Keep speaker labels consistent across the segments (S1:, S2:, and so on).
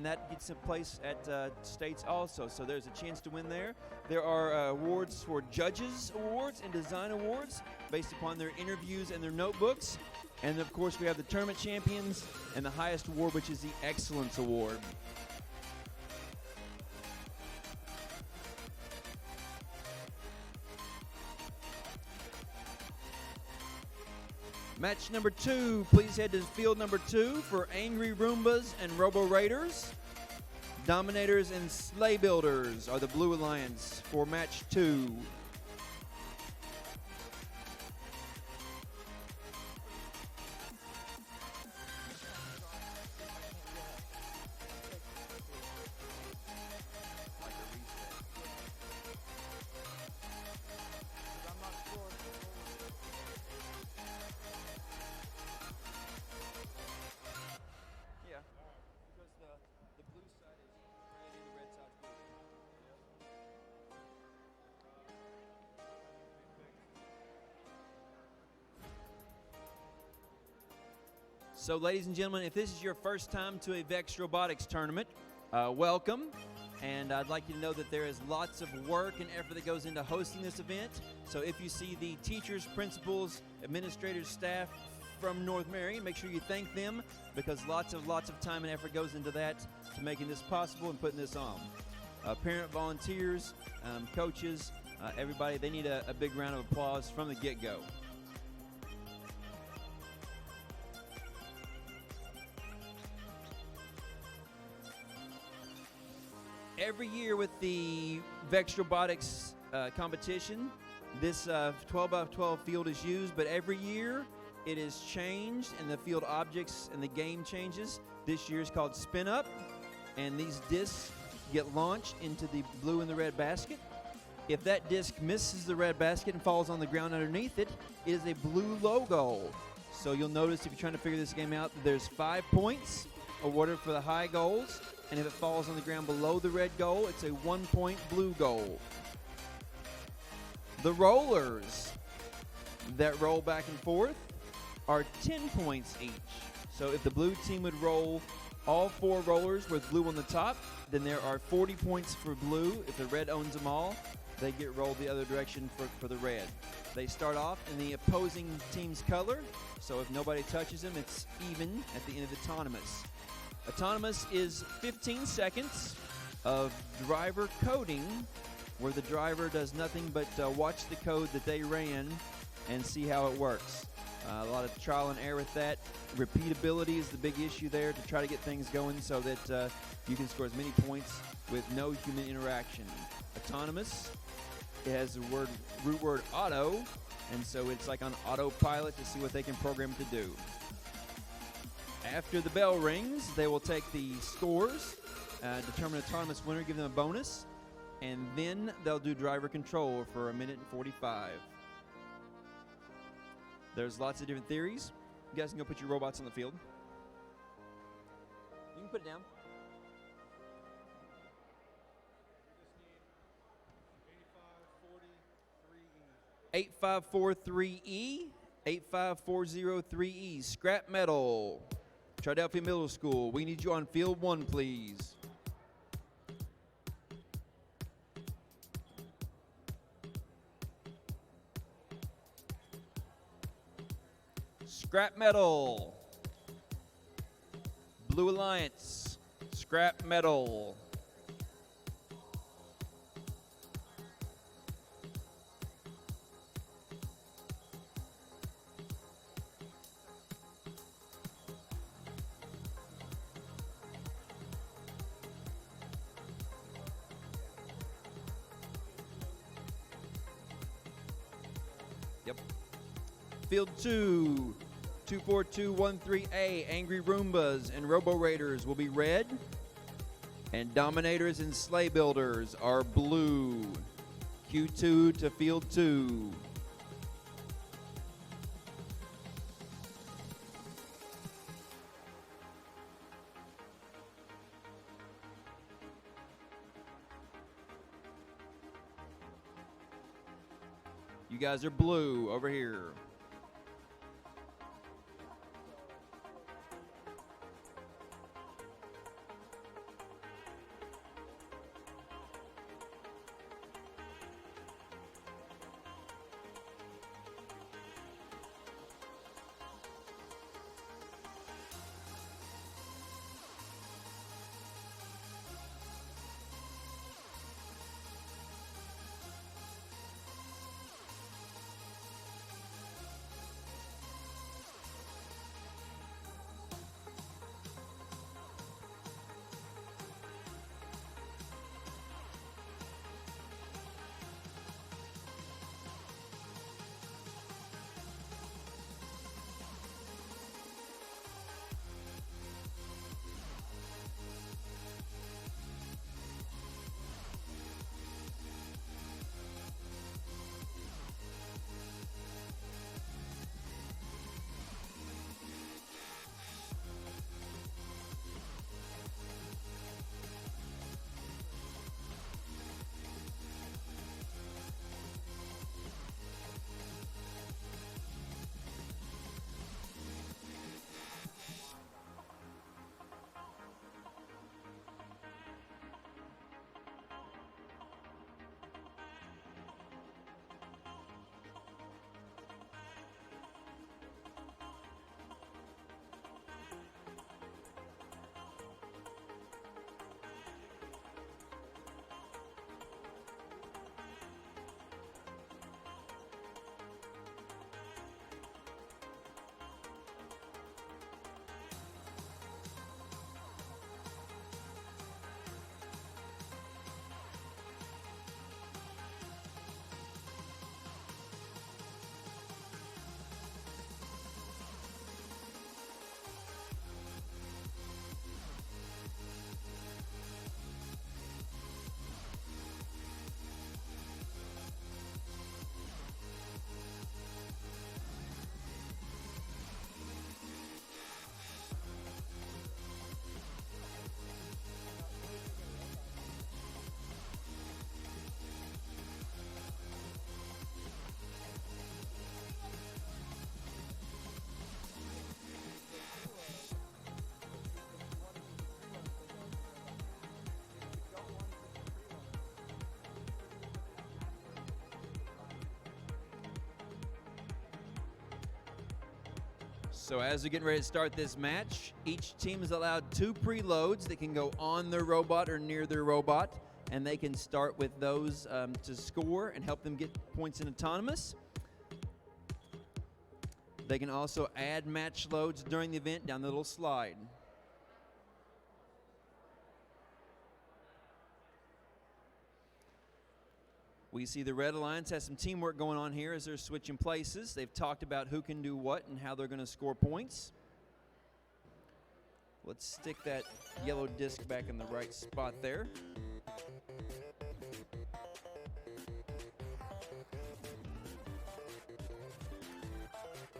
S1: and that gets a place at states also. So there's a chance to win there. There are awards for judges awards and design awards based upon their interviews and their notebooks. And of course, we have the tournament champions and the highest award, which is the Excellence Award. Match number 2, please head to field number 2 for Angry Roombas and Robo Raiders. Dominators and Sleigh Builders are the Blue Alliance for match 2. So, ladies and gentlemen, if this is your first time to a VEX Robotics tournament, welcome. And I'd like you to know that there is lots of work and effort that goes into hosting this event. So if you see the teachers, principals, administrators, staff from North Marion, make sure you thank them, because lots of time and effort goes into that to making this possible and putting this on. Parent volunteers, coaches, everybody, they need a big round of applause from the get-go. Every year with the VEX Robotics competition, this 12x12 field is used, but every year it is changed and the field objects and the game changes. This year is called Spin Up, and these discs get launched into the blue and the red basket. If that disc misses the red basket and falls on the ground underneath it, it is a blue logo. So you'll notice if you're trying to figure this game out, there's 5 points awarded for the high goals. And if it falls on the ground below the red goal, it's a 1-point blue goal. The rollers that roll back and forth are 10 points each. So if the blue team would roll all 4 rollers with blue on the top, then there are 40 points for blue. If the red owns them all, they get rolled the other direction for the red. They start off in the opposing team's color, so if nobody touches them, it's even at the end of the autonomous. Autonomous is 15 seconds of driver coding, where the driver does nothing but watch the code that they ran and see how it works. A lot of trial and error with that. Repeatability is the big issue there, to try to get things going so that you can score as many points with no human interaction. Autonomous, it has the root word auto, and so it's like on autopilot to see what they can program to do. After the bell rings, they will take the scores, determine an autonomous winner, give them a bonus, and then they'll do driver control for 1 minute and 45. There's lots of different theories. You guys can go put your robots on the field. You can put it down. 8543E, 85403E, scrap metal. Philadelphia Middle School, we need you on field 1, please. Scrap metal. Blue Alliance, scrap metal. Yep. Field 2, 24213A, Angry Roombas and Robo Raiders will be red, and Dominators and Sleigh Builders are blue. Q2 to field 2. You guys are blue over here. So as we're getting ready to start this match, each team is allowed 2 preloads that can go on their robot or near their robot, and they can start with those to score and help them get points in autonomous. They can also add match loads during the event down the little slide. We see the Red Alliance has some teamwork going on here as they're switching places. They've talked about who can do what and how they're going to score points. Let's stick that yellow disc back in the right spot there.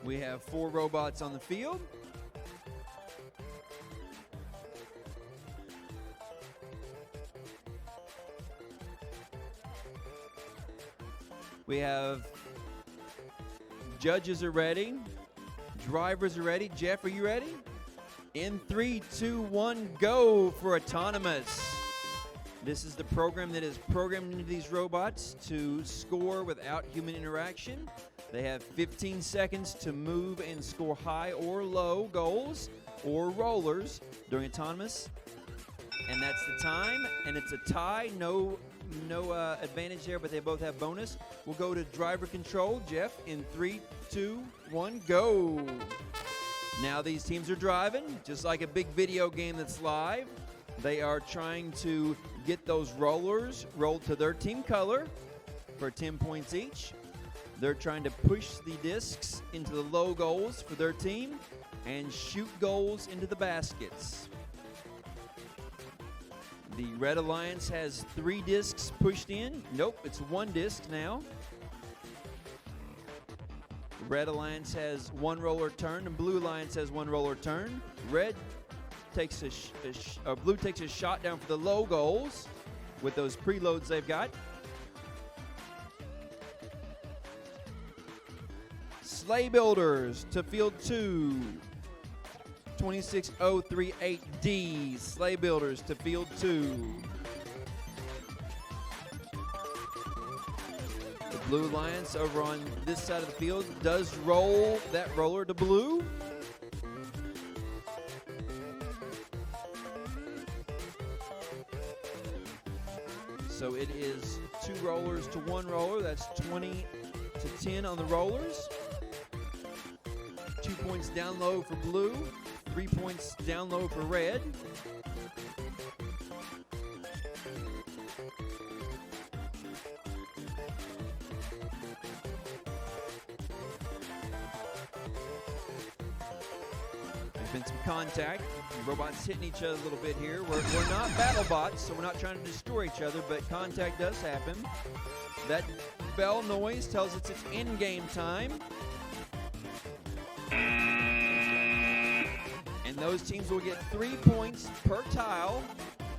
S1: We have 4 robots on the field. We have judges are ready. Drivers are ready. Jeff, are you ready? In 3, 2, 1, go for autonomous. This is the program that is programmed into these robots to score without human interaction. They have 15 seconds to move and score high or low goals or rollers during autonomous. And that's the time, and it's a tie. No advantage there, but they both have bonus. We'll go to driver control. Jeff, in 3, 2, 1, go. Now these teams are driving, just like a big video game that's live. They are trying to get those rollers rolled to their team color for 10 points each. They're trying to push the discs into the low goals for their team and shoot goals into the baskets. The Red Alliance has 3 discs pushed in. Nope, it's 1 disc now. Red Alliance has 1 roller turn, and Blue Alliance has 1 roller turn. Blue takes a shot down for the low goals with those preloads they've got. Sleigh Builders to field 2. 26038D, Sleigh Builders to field 2. The Blue Alliance over on this side of the field does roll that roller to blue. So it is 2 rollers to 1 roller. That's 20 to 10 on the rollers. 2 points down low for blue. 3 points down low for red. There's been some contact. Robots hitting each other a little bit here. We're not battle bots, so we're not trying to destroy each other, but contact does happen. That bell noise tells us it's in-game time. And those teams will get 3 points per tile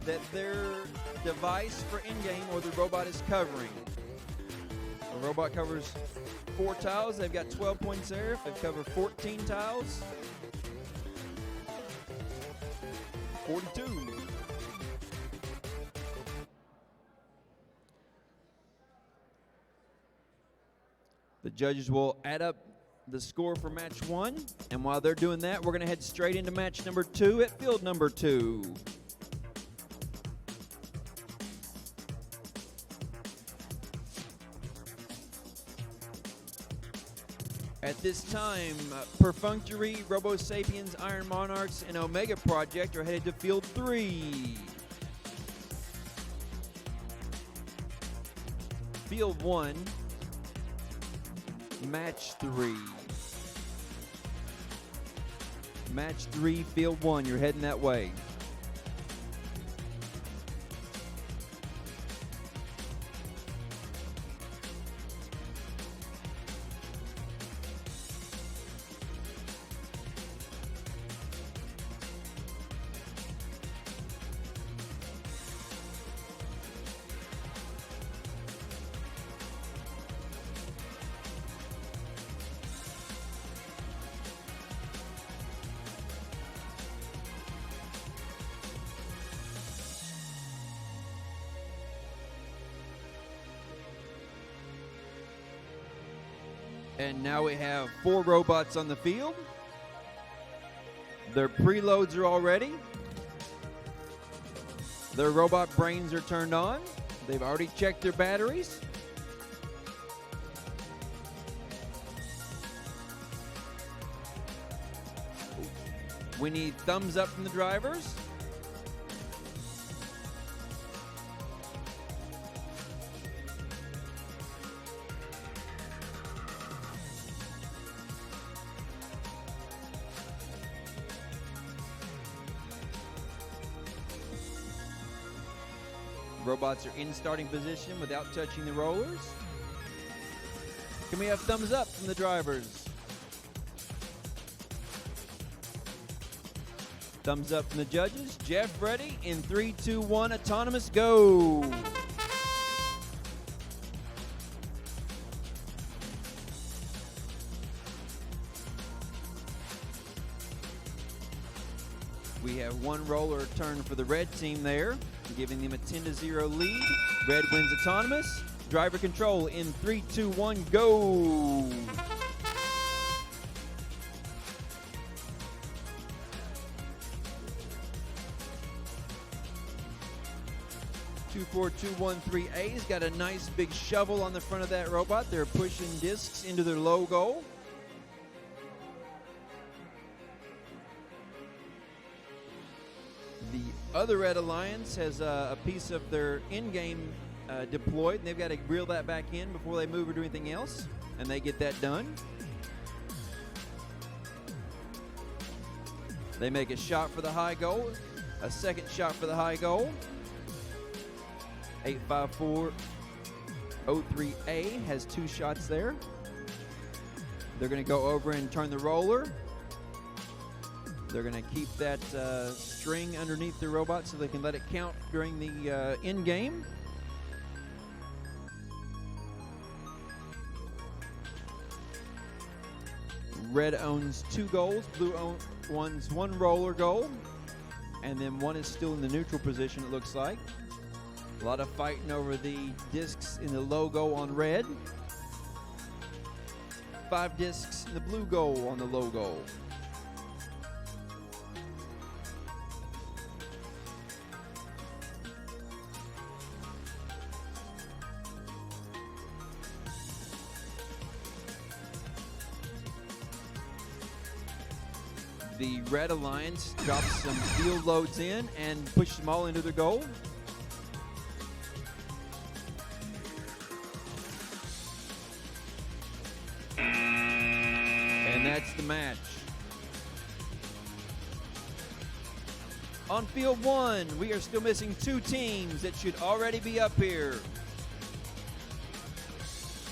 S1: that their device for in-game or the robot is covering. The robot covers 4 tiles. They've got 12 points there. If they cover 14 tiles, 42. The judges will add up the score for match 1, and while they're doing that, we're going to head straight into match number 2 at field number 2. At this time, Perfunctory, Robo Sapiens, Iron Monarchs, and Omega Project are headed to field 3. Field 1, match 3. Match 3, field 1. You're heading that way. And now we have 4 robots on the field. Their preloads are all ready. Their robot brains are turned on. They've already checked their batteries. We need thumbs up from the drivers. Robots are in starting position without touching the rollers. Can we have thumbs up from the drivers? Thumbs up from the judges. Jeff ready in 3, 2, 1, autonomous, go. We have one roller turn for the red team there, giving them a 10-0 lead. Red wins autonomous. Driver control in 3, 2, 1, go. Two, 4, 2, 1, 3A's got a nice big shovel on the front of that robot. They're pushing discs into their logo. The other Red Alliance has a piece of their in-game deployed, and they've got to reel that back in before they move or do anything else, and they get that done. They make a shot for the high goal, a second shot for the high goal. 85403A has 2 shots there. They're going to go over and turn the roller. They're going to keep that string underneath the robot so they can let it count during the end game. Red owns 2 goals. Blue owns 1 roller goal. And then 1 is still in the neutral position, it looks like. A lot of fighting over the discs in the logo on red. 5 discs in the blue goal on the logo. The Red Alliance drops some field loads in and pushes them all into their goal. And that's the match. On field 1, we are still missing 2 teams that should already be up here.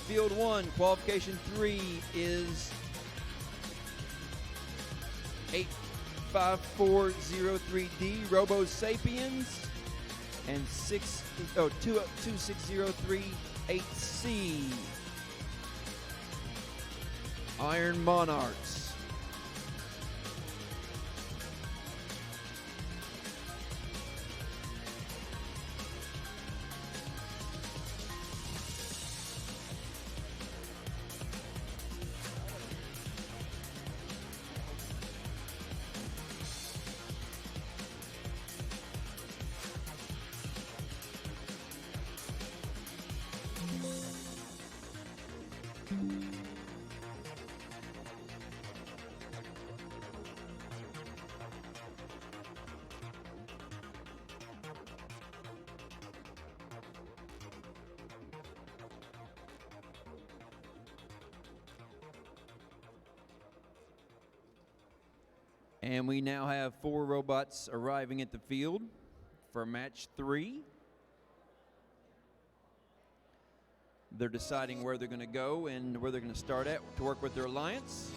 S1: Field 1, qualification 3 is 85403D, Robo Sapiens, and 26038C, Iron Monarchs. And we now have 4 robots arriving at the field for match 3. They're deciding where they're going to go and where they're going to start at to work with their alliance.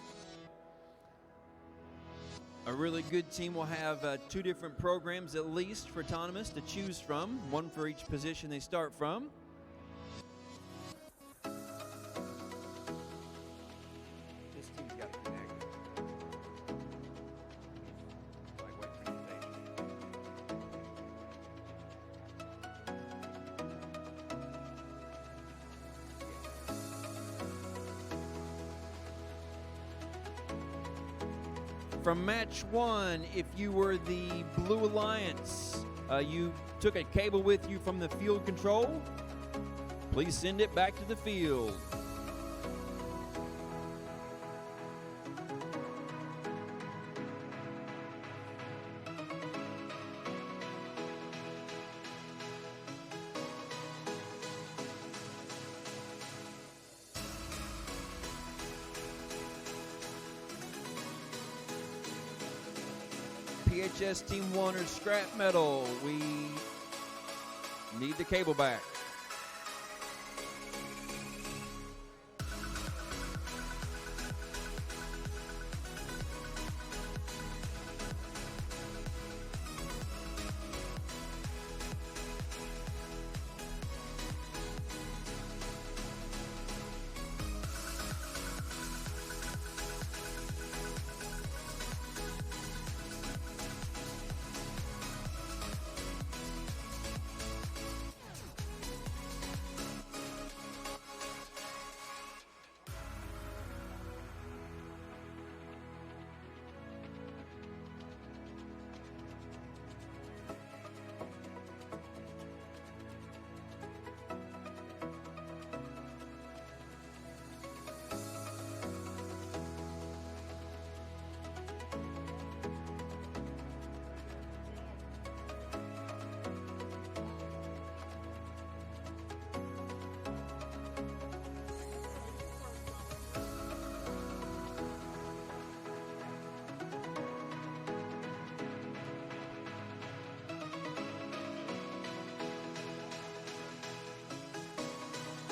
S1: A really good team will have 2 different programs at least for autonomous to choose from, 1 for each position they start from.
S2: This team's got to connect.
S1: From match 1, if you were the Blue Alliance, you took a cable with you from the field control, please send it back to the field. PHS Team 1 or scrap metal. We need the cable back.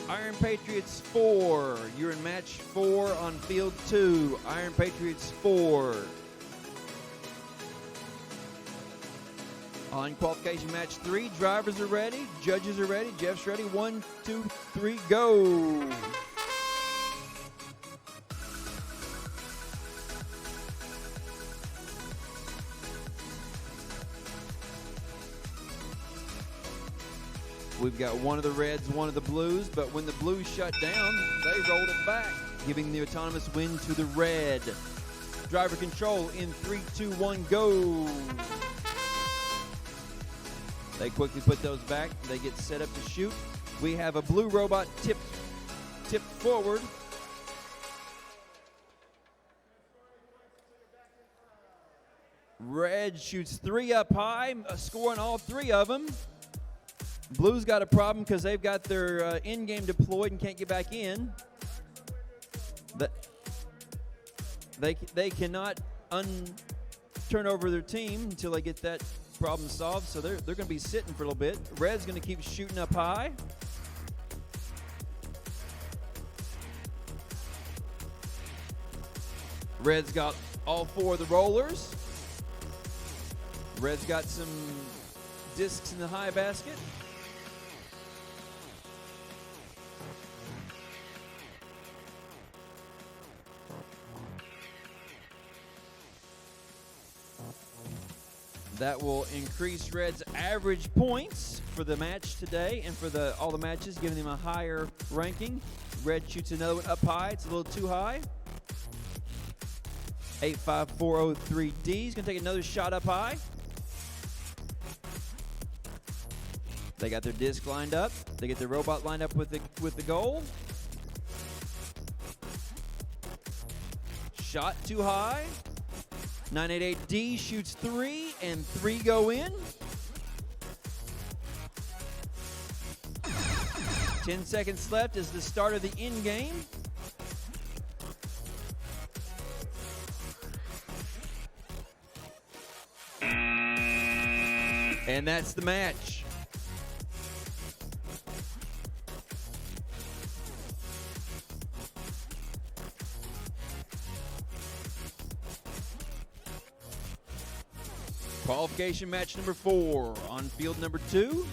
S1: Iron Patriots 4. You're in match 4 on field 2. Iron Patriots 4. On qualification match 3, drivers are ready, judges are ready, Jeff's ready. 1, 2, 3, go. We've got one of the reds, one of the blues, but when the blues shut down, they rolled it back, giving the autonomous win to the red. Driver control in 3, 2, 1, go. They quickly put those back. They get set up to shoot. We have a blue robot tipped forward. Red shoots 3 up high, scoring all 3 of them. Blue's got a problem because they've got their in-game deployed and can't get back in. They cannot turn over their team until they get that problem solved, so they're going to be sitting for a little bit. Red's going to keep shooting up high. Red's got all 4 of the rollers. Red's got some discs in the high basket. That will increase Red's average points for the match today and for all the matches, giving them a higher ranking. Red shoots another one up high. It's a little too high. 85403D. He's going to take another shot up high. They got their disc lined up. They get their robot lined up with the goal. Shot too high. 988D shoots 3, and 3 go in. 10 seconds left is the start of the end game. And that's the match. Qualification match number 4 on field number 2.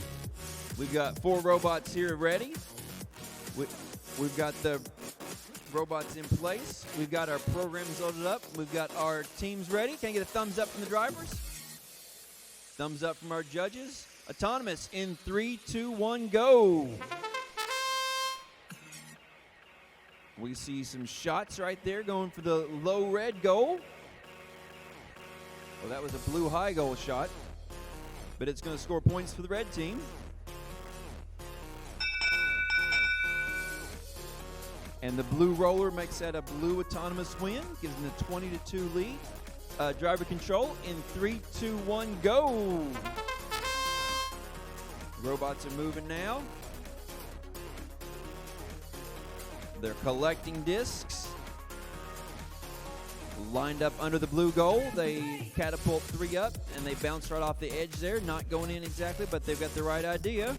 S1: We've got 4 robots here ready. We've got the robots in place. We've got our programs loaded up. We've got our teams ready. Can I get a thumbs up from the drivers? Thumbs up from our judges. Autonomous in 3, 2, 1, go. We see some shots right there going for the low red goal. Well, that was a blue high goal shot, but it's going to score points for the red team. And the blue roller makes that a blue autonomous win, gives them a 20-2 lead. Driver control in 3, 2, 1, go! Robots are moving now. They're collecting discs. Lined up under the blue goal. They catapult 3 up, and they bounce right off the edge there. Not going in exactly, but they've got the right idea.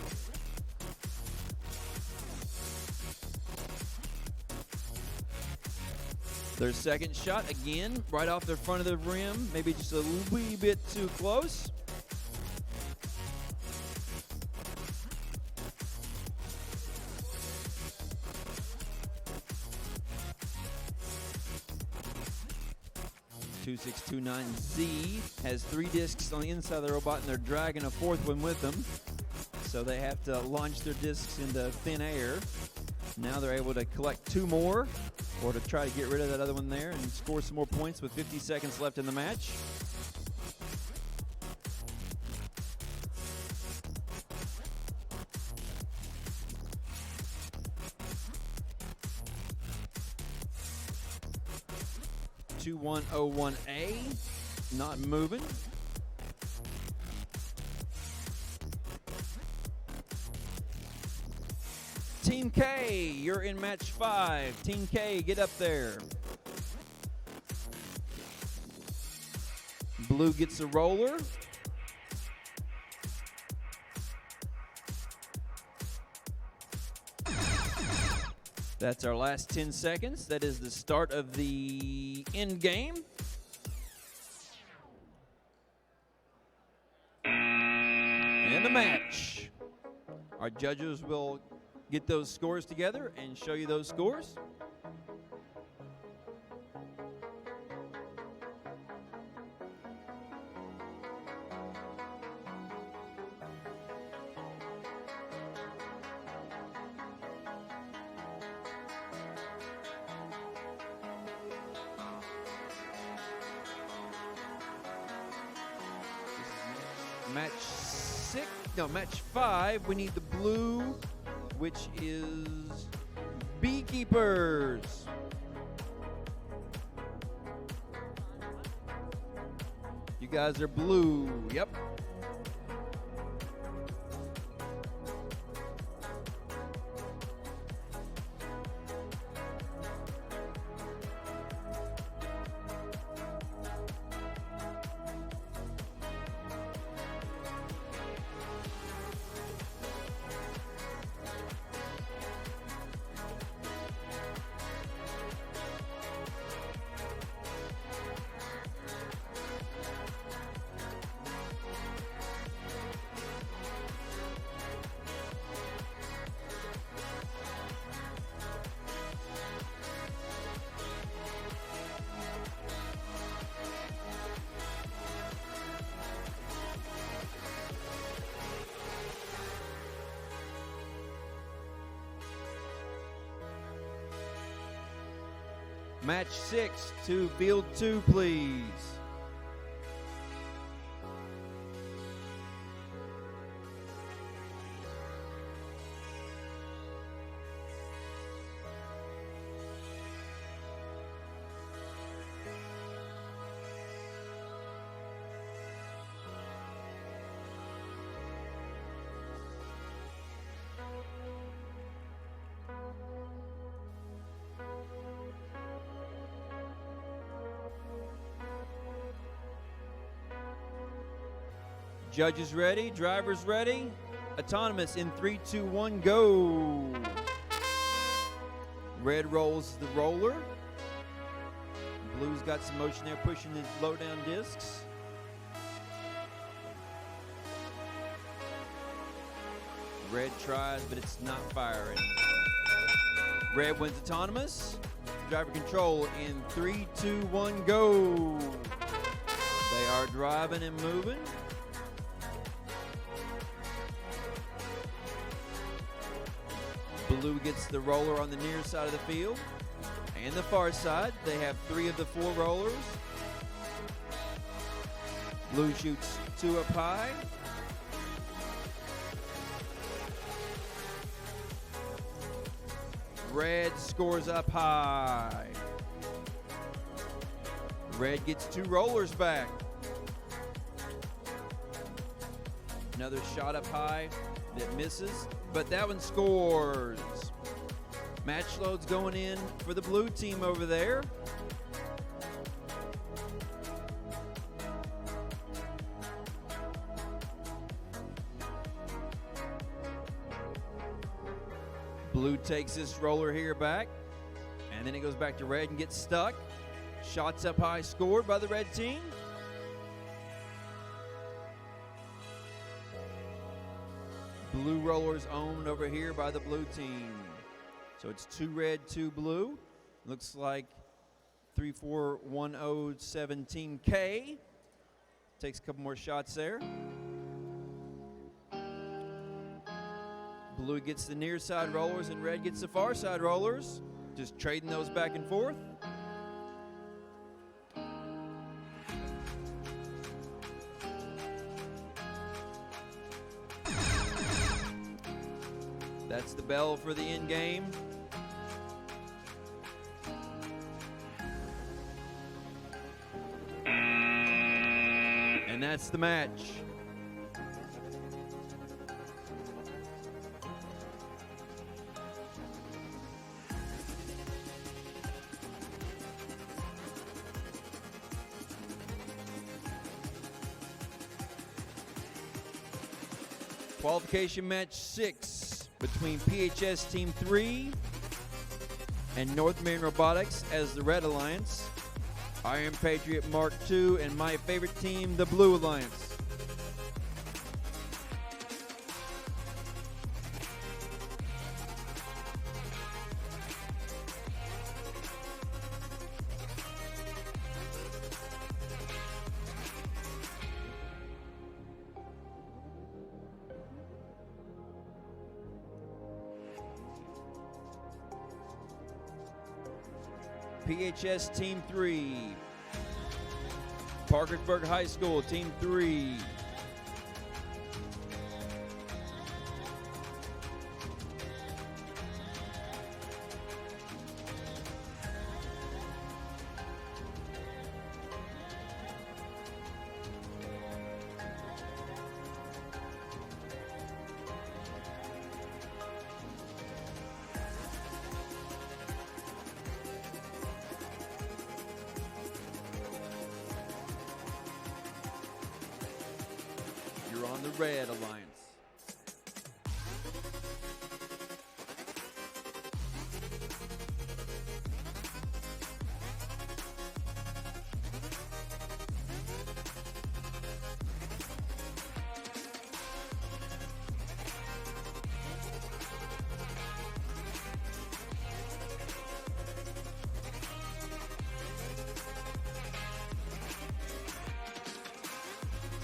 S1: Their second shot, again, right off the front of the rim. Maybe just a wee bit too close. (2629Z) has 3 discs on the inside of the robot, and they're dragging a 4th one with them. So they have to launch their discs into thin air. Now they're able to collect 2 more, or to try to get rid of that other one there and score some more points with 50 seconds left in the match. (2101A) not moving. Team K, you're in match 5. Team K, get up there. Blue gets a roller. That's our last 10 seconds. That is the start of the end game. And the match. Our judges will get those scores together and show you those scores. Match 5, we need the blue, which is Beekeepers. You guys are blue, yep. Match 6 to field 2, please. Judges ready, drivers ready. Autonomous in 3, 2, 1, go. Red rolls the roller. Blue's got some motion there, pushing the low down discs. Red tries, but it's not firing. Red wins autonomous. Driver control in 3, 2, 1, go. They are driving and moving. Blue gets the roller on the near side of the field and the far side. They have 3 of the 4 rollers. Blue shoots 2 up high. Red scores up high. Red gets 2 rollers back. Another shot up high that misses, but that one scores. Match loads going in for the blue team over there. Blue takes this roller here back, and then it goes back to red and gets stuck. Shots up high scored by the red team. Blue rollers owned over here by the blue team. So it's 2 red, 2 blue. Looks like 341017K. Takes a couple more shots there. Blue gets the near side rollers and red gets the far side rollers. Just trading those back and forth. That's the bell for the end game. And that's the match. Qualification match 6 between PHS Team 3 and North Marion Robotics as the Red Alliance, Iron Patriot Mark II, and my favorite team, the Blue Alliance. PHS Team 3, Parkersburg High School Team 3. You're on the Red Alliance.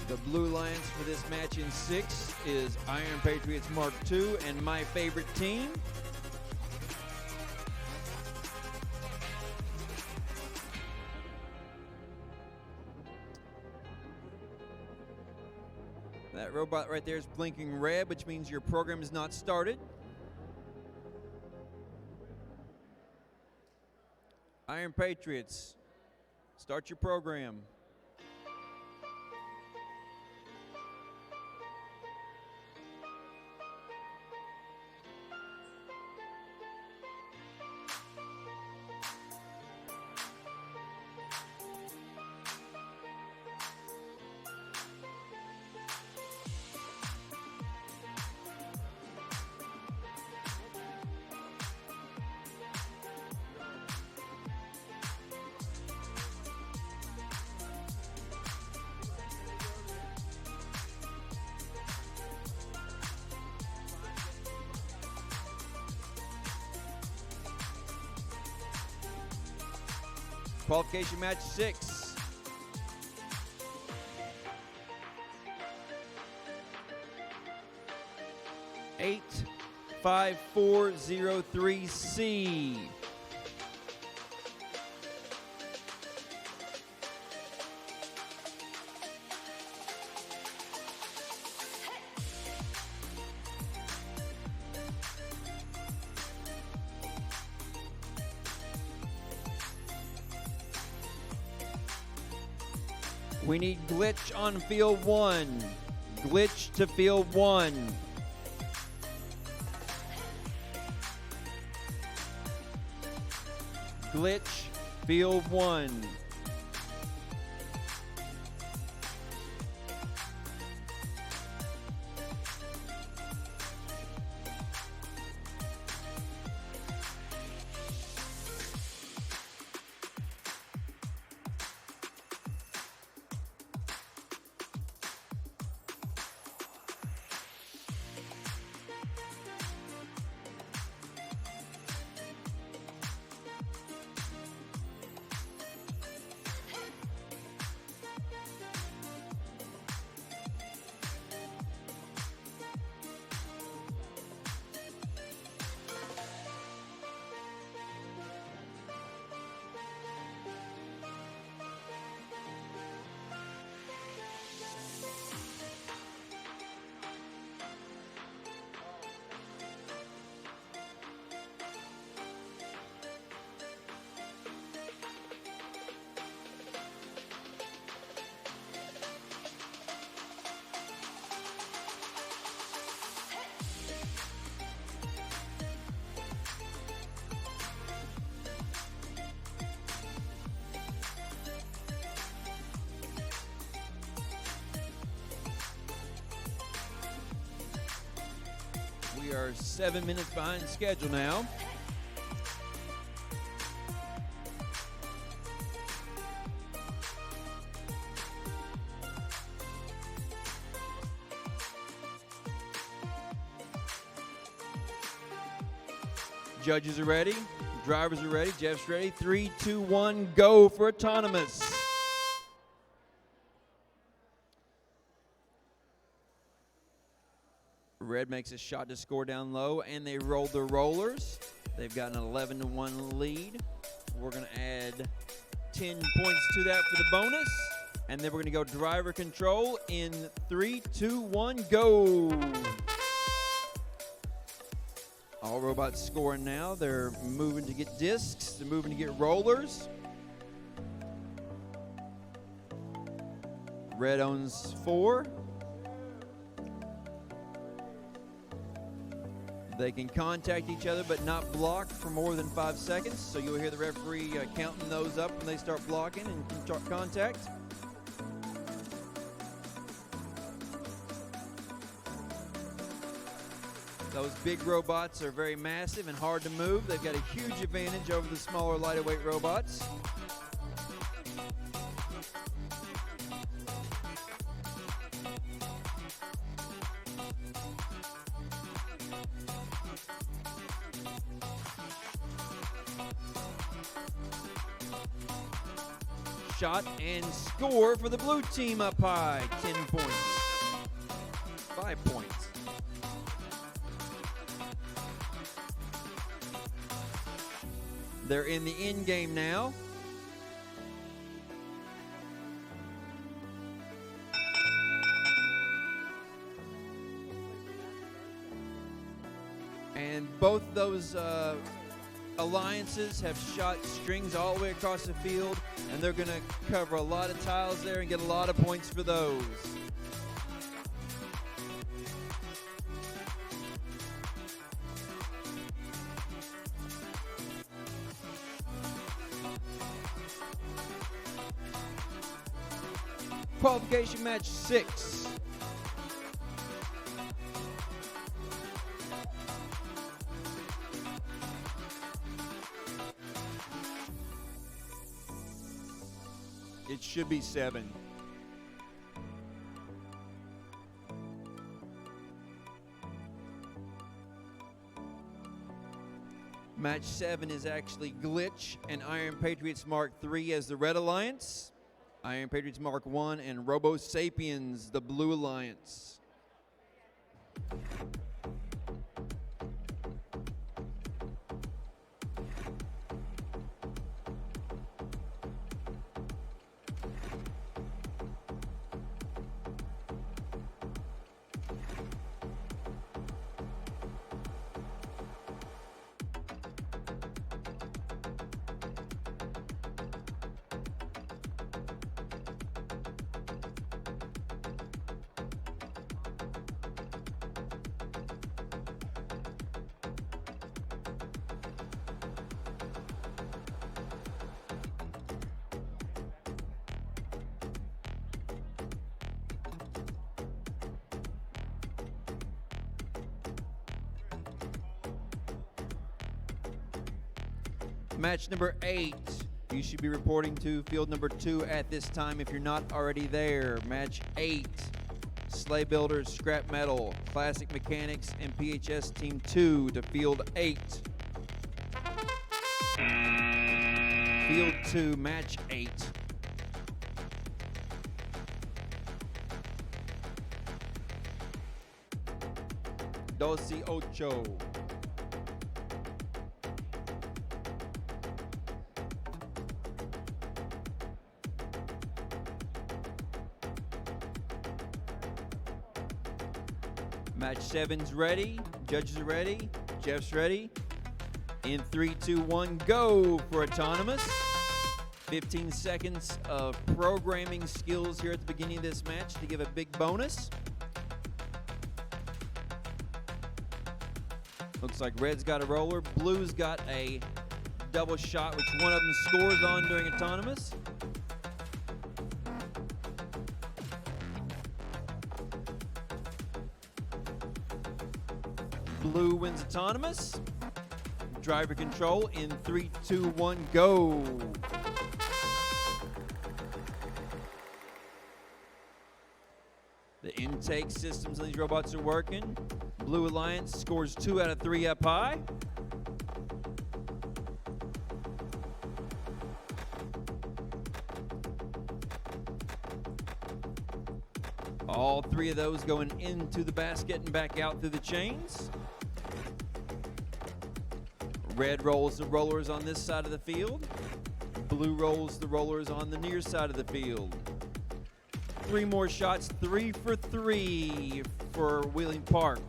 S1: The Blue Alliance for this match in 6 is Iron Patriots Mark II and my favorite team. That robot right there is blinking red, which means your program is not started. Iron Patriots, start your program. Qualification match 6. Eight 5403C. We need glitch on field 1. Glitch to field 1. Glitch, field 1. We are 7 minutes behind schedule now. Judges are ready. Drivers are ready. Jeff's ready. 3, 2, 1, go for autonomous. Red makes a shot to score down low, and they roll the rollers. They've got an 11-1 lead. We're going to add 10 points to that for the bonus, and then we're going to go driver control in 3, 2, 1, go. All robots scoring now. They're moving to get discs. They're moving to get rollers. Red owns 4. They can contact each other but not block for more than 5 seconds. So you'll hear the referee counting those up when they start blocking and contact. Those big robots are very massive and hard to move. They've got a huge advantage over the smaller, lighter weight robots. Shot and score for the blue team up high. 10 points. 5 points. They're in the end game now. And both those alliances have shot strings all the way across the field, and they're going to cover a lot of tiles there and get a lot of points for those. Qualification match 6. It should be 7. Match 7 is actually Glitch and Iron Patriots Mark III as the Red Alliance. Iron Patriots Mark I and Robo Sapiens, the Blue Alliance. Match number 8. You should be reporting to field number 2 at this time if you're not already there. Match 8. Sleigh Builders, Scrap Metal, Classic Mechanics, and PHS Team 2 to field 8. Field 2, match 8. Doce ocho. Match 7's ready. Judges are ready. Jeff's ready. In 3, 2, 1, go for autonomous. 15 seconds of programming skills here at the beginning of this match to give a big bonus. Looks like red's got a roller. Blue's got a double shot, which one of them scores on during autonomous. Blue wins autonomous. Driver control in 3, 2, 1, go. The intake systems on these robots are working. Blue Alliance scores 2 out of 3 up high. All 3 of those going into the basket and back out through the chains. Red rolls the rollers on this side of the field. Blue rolls the rollers on the near side of the field. 3 more shots, 3 for 3 for Wheeling Park.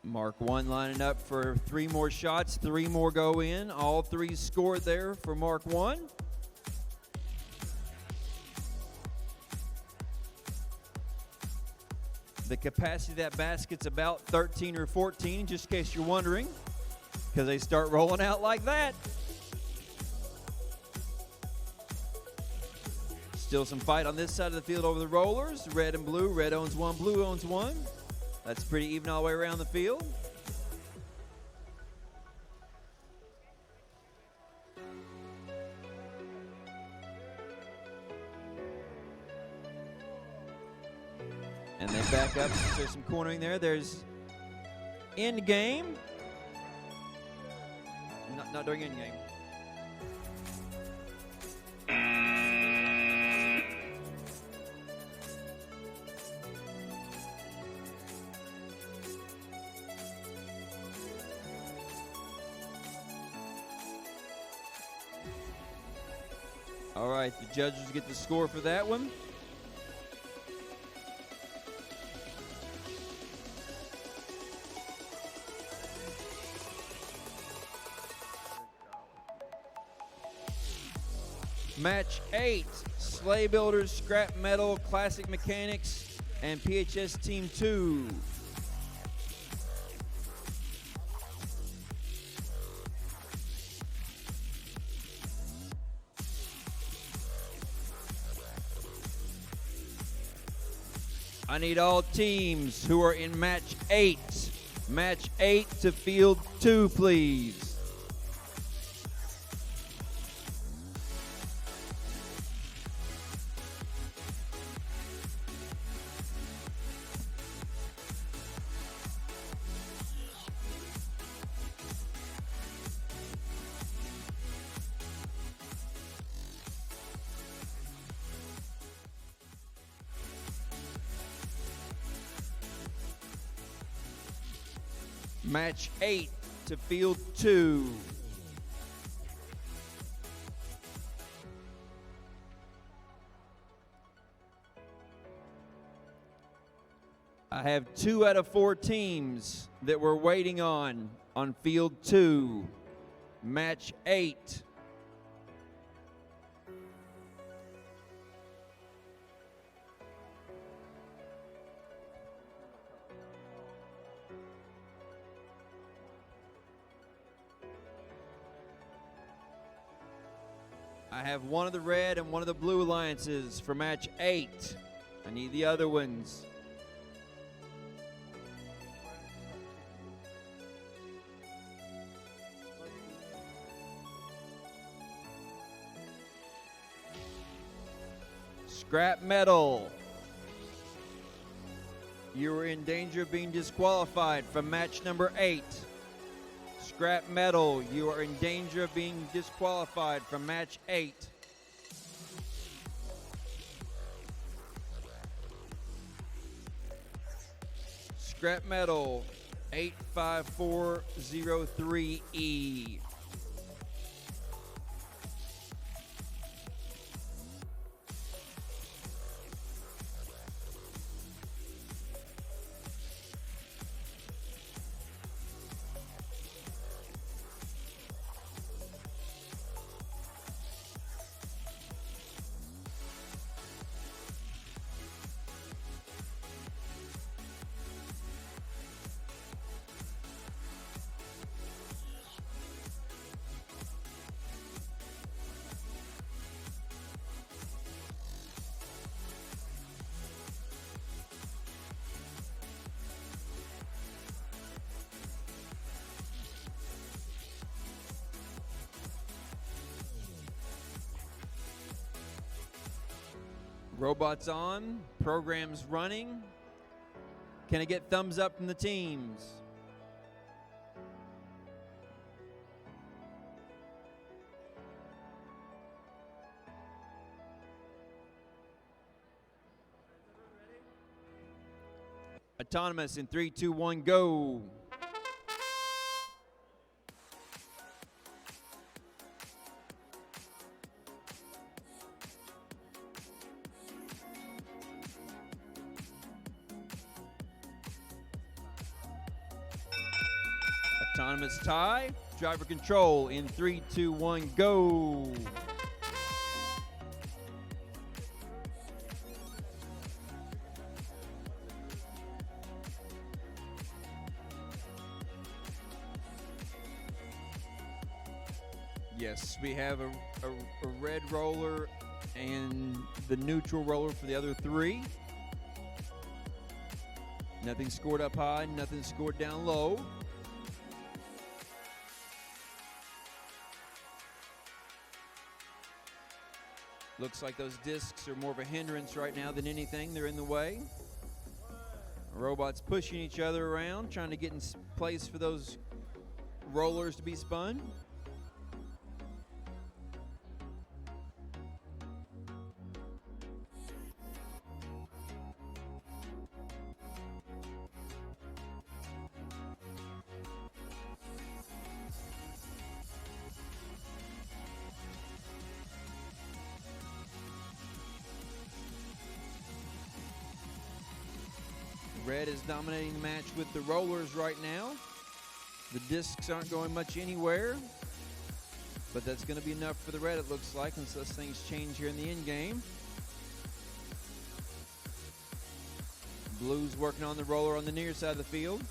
S1: Mark 1 lining up for 3 more shots, 3 more go in. All 3 scored there for Mark 1. The capacity of that basket's about 13 or 14, just in case you're wondering, because they start rolling out like that. Still some fight on this side of the field over the rollers. Red and blue. Red owns 1, blue owns 1. That's pretty even all the way around the field. And they back up since there's some cornering there. There's end game. Not during end game. All right, the judges get the score for that one. Match 8, Sleigh Builders, Scrap Metal, Classic Mechanics, and PHS Team 2. I need all teams who are in match 8. Match 8 to field 2, please. Match 8 to field 2. I have 2 out of 4 teams that we're waiting on field 2. Match 8. I have one of the red and one of the blue alliances for match 8. I need the other ones. Scrap metal. You are in danger of being disqualified from match number 8. Scrap metal, you are in danger of being disqualified from match 8. Scrap metal, 85403E. Robots on, programs running. Can I get thumbs up from the teams? Autonomous in 3, 2, 1, go. Autonomous tie, driver control in 3, 2, 1, go. Yes, we have a red roller and the neutral roller for the other 3. Nothing scored up high, nothing scored down low. Looks like those discs are more of a hindrance right now than anything. They're in the way. Robots pushing each other around, trying to get in place for those rollers to be spun. Red is dominating the match with the rollers right now. The discs aren't going much anywhere, but that's going to be enough for the red, it looks like, unless things change here in the end game. Blue's working on the roller on the near side of the field.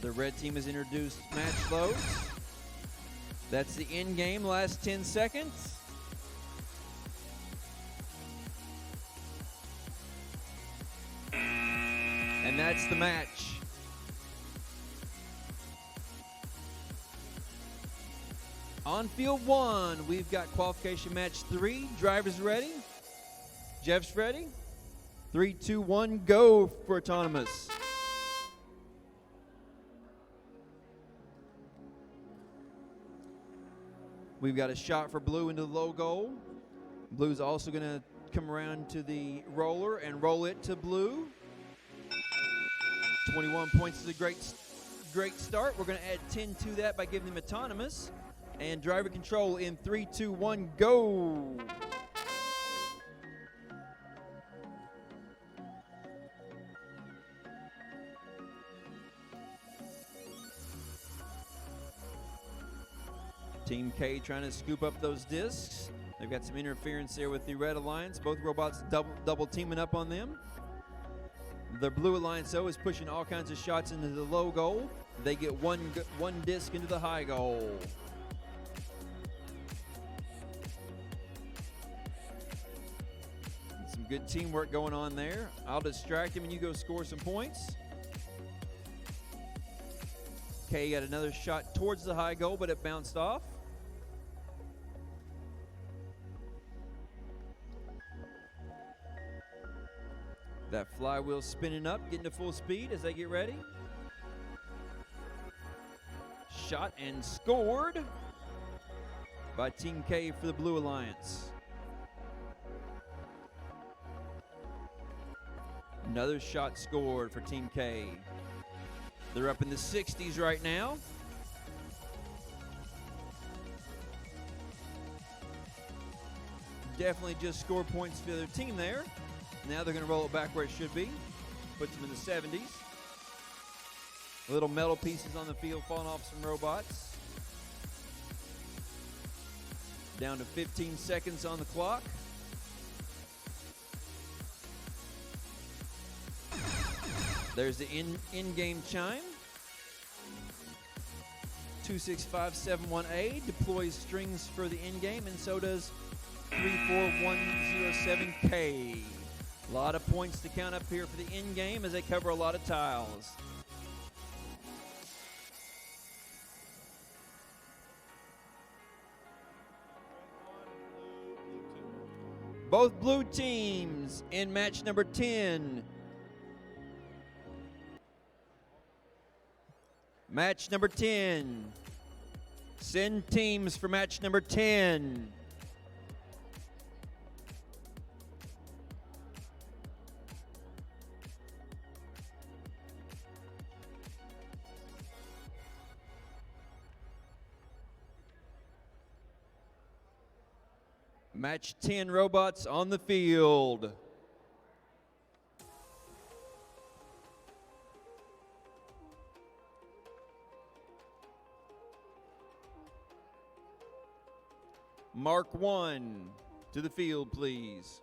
S1: The red team has introduced match loads. That's the end game, last 10 seconds. And that's the match. On field 1, we've got qualification match 3. Drivers ready? Jeff's ready? 3, 2, 1, go for autonomous. We've got a shot for blue into the low goal. Blue's also going to come around to the roller and roll it to blue. 21 points is a great start. We're going to add 10 to that by giving them autonomous. And driver control in 3, 2, 1, go. Team K trying to scoop up those discs. They've got some interference there with the Red Alliance. Both robots double teaming up on them. The Blue Alliance, though, is pushing all kinds of shots into the low goal. They get one disc into the high goal. Some good teamwork going on there. I'll distract him and you go score some points. Kay got another shot towards the high goal, but it bounced off. That flywheel spinning up, getting to full speed as they get ready. Shot and scored by Team K for the Blue Alliance. Another shot scored for Team K. They're up in the 60s right now. Definitely just scored points for the other team there. Now they're going to roll it back where it should be. Puts them in the 70s. Little metal pieces on the field falling off some robots. Down to 15 seconds on the clock. There's the in-game chime. 265718 deploys strings for the in-game, and so does 34107K. A lot of points to count up here for the in-game as they cover a lot of tiles. Both blue teams in match number 10. Match number 10. Send teams for match number 10. Match 10 robots on the field. Mark 1 to the field, please.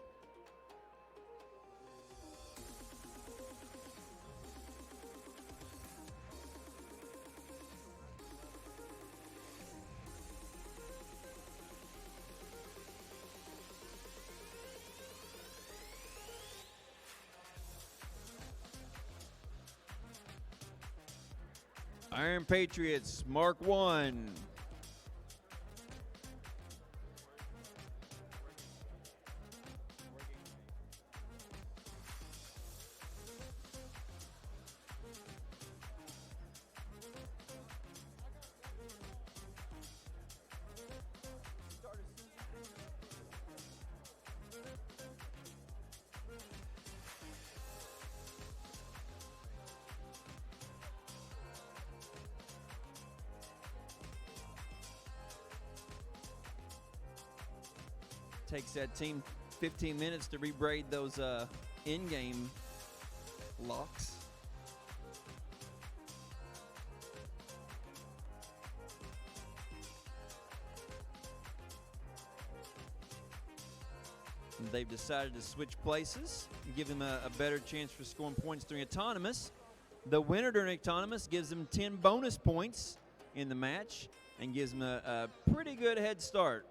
S1: Iron Patriots, Mark 1. Takes that team 15 minutes to rebraid those in-game locks. They've decided to switch places and give them a better chance for scoring points during autonomous. The winner during autonomous gives them 10 bonus points in the match and gives them a pretty good head start.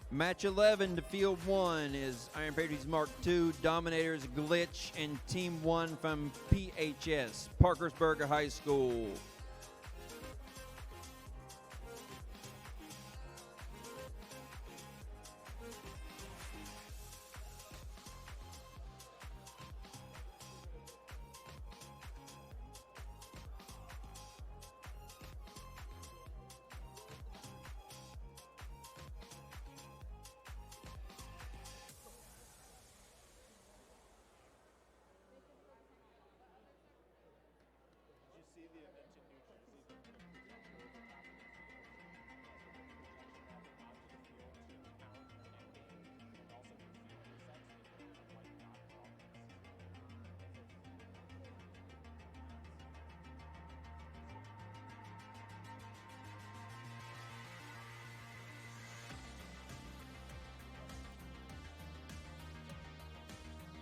S1: Match 11 to field 1 is Iron Patriots Mark 2, Dominators Glitch, and Team 1 from PHS, Parkersburg High School.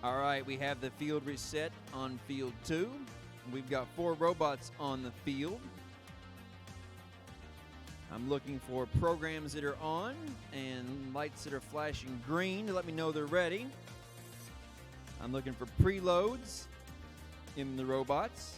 S1: All right, we have the field reset on field 2. We've got 4 robots on the field. I'm looking for programs that are on and lights that are flashing green to let me know they're ready. I'm looking for preloads in the robots.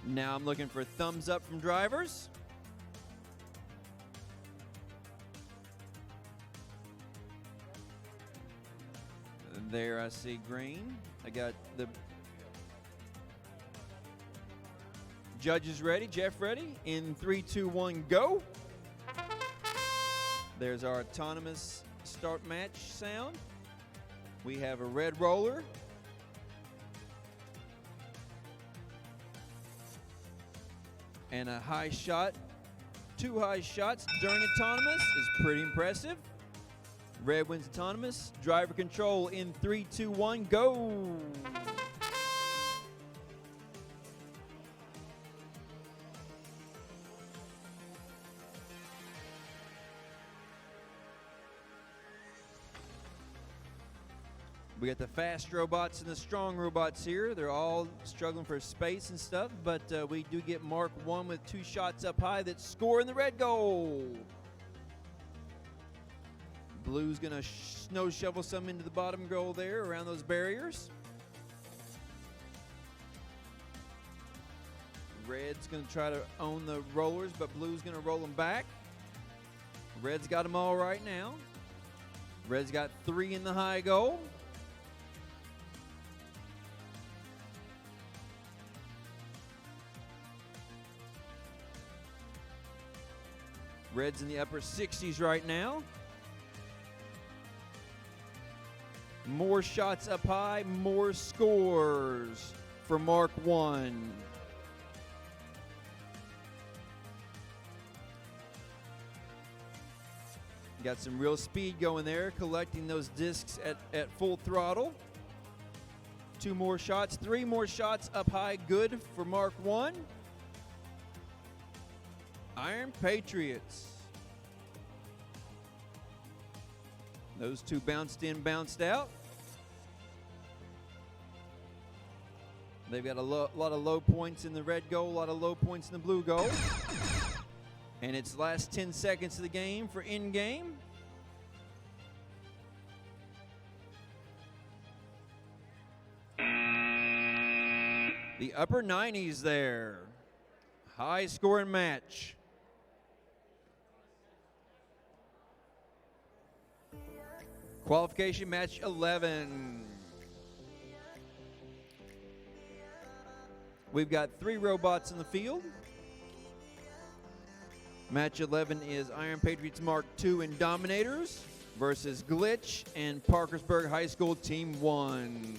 S1: Now I'm looking for thumbs up from drivers. There I see green. I got the judges ready. Jeff ready. In 3, 2, 1, go. There's our autonomous start match sound. We have a red roller. And a high shot. 2 high shots during autonomous is pretty impressive. Red wins autonomous. Driver control in 3, 2, 1, go. We got the fast robots and the strong robots here. They're all struggling for space and stuff, but we do get Mark 1 with 2 shots up high that score in the red goal. Blue's going to snow shovel some into the bottom goal there around those barriers. Red's going to try to own the rollers, but Blue's going to roll them back. Red's got them all right now. Red's got 3 in the high goal. Red's in the upper 60s right now. More shots up high, more scores for Mark 1. Got some real speed going there, collecting those discs at full throttle. 2 more shots, 3 more shots up high, good for Mark 1. Iron Patriots. Those 2 bounced in, bounced out. They've got a lot of low points in the red goal, a lot of low points in the blue goal. And it's last 10 seconds of the game for in-game. The upper 90s there. High scoring match. Qualification match 11. We've got 3 robots in the field. Match 11 is Iron Patriots Mark II and Dominators versus Glitch and Parkersburg High School Team 1.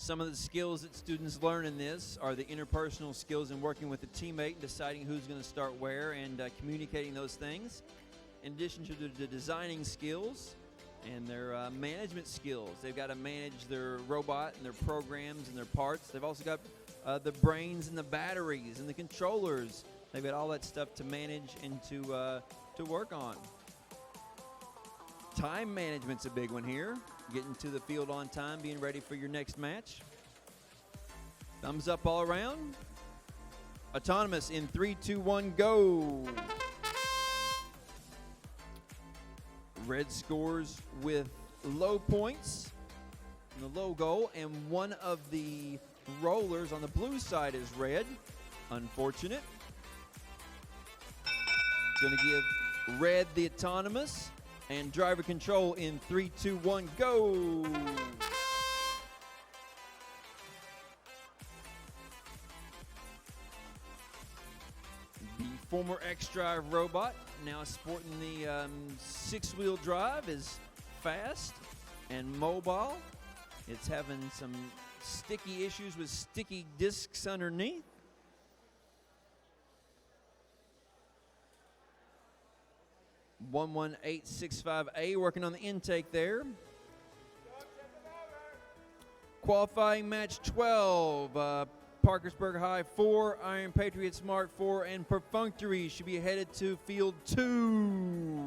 S1: Some of the skills that students learn in this are the interpersonal skills in working with a teammate and deciding who's going to start where and communicating those things. In addition to the designing skills and their management skills. They've got to manage their robot and their programs and their parts. They've also got the brains and the batteries and the controllers. They've got all that stuff to manage and to work on. Time management's a big one here. Getting to the field on time, being ready for your next match. Thumbs up all around. Autonomous in 3, 2, 1, go. Red scores with low points, the low goal, and one of the rollers on the blue side is red. Unfortunate. It's going to give red the autonomous and driver control in 3, 2, 1, go. The former X-Drive robot, now sporting the 6-wheel drive, is fast and mobile. It's having some sticky issues with sticky discs underneath. (11865A) working on the intake there. Qualifying match 12. Parkersburg High 4, Iron Patriots Mark 4, and Perfunctory should be headed to Field 2.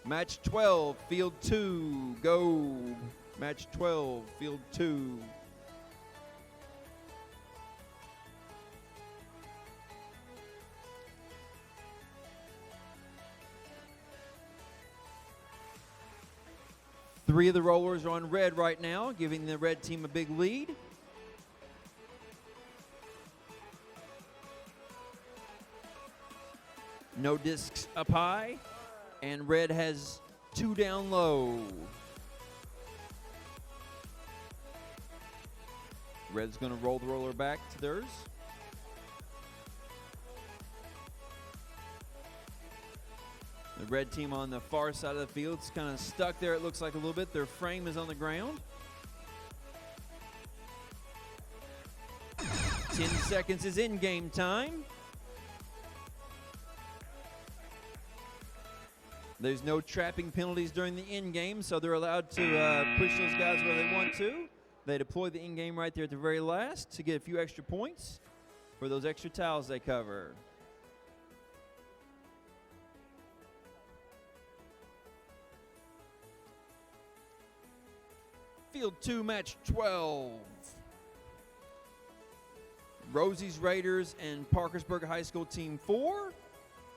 S1: Match 12, Field 2, go. Match 12, Field 2. Three of the rollers are on red right now, giving the red team a big lead. No discs up high, and red has 2 down low. Red's going to roll the roller back to theirs. The red team on the far side of the field is kind of stuck there, it looks like a little bit. Their frame is on the ground. 10 seconds is in-game time. There's no trapping penalties during the in-game, so they're allowed to push those guys where they want to. They deploy the in-game right there at the very last to get a few extra points for those extra towels they cover. Field 2, match 12. Rosie's Raiders and Parkersburg High School Team 4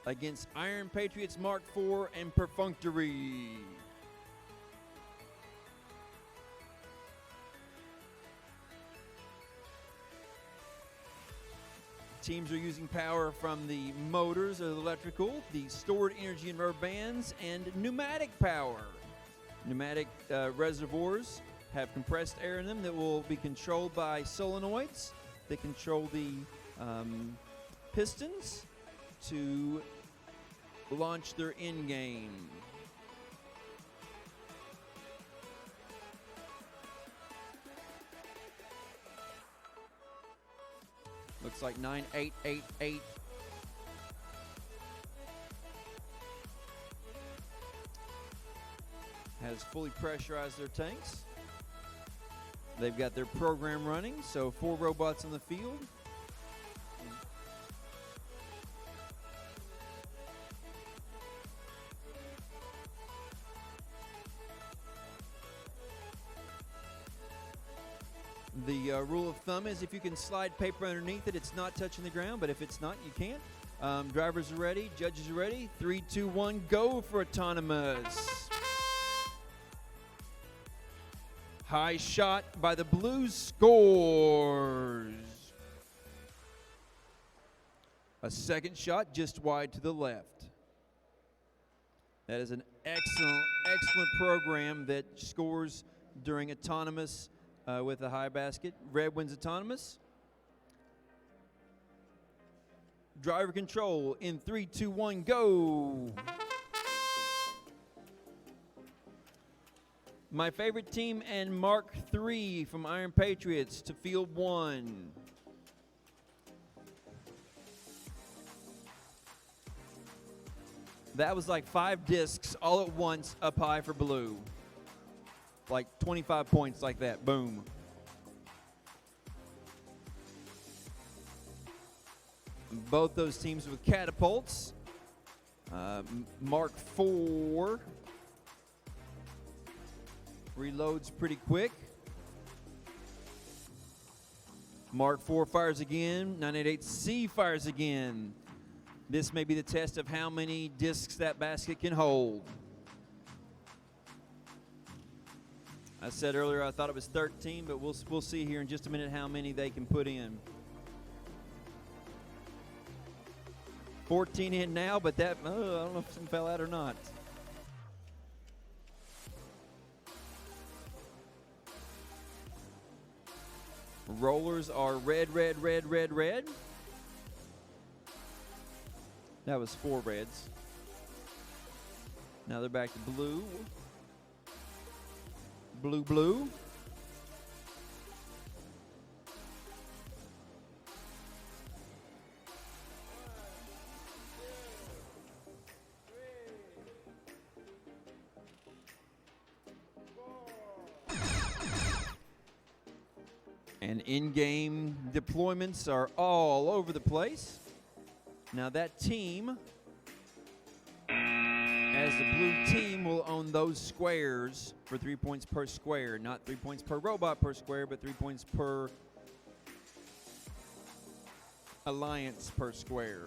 S1: against Iron Patriots Mark 4 and Perfunctory. Teams are using power from the motors or the electrical, the stored energy in rubber bands, and pneumatic power. Pneumatic reservoirs have compressed air in them that will be controlled by solenoids that control the pistons to launch their in-game. Looks like 9888 has fully pressurized their tanks. They've got their program running, so 4 robots on the field. The rule of thumb is if you can slide paper underneath it, it's not touching the ground, but if it's not, you can't. Drivers are ready, judges are ready. 3, 2, 1, go for autonomous. High shot by the Blues scores. A second shot just wide to the left. That is an excellent, excellent program that scores during autonomous with a high basket. Red wins autonomous. Driver control in 3, 2, 1, go. My favorite team and Mark 3 from Iron Patriots to Field 1. That was like 5 discs all at once up high for blue. Like 25 points like that, boom. Both those teams with catapults. Mark 4 reloads pretty quick. Mark 4 fires again. 988C fires again. This may be the test of how many discs that basket can hold. I said earlier I thought it was 13, but we'll see here in just a minute how many they can put in. 14 in now, but that, I don't know if some fell out or not. Rollers are red, red, red, red, red. That was 4 reds. Now they're back to blue. Blue, blue. And in-game deployments are all over the place. Now that team, as the blue team, will own those squares for 3 points per square. Not 3 points per robot per square, but 3 points per alliance per square.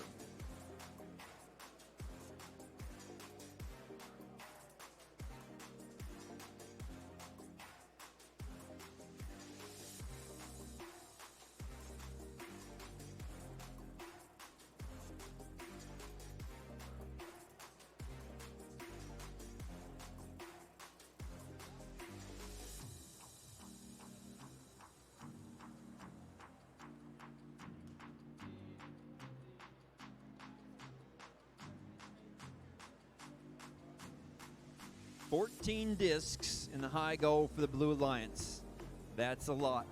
S1: $14 discs in the high goal for the Blue Alliance. That's a lot.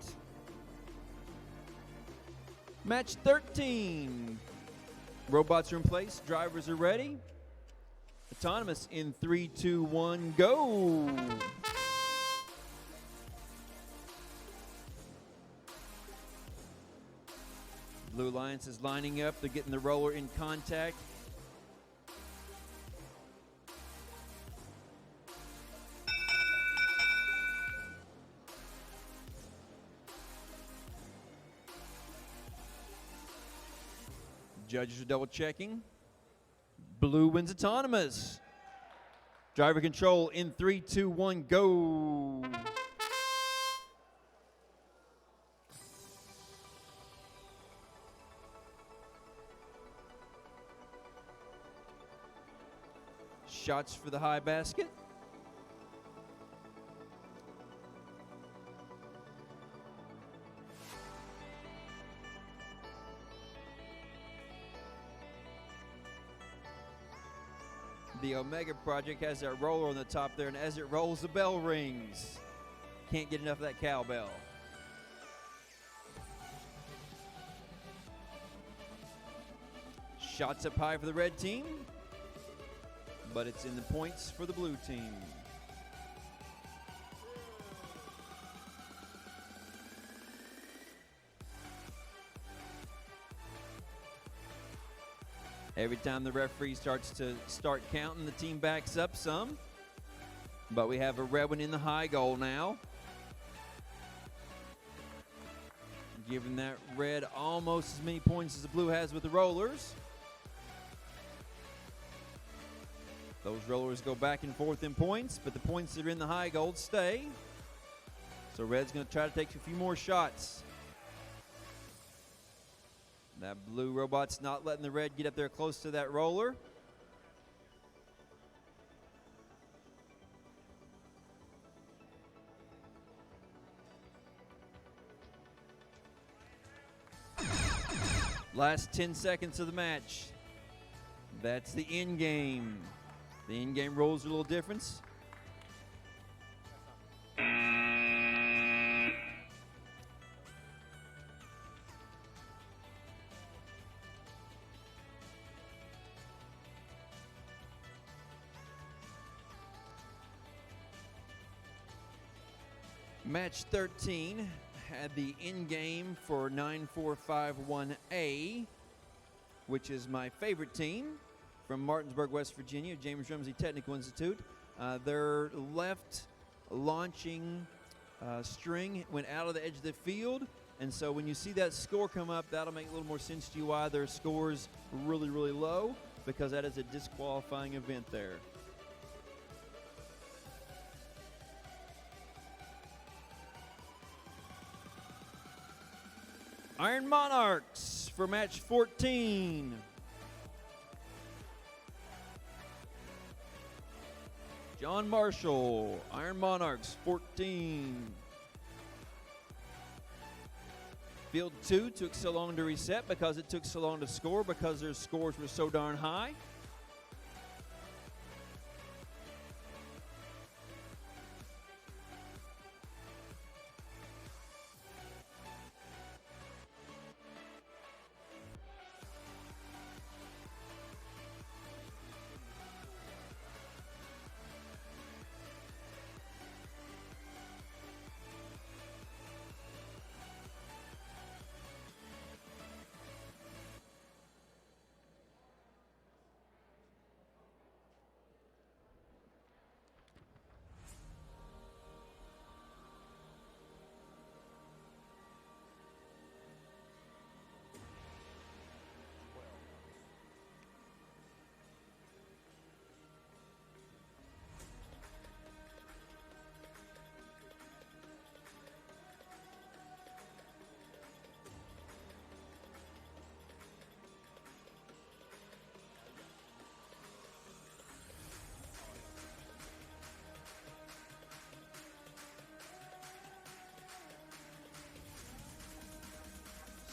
S1: Match 13. Robots are in place. Drivers are ready. Autonomous in 3, 2, 1, go. Blue Alliance is lining up. They're getting the roller in contact. Judges are double checking. Blue wins autonomous. Driver control in 3, 2, 1, go. Shots for the high basket. The Omega Project has that roller on the top there, and as it rolls, the bell rings. Can't get enough of that cowbell. Shots up high for the red team, but it's in the points for the blue team. Every time the referee starts to counting, the team backs up some. But we have a red one in the high goal now. Giving that red almost as many points as the blue has with the rollers. Those rollers go back and forth in points, but the points that are in the high gold stay. So red's going to try to take a few more shots. That blue robot's not letting the red get up there close to that roller. Last 10 seconds of the match. That's the end game. The end game rules are a little different. Match 13 had the in-game for 9451A, which is my favorite team from Martinsburg, West Virginia, James Rumsey Technical Institute. Their left launching string went out of the edge of the field, And so when you see that score come up, that'll make a little more sense to you why their score's really, really low, because that is a disqualifying event there. Iron Monarchs for match 14. John Marshall, Iron Monarchs 14. Field 2 took so long to reset because it took so long to score because their scores were so darn high.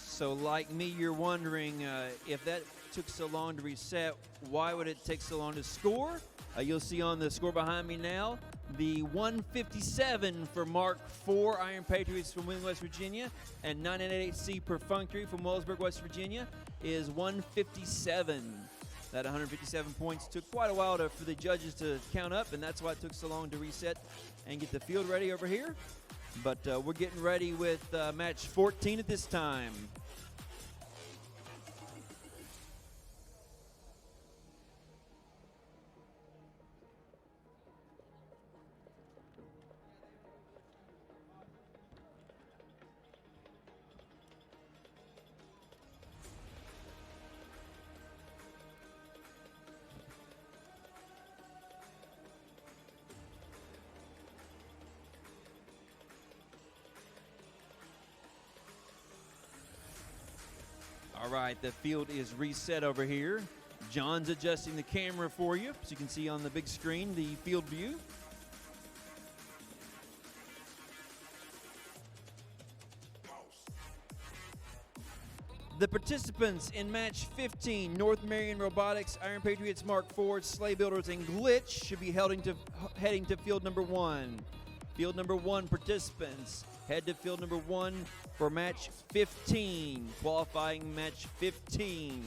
S1: So like me, you're wondering if that took so long to reset, why would it take so long to score? You'll see on the score behind me now, the 157 for Mark IV Iron Patriots from Wheeling, West Virginia, and 988C Perfunctory from Wellsburg, West Virginia is 157. That 157 points took quite a while for the judges to count up, and that's why it took so long to reset and get the field ready over here. But we're getting ready with match 14 at this time. All right, the field is reset over here. John's adjusting the camera for you so you can see on the big screen the field view. The participants in match 15, North Marion Robotics, Iron Patriots Mark IV, Sleigh Builders, and Glitch should be heading to field number 1. Field number 1 participants head to field number 1 for match 15, qualifying match 15.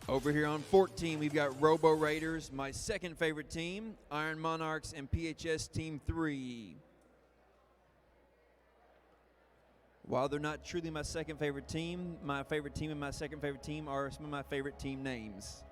S1: Over here on 14, we've got Robo Raiders, my second favorite team, Iron Monarchs, and PHS Team 3. While they're not truly my second favorite team, my favorite team and my second favorite team are some of my favorite team names.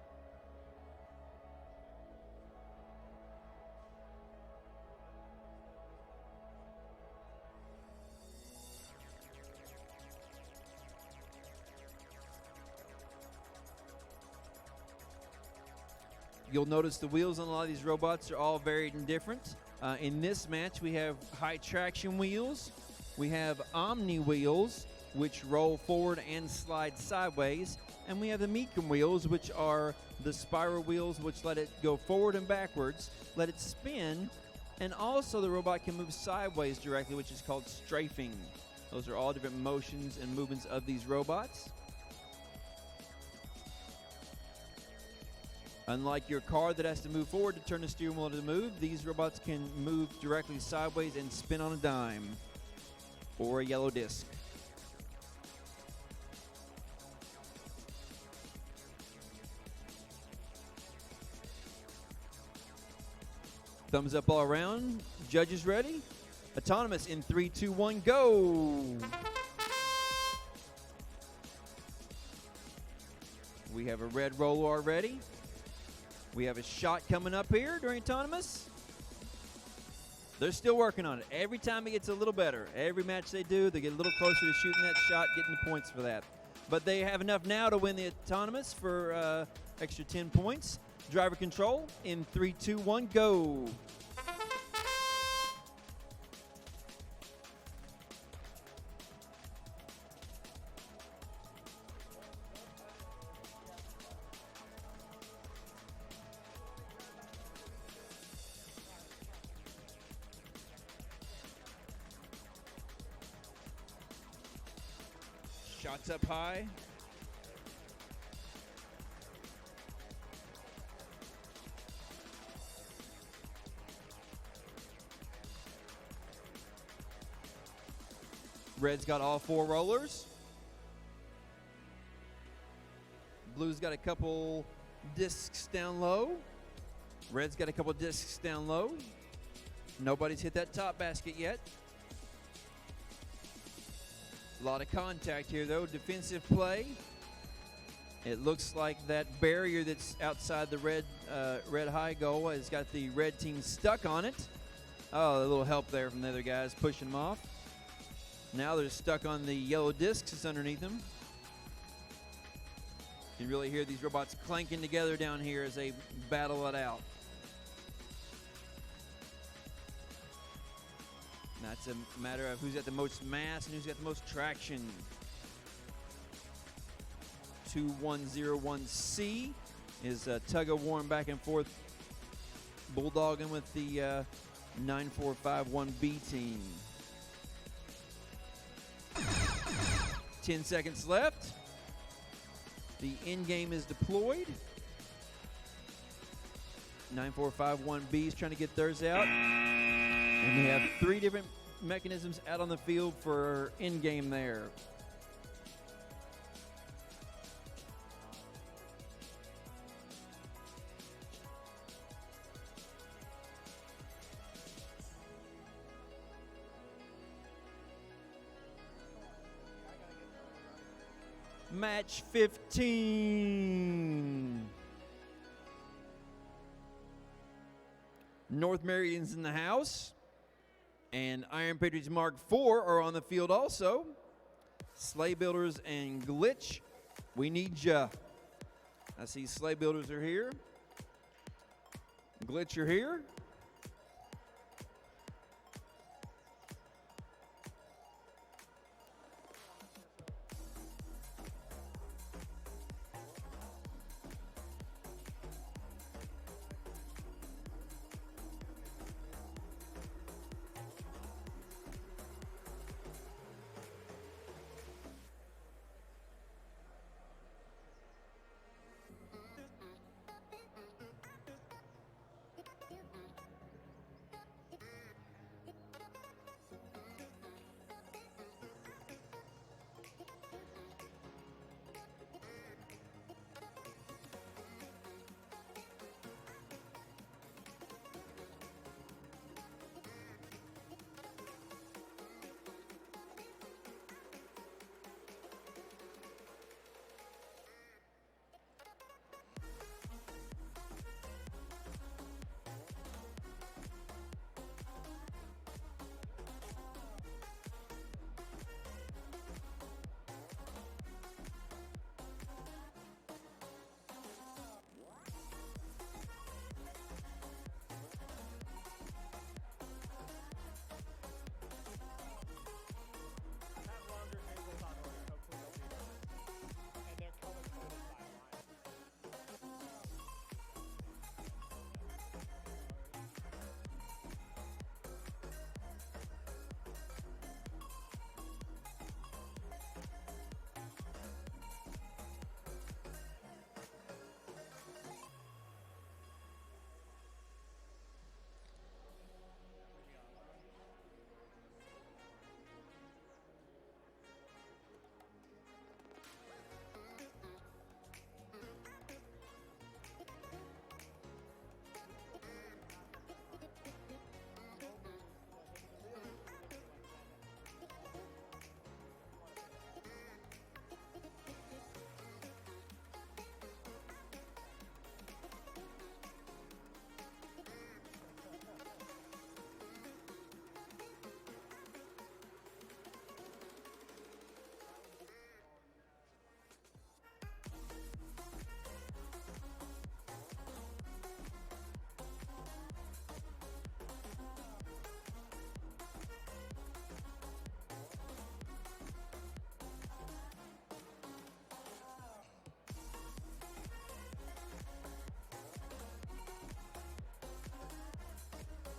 S1: You'll notice the wheels on a lot of these robots are all varied and different. In this match, we have high traction wheels. We have Omni wheels, which roll forward and slide sideways. And we have the Meekum wheels, which are the spiral wheels, which let it go forward and backwards, let it spin, and also the robot can move sideways directly, which is called strafing. Those are all different motions and movements of these robots. Unlike your car that has to move forward to turn the steering wheel to move, these robots can move directly sideways and spin on a dime or a yellow disc. Thumbs up all around. Judges ready? Autonomous in 3, 2, 1, go! We have a red roller already. We have a shot coming up here during autonomous. They're still working on it. Every time it gets a little better. Every match they do, they get a little closer to shooting that shot, getting the points for that. But they have enough now to win the autonomous for extra 10 points. Driver control in 3, 2, 1, go. Shots up high. Red's got all 4 rollers. Blue's got a couple discs down low. Red's got a couple discs down low. Nobody's hit that top basket yet. A lot of contact here, though. Defensive play. It looks like that barrier that's outside the red high goal has got the red team stuck on it. Oh, a little help there from the other guys pushing them off. Now they're stuck on the yellow discs that's underneath them. You can really hear these robots clanking together down here as they battle it out. That's a matter of who's got the most mass and who's got the most traction. 2101C is tug of war back and forth, bulldogging with the 9451B team. 10 seconds left. The end game is deployed. 9451B is trying to get theirs out. And we have 3 different mechanisms out on the field for end game there. Match 15. North Marion's in the house. And Iron Patriots Mark IV are on the field also. Sleigh Builders and Glitch, we need ya. I see Sleigh Builders are here. Glitch are here.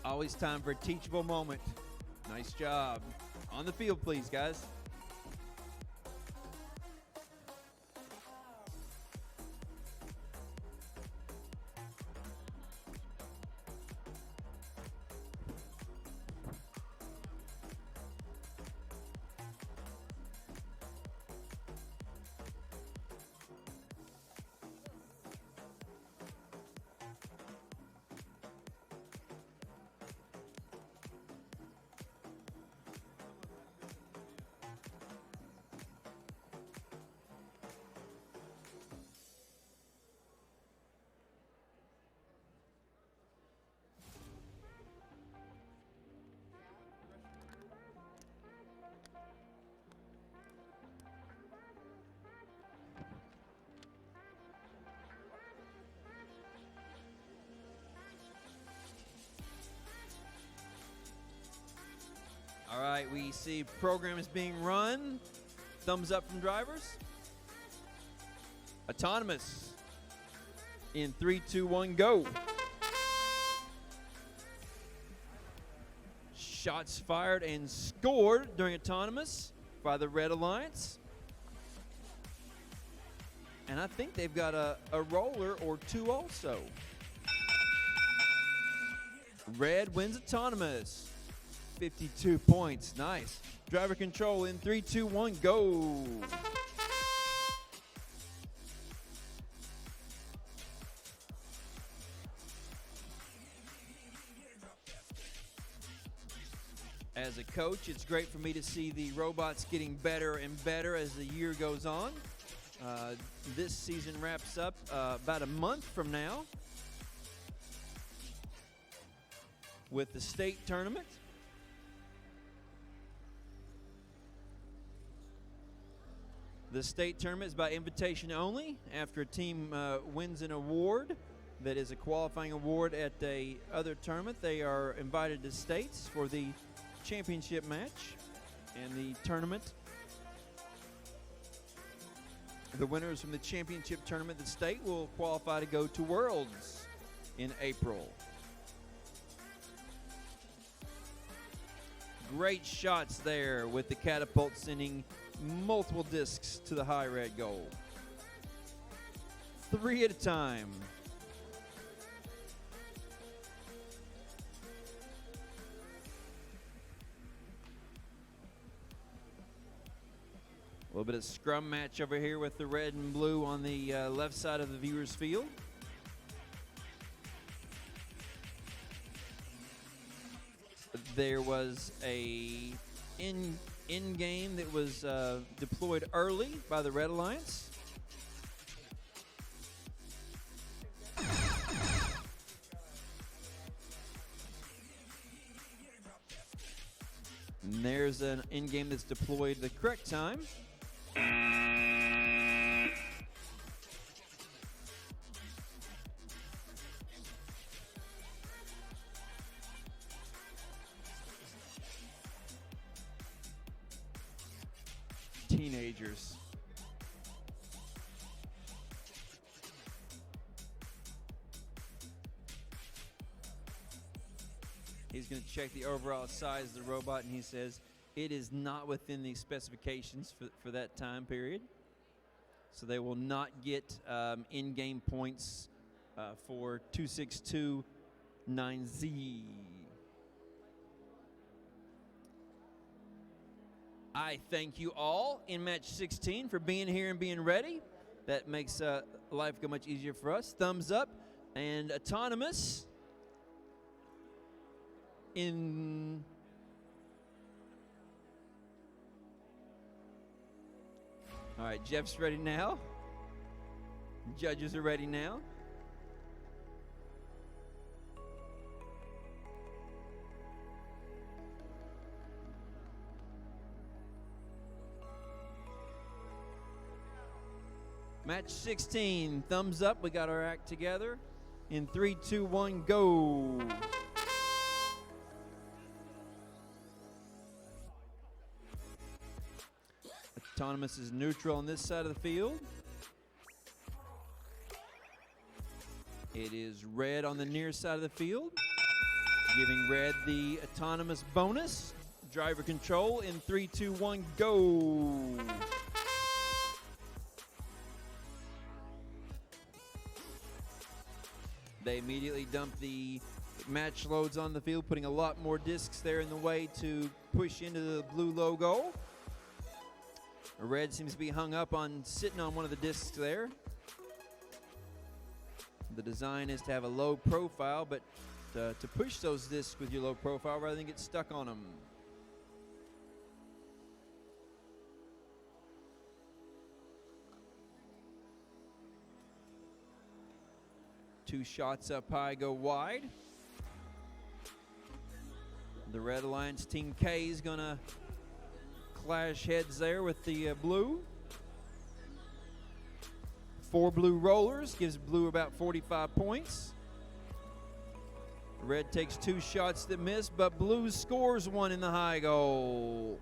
S1: Always time for a teachable moment. Nice job. On the field, please, guys. All right, we see program is being run. Thumbs up from drivers. Autonomous. In 3, 2, 1, go. Shots fired and scored during autonomous by the Red Alliance. And I think they've got a roller or two also. Red wins autonomous. 52 points. Nice. Driver control in 3, 2, 1, go. As a coach, it's great for me to see the robots getting better and better as the year goes on. This season wraps up about a month from now with the state tournament. The state tournament is by invitation only. After a team wins an award that is a qualifying award at a other tournament, they are invited to states for the championship match and the tournament. The winners from the championship tournament at state will qualify to go to Worlds in April. Great shots there with the catapult sending multiple discs to the high red goal. 3 at a time. A little bit of scrum match over here with the red and blue on the left side of the viewers field. There was a in-game that was deployed early by the Red Alliance. And there's an in-game that's deployed the correct time. Teenagers. He's going to check the overall size of the robot, and he says it is not within the specifications for that time period. So they will not get in-game points for 2629Z. I thank you all in match 16 for being here and being ready. That makes life go much easier for us. Thumbs up. And autonomous in all right, Jeff's ready now. Judges are ready now. Match 16, thumbs up. We got our act together. In 3, 2, 1, go. Autonomous is neutral on this side of the field. It is red on the near side of the field. Giving red the autonomous bonus. Driver control in 3, 2, 1, go. They immediately dump the match loads on the field, putting a lot more discs there in the way to push into the blue logo. Red seems to be hung up on sitting on one of the discs there. The design is to have a low profile, but to push those discs with your low profile rather than get stuck on them. Two shots up high go wide. The Red Alliance Team K is going to clash heads there with the blue. 4 blue rollers gives blue about 45 points. Red takes 2 shots that miss, but blue scores 1 in the high goal.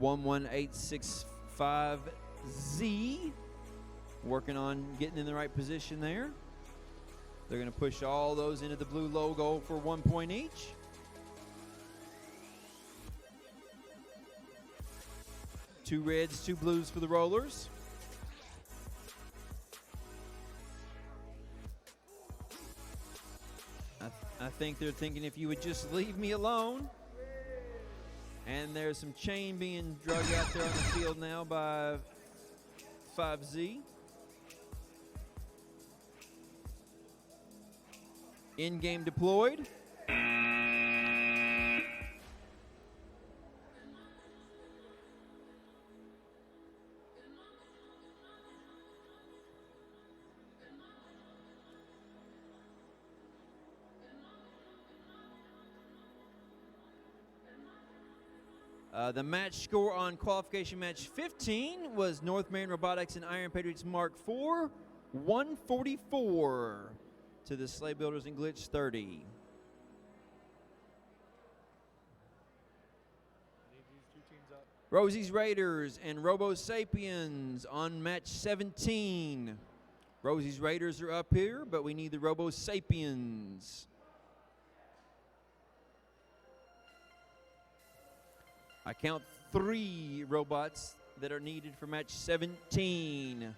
S1: $11865Z working on getting in the right position there. They're going to push all those into the blue logo for 1 point each. Two reds, 2 blues for the rollers. I think they're thinking if you would just leave me alone. And there's some chain being drugged out there on the field now by 5Z. In-game deployed. The match score on qualification match 15 was North Marion Robotics and Iron Patriots Mark IV, 144 to the Sleigh Builders and Glitch 30. Rosie's Raiders and Robo Sapiens on match 17. Rosie's Raiders are up here, but we need the Robo Sapiens. I count 3 robots that are needed for match 17.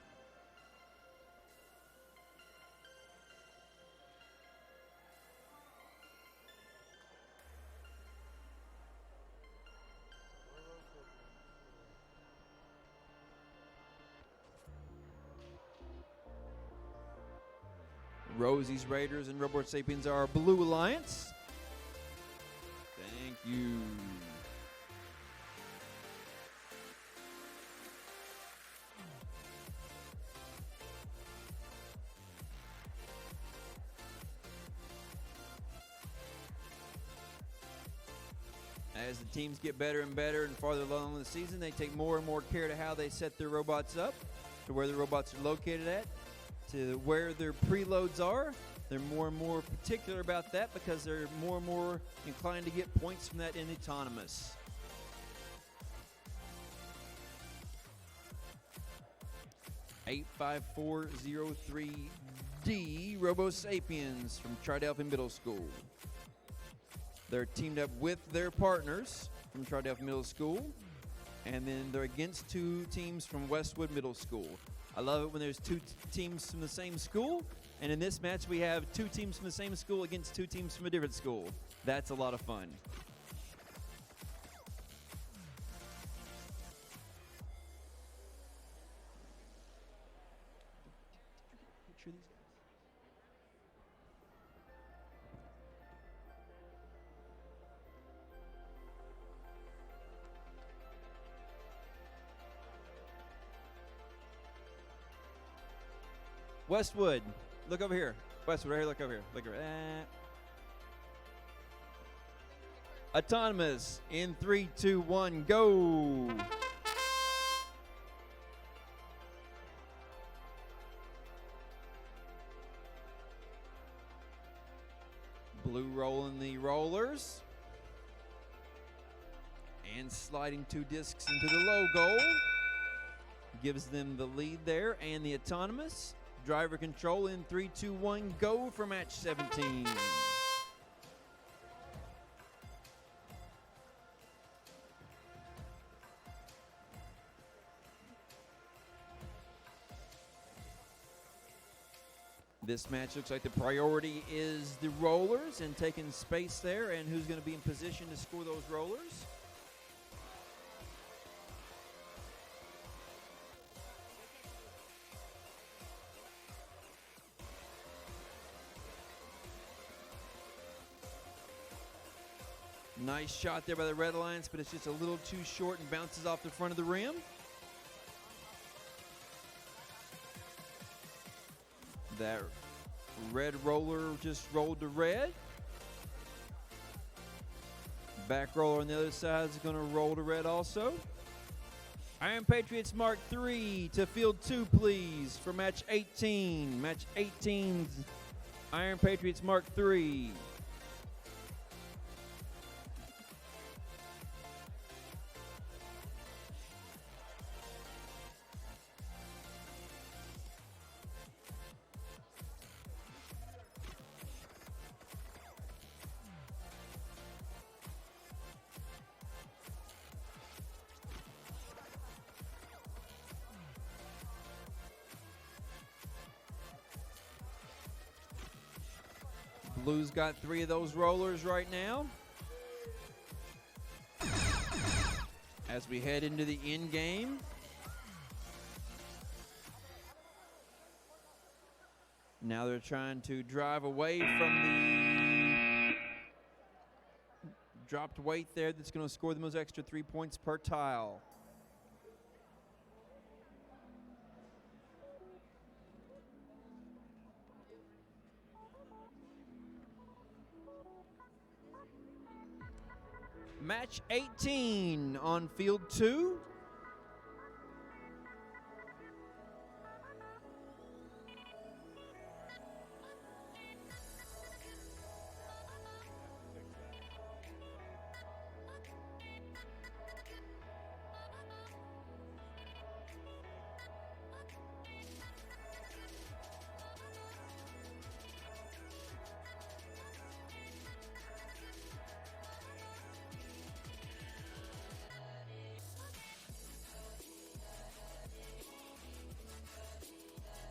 S1: Rosie's Raiders and Robo Sapiens are our Blue Alliance. Thank you. As the teams get better and better and farther along in the season, they take more and more care to how they set their robots up, to where the robots are located at, to where their preloads are. They're more and more particular about that because they're more and more inclined to get points from that in autonomous. $85403D Robo Sapiens from Tridelphia Middle School. They're teamed up with their partners from Tridelphia Middle School, and then they're against 2 teams from Westwood Middle School. I love it when there's 2 teams from the same school, and in this match we have 2 teams from the same school against 2 teams from a different school. That's a lot of fun. Picture these guys. Westwood, look over here. Westwood, right here, look over here. Look over here. Autonomous in 3, 2, 1, go. Blue rolling the rollers. And sliding 2 discs into the logo. gives them the lead there, and the autonomous driver control in 3, 2, 1, go for match 17. This match looks like the priority is the rollers and taking space there, and who's going to be in position to score those rollers. Nice shot there by the Red Alliance, but it's just a little too short and bounces off the front of the rim. That red roller just rolled to red. Back roller on the other side is going to roll to red also. Iron Patriots Mark III to field 2, please, for match 18. Match 18's Iron Patriots Mark III. Blue's got 3 of those rollers right now. As we head into the end game. Now they're trying to drive away from the dropped weight there that's going to score them those extra 3 points per tile. Match 18 on field 2.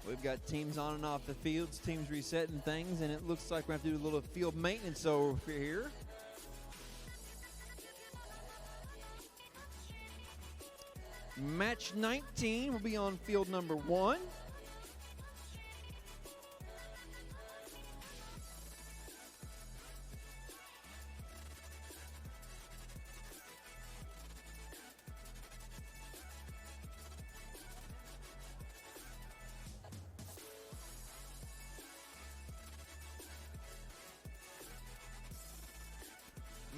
S1: We've got teams on and off the fields, teams resetting things, and it looks like we have to do a little field maintenance over here. Match 19 will be on field number 1.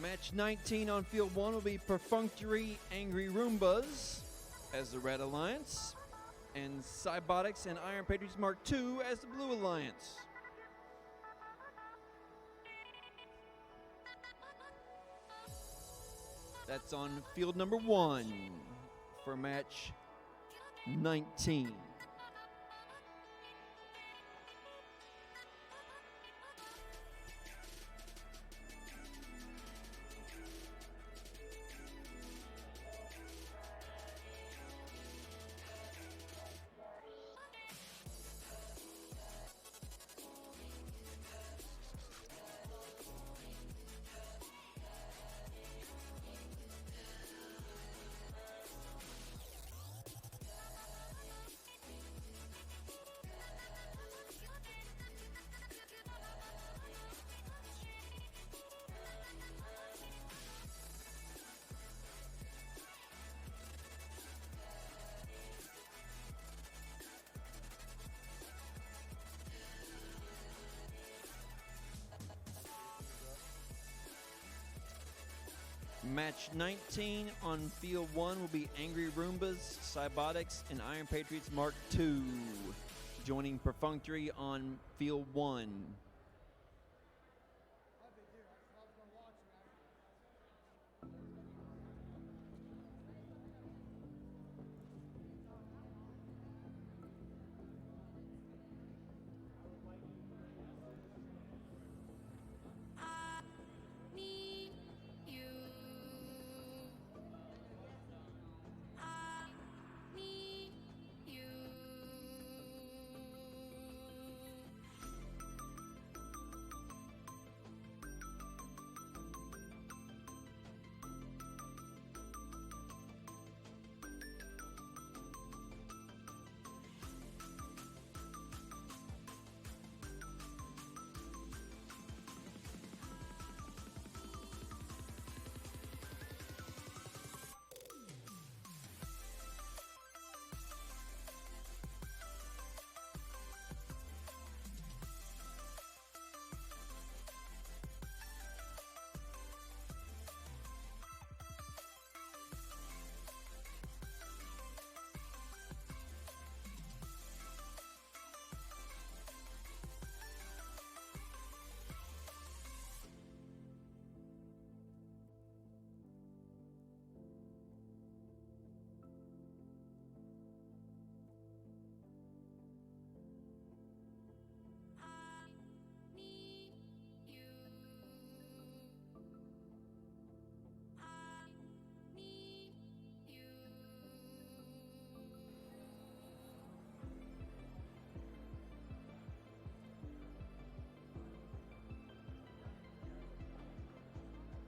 S1: Match 19 on field 1 will be Perfunctory Angry Roombas as the Red Alliance, and Cybotics and Iron Patriots Mark II as the Blue Alliance. That's on field number 1 for match 19. Match 19 on field 1 will be Angry Roombas, Cybotics, and Iron Patriots Mark II, joining Perfunctory on field 1.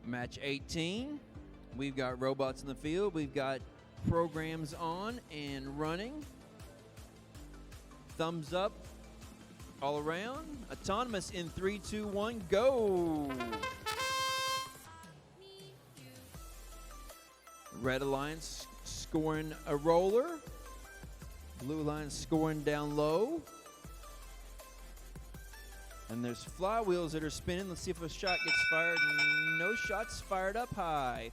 S1: Match 18. We've got robots in the field. We've got programs on and running. Thumbs up all around. Autonomous in 3, 2, 1, go. Red Alliance scoring a roller. Blue Alliance scoring down low. And there's flywheels that are spinning. Let's see if a shot gets fired. No shots fired up high.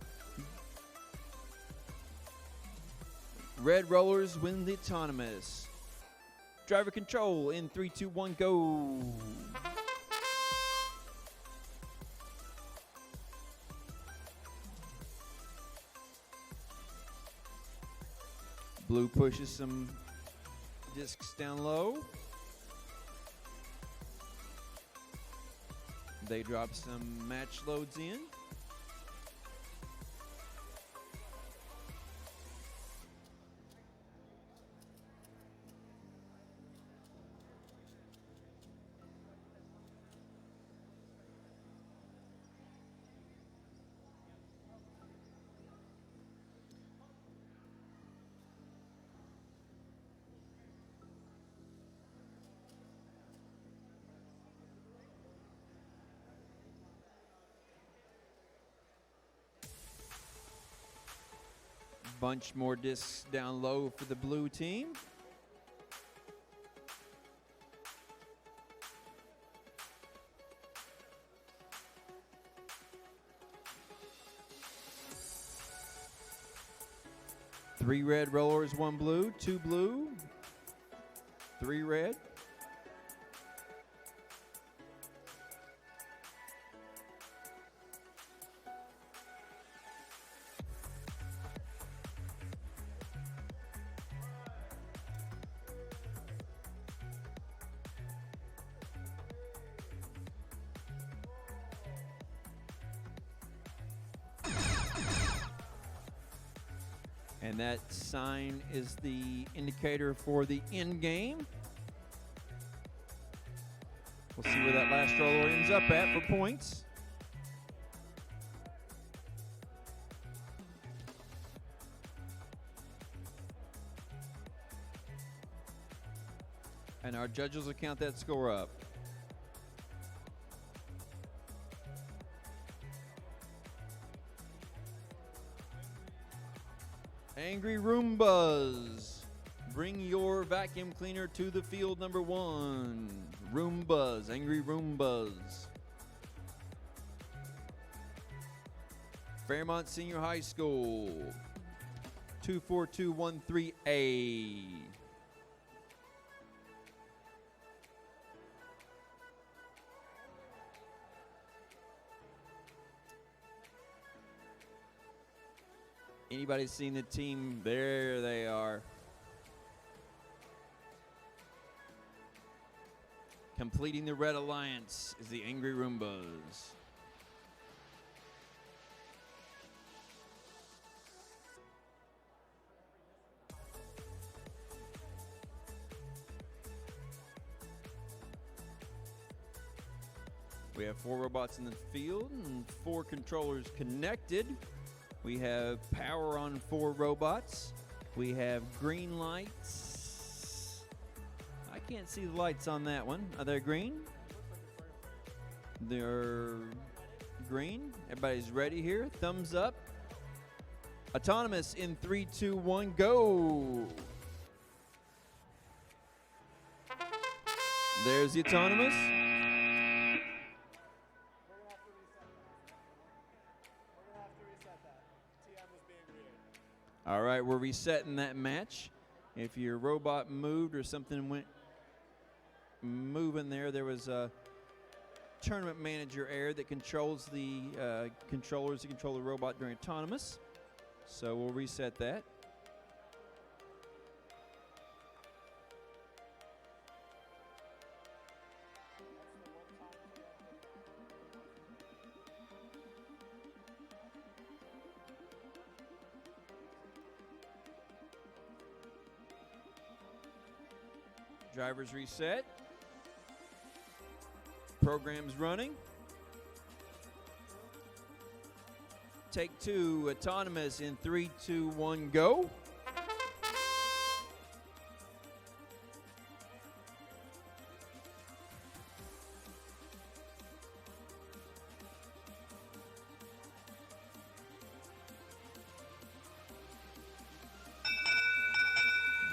S1: Red rollers win the autonomous. Driver control in 3, 2, 1, go. Blue pushes some discs down low. They drop some match loads in. Bunch more discs down low for the blue team. Three red rollers, 1 blue, 2 blue, 3 red. And that sign is the indicator for the end game. We'll see where that last roller ends up at for points. And our judges will count that score up. Angry Roombas, bring your vacuum cleaner to the field number 1. Roombas, Angry Roombas. Fairmont Senior High School, 24213A. Anybody seen the team? There they are. Completing the Red Alliance is the Angry Roombas. We have 4 robots in the field and 4 controllers connected. We have power on 4 robots. We have green lights. I can't see the lights on that one. Are they green? They're green. Everybody's ready here. Thumbs up. Autonomous in 3, 2, 1, go. There's the autonomous. All right, we're resetting that match. If your robot moved or something went moving there was a tournament manager error that controls the controllers that control the robot during autonomous. So we'll reset that. Drivers reset. Program's running. take two, autonomous in 3, 2, 1, go.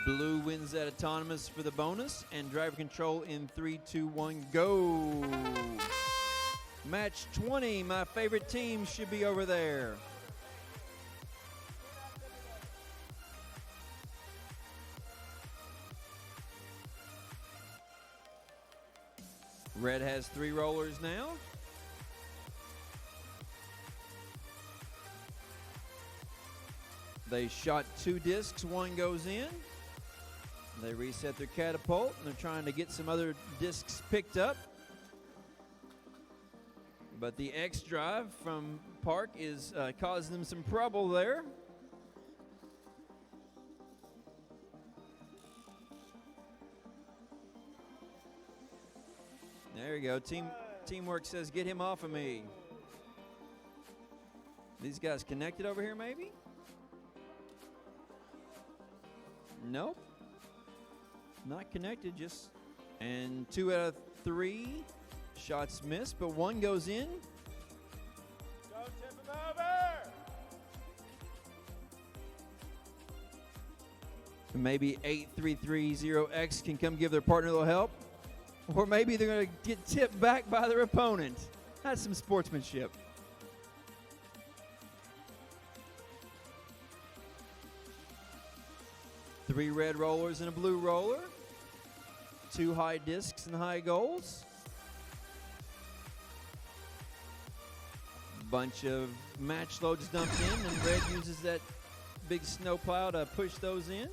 S1: Blue wins that autonomous for the bonus, and driver control in 3, 2, 1, go. Match 20, my favorite team should be over there. Red has 3 rollers now. They shot 2 discs, 1 goes in. They reset their catapult, and they're trying to get some other discs picked up. But the X drive from Park is causing them some trouble there. There you go. Teamwork says, get him off of me. These guys connected over here, maybe? Nope. Not connected, just. And 2 out of 3 shots missed, but 1 goes in.
S2: Don't tip him over!
S1: Maybe 8330X can come give their partner a little help. Or maybe they're going to get tipped back by their opponent. That's some sportsmanship. Three red rollers and a blue roller. 2 high discs and high goals. Bunch of match loads dumped in, and red uses that big snowplow to push those in.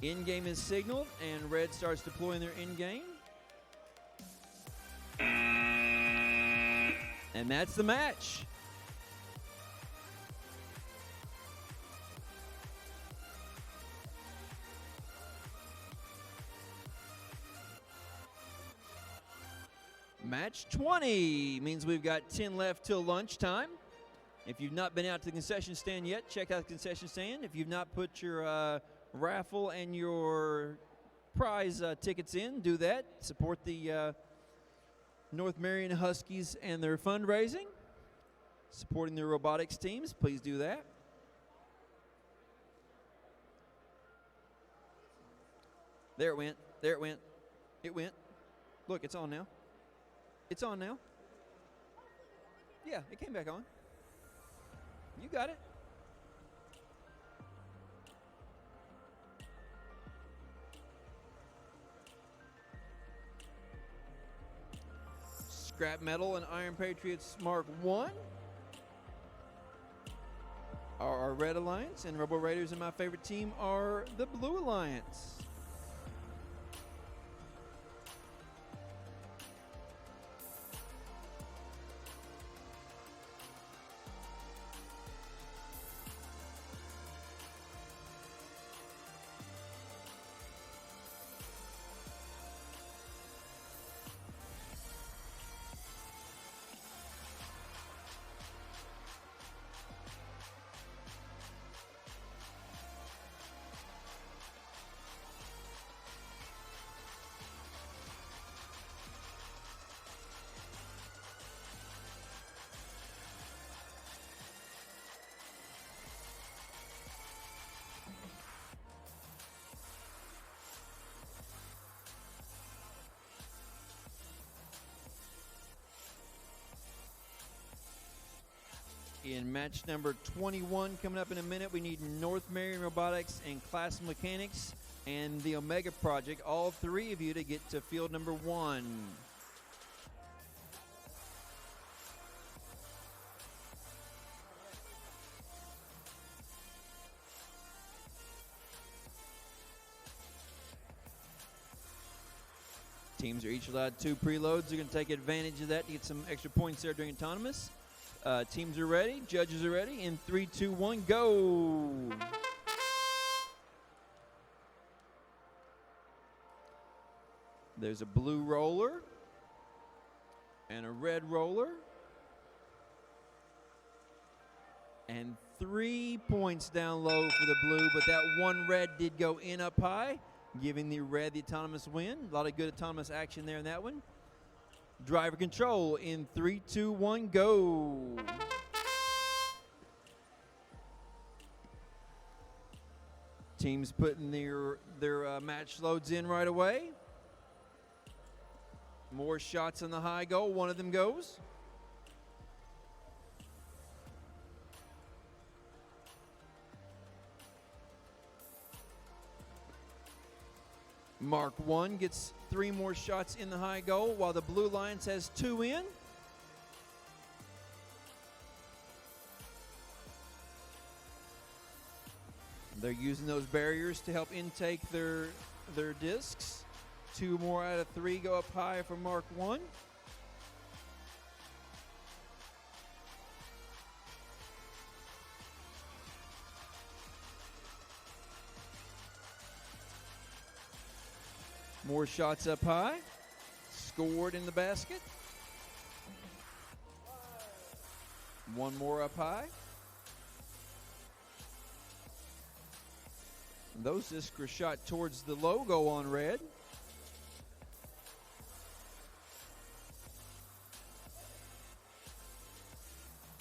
S1: In-game is signaled, and red starts deploying their in-game. And that's the match. Match 20 means we've got 10 left till lunchtime. If you've not been out to the concession stand yet, check out the concession stand. If you've not put your raffle and your prize tickets in, do that. Support the North Marion Huskies and their fundraising. Supporting their robotics teams, please do that. There it went. There it went. It went. Look, it's on now. It's on now. Yeah, it came back on. You got it. Scrap Metal and Iron Patriots Mark 1 are our Red Alliance, and Robo Raiders and my favorite team are the Blue Alliance. In match number 21, coming up in a minute, we need North Marion Robotics and Class Mechanics and the Omega Project, all 3 of you to get to field number 1. Teams are each allowed 2 preloads. They're going to take advantage of that to get some extra points there during autonomous. Teams are ready. Judges are ready. In 3, 2, 1, go. There's a blue roller and a red roller. And 3 points down low for the blue, but that one red did go in up high, giving the red the autonomous win. A lot of good autonomous action there in that one. Driver control in 3, 2, 1, go. Teams putting their match loads in right away. More shots on the high goal. One of them goes. Mark 1 gets 3 more shots in the high goal, while the Blue Lions has 2 in. They're using those barriers to help intake their discs. 2 more out of 3 go up high for Mark 1. More shots up high. Scored in the basket. 1 more up high. Those discs were shot towards the logo on red.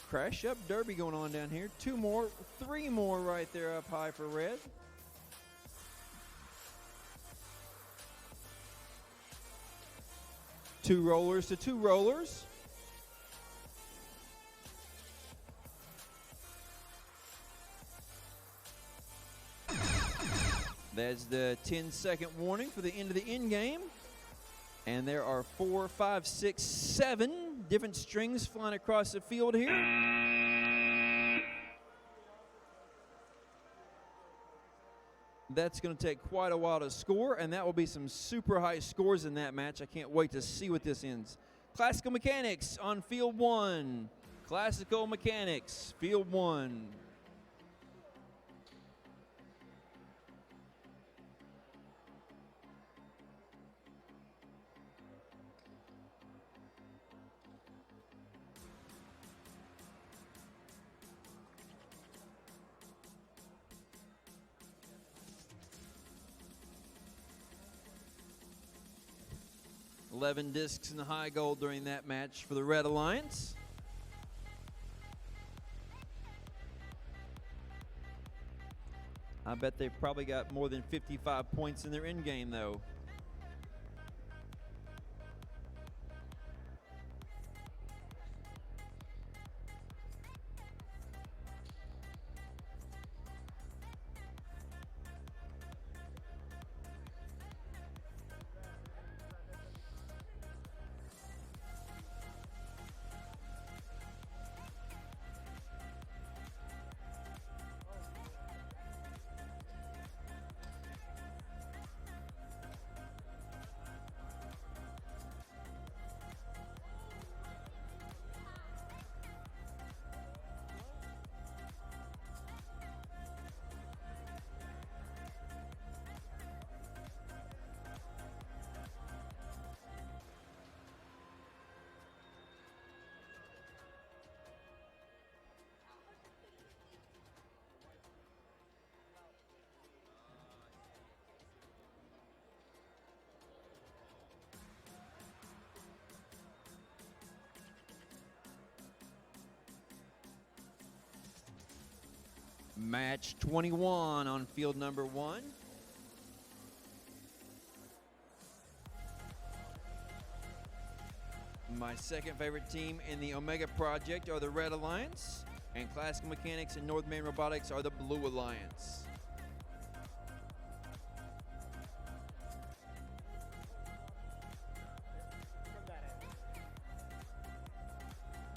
S1: Crash up derby going on down here. 2 more, 3 more right there up high for red. Two rollers to 2 rollers. That's the 10-second warning for the end of the end game. And there are 4, 5, 6, 7 different strings flying across the field here. That's going to take quite a while to score, and that will be some super high scores in that match. I can't wait to see what this ends. Classical Mechanics on field 1. Classical Mechanics, field 1. $11 discs in the high goal during that match for the Red Alliance. I bet they've probably got more than 55 points in their end game, though. Match 21 on field number 1. My second favorite team in the Omega Project are the Red Alliance, and Classical Mechanics and North Marion Robotics are the Blue Alliance.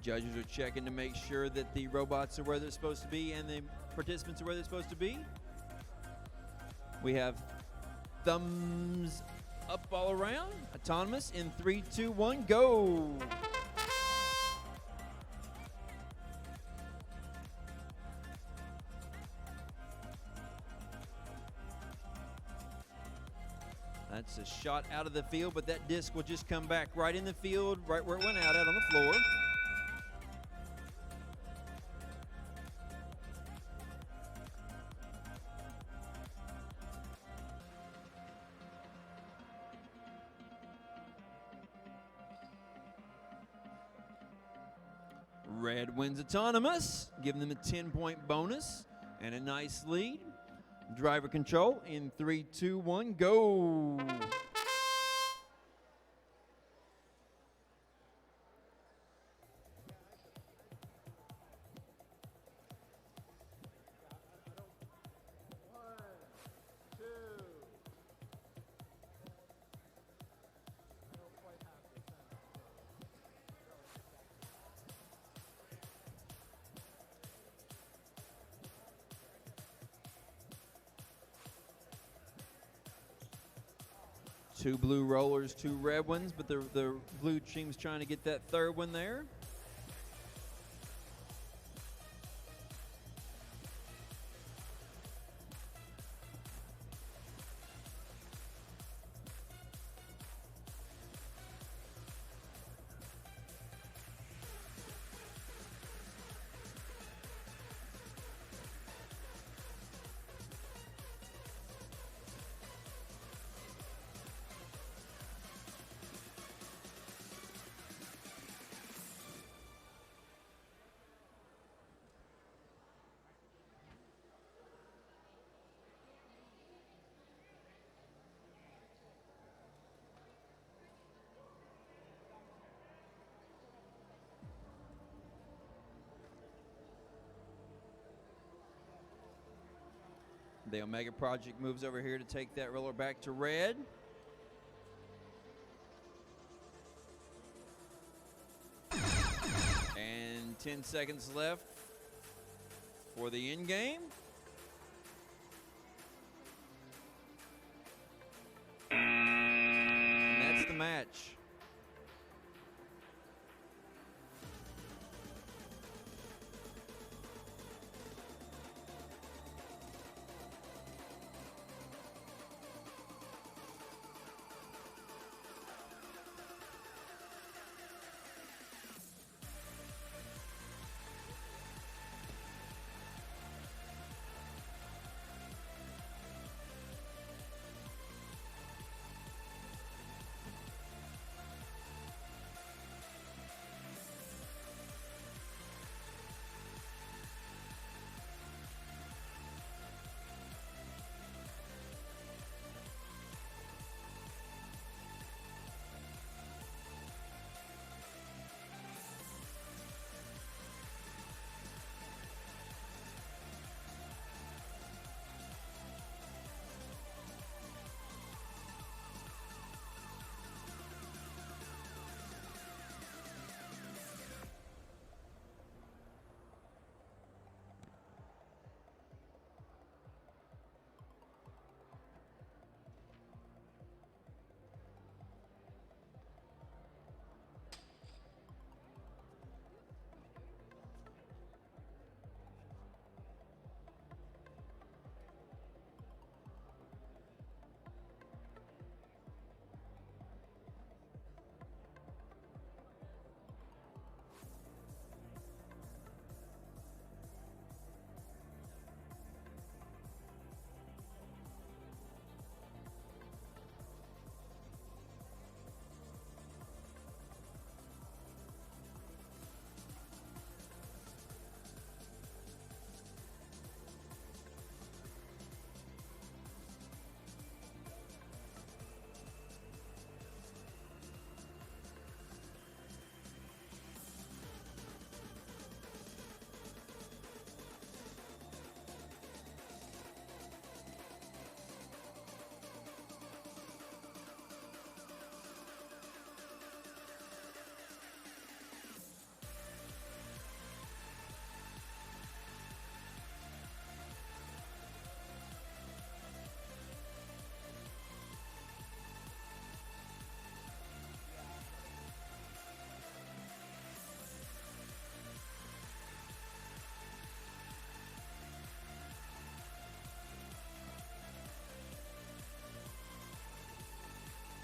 S1: Judges are checking to make sure that the robots are where they're supposed to be and the participants are where they're supposed to be. We have thumbs up all around. Autonomous in 3, 2, 1, go. That's a shot out of the field, but that disc will just come back right in the field, right where it went out on the floor. Red wins autonomous, giving them a 10-point bonus and a nice lead. Driver control in 3, 2, 1, go. Two blue rollers, two red ones, but the blue team's trying to get that third one there. The Omega Project moves over here to take that roller back to red. And 10 seconds left for the end game. And that's the match.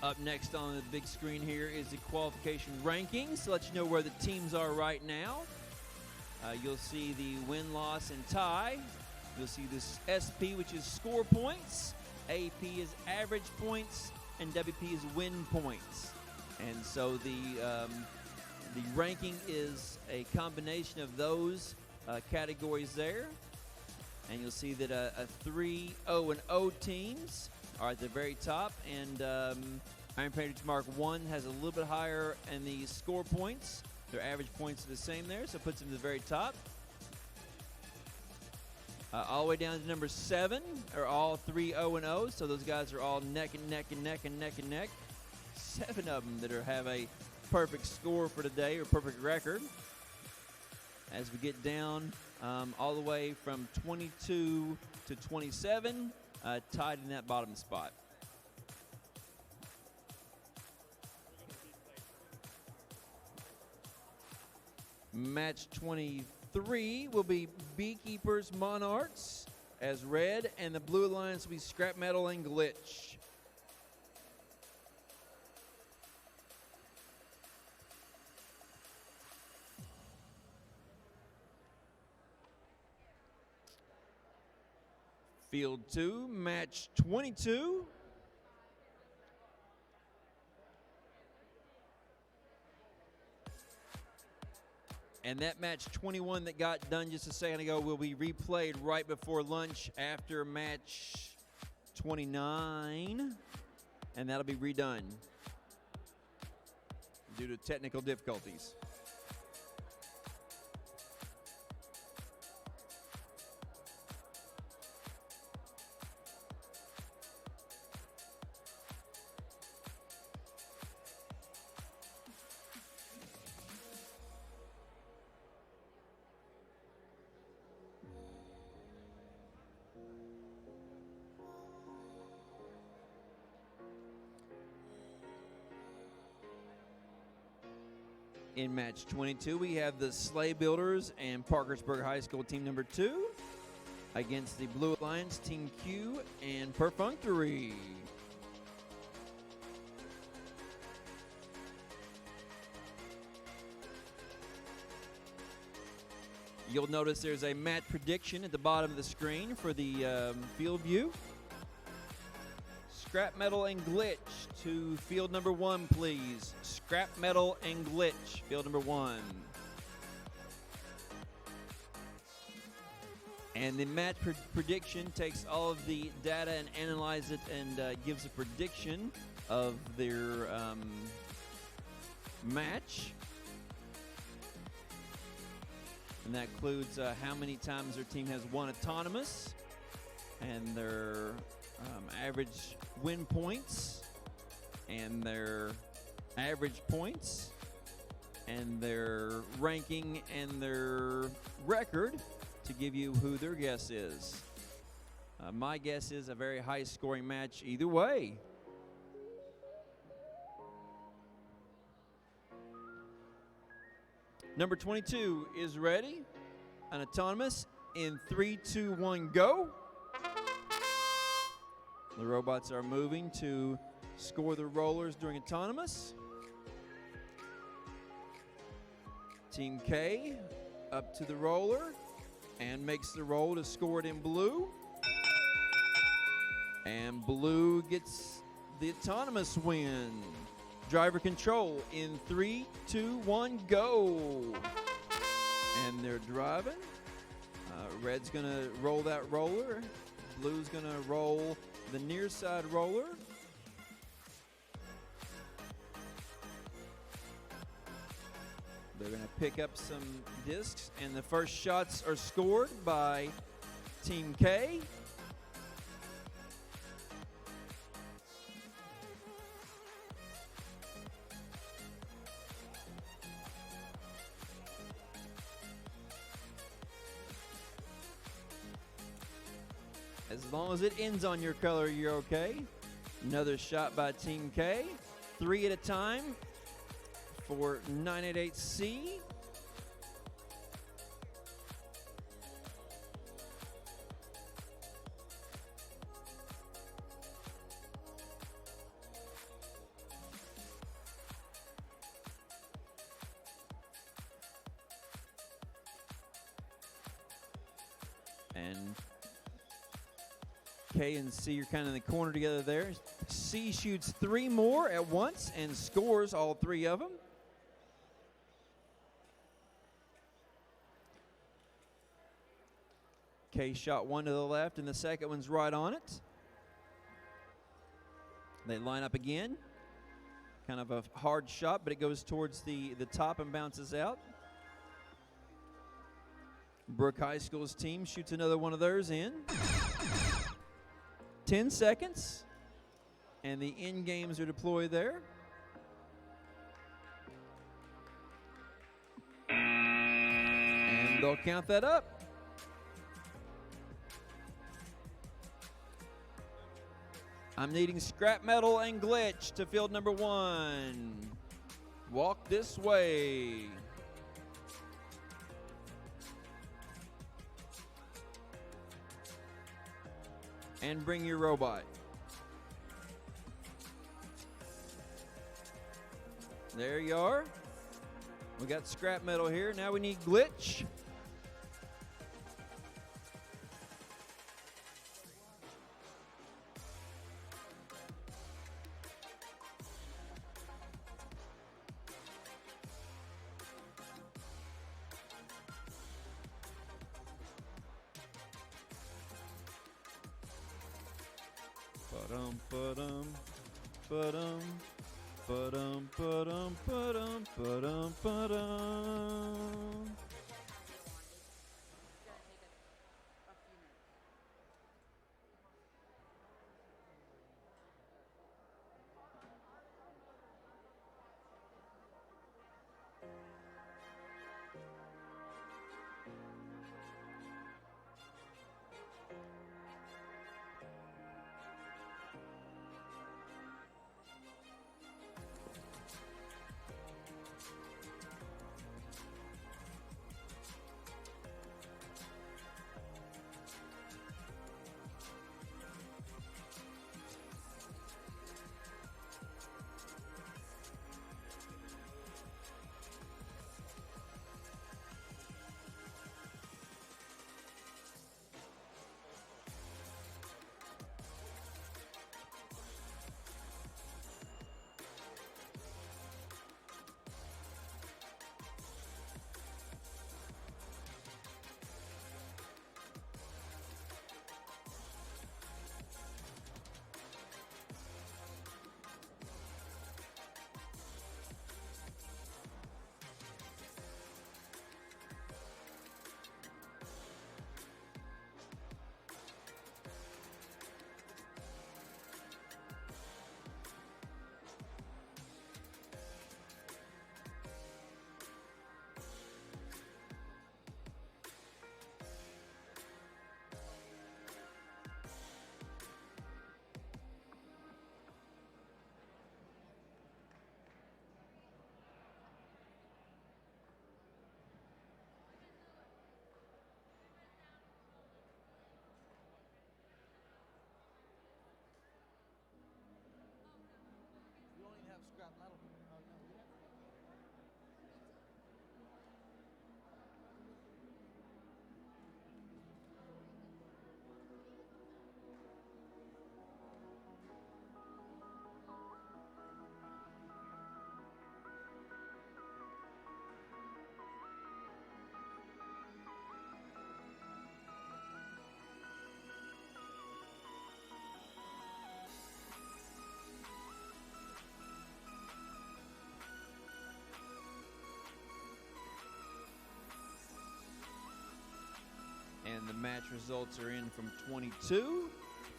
S1: Up next on the big screen here is the qualification rankings to let you know where the teams are right now. You'll see the win, loss, and tie. You'll see this SP, which is score points. AP is average points, and WP is win points. And so The ranking is a combination of those categories there. And you'll see that a 3-0-0 teams are at the very top. And Iron Patriots Mark 1 has a little bit higher in the score points. Their average points are the same there, so it puts them to the very top. All the way down to number 7 are all 3-0-0, so those guys are all neck and neck and neck and neck and neck. 7 of them that have a perfect score for today or perfect record. As we get down all the way from 22 to 27, tied in that bottom spot. Match 23 will be Beekeepers Monarchs as red, and the Blue Alliance will be Scrap Metal and Glitch. Field 2, match 22. And that match 21 that got done just a second ago will be replayed right before lunch after match 29. And that'll be redone due to technical difficulties. In match 22, we have the Sleigh Builders and Parkersburg High School team number 2 against the Blue Alliance team Q and Perfunctory. You'll notice there's a match prediction at the bottom of the screen for the field view. Scrap Metal and Glitch to field number 1, please. Scrap Metal and Glitch, field number 1. And the match prediction takes all of the data and analyzes it and gives a prediction of their match. And that includes how many times their team has won autonomous and their average win points and their average points and their ranking and their record to give you who their guess is. My guess is a very high scoring match either way. Number 22 is ready. An autonomous in 3, 2, 1, go. The robots are moving to score the rollers during autonomous. Team K up to the roller and makes the roll to score it in blue. And blue gets the autonomous win. Driver control in 3, 2, 1, go. And they're driving. Red's going to roll that roller. Blue's going to roll the near side roller. They're going to pick up some discs, and the first shots are scored by Team K. As long as it ends on your color, you're okay. Another shot by Team K. 3 at a time for 988C. And K and C are kind of in the corner together there. C shoots 3 more at once and scores all 3 of them. Okay, shot one to the left, and the second one's right on it. They line up again. Kind of a hard shot, but it goes towards the top and bounces out. Brooke High School's team shoots another one of theirs in. 10 seconds, and the end games are deployed there. And they'll count that up. I'm needing scrap metal and glitch to field number 1. Walk this way. And bring your robot. There you are. We got scrap metal here. Now we need glitch. Ba-dum, ba-dum, ba-dum, ba-dum, ba-dum, ba-dum, ba-dum, ba-dum. And the match results are in from 22.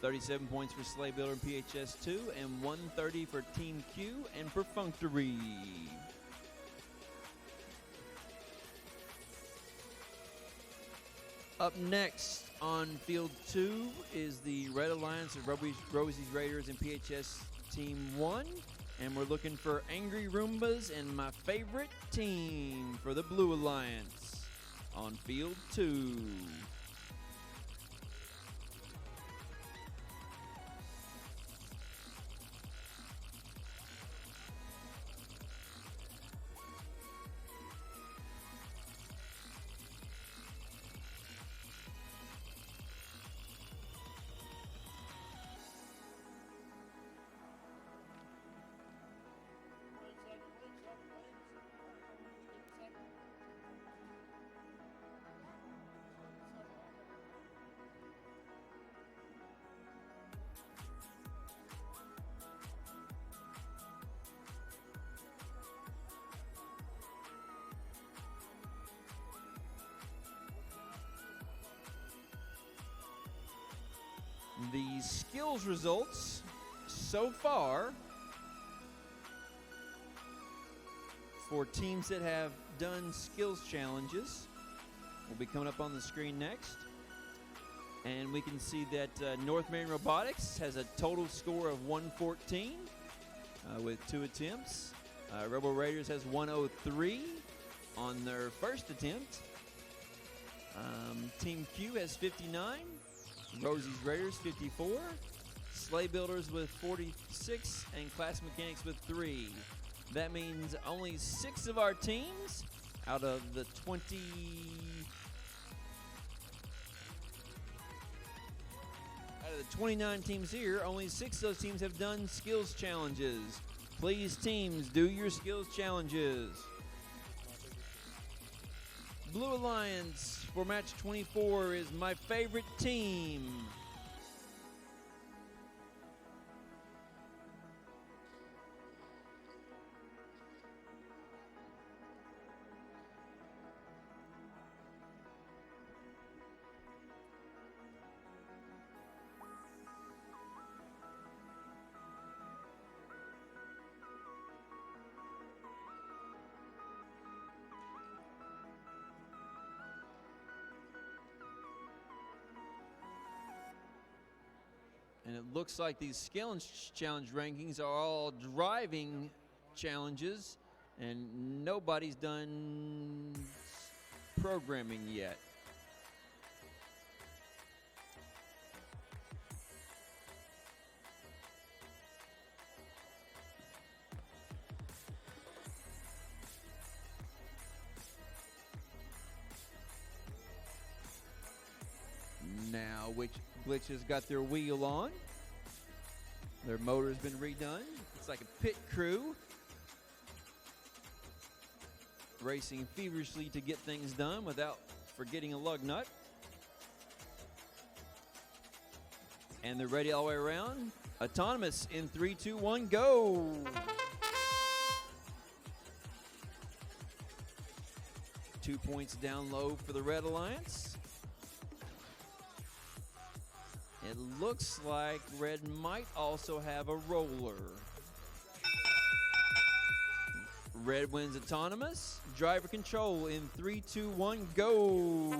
S1: 37 points for Sleigh Builder and PHS2, and 130 for Team Q and Perfunctory. Up next on Field 2 is the Red Alliance of Rosie's Raiders and PHS Team 1. And we're looking for Angry Roombas and my favorite team for the Blue Alliance on Field 2. The skills results so far for teams that have done skills challenges will be coming up on the screen next. And we can see that North Marion Robotics has a total score of 114 with 2 attempts. Rebel Raiders has 103 on their first attempt. Team Q has 59. Rosie's Raiders 54. Sleigh Builders with 46 and Class Mechanics with 3. That means only 6 of our teams out of the 29 teams here, only 6 of those teams have done skills challenges. Please, teams, do your skills challenges. Blue Alliance for match 24 is my favorite team. And it looks like these skill challenge rankings are all driving challenges, and nobody's done programming yet. Now, which Glitch has got their wheel on. Their motor's been redone. It's like a pit crew racing feverishly to get things done without forgetting a lug nut. And they're ready all the way around. Autonomous in 3, 2, 1, go! Two points down low for the Red Alliance. It looks like Red might also have a roller. Red wins autonomous. Driver control in 3, 2, 1, go!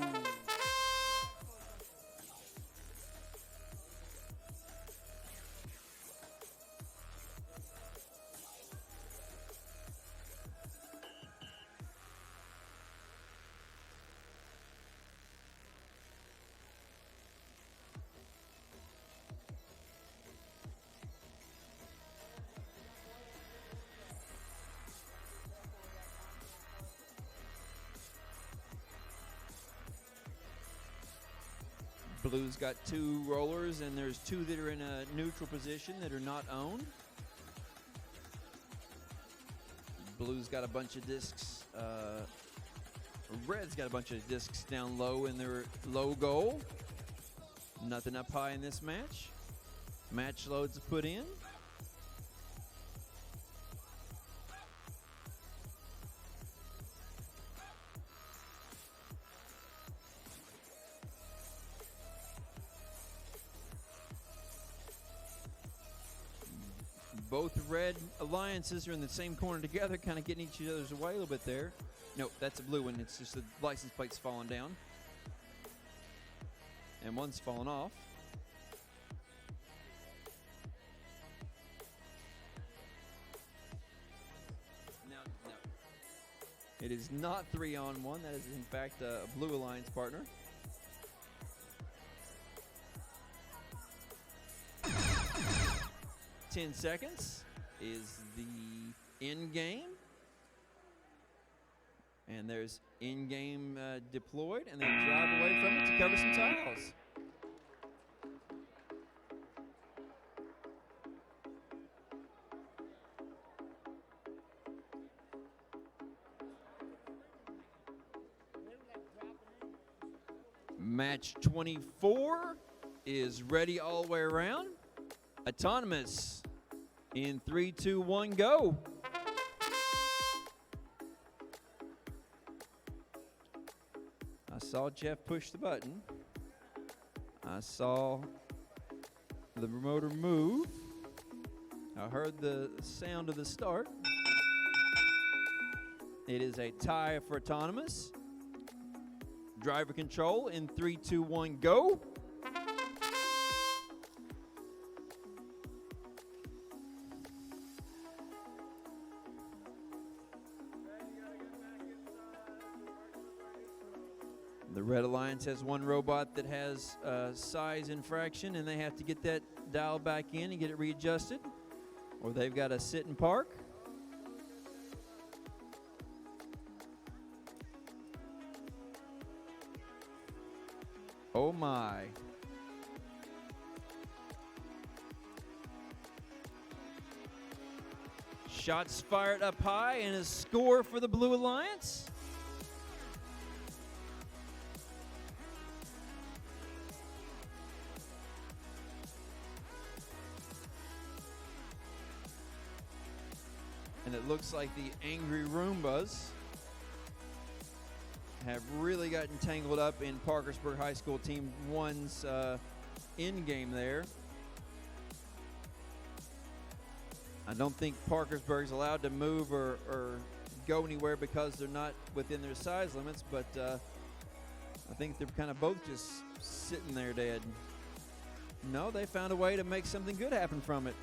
S1: Blue's got 2 rollers, and there's 2 that are in a neutral position that are not owned. Blue's got a bunch of discs. Red's got a bunch of discs down low in their low goal. Nothing up high in this match. Match loads put in. Both Red Alliances are in the same corner together, kind of getting each other's way a little bit there. Nope, that's a blue one. It's just the license plate's falling down. And one's fallen off. No. It is not 3-on-1. That is, in fact, a Blue Alliance partner. Ten seconds is the end game. And there's in-game deployed, and they drive away from it to cover some tiles. Match 24 is ready all the way around. Autonomous in 3, 2, 1, go. I saw Jeff push the button. I saw the motor move. I heard the sound of the start. It is a tie for autonomous. Driver control in 3, 2, 1, go. The Red Alliance has one robot that has size infraction, and they have to get that dial back in and get it readjusted, or they've got to sit and park. Oh my. Shots fired up high, and a score for the Blue Alliance. And it looks like the Angry Roombas have really gotten tangled up in Parkersburg High School Team 1's end game there. I don't think Parkersburg's allowed to move or go anywhere because they're not within their size limits, but I think they're kind of both just sitting there dead. No, they found a way to make something good happen from it.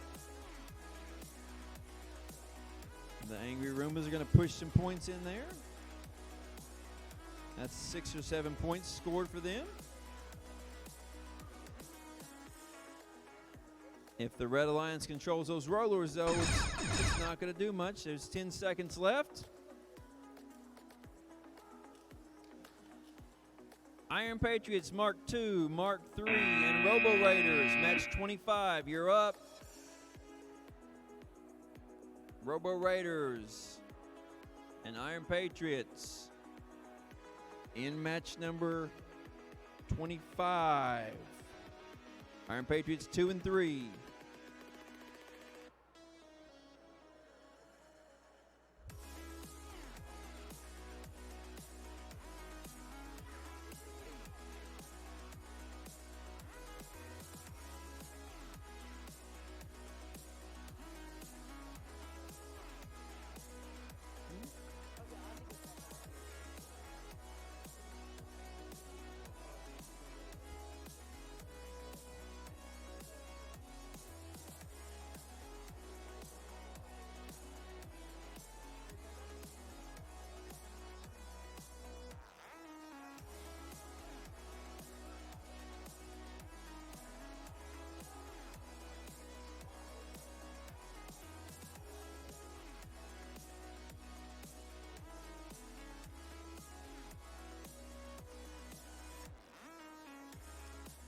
S1: The Angry Roombas are going to push some points in there. That's 6 or 7 points scored for them. If the Red Alliance controls those rollers, though, it's not going to do much. There's 10 seconds left. Iron Patriots Mark II, Mark III, and Robo Raiders, match 25. You're up. Robo Raiders and Iron Patriots in match number 25. Iron Patriots 2 and 3.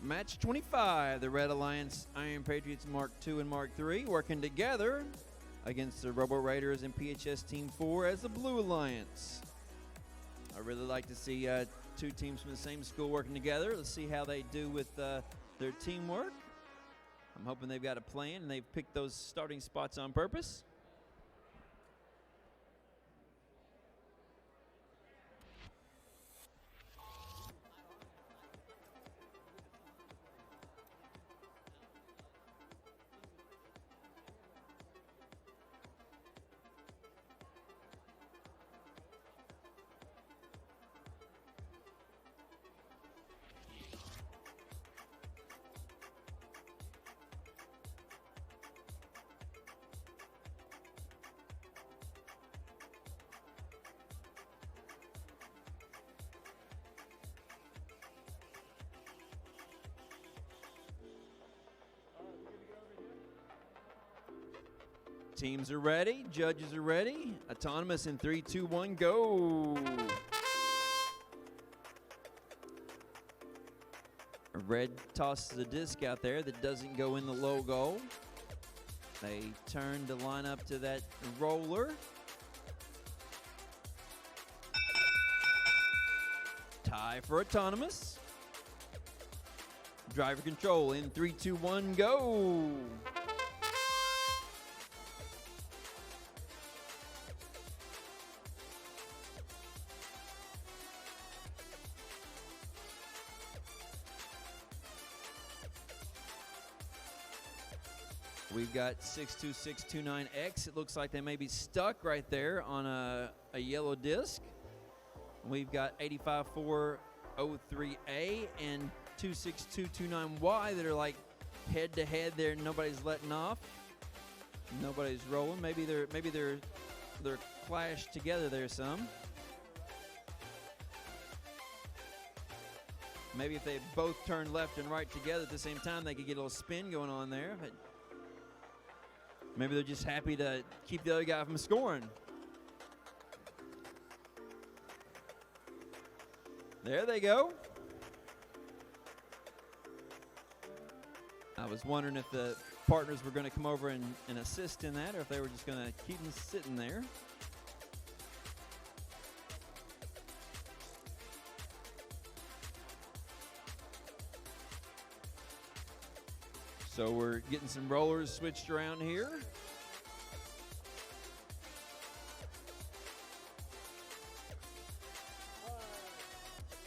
S1: Match 25, the Red Alliance, Iron Patriots Mark II and Mark III working together against the Robo Raiders and PHS Team 4 as the Blue Alliance. I really like to see two teams from the same school working together. Let's see how they do with their teamwork. I'm hoping they've got a plan and they've picked those starting spots on purpose. Teams are ready. Judges are ready. Autonomous in 3, 2, 1, go. Red tosses a disc out there that doesn't go in the low goal. They turn to line up to that roller. Tie for autonomous. Driver control in 3, 2, 1, go. We've got 62629X. It looks like they may be stuck right there on a yellow disc. We've got 85403A and 26229Y that are like head to head there. Nobody's letting off. Nobody's rolling. Maybe they're clashed together there some. Maybe if they both turn left and right together at the same time, they could get a little spin going on there. But maybe they're just happy to keep the other guy from scoring. There they go. I was wondering if the partners were going to come over and assist in that, or if they were just going to keep them sitting there. So we're getting some rollers switched around here.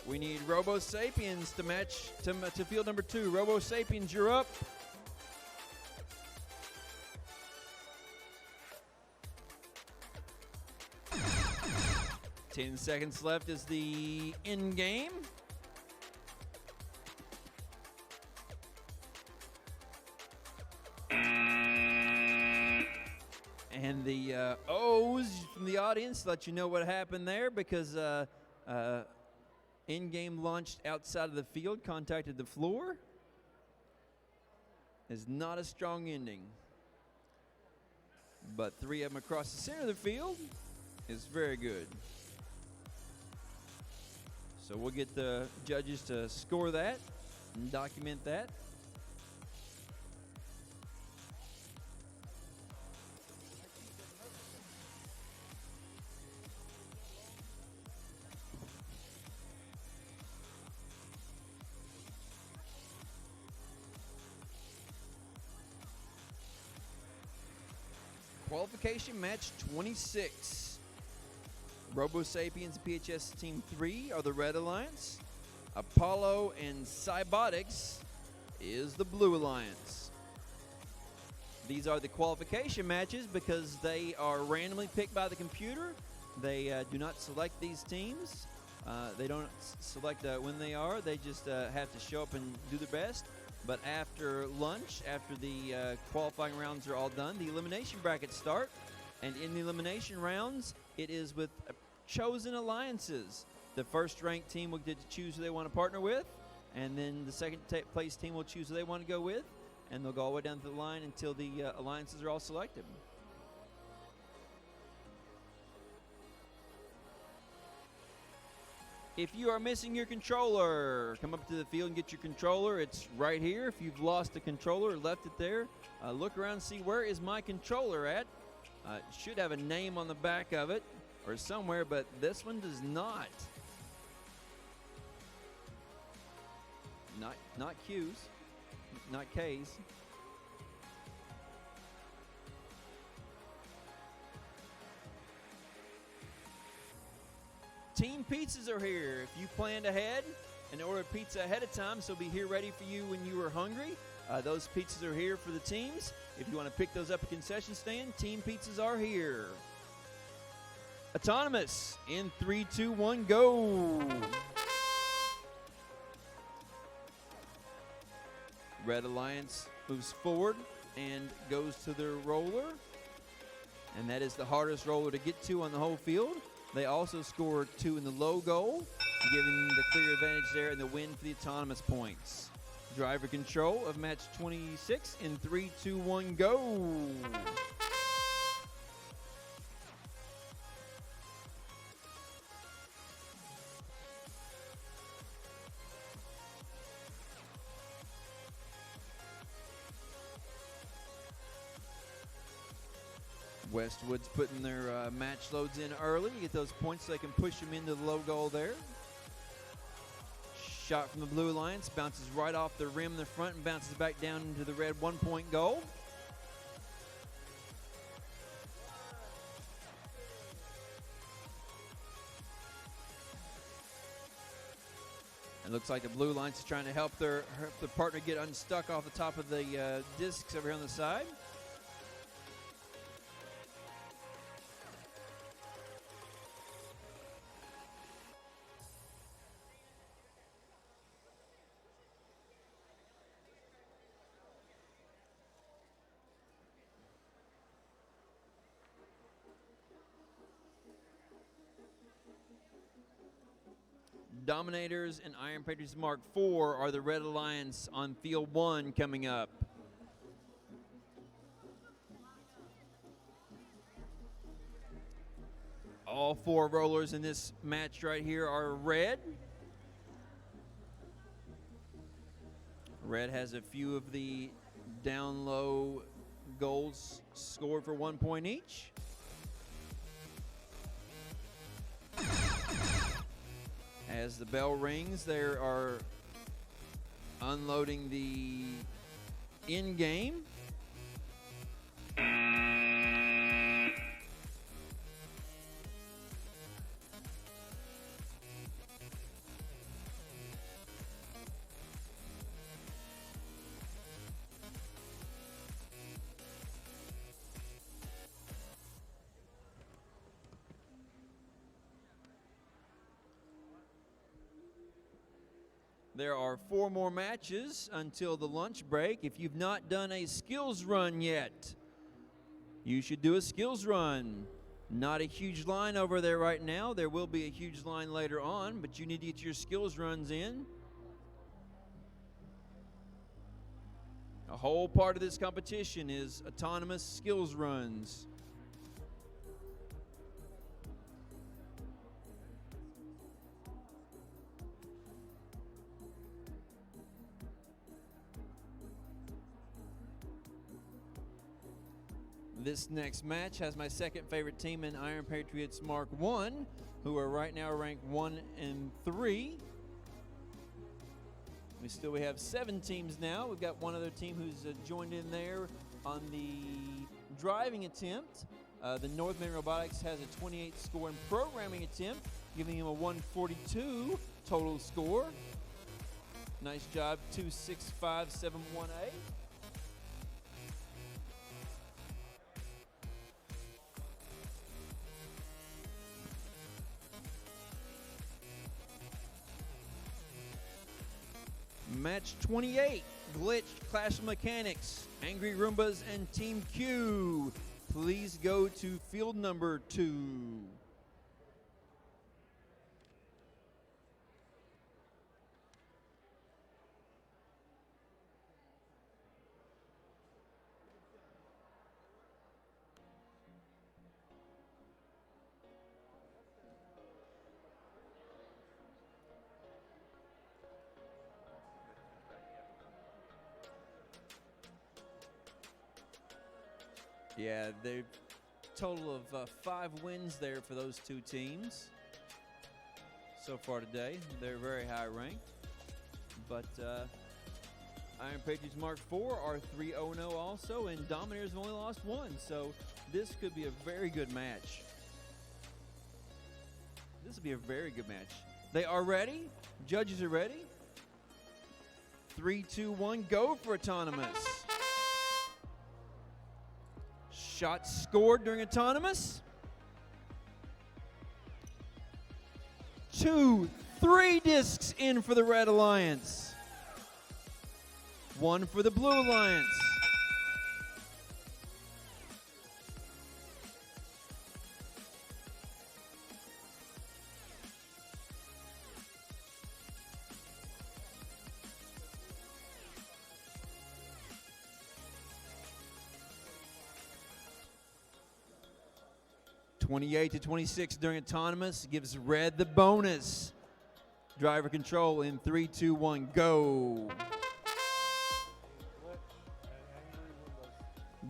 S1: We need Robo Sapiens to match to field number 2. Robo Sapiens, you're up. Ten seconds left is the end game. And the O's from the audience let you know what happened there, because in-game launched outside of the field, contacted the floor. Is not a strong ending. But 3 of them across the center of the field is very good. So we'll get the judges to score that and document that. Qualification match 26. Robo Sapiens PHS Team 3 are the Red Alliance. Apollo and Cybotics is the Blue Alliance. These are the qualification matches because they are randomly picked by the computer. They do not select these teams. They don't select when they are. They just have to show up and do their best. But after lunch, after the qualifying rounds are all done, the elimination brackets start. And in the elimination rounds, it is with chosen alliances. The first ranked team will get to choose who they want to partner with. And then the second place team will choose who they want to go with. And they'll go all the way down to the line until the alliances are all selected. If you are missing your controller, come up to the field and get your controller. It's right here. If you've lost the controller or left it there, look around and see, where is my controller at? It should have a name on the back of it or somewhere, but this one does not. Not Q's, not K's. Team pizzas are here. If you planned ahead and ordered pizza ahead of time, so it'll be here ready for you when you are hungry. Those pizzas are here for the teams. If you want to pick those up at the concession stand, team pizzas are here. Autonomous in 3, 2, 1, go. Red Alliance moves forward and goes to their roller. And that is the hardest roller to get to on the whole field. They also scored 2 in the low goal, giving the clear advantage there and the win for the autonomous points. Driver control of match 26 in 3, 2, 1, go. Westwood's putting their match loads in early to get those points so they can push them into the low goal there. Shot from the Blue Alliance, bounces right off the rim in the front and bounces back down into the red 1-point goal. It looks like the Blue Alliance is trying to help their partner get unstuck off the top of the discs over here on the side. Dominators and Iron Patriots Mark IV are the Red Alliance on field 1 coming up. All 4 rollers in this match right here are red. Red has a few of the down low goals scored for 1 point each. As the bell rings, they are unloading the in game. There are 4 more matches until the lunch break. If you've not done a skills run yet, you should do a skills run. Not a huge line over there right now. There will be a huge line later on, but you need to get your skills runs in. A whole part of this competition is autonomous skills runs. This next match has my second favorite team in Iron Patriots Mark I, who are right now ranked 1 and 3. We have 7 teams now. We've got one other team who's joined in there on the driving attempt. The North Marion Robotics has a 28 score in programming attempt, giving him a 142 total score. Nice job, 26571A. Match 28, Glitch, Clash of Mechanics, Angry Roombas, and Team Q. Please go to field number 2. Yeah, they're total of 5 wins there for those 2 teams so far today. They're very high ranked. But Iron Patriots Mark IV are 3-0 also, and Dominators have only lost 1. So this could be a very good match. This will be a very good match. They are ready. Judges are ready. 3, 2, 1, go for autonomous. Shots scored during autonomous. 2, 3 discs in for the Red Alliance. 1 for the Blue Alliance. (28-26) during autonomous gives Red the bonus. Driver control in 3, 2, 1, go.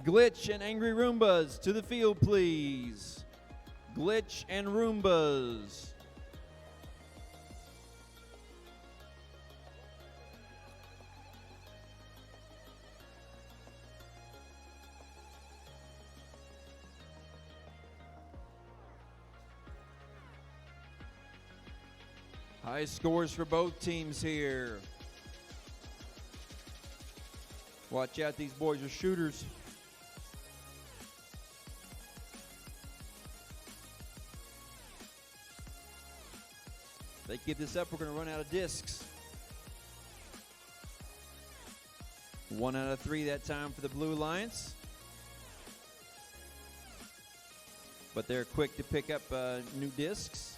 S1: Glitch and Angry Roombas to the field, please. Glitch and Roombas. High scores for both teams here. Watch out, these boys are shooters. If they keep this up, we're going to run out of discs. 1 out of 3 that time for the Blue Alliance. But they're quick to pick up new discs.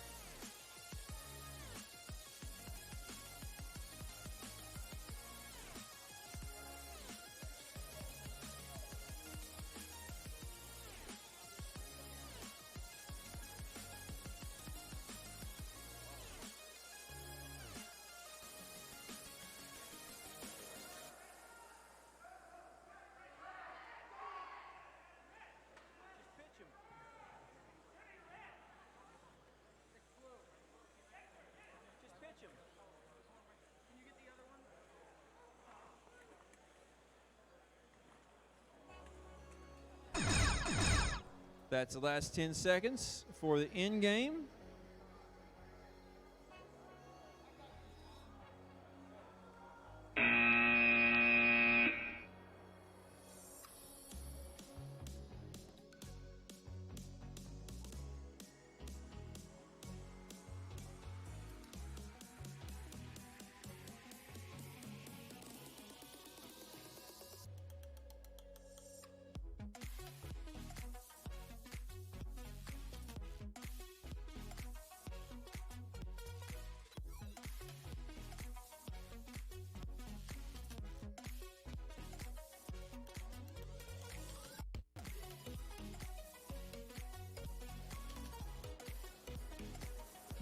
S1: That's the last 10 seconds for the end game.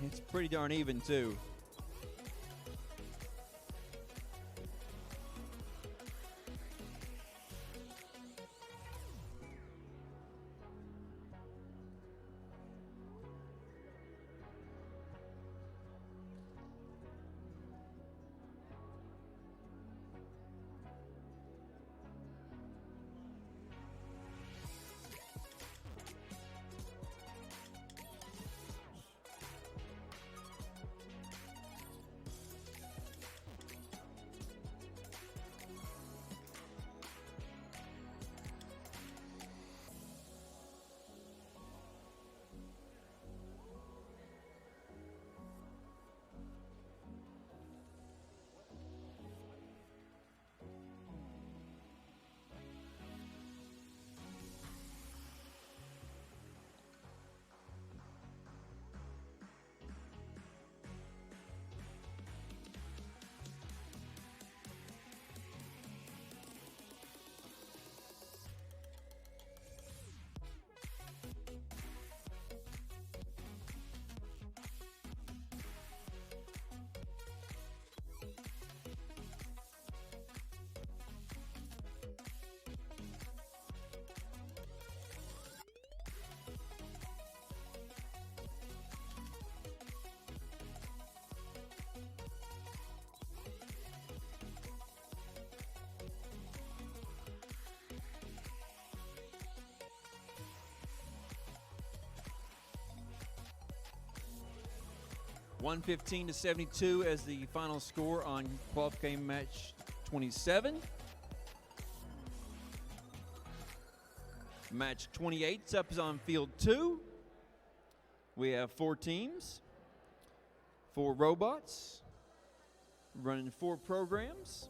S1: It's pretty darn even, too. $115-72 as the final score on qualifying match 27. Match 28 up is on field 2. We have 4 teams, 4 robots, running 4 programs.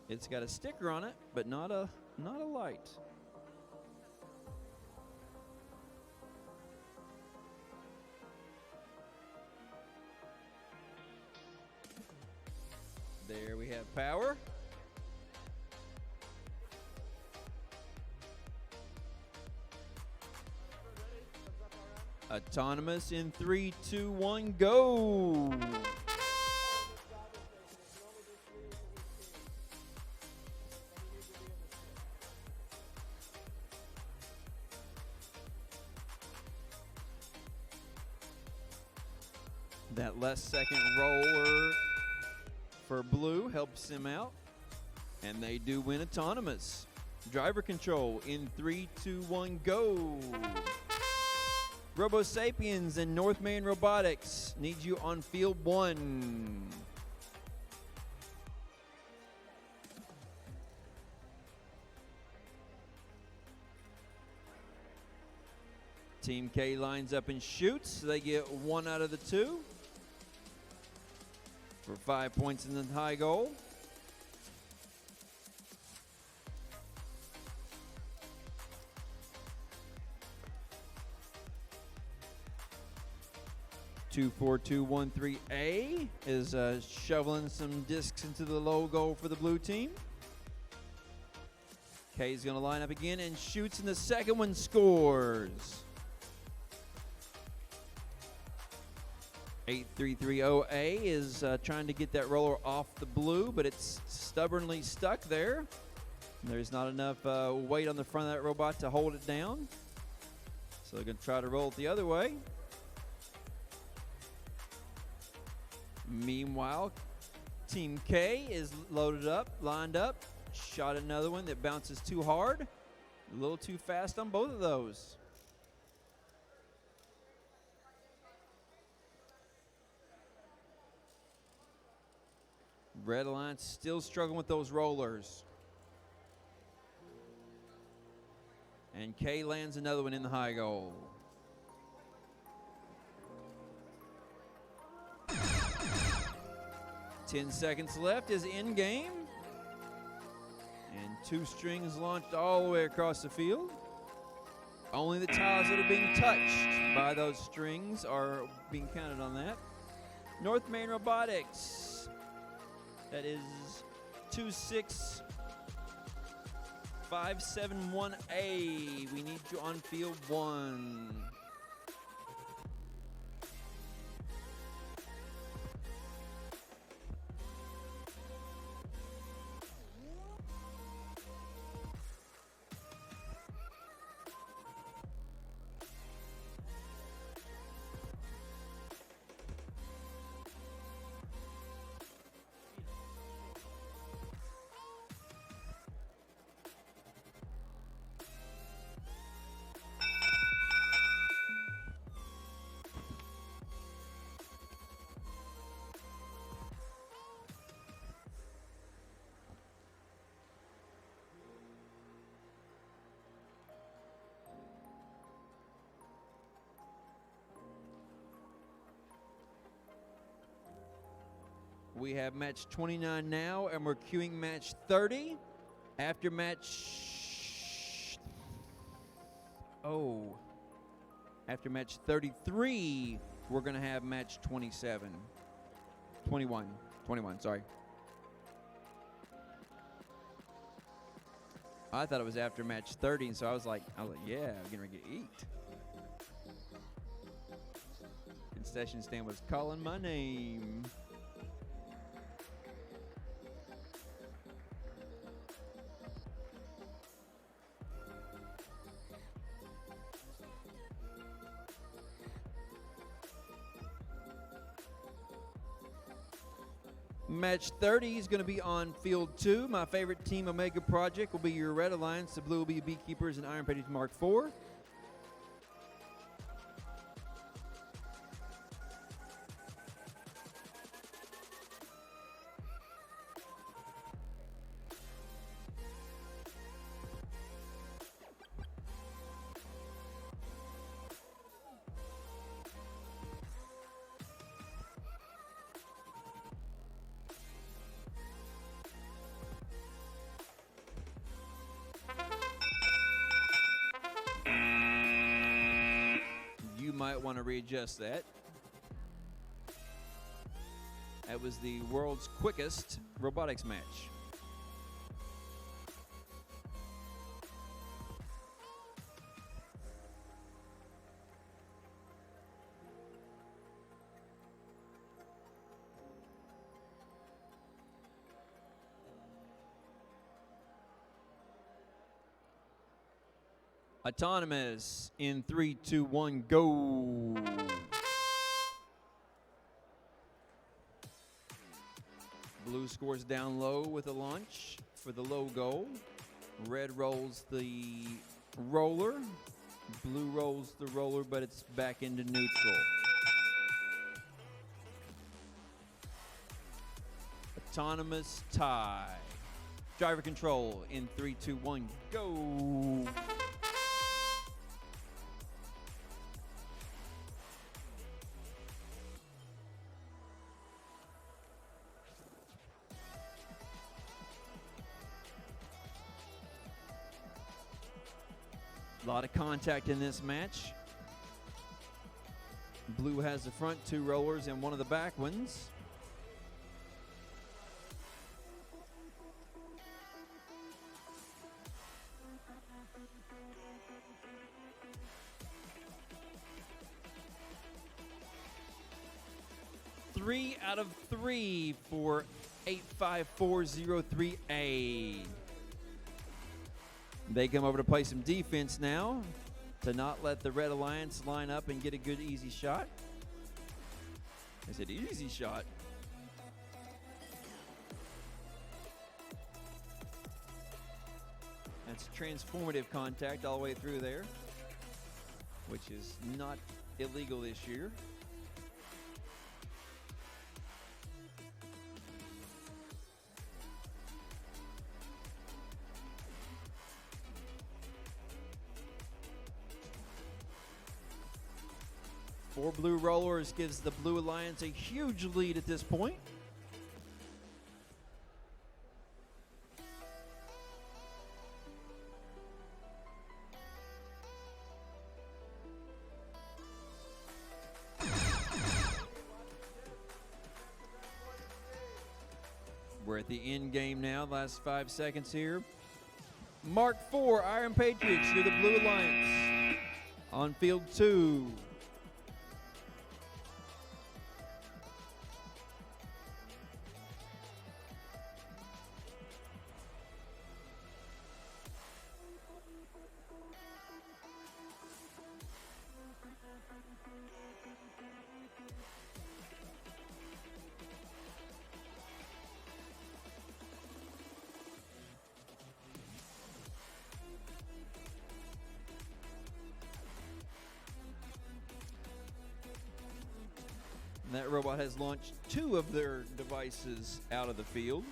S1: It's got a sticker on it, but not a light. There we have power. Autonomous in 3, 2, 1, go. That last second roller for blue helps him out, and they do win autonomous. Driver control in 3, 2, 1, go. Robo Sapiens and North Marion Robotics need you on field 1. Team K lines up and shoots. They get 1 out of the 2 for 5 points in the high goal. Two, 4, 2, 1, 3A is shoveling some discs into the low goal for the blue team. K's going to line up again and shoots, and the second one scores. 8330A is trying to get that roller off the blue, but it's stubbornly stuck there. There's not enough weight on the front of that robot to hold it down. So they're going to try to roll it the other way. Meanwhile, Team K is loaded up, lined up, shot another one that bounces too hard. A little too fast on both of those. Red Alliance still struggling with those rollers. And Kay lands another one in the high goal. Ten seconds left is in game. And two strings launched all the way across the field. Only the tiles that are being touched by those strings are being counted on that. North Marion Robotics. That is 26571A. We need you on field 1. We have match 29 now, and we're queuing match 30. After match... After match 33, we're going to have match 27. 21, sorry. I thought it was after match 30, and so I was like, yeah, I'm getting ready to eat. Concession stand was calling my name. Match 30 is going to be on field 2. My favorite team, Omega Project, will be your Red Alliance. The blue will be Beekeepers and Iron Pages Mark IV. Might want to readjust that. That was the world's quickest robotics match. Autonomous in 3, 2, 1, go. Blue scores down low with a launch for the low goal. Red rolls the roller. Blue rolls the roller, but it's back into neutral. Autonomous tie. Driver control in 3, 2, 1, go. A lot of contact in this match. Blue has the front 2 rollers and one of the back ones. Three out of 3 for 85403A. They come over to play some defense now to not let the Red Alliance line up and get a good easy shot. I said easy shot. That's transformative contact all the way through there, which is not illegal this year. Four blue rollers gives the Blue Alliance a huge lead at this point. We're at the end game now, last 5 seconds here. Mark 4, Iron Patriots, you're the Blue Alliance on field 2. And that robot has launched 2 of their devices out of the field.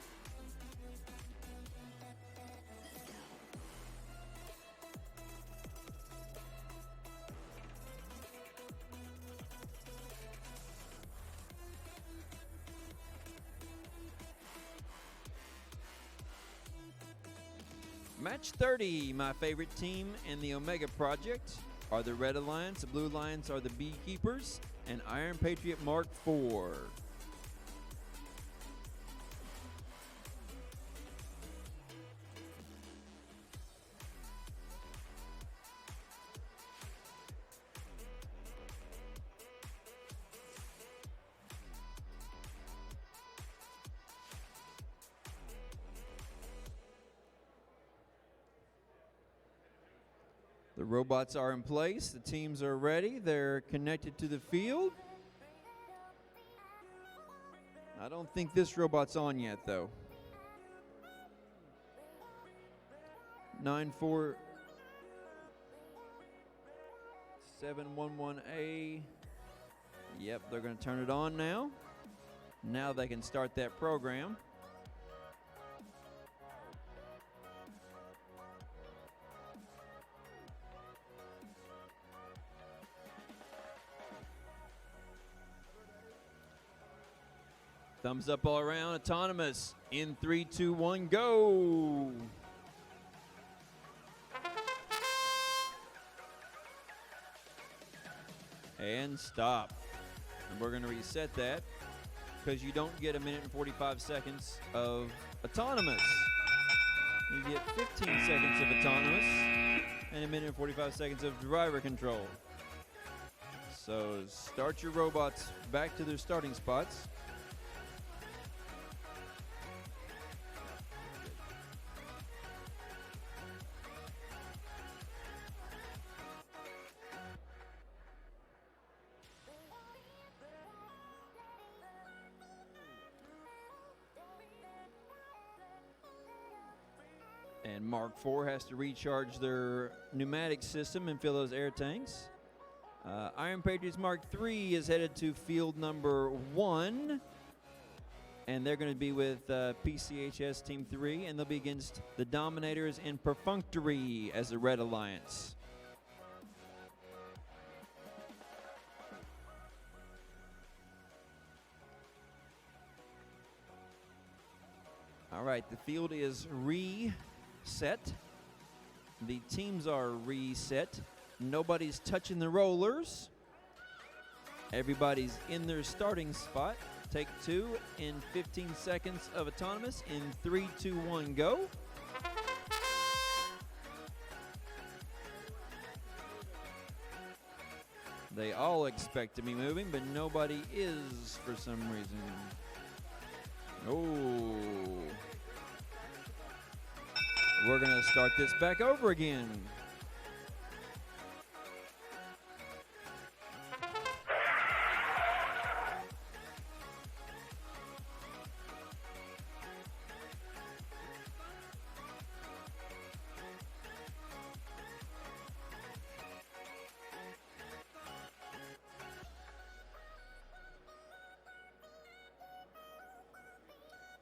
S1: Match 30, my favorite team in the Omega Project are the Red Alliance, the Blue Alliance are the Beekeepers, and Iron Patriot Mark 4. The robots are in place. The teams are ready. They're connected to the field. I don't think this robot's on yet, though. 94711A. Yep, they're going to turn it on now. Now they can start that program. Thumbs up all around. Autonomous in 3, 2, 1, go. And stop. And we're going to reset that because you don't get 1 minute and 45 seconds of autonomous. You get 15 seconds of autonomous and 1 minute and 45 seconds of driver control. So start your robots back to their starting spots. And Mark 4 has to recharge their pneumatic system and fill those air tanks. Iron Patriots Mark 3 is headed to field number 1. And they're going to be with PCHS Team 3. And they'll be against the Dominators and Perfunctory as the Red Alliance. All right, the field is reset. The teams are reset. Nobody's touching the rollers. Everybody's in their starting spot. Take 2 in 15 seconds of autonomous. In 3, 2, 1, go. They all expect to be moving, but nobody is for some reason. Oh. We're going to start this back over again.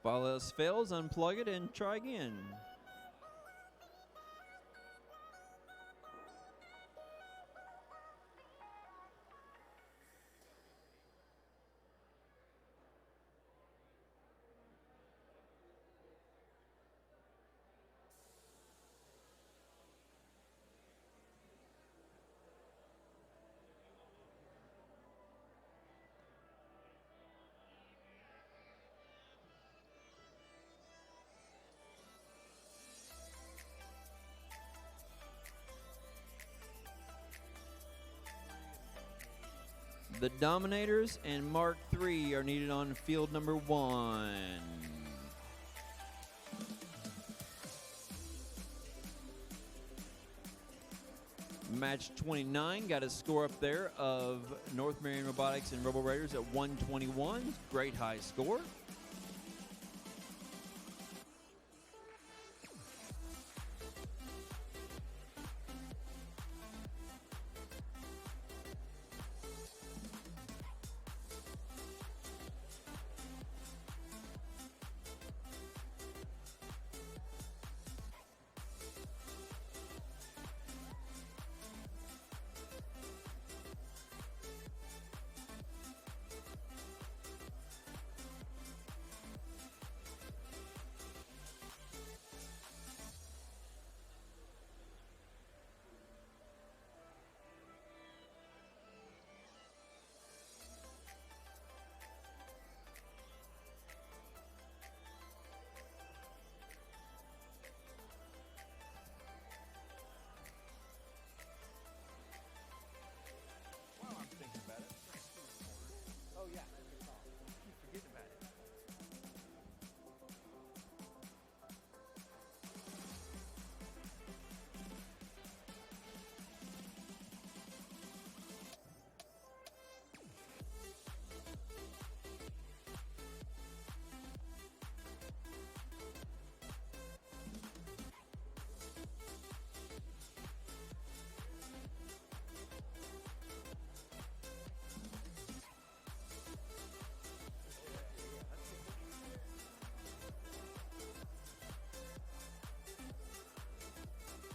S1: If all else fails, unplug it and try again. The Dominators and Mark III are needed on field number 1. Match 29 got a score up there of North Marion Robotics and Robo Raiders at 121. Great high score.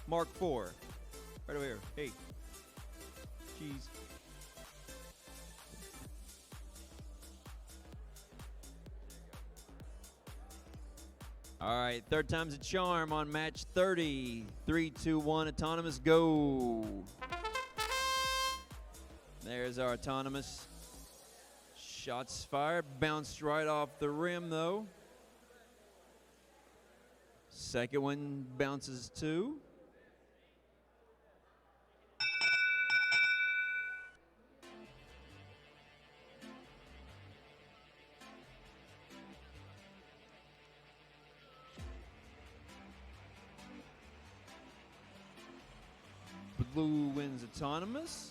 S1: Mark IV. Right over here. Hey. Cheese. All right, third time's a charm on match 30. 3, 2, 1, autonomous, go. There's our autonomous. Shots fired. Bounced right off the rim, though. Second one bounces too. Blue wins autonomous.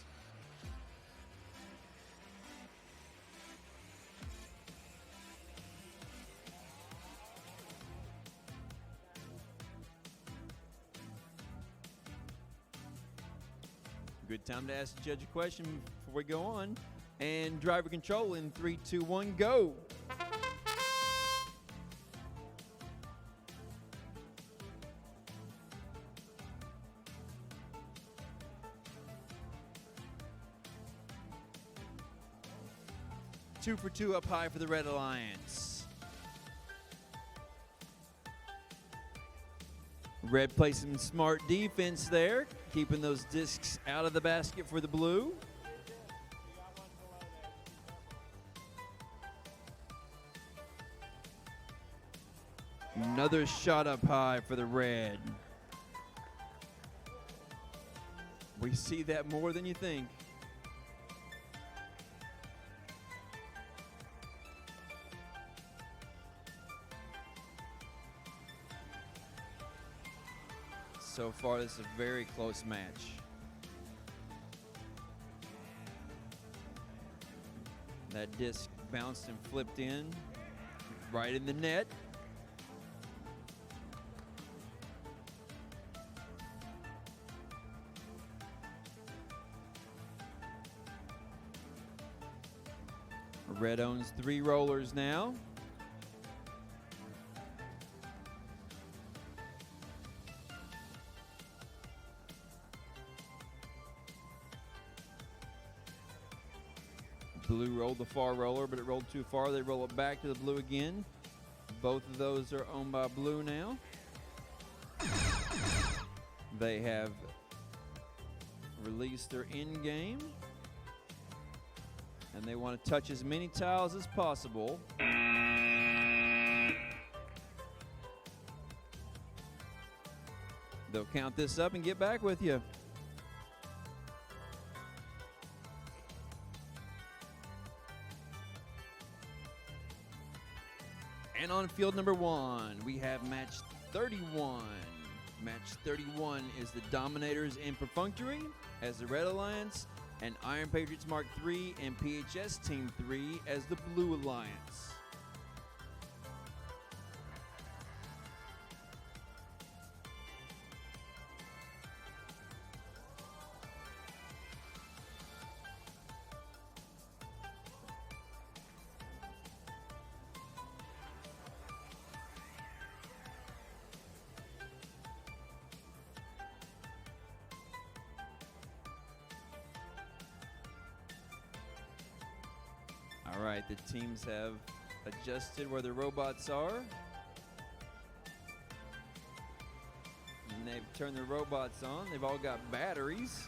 S1: Good time to ask the judge a question before we go on. And driver control in 3, 2, 1, go. Two for two up high for the Red Alliance. Red plays some smart defense there, keeping those discs out of the basket for the blue. Another shot up high for the red. We see that more than you think. So far, this is a very close match. That disc bounced and flipped in, right in the net. Red owns 3 rollers now. Blue rolled the far roller, but it rolled too far. They roll it back to the blue again. Both of those are owned by blue now. They have released their end game, and they want to touch as many tiles as possible. They'll count this up and get back with you. And on field number 1, we have match 31. Match 31 is the Dominators in Perfunctory as the Red Alliance, and Iron Patriots Mark III and PHS Team 3 as the Blue Alliance. All right, the teams have adjusted where the robots are. And they've turned the robots on. They've all got batteries.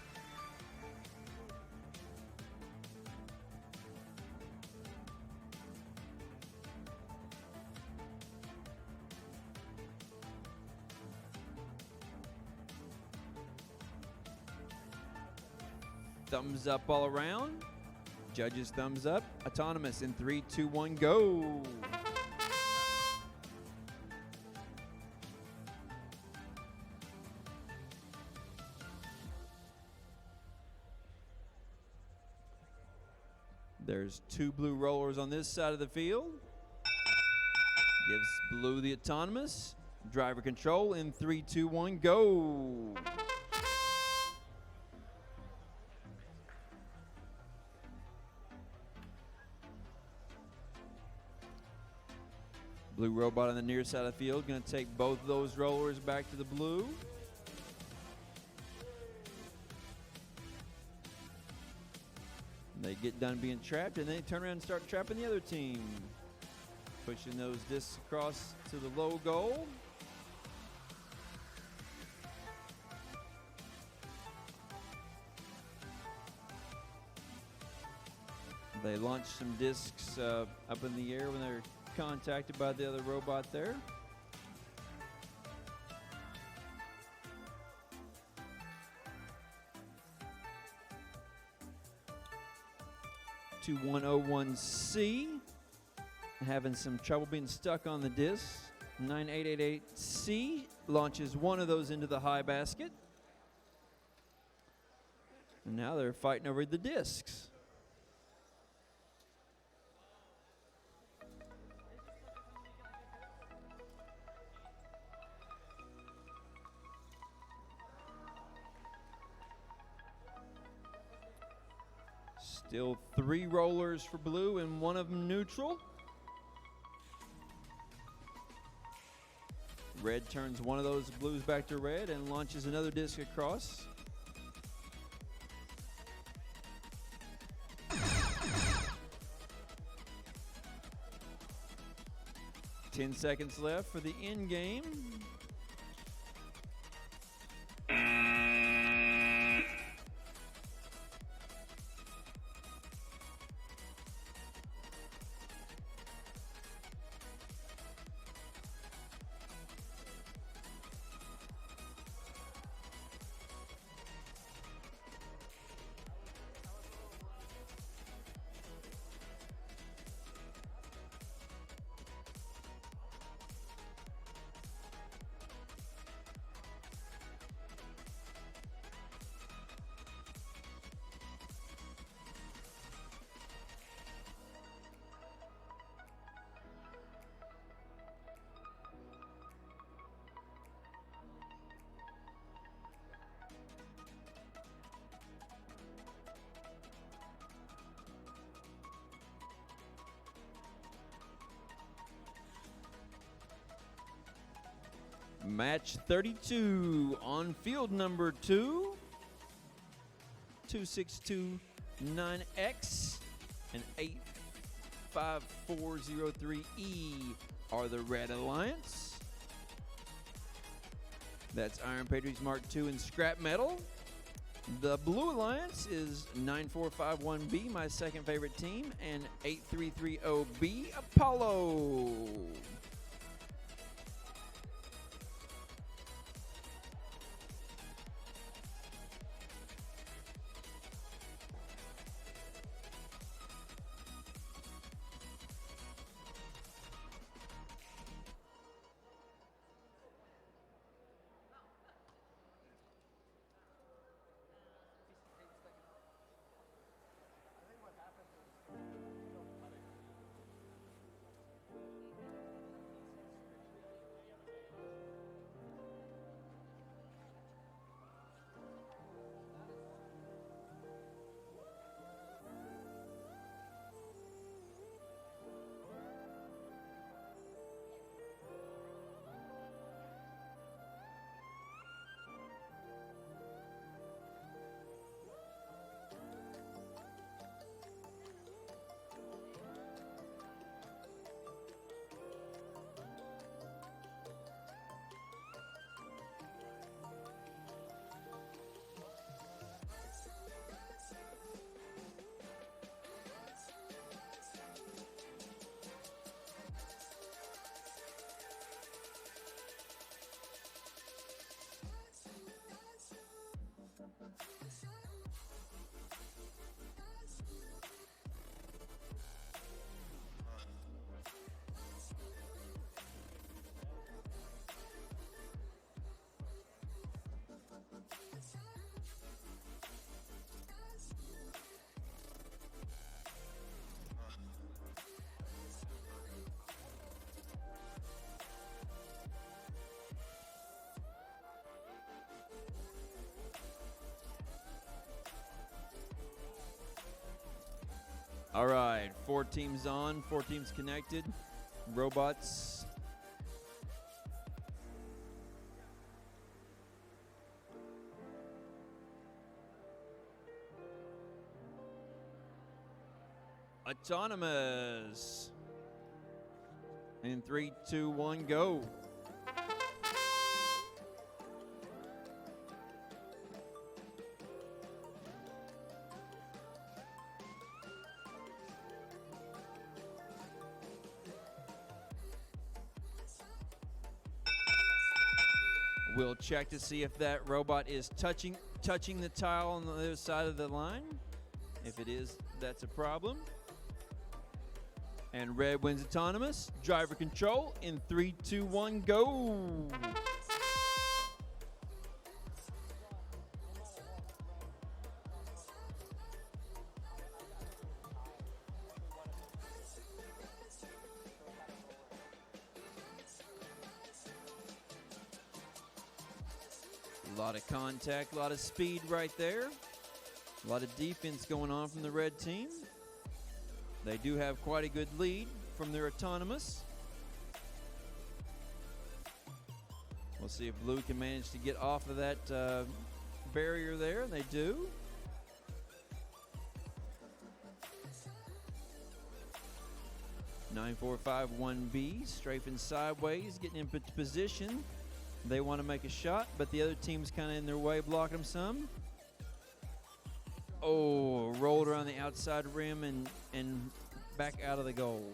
S1: Thumbs up all around. Judges thumbs up. Autonomous in 3, 2, 1, go. There's 2 blue rollers on this side of the field. Gives blue the autonomous. Driver control in 3, 2, 1, go. Blue robot on the near side of the field, going to take both of those rollers back to the blue. They get done being trapped, and they turn around and start trapping the other team. Pushing those discs across to the low goal. They launch some discs up in the air when they're contacted by the other robot there. To 101C, having some trouble being stuck on the disc. 9888C launches one of those into the high basket. And now they're fighting over the discs. Still 3 rollers for blue and 1 of them neutral. Red turns one of those blues back to red and launches another disc across. Ten seconds left for the end game. Match 32 on field number 2. 2629X and 85403E are the Red Alliance. That's Iron Patriots Mark II in scrap metal. The Blue Alliance is 9451B, my second favorite team, and 8330B, Apollo. All right, 4 teams on, 4 teams connected. Robots. Autonomous. In 3, 2, 1, go. We'll check to see if that robot is touching the tile on the other side of the line. If it is, that's a problem. And red wins autonomous. Driver control in 3, 2, 1, go. A lot of contact, a lot of speed right there. A lot of defense going on from the red team. They do have quite a good lead from their autonomous. We'll see if blue can manage to get off of that barrier there. They do. Nine, 4, 5, 1B, strafing sideways, getting in position. They want to make a shot, but the other team's kind of in their way, blocking them some. Oh, rolled around the outside rim and back out of the goal.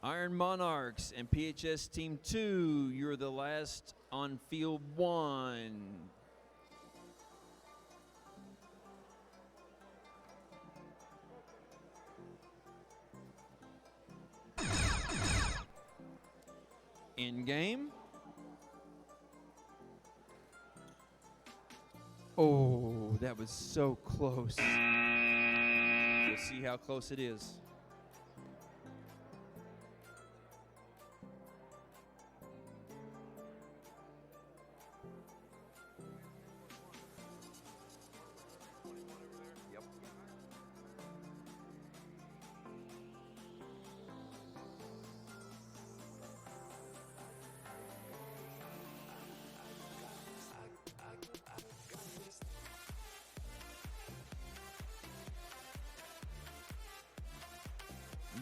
S1: Iron Monarchs and PHS Team 2, you're the last on field 1. In game. Oh, that was so close. We'll see how close it is.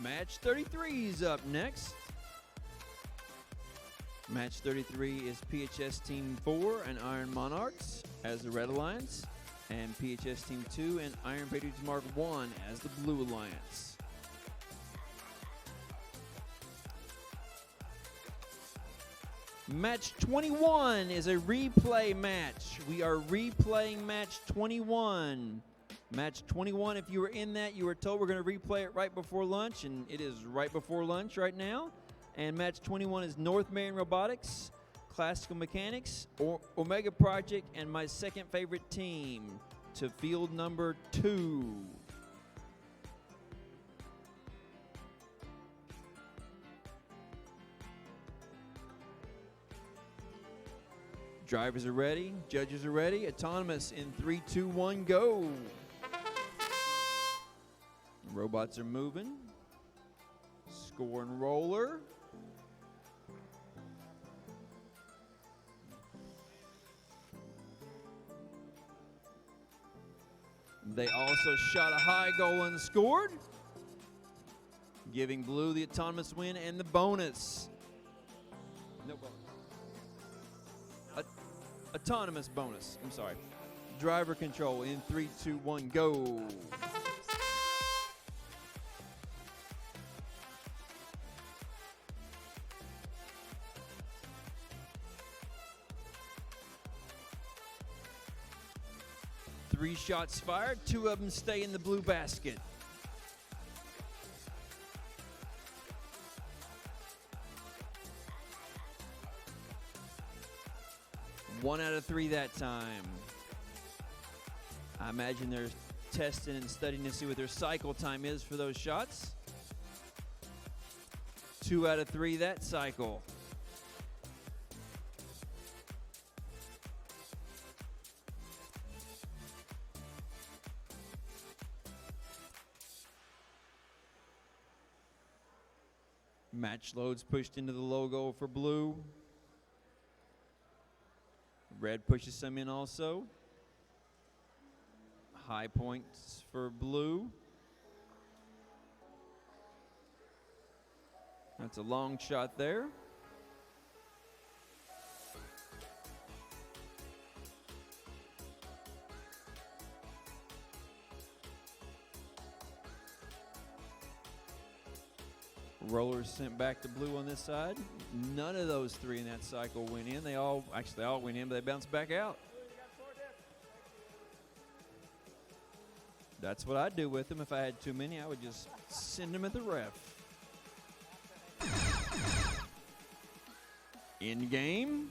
S1: Match 33 is up next. Match 33 is PHS Team 4 and Iron Monarchs as the Red Alliance, and PHS Team 2 and Iron Patriots Mark 1 as the Blue Alliance. Match 21 is a replay match. We are replaying match 21. Match 21, if you were in that, you were told we're going to replay it right before lunch, and it is right before lunch right now. And match 21 is North Marion Robotics, Classical Mechanics, Omega Project, and my second favorite team to field number 2. Drivers are ready, judges are ready. Autonomous in 3, 2, 1, go. Robots are moving. Score and roller. They also shot a high goal and scored, giving Blue the autonomous win and the bonus. No bonus. Autonomous bonus. I'm sorry. Driver control in 3, 2, 1, go. Three shots fired, 2 of them stay in the blue basket. One out of 3 that time. I imagine they're testing and studying to see what their cycle time is for those shots. 2 out of 3 that cycle. Match loads pushed into the logo for Blue. Red pushes some in also. High points for Blue. That's a long shot there. Rollers sent back to Blue on this side. None of those 3 in that cycle went in. They all went in, but they bounced back out. That's what I'd do with them. If I had too many, I would just send them at the ref. In game.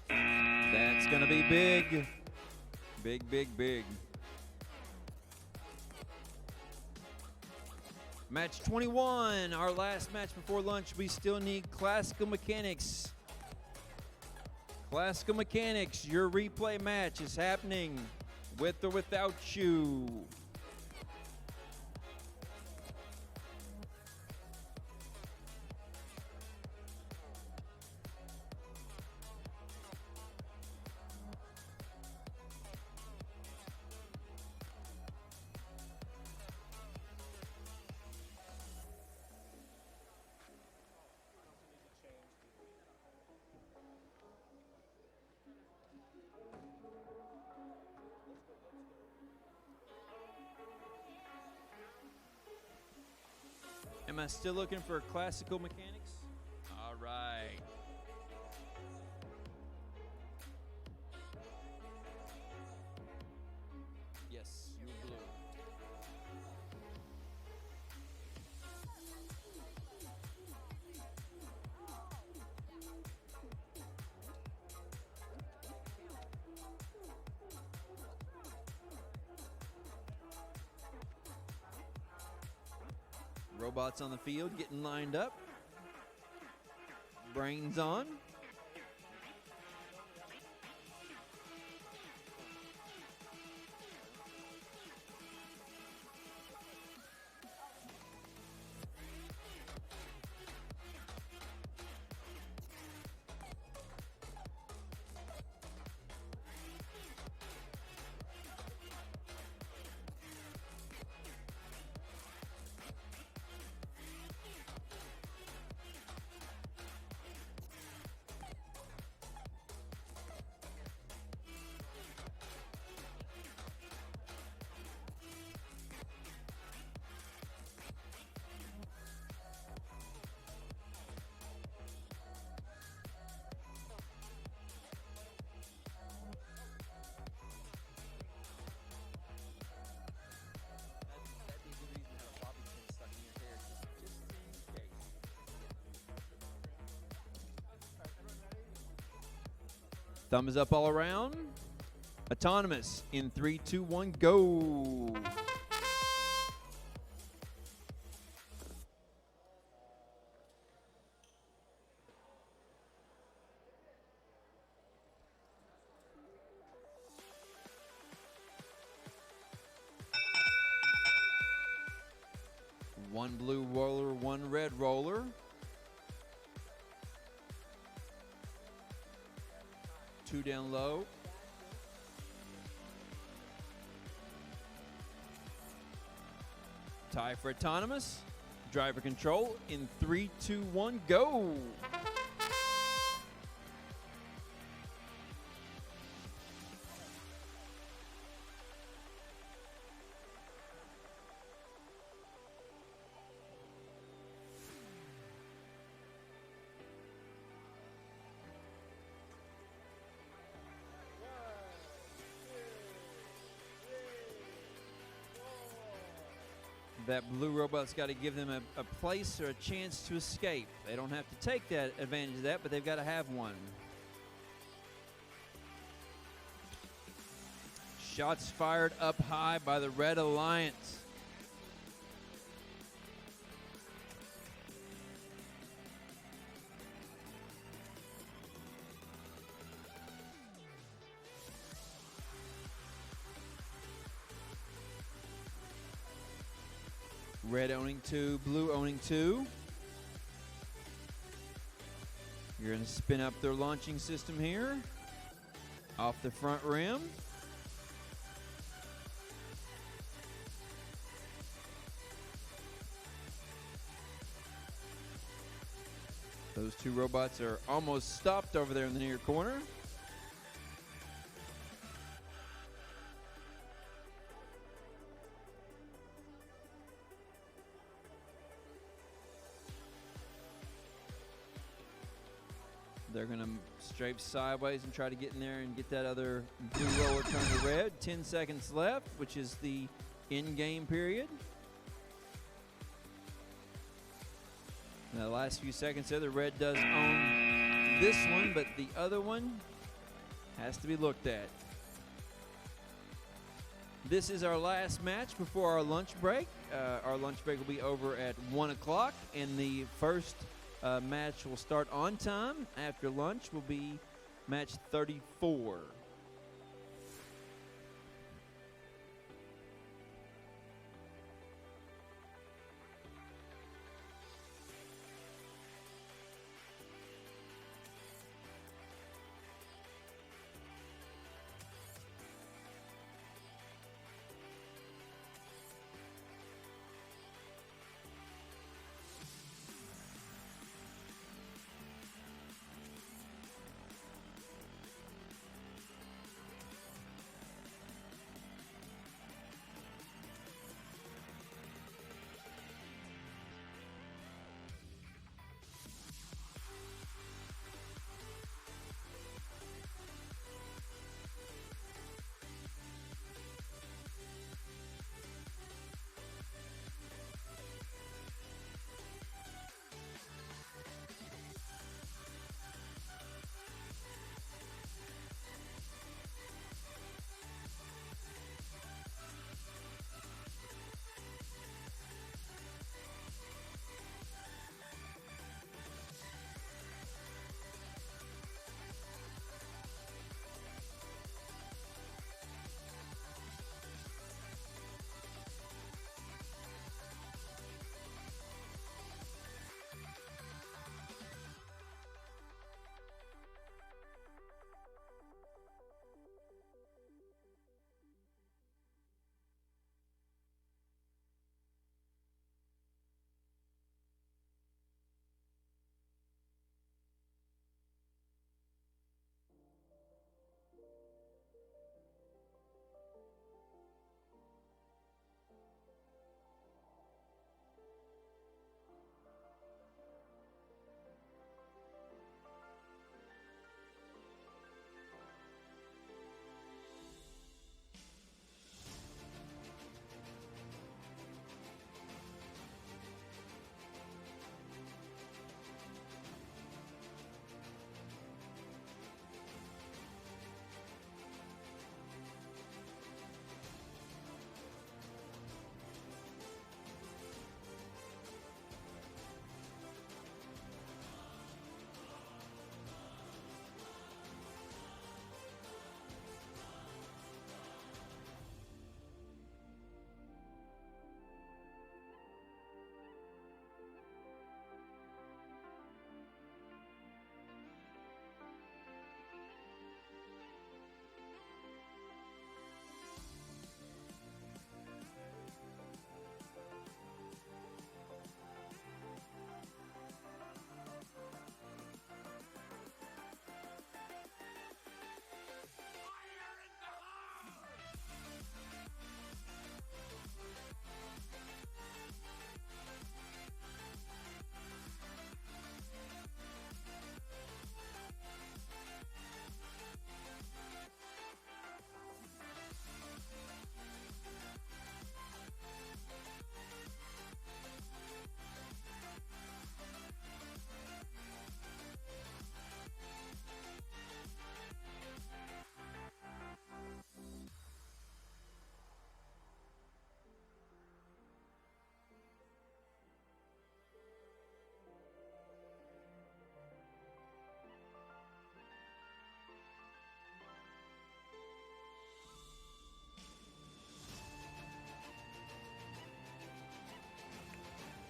S1: That's going to be big. Big, big, big. Match 21, our last match before lunch. We still need Classical Mechanics. Classical Mechanics, your replay match is happening with or without you. Am I still looking for Classical Mechanics? All right. Yes, you're blue. Robots on the field getting lined up. Brains on. Thumbs up all around. Autonomous in 3, 2, 1, go. One blue roller, one red roller. Two down low. Tie for autonomous. Driver control in 3, 2, 1, go. That blue robot's got to give them a place or a chance to escape. They don't have to take that advantage of that, but they've got to have one. Shots fired up high by the Red Alliance. Red owning 2, blue owning 2. You're going to spin up their launching system here. Off the front rim. Those two robots are almost stopped over there in the near corner. They're going to strafe sideways and try to get in there and get that other blue roller turned to red. 10 seconds left, which is the in-game period. Now, the last few seconds there, the red does own this one, but the other one has to be looked at. This is our last match before our lunch break. Our lunch break will be over at 1 o'clock, and the first match will start on time. After lunch will be match 34.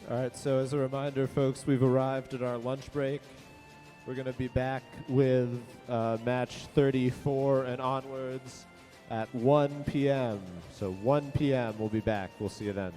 S3: All right, so as a reminder, folks, we've arrived at our lunch break. We're going to be back with match 34 and onwards at 1 p.m. So 1 p.m. we'll be back. We'll see you then.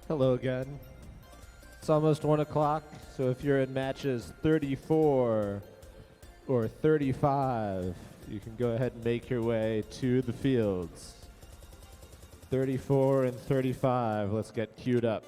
S3: Hello again. It's almost 1 o'clock, so if you're in matches 34 or 35, you can go ahead and make your way to the fields. 34 and 35, let's get queued up.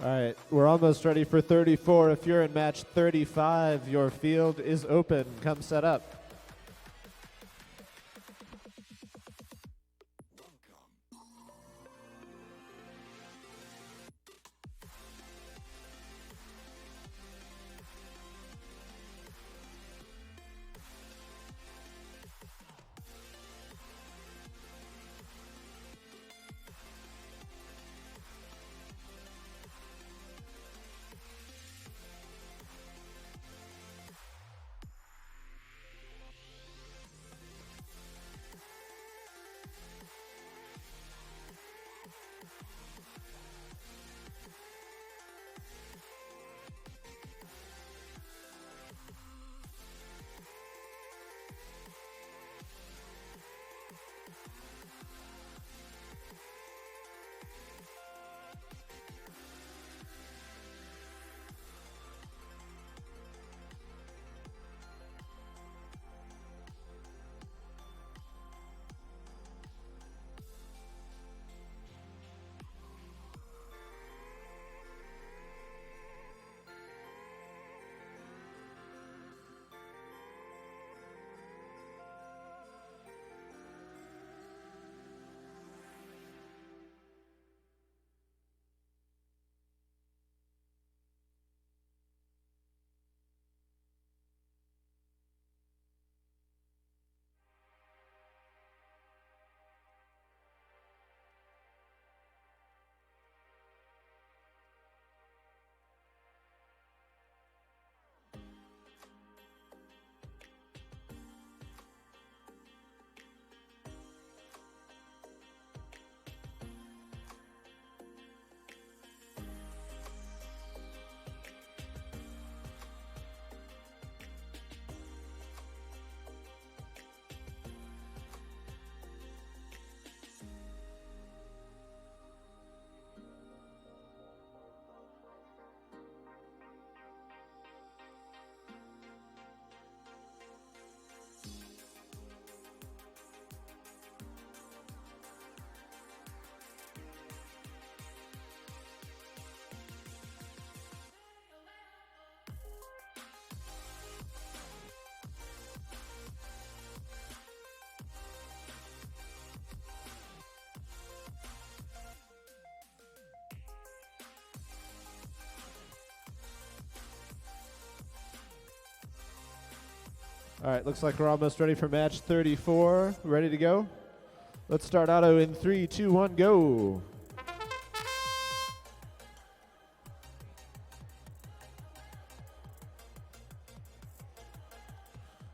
S3: All right, we're almost ready for 34. If you're in match 35, your field is open. Come set up. All right, looks like we're almost ready for match 34. Ready to go? Let's start auto in 3, 2, 1, go.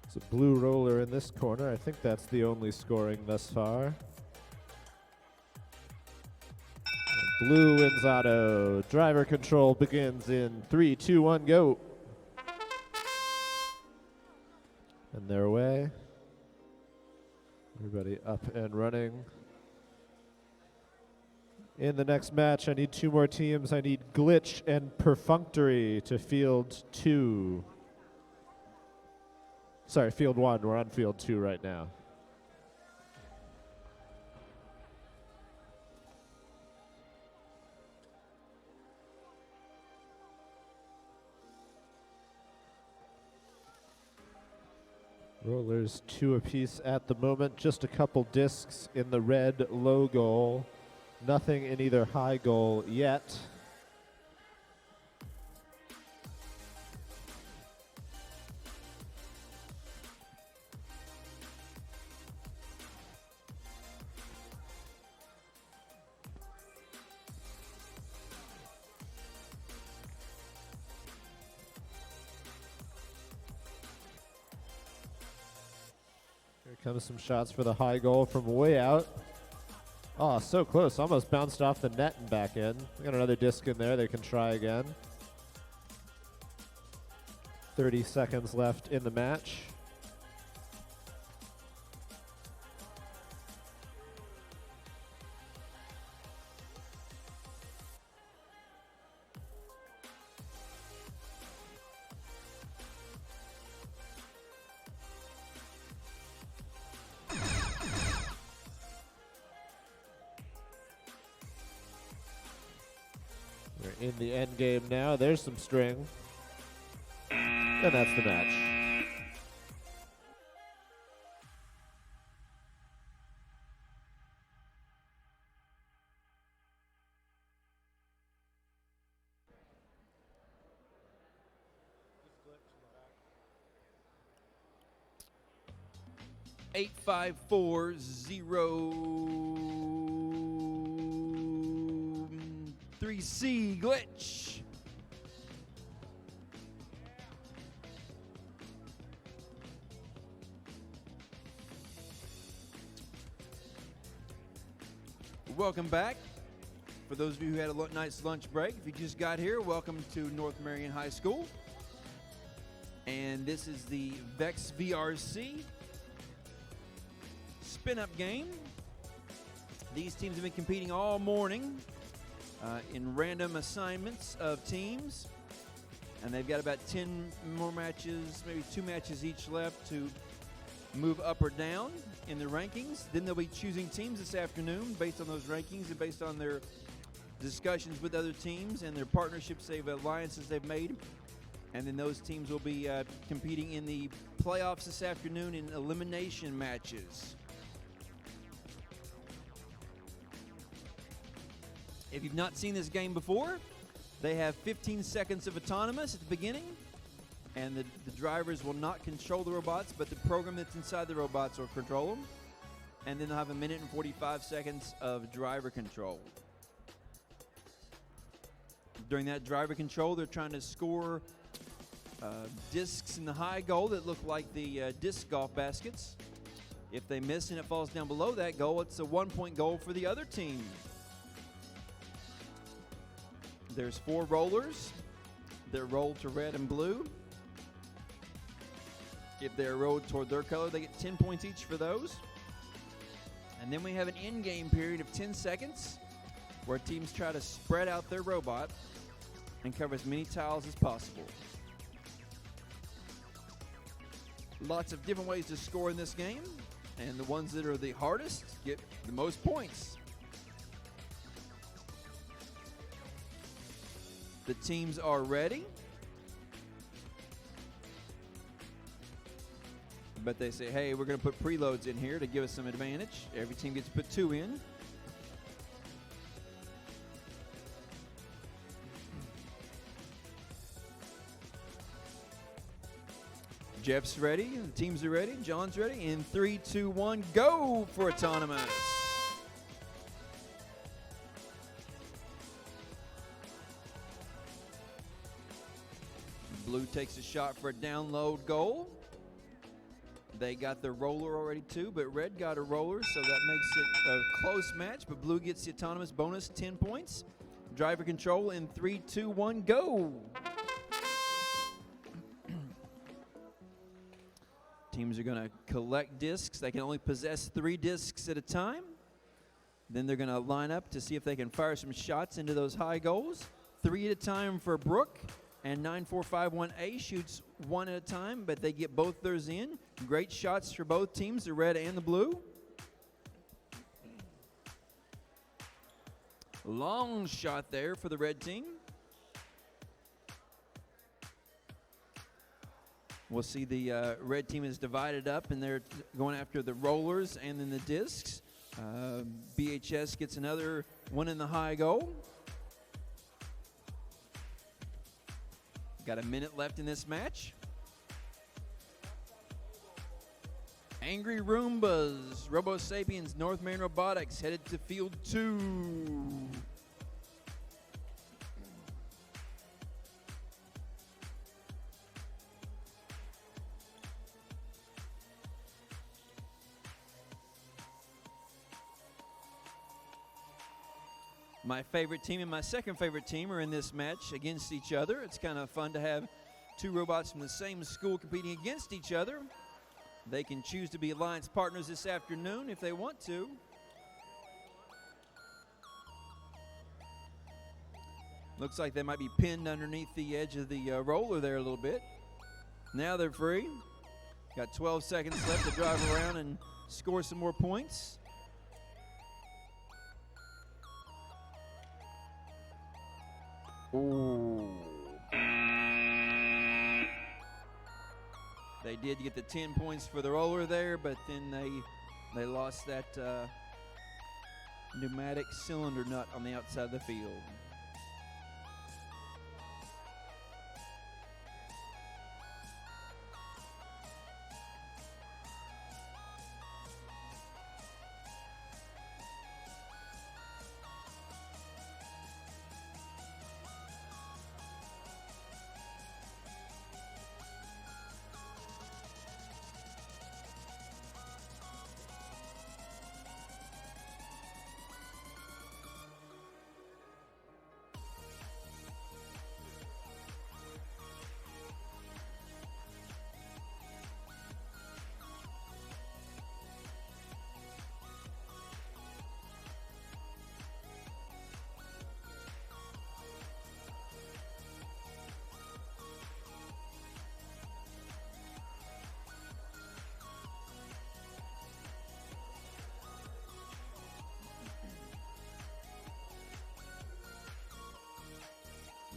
S3: It's a blue roller in this corner. I think that's the only scoring thus far. Blue wins auto. Driver control begins in 3, 2, 1, go. And they're away. Everybody up and running. In the next match, I need 2 more teams. I need Glitch and Perfunctory to field 2. Sorry, field 1. We're on field 2 right now. Rollers 2 apiece at the moment. Just a couple discs in the red low goal. Nothing in either high goal yet. Comes some shots for the high goal from way out. Oh, so close. Almost bounced off the net and back in. We got another disc in there. They can try again. 30 seconds left in the match. We're in the end game now. There's some string. And that's the match.
S1: Eight, 5, 4, 0, 3C glitch. Welcome back. For those of you who had a nice lunch break, if you just got here, welcome to North Marion High School. And this is the Vex VRC Spin Up game. These teams have been competing all morning in random assignments of teams. And they've got about 10 more matches, maybe 2 matches each left to move up or down in the rankings. Then they'll be choosing teams this afternoon based on those rankings and based on their discussions with other teams and their partnerships, alliances they've made. And then those teams will be competing in the playoffs this afternoon in elimination matches. If you've not seen this game before, they have 15 seconds of autonomous at the beginning, and the drivers will not control the robots, but the program that's inside the robots will control them. And then they'll have 1 minute and 45 seconds of driver control. During that driver control, they're trying to score discs in the high goal that look like the disc golf baskets. If they miss and it falls down below that goal, it's a 1-point goal for the other team. There's 4 rollers. They're rolled to red and blue. If they're rolled toward their color, they get 10 points each for those. And then we have an in-game period of 10 seconds where teams try to spread out their robot and cover as many tiles as possible. Lots of different ways to score in this game, and the ones that are the hardest get the most points. The teams are ready. But they say, hey, we're going to put preloads in here to give us some advantage. Every team gets to put 2 in. Jeff's ready. The teams are ready. John's ready. In 3, 2, 1, go for autonomous. Blue takes a shot for a download goal. They got the roller already too, but red got a roller, so that makes it a close match. But blue gets the autonomous bonus, 10 points. Driver control in 3, 2, 1, go. Teams are going to collect discs. They can only possess 3 discs at a time. Then they're going to line up to see if they can fire some shots into those high goals. 3 at a time for Brooke. And 9451A shoots 1 at a time, but they get both theirs in. Great shots for both teams, the red and the blue. Long shot there for the red team. We'll see the red team is divided up, and they're going after the rollers and then the discs. BHS gets another 1 in the high goal. Got 1 minute left in this match. Angry Roombas, Robo Sapiens, North Marion Robotics headed to field 2. My favorite team and my second favorite team are in this match against each other. It's kind of fun to have 2 robots from the same school competing against each other. They can choose to be alliance partners this afternoon if they want to. Looks like they might be pinned underneath the edge of the roller there a little bit. Now they're free. Got 12 seconds left to drive around and score some more points. Ooh. They did get the 10 points for the roller there, but then they lost that pneumatic cylinder nut on the outside of the field.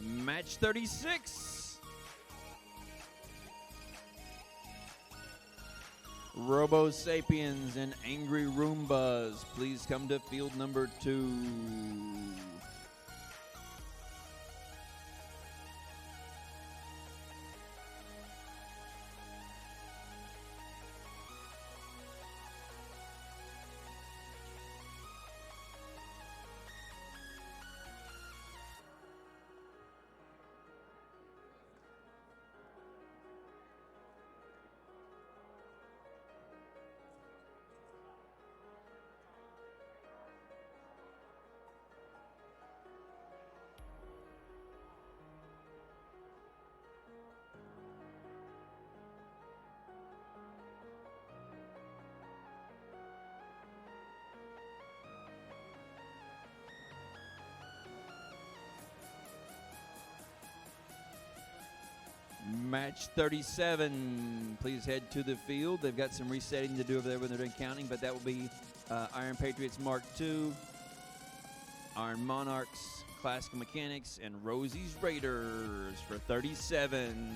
S1: Match 36. Robo Sapiens and Angry Roombas, please come to field number 2. Match 37. Please head to the field. They've got some resetting to do over there when they're doing counting, but that will be Iron Patriots Mark II, Iron Monarchs, Classical Mechanics, and Rosie's Raiders for 37.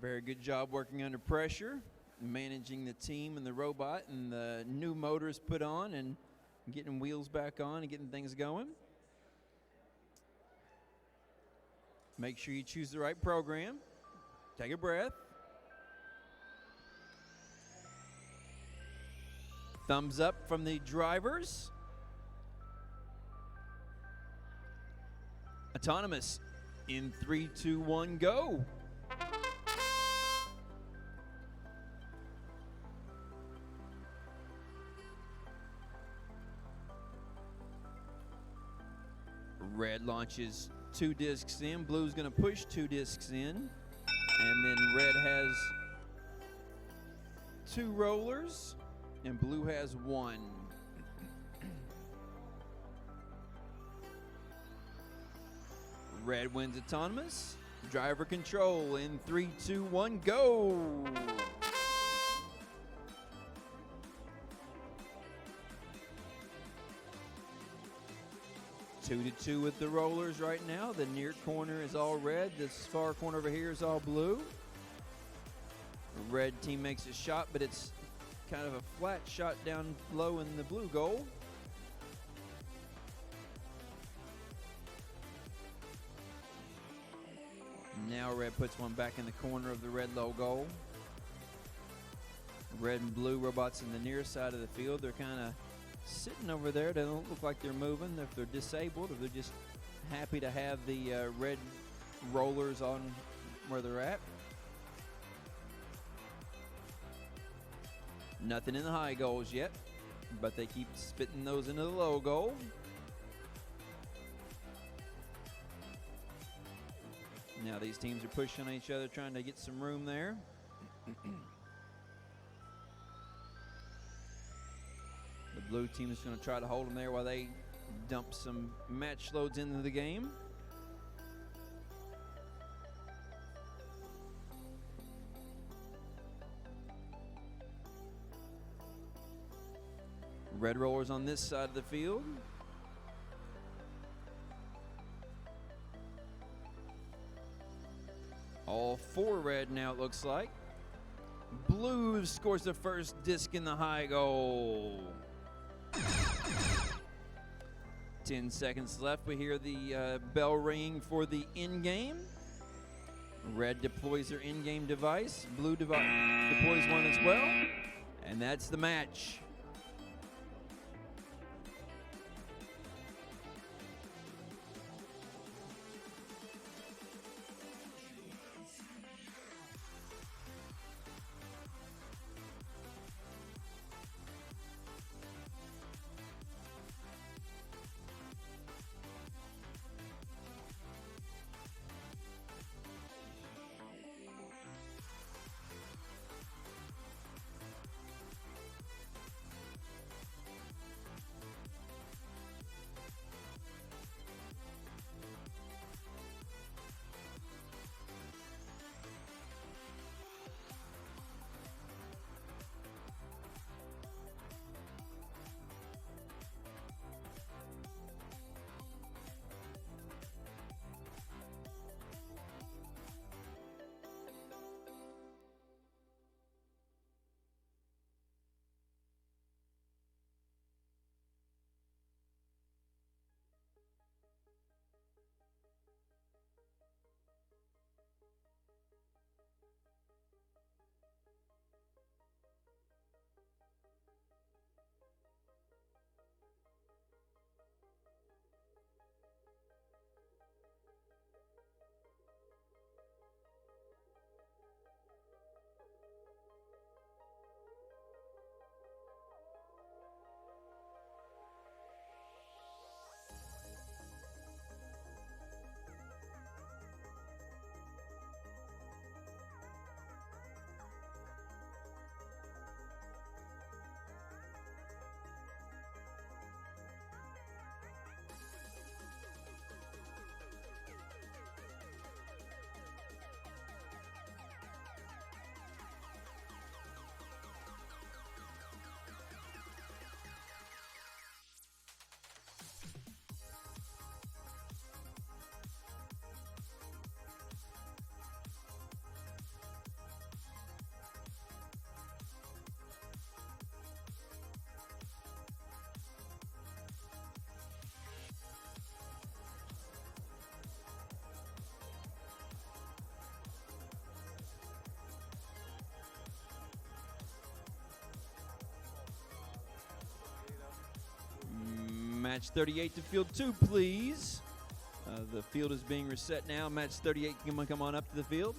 S1: Very good job working under pressure, managing the team and the robot and the new motors put on and getting wheels back on and getting things going. Make sure you choose the right program. Take a breath. Thumbs up from the drivers. Autonomous in 3, 2, 1, go. Red launches 2 discs in. Blue's going to push 2 discs in. And then red has 2 rollers, and blue has 1. Red wins autonomous. Driver control in 3, 2, 1, go! 2-2 with the rollers right now. The near corner is all red. This far corner over here is all blue. The red team makes a shot, but it's kind of a flat shot down low in the blue goal. Now red puts one back in the corner of the red low goal. Red and blue robots in the near side of the field. They're kind of sitting over there. They don't look like they're moving. If they're disabled, if they're just happy to have the red rollers on where they're at. Nothing in the high goals yet, but they keep spitting those into the low goal. Now these teams are pushing on each other, trying to get some room there. The blue team is going to try to hold them there while they dump some match loads into the game. Red rollers on this side of the field. All 4 red now, it looks like. Blue scores the first disc in the high goal. 10 seconds left. We hear the bell ringing for the in-game. Red deploys their in-game device. Blue deploys one as well. And that's the match. Match 38 to field 2, please. The field is being reset now. Match 38 can come on up to the field.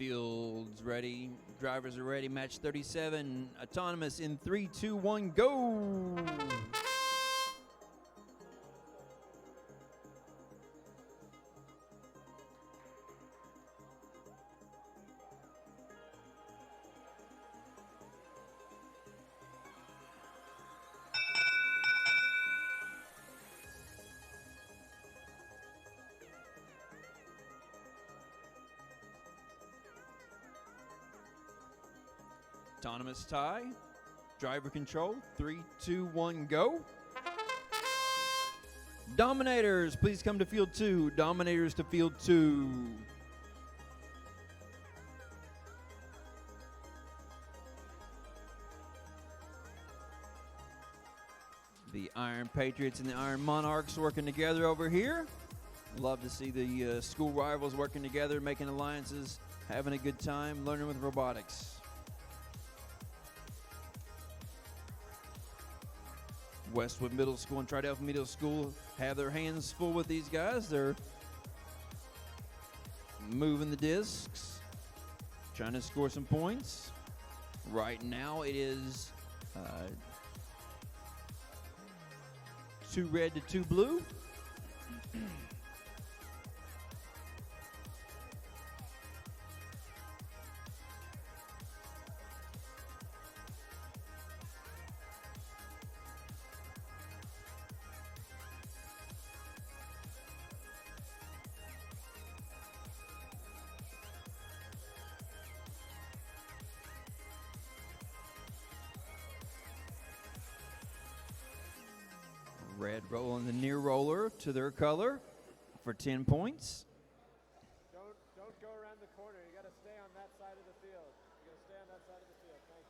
S1: Fields ready. Drivers are ready. Match 37. Autonomous in 3, 2, 1, go. Autonomous tie. Driver control. 3, 2, 1, go. Dominators, please come to field 2. Dominators to field 2. The Iron Patriots and the Iron Monarchs working together over here. Love to see the school rivals working together, making alliances, having a good time, learning with robotics. Westwood Middle School and Tridelphia Middle School have their hands full with these guys. They're moving the discs, trying to score some points. Right now it is 2 red to 2 blue. Red rolling the near roller to their color for 10 points.
S2: Don't go around the corner. You got to stay on that side of the field. You got to stay on that side of the field. Thank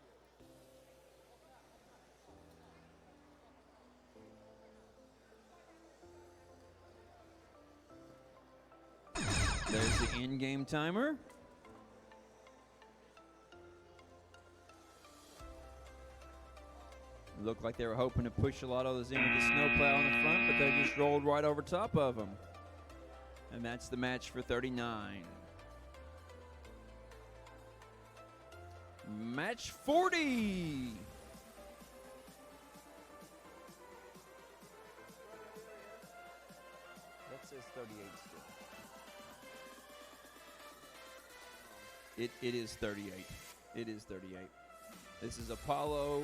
S2: you.
S1: There's the in-game timer. Looked like they were hoping to push a lot of those in with the snowplow in the front, but they just rolled right over top of them. And that's the match for 39. Match 40.
S4: That says 38 still.
S1: It is 38. It is 38. This is Apollo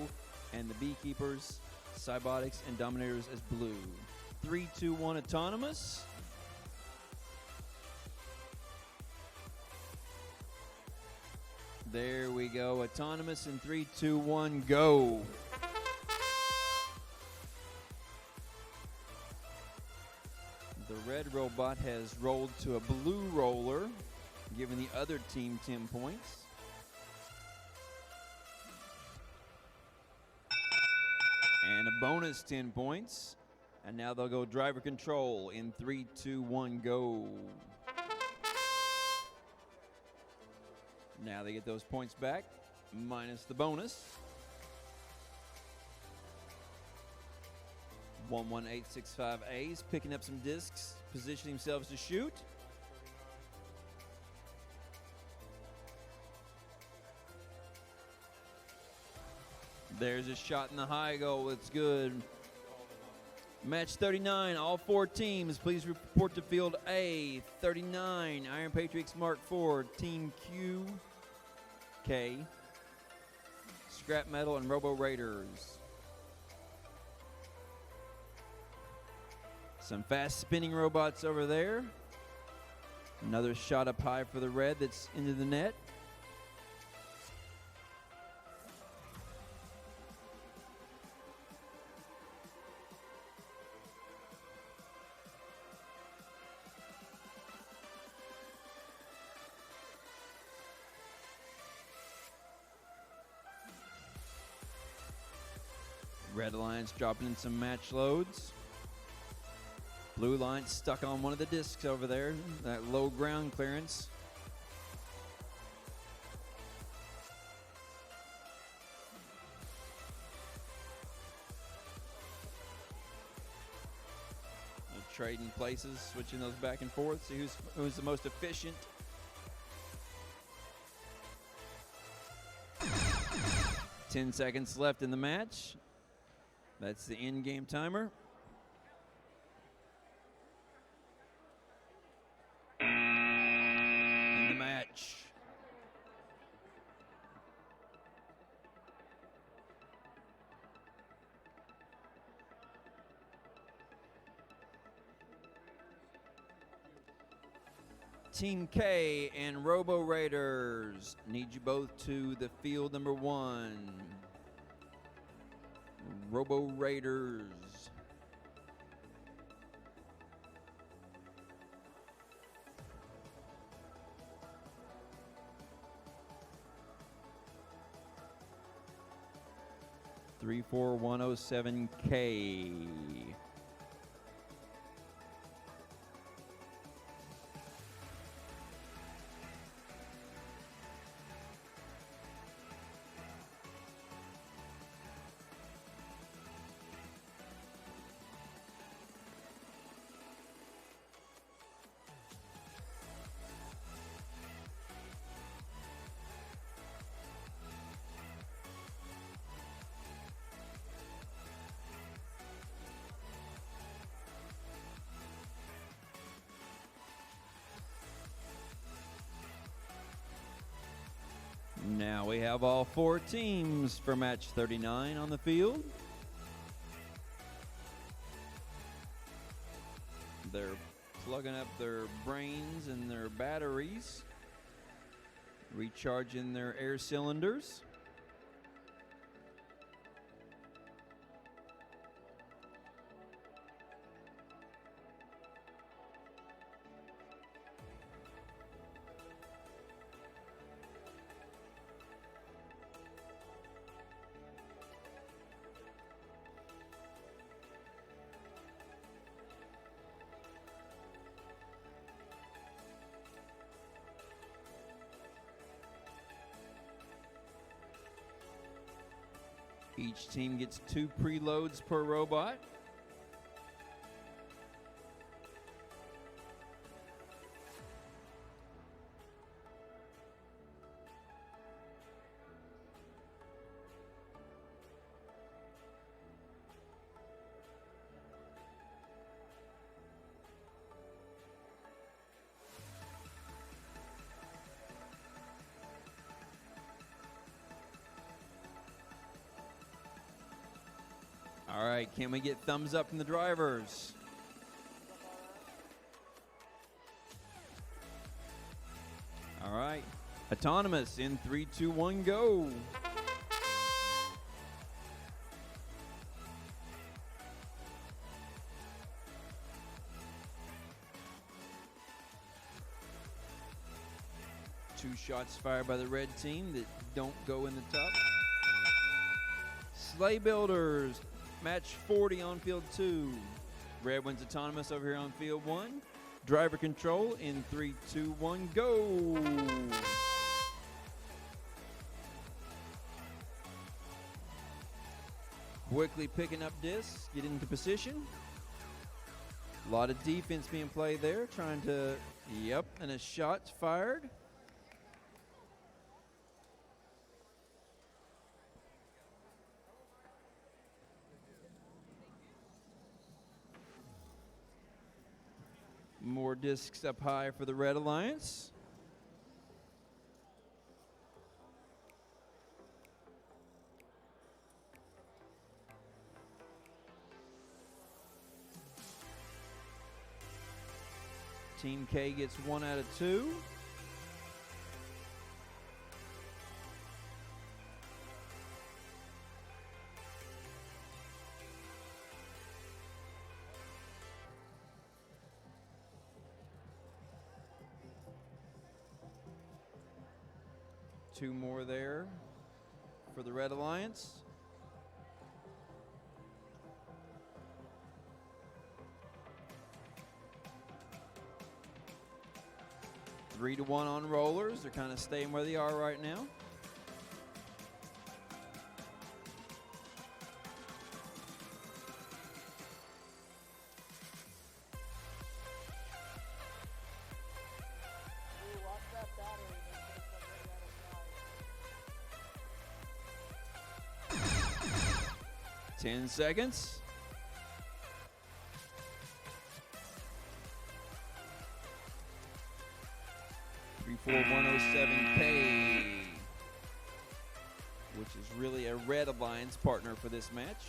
S1: and the Beekeepers, Cybotics, and Dominators as blue. 3, 2, 1, autonomous. There we go, autonomous in 3, 2, 1, go. The red robot has rolled to a blue roller, giving the other team 10 points. And a bonus 10 points. And now they'll go driver control in 3, 2, 1, go. Now they get those points back, minus the bonus. 11865A's picking up some discs, positioning themselves to shoot. There's a shot in the high goal. It's good. Match 39, all 4 teams, please report to field A. 39, Iron Patriots Mark 4, Team Q, K, Scrap Metal, and Robo Raiders. Some fast spinning robots over there. Another shot up high for the red that's into the net. Red Alliance dropping in some match loads. Blue Alliance stuck on one of the discs over there, that low ground clearance. They're trading places, switching those back and forth, see who's the most efficient. 10 seconds left in the match. That's the in-game timer. In the match. Team K and Robo Raiders, need you both to the field number 1. Robo Raiders. Three, 4, 107K. Now we have all 4 teams for match 39 on the field. They're plugging up their brains and their batteries, recharging their air cylinders. Each team gets 2 preloads per robot. All right, can we get thumbs up from the drivers? All right, autonomous in 3, 2, 1, go. Two shots fired by the red team that don't go in the top. Sleigh Builders. Match 40 on field 2. Red wins autonomous over here on field 1. Driver control in 3, 2, 1, go. Quickly picking up discs, get into position. A lot of defense being played there, trying to, and a shot's fired. More discs up high for the Red Alliance. Team K gets 1 out of 2. Two more there for the Red Alliance. Three to 1 on rollers. They're kind of staying where they are right now.
S2: Watch that battery.
S1: 10 seconds. $34107K, which is really a red alliance partner for this match.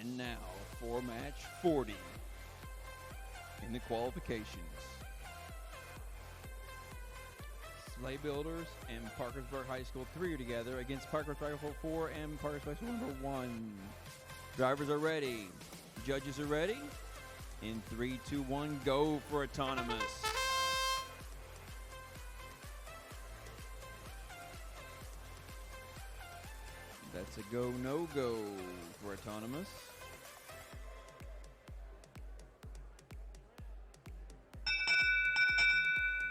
S1: And now for match 40 in the qualifications. Sleigh Builders and Parkersburg High School 3 are together against Parkersburg High School 4 and Parkersburg High School number 1. Drivers are ready. Judges are ready. In 3, 2, 1, go for autonomous. That's a go, no-go for autonomous.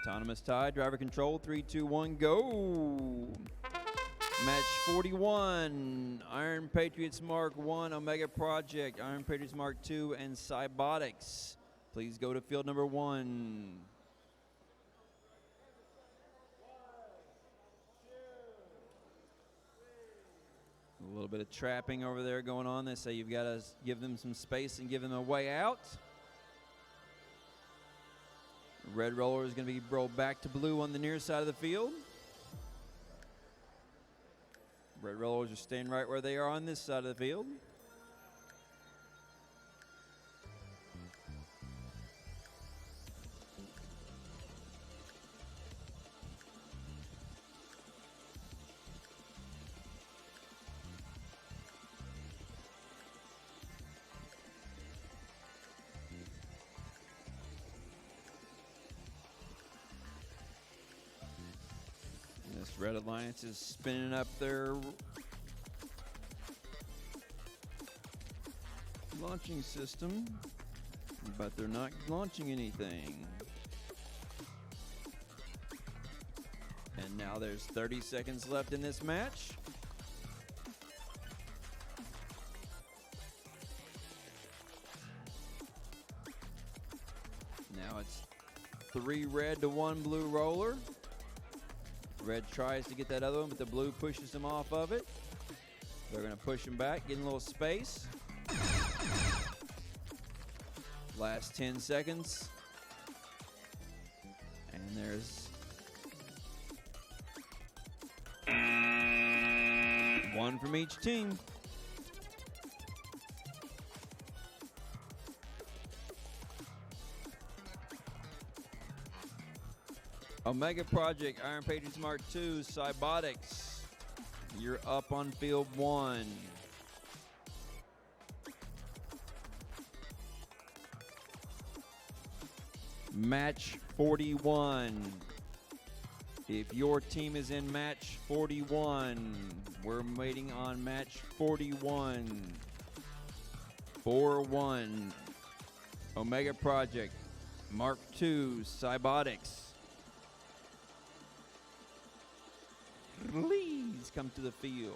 S1: Autonomous tie, driver control, 3, 2, 1, go. Match 41, Iron Patriots Mark 1, Omega Project, Iron Patriots Mark 2, and Cybotics. Please go to field number 1. A little bit of trapping over there going on. They say you've got to give them some space and give them a way out. Red roller is going to be rolled back to blue on the near side of the field. Red rollers are staying right where they are on this side of the field. Red Alliance is spinning up their launching system, but they're not launching anything. And now there's 30 seconds left in this match. Now it's 3 red to 1 blue roller. Red tries to get that other one, but the blue pushes him off of it. They're going to push him back, getting a little space. Last 10 seconds. And there's one from each team. Omega Project, Iron Patriots Mark II, Cybotics, you're up on field 1. Match 41. If your team is in match 41, we're waiting on match 41. 4-1. Omega Project, Mark II, Cybotics. Please come to the field.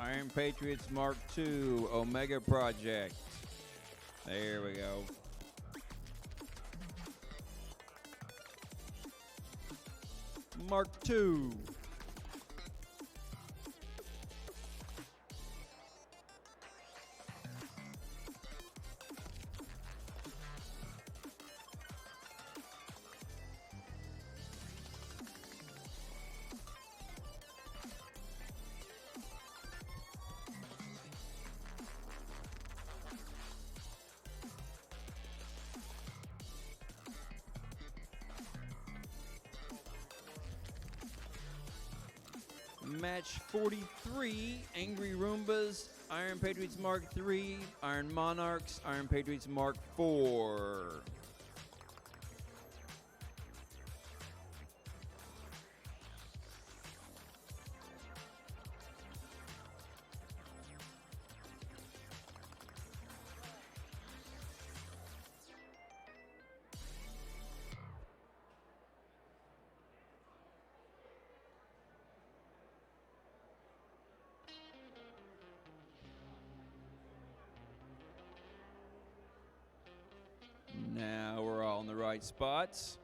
S1: Iron Patriots Mark II, Omega Project. There we go. Mark II. Match 43, Angry Roombas, Iron Patriots Mark III, Iron Monarchs, Iron Patriots Mark IV. Now we're all in the right spots.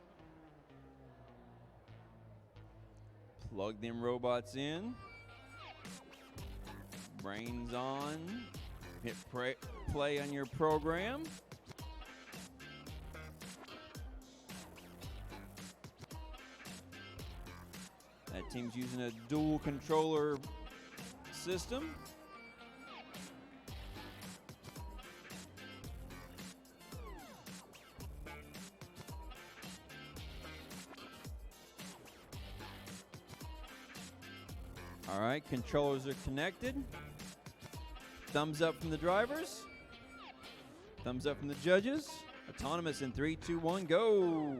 S1: Plug them robots in. Brains on. Hit play on your program. That team's using a dual controller system. All right, controllers are connected. Thumbs up from the drivers. Thumbs up from the judges. Autonomous in 3, 2, 1, go.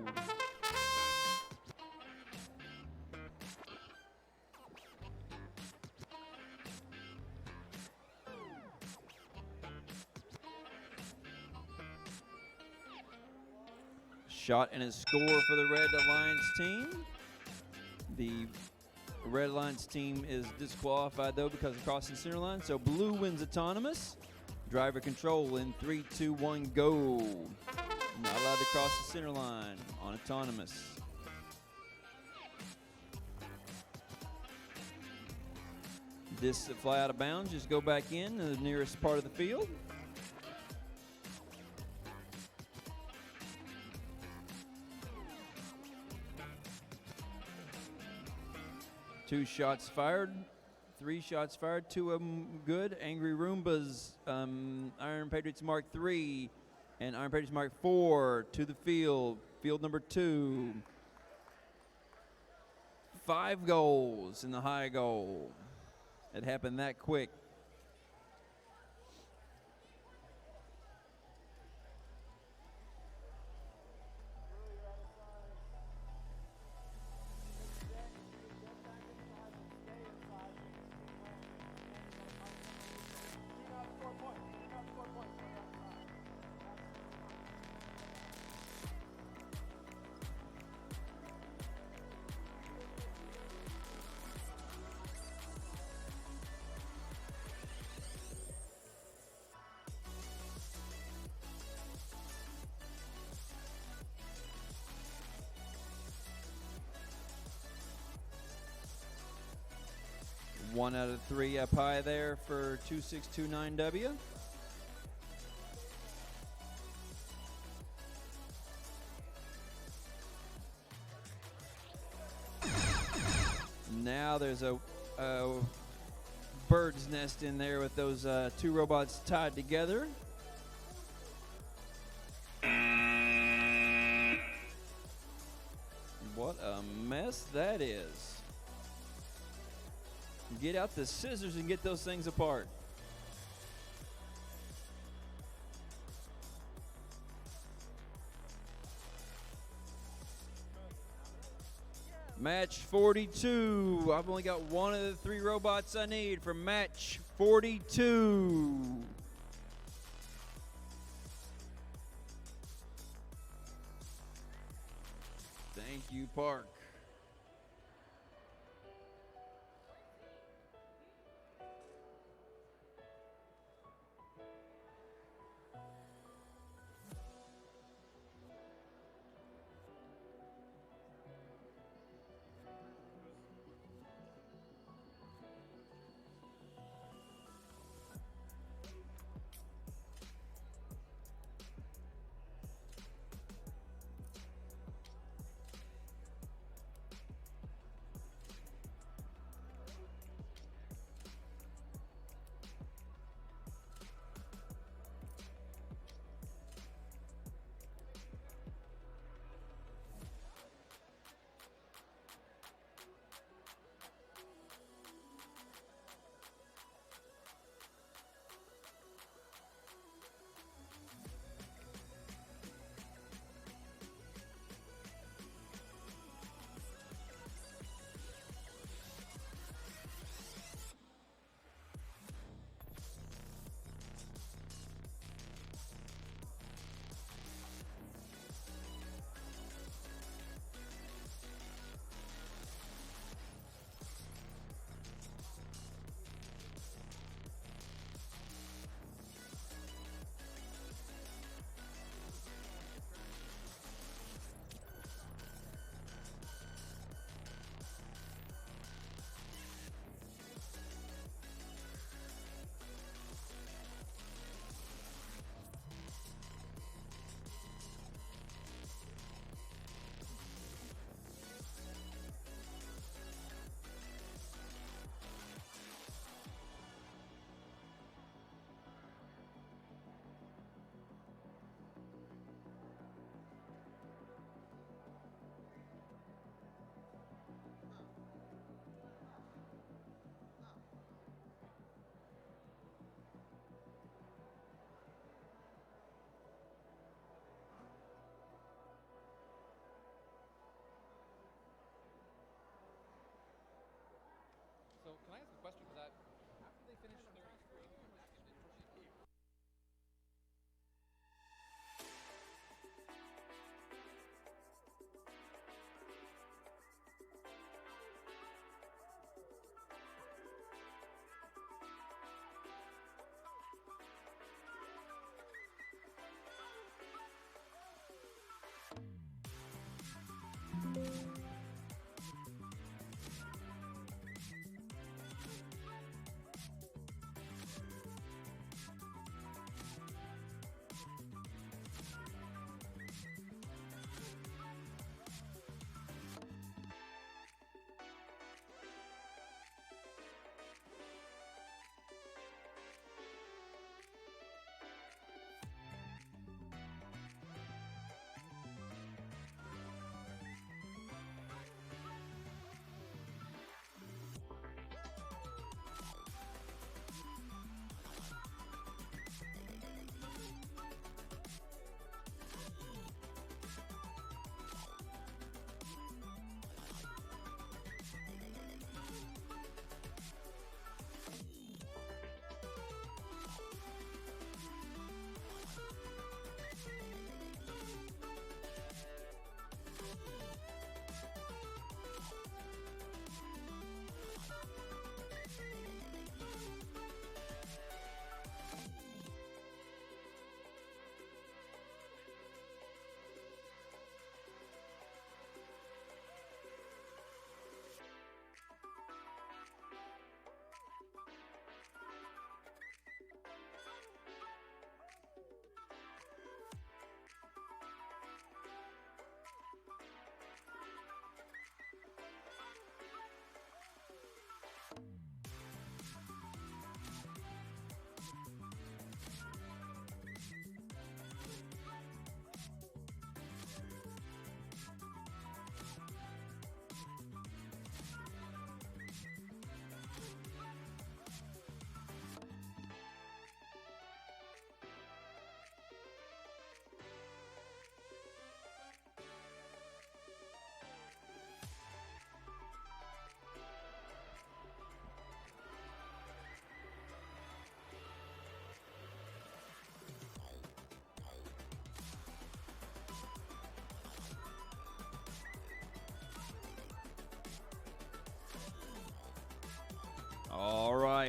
S1: Shot and a score for the Red Alliance team. The Red Alliance team is disqualified, though, because of crossing center line. So blue wins autonomous. Driver control in 3, 2, 1, go. Not allowed to cross the center line on autonomous. This fly out of bounds. Just go back in to the nearest part of the field. Two shots fired, 3 shots fired, 2 of them good. Angry Roombas, Iron Patriots Mark III, and Iron Patriots Mark IV to the field. Field number 2. 5 goals in the high goal. It happened that quick. One out of 3 up high there for 2629W. Now there's a bird's nest in there with those 2 robots tied together. What a mess that is. Get out the scissors and get those things apart. Match 42. I've only got 1 of the 3 robots I need for match 42. Thank you, Park.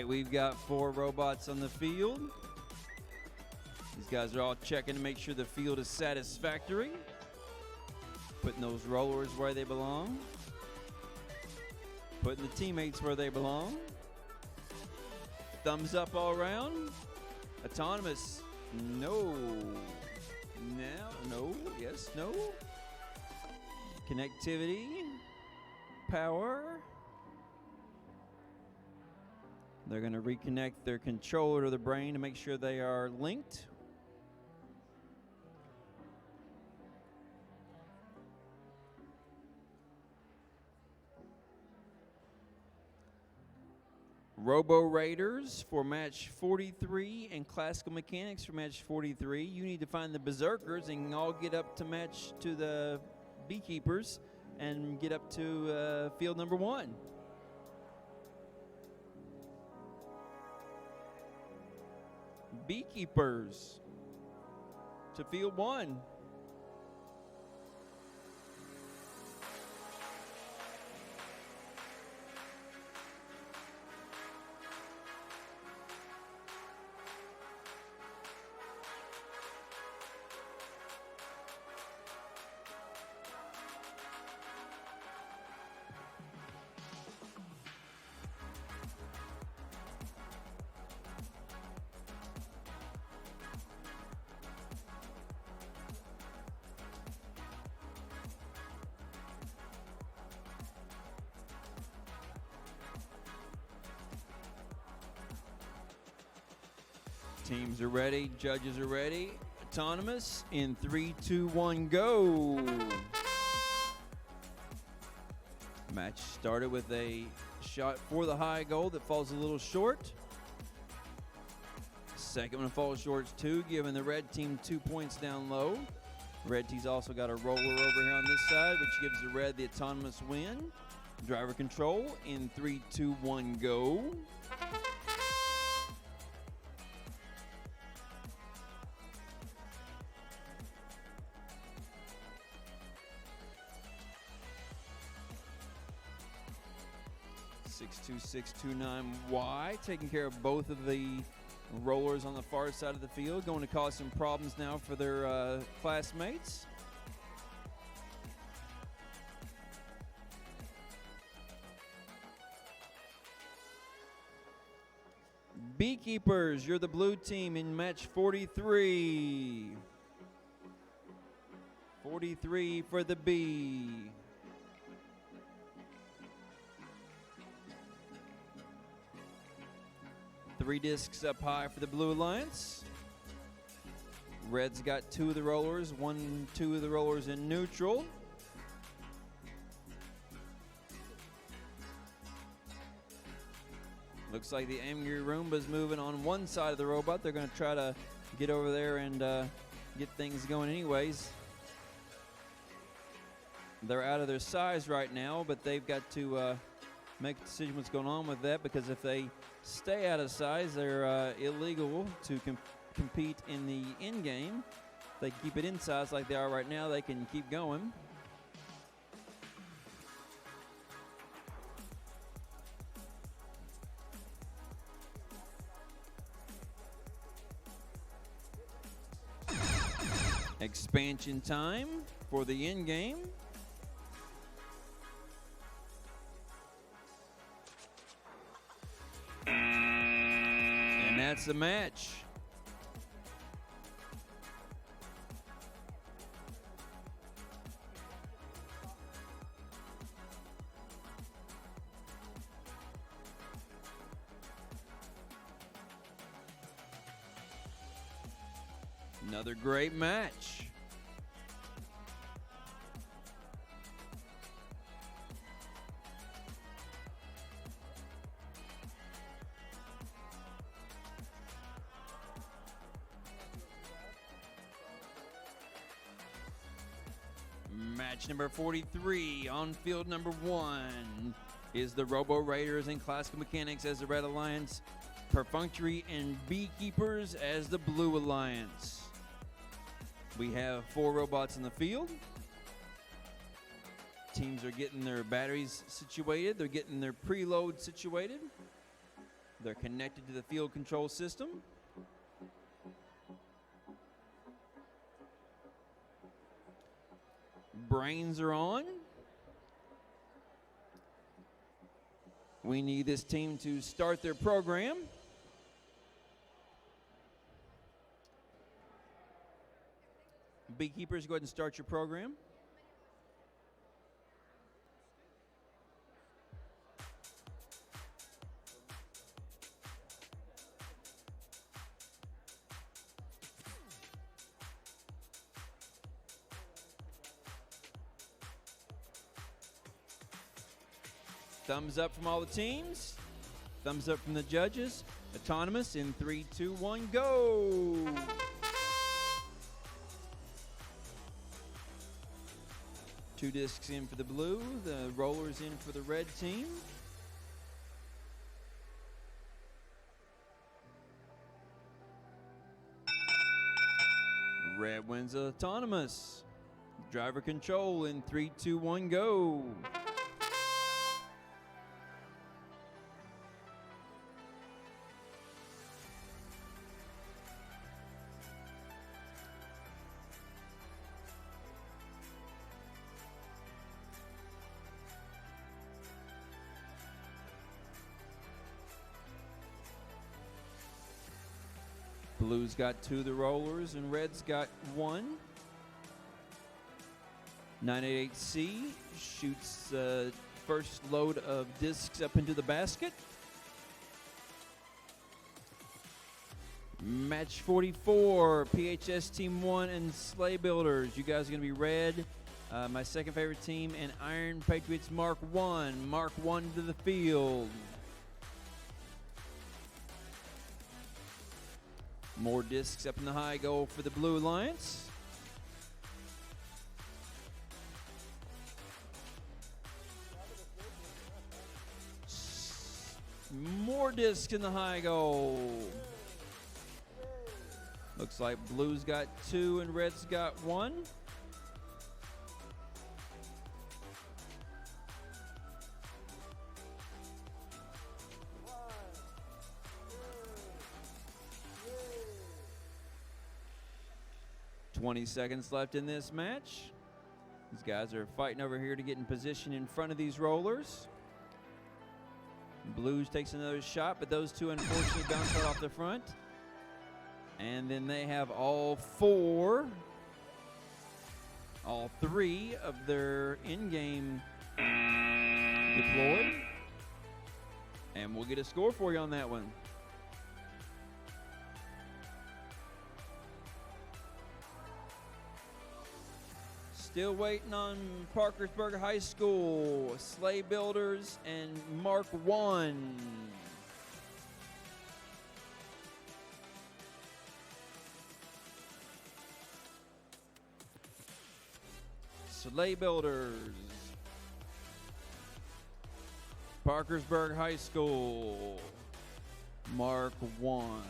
S1: right, we've got 4 robots on the field. These guys are all checking to make sure the field is satisfactory. Putting those rollers where they belong. Putting the teammates where they belong. Thumbs up all around. Autonomous. No. Now, no. Yes, no. Connectivity. Power. They're going to reconnect their controller to the brain to make sure they are linked. Robo Raiders for match 43 and Classical Mechanics for match 43. You need to find the Berserkers and all get up to match to the Beekeepers and get up to field number 1. Beekeepers to field 1. Teams are ready, judges are ready. Autonomous in 3, 2, 1, go. Match started with a shot for the high goal that falls a little short. Second one falls short too, giving the red team 2 points down low. Red team's also got a roller over here on this side, which gives the red the autonomous win. Driver control in 3, 2, 1, go. 62629Y, taking care of both of the rollers on the far side of the field, going to cause some problems now for their classmates. Beekeepers, you're the blue team in match 43. 43 for the bee. Three discs up high for the Blue Alliance. Red's got 2 of the rollers, 2 of the rollers in neutral. Looks like the Angry Roomba's moving on one side of the robot. They're going to try to get over there and get things going anyways. They're out of their size right now, but they've got to make a decision what's going on with that, because if they stay out of size, they're illegal to compete in the end game. If they keep it in size like they are right now, they can keep going. Expansion time for the end game. And that's the match. Another great match. Match number 43 on field number 1 is the Robo Raiders and Classical Mechanics as the Red Alliance, Perfunctory and Beekeepers as the Blue Alliance. We have 4 robots in the field. Teams are getting their batteries situated. They're getting their preload situated. They're connected to the field control system. Brains are on. We need this team to start their program. Beekeepers, go ahead and start your program. Thumbs up from all the teams. Thumbs up from the judges. Autonomous in 3, 2, 1, go! Two discs in for the blue, the rollers in for the red team. Red wins autonomous. Driver control in 3, 2, 1, go! Blue's got 2 of the rollers and red's got 1. 988C shoots first load of discs up into the basket. Match 44, PHS Team 1 and Sleigh Builders. You guys are going to be red. My second favorite team, and Iron Patriots Mark 1. Mark 1 to the field. More discs up in the high goal for the Blue Alliance. More discs in the high goal. Looks like Blue's got 2 and Red's got 1. Seconds left in this match. These guys are fighting over here to get in position in front of these rollers. Blues takes another shot, but those two unfortunately bounce right off the front. And then they have all 3 of their in-game deployed. And we'll get a score for you on that one. Still waiting on Parkersburg High School, Sleigh Builders, and Mark 1. Sleigh Builders, Parkersburg High School, Mark 1.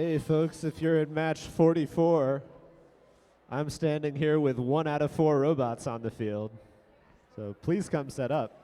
S3: Hey folks, if you're in match 44, I'm standing here with 1 out of 4 robots on the field. So please come set up.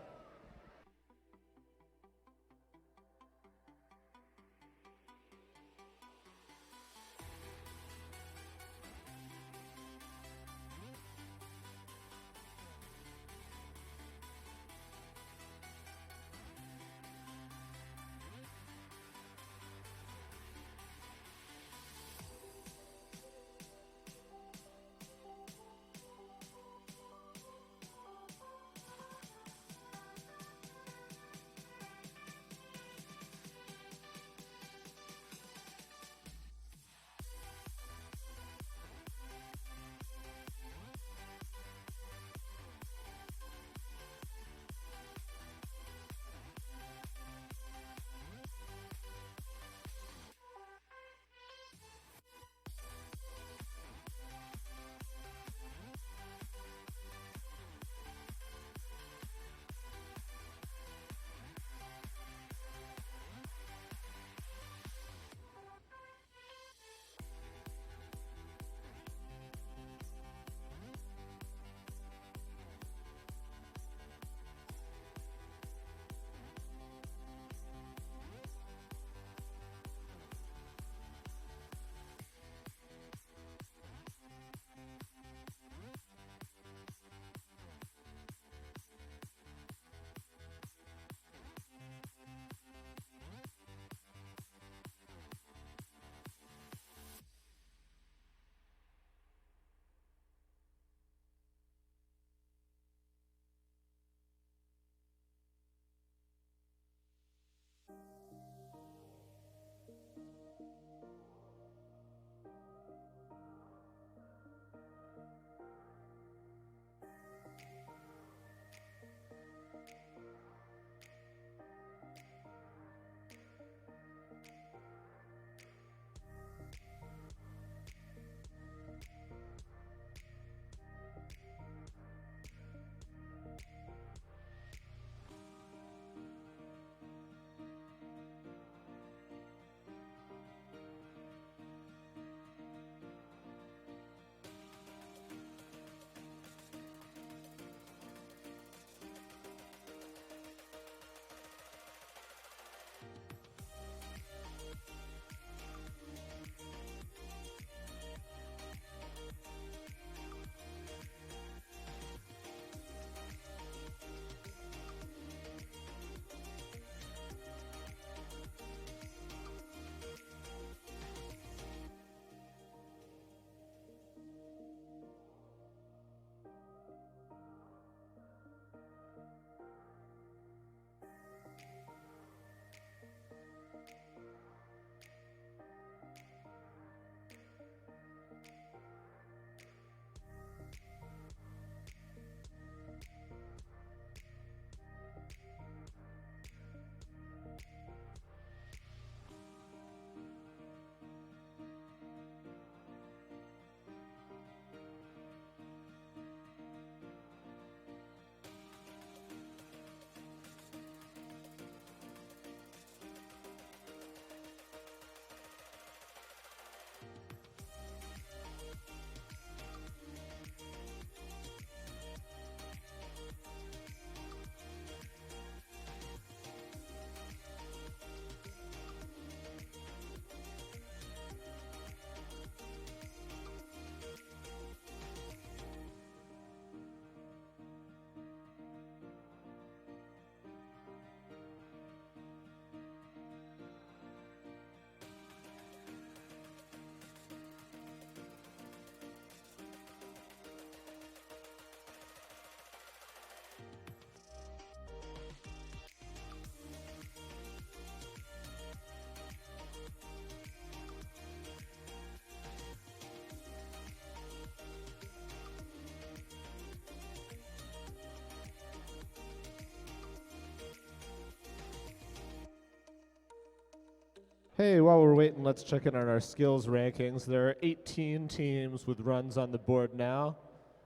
S3: Hey, while we're waiting, let's check in on our skills rankings. There are 18 teams with runs on the board now.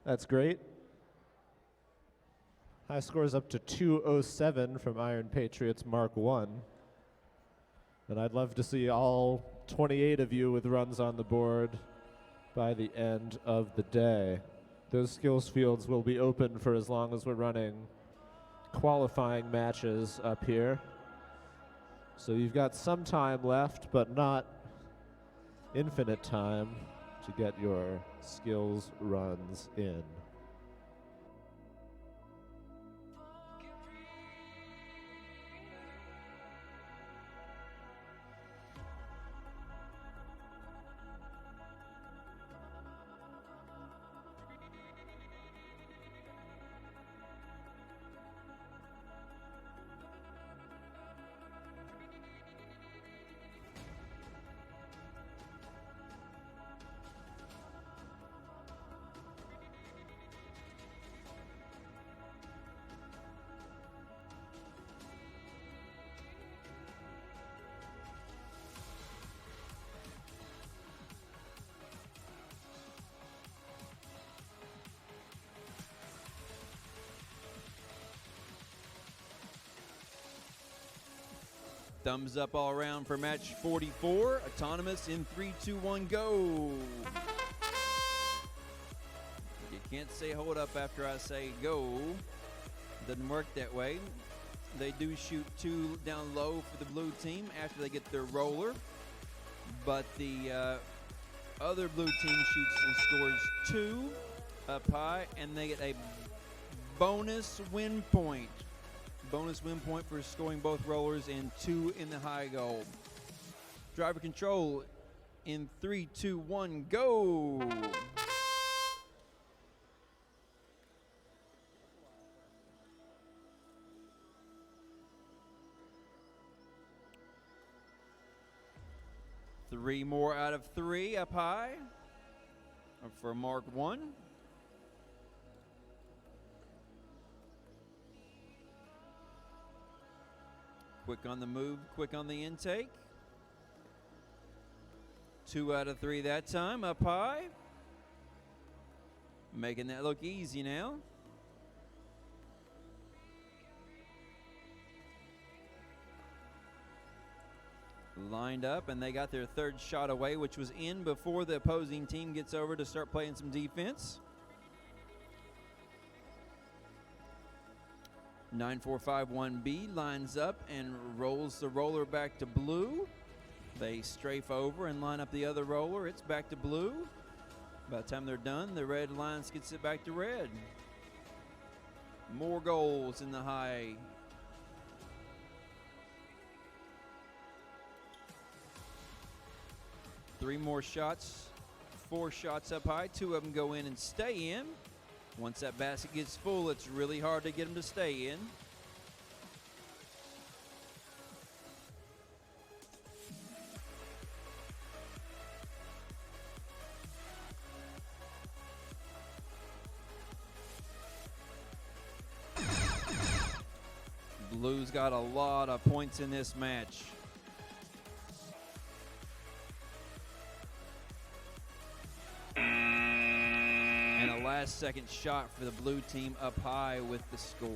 S3: That's great. High scores up to 207 from Iron Patriots Mark 1. And I'd love to see all 28 of you with runs on the board by the end of the day. Those skills fields will be open for as long as we're running qualifying matches up here. So you've got some time left, but not infinite time to get your skills runs in.
S1: Thumbs up all around for match 44. Autonomous in 3, 2, 1, go. You can't say hold up after I say go. Doesn't work that way. They do shoot 2 down low for the blue team after they get their roller. But the other blue team shoots and scores 2 up high, and they get a bonus win point. Bonus win point for scoring both rollers and 2 in the high goal. Driver control in 3, 2, 1, go. Three more out of 3 up high for Mark 1. Quick on the move, quick on the intake. 2 out of 3 that time, up high. Making that look easy now. Lined up, and they got their 3rd shot away, which was in before the opposing team gets over to start playing some defense. 9451B lines up and rolls the roller back to blue. They strafe over and line up the other roller. It's back to blue. By the time they're done, the red line gets it back to red. More goals in the high. Three more shots, 4 shots up high. 2 of them go in and stay in. Once that basket gets full, it's really hard to get them to stay in. Blues got a lot of points in this match. Last-second shot for the blue team up high with the score.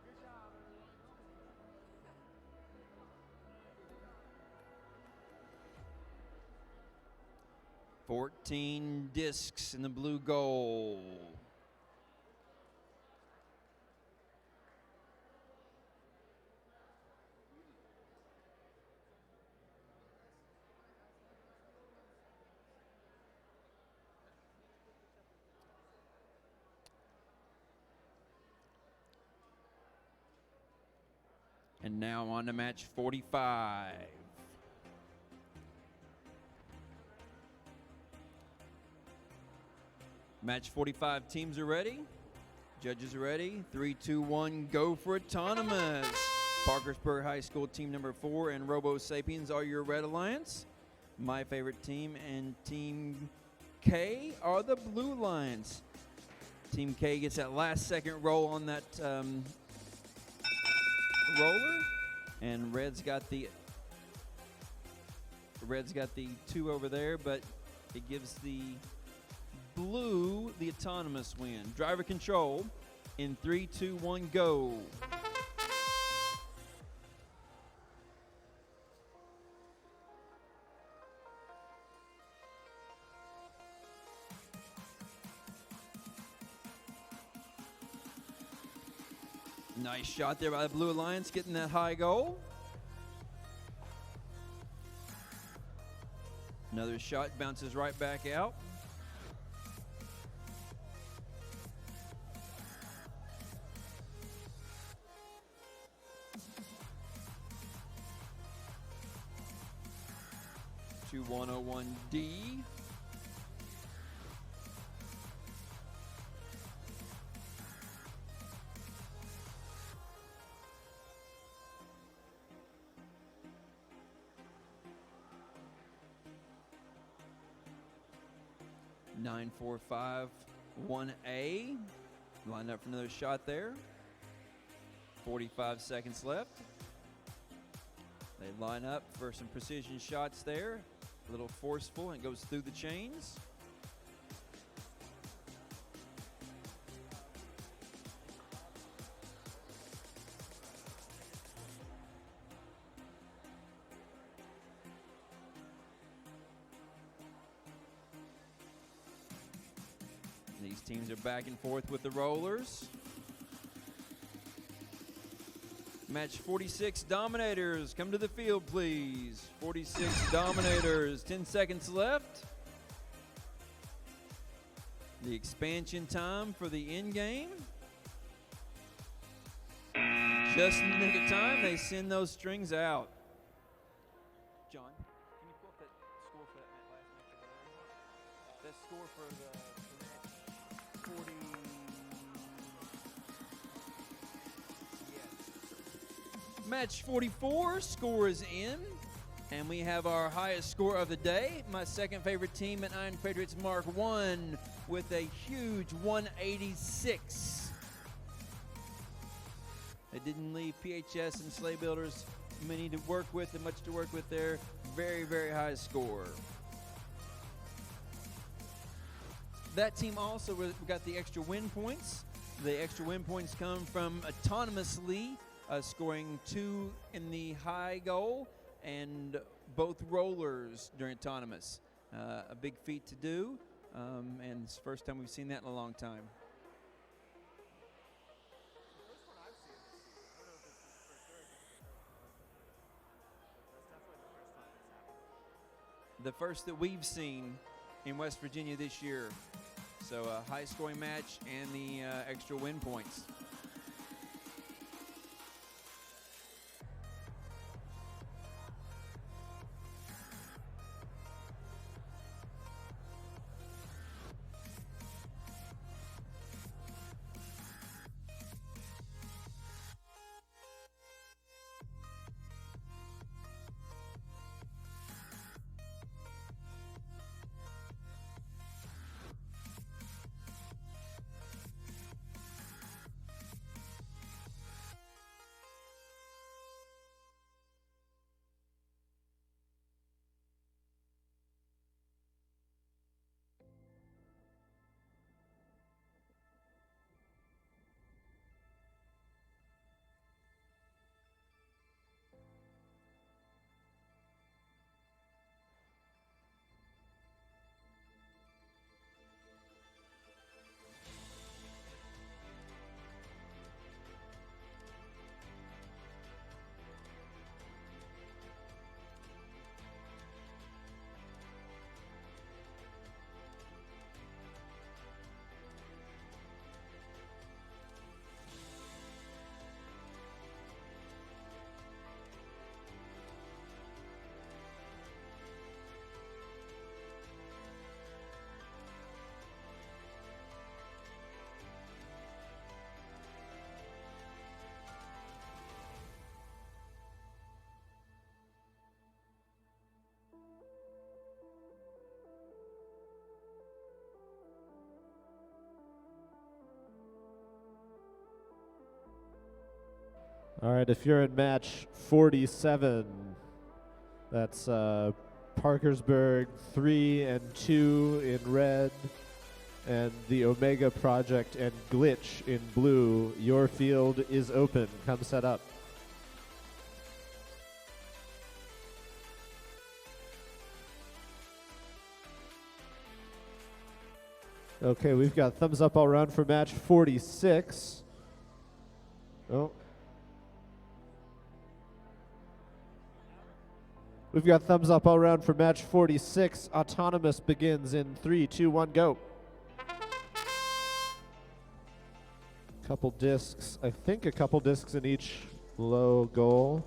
S2: Good job, everyone.
S1: 14 discs in the blue goal. And now on to match 45. Match 45 teams are ready. Judges are ready. 3, 2, 1, go for autonomous. Parkersburg High School team number 4 and Robo Sapiens are your Red Alliance. My favorite team and Team K are the Blue Lions. Team K gets that last second roll on that roller, and Red's got the red's got the 2 over there, but it gives the blue the autonomous win. Driver control in 3, 2, 1, go. Nice shot there by the Blue Alliance, getting that high goal. Another shot bounces right back out. To 101D. Nine, 4, 5, 1A. Lined up for another shot there. 45 seconds left. They line up for some precision shots there. A little forceful, and it goes through the chains. These teams are back and forth with the rollers. Match 46 Dominators, come to the field, please. 46 Dominators, 10 seconds left. The expansion time for the end game. Just in the nick of time, they send those strings out. John, can you pull up that score for that last match? That score for the match 40. Yes. Match 44, score is in. And we have our highest score of the day. My second favorite team at Iron Patriots Mark 1 with a huge 186. It didn't leave PHS and Sleigh Builders many to work with and much to work with there. Very, very high score. That team also got the extra win points. The extra win points come from autonomously scoring 2 in the high goal and both rollers during autonomous. A big feat to do, and it's the first time we've seen that in a long time. The first that we've seen in West Virginia this year. So a high scoring match and the extra win points. All
S3: right, if you're in match 47, that's Parkersburg 3 and 2 in red, and the Omega Project and Glitch in blue. Your field is open. Come set up. Okay, we've got thumbs up all around for match 46. Oh. We've got thumbs up all around for match 46. Autonomous begins in 3, 2, 1, go. Couple discs, I think a couple discs in each low goal.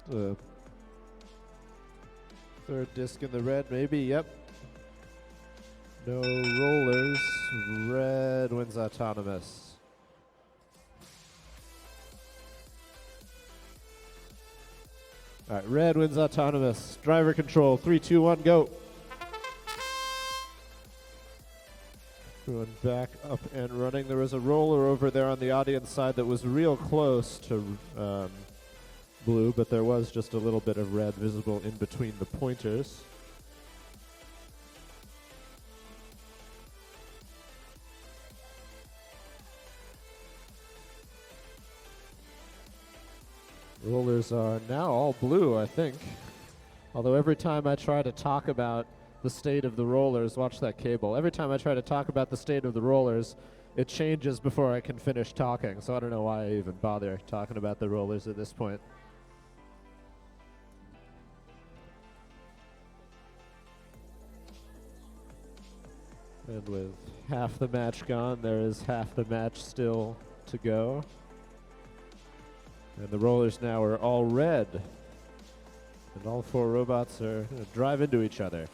S3: Third disc in the red, maybe, yep. No rollers. Red wins autonomous. All right, red wins autonomous. Driver control, 3, 2, 1, go. Everyone back up and running. There was a roller over there on the audience side that was real close to blue, but there was just a little bit of red visible in between the pointers. Rollers are now all blue, I think. Although every time I try to talk about the state of the rollers, watch that cable. Every time I try to talk about the state of the rollers, it changes before I can finish talking. So I don't know why I even bother talking about the rollers at this point. And with half the match gone, there is half the match still to go. And the rollers now are all red. And all four robots are going to drive into each other.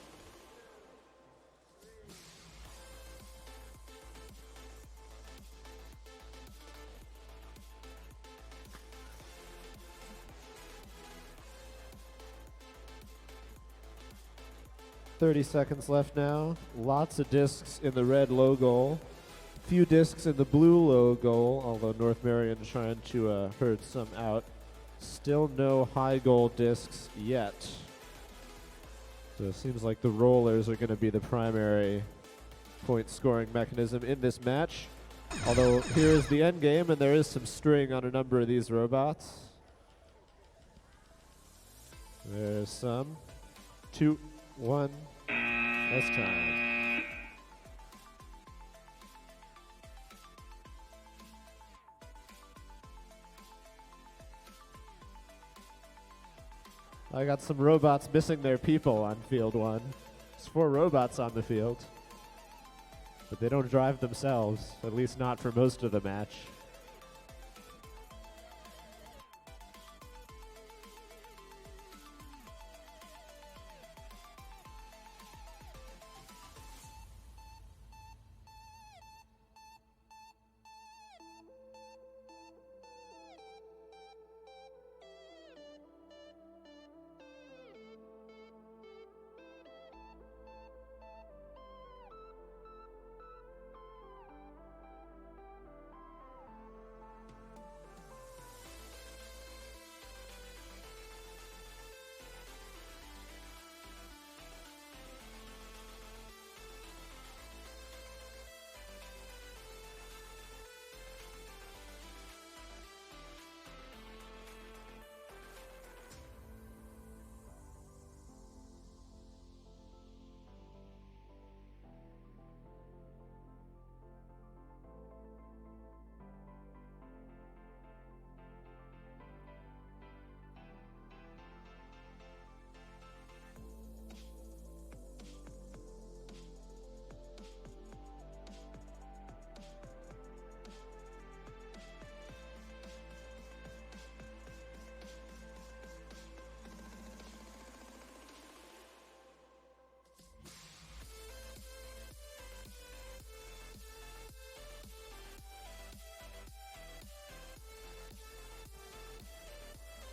S3: .30 seconds left now. Lots of discs in the red low goal. Few discs in the blue low goal, although North Marion trying to herd some out. Still no high goal discs yet. So it seems like the rollers are going to be the primary point scoring mechanism in this match. Although here is the end game, and there is some string on a number of these robots. There's some. 2, 1. That's time. I got some robots missing their people on field 1. There's 4 robots on the field. But they don't drive themselves, at least not for most of the match.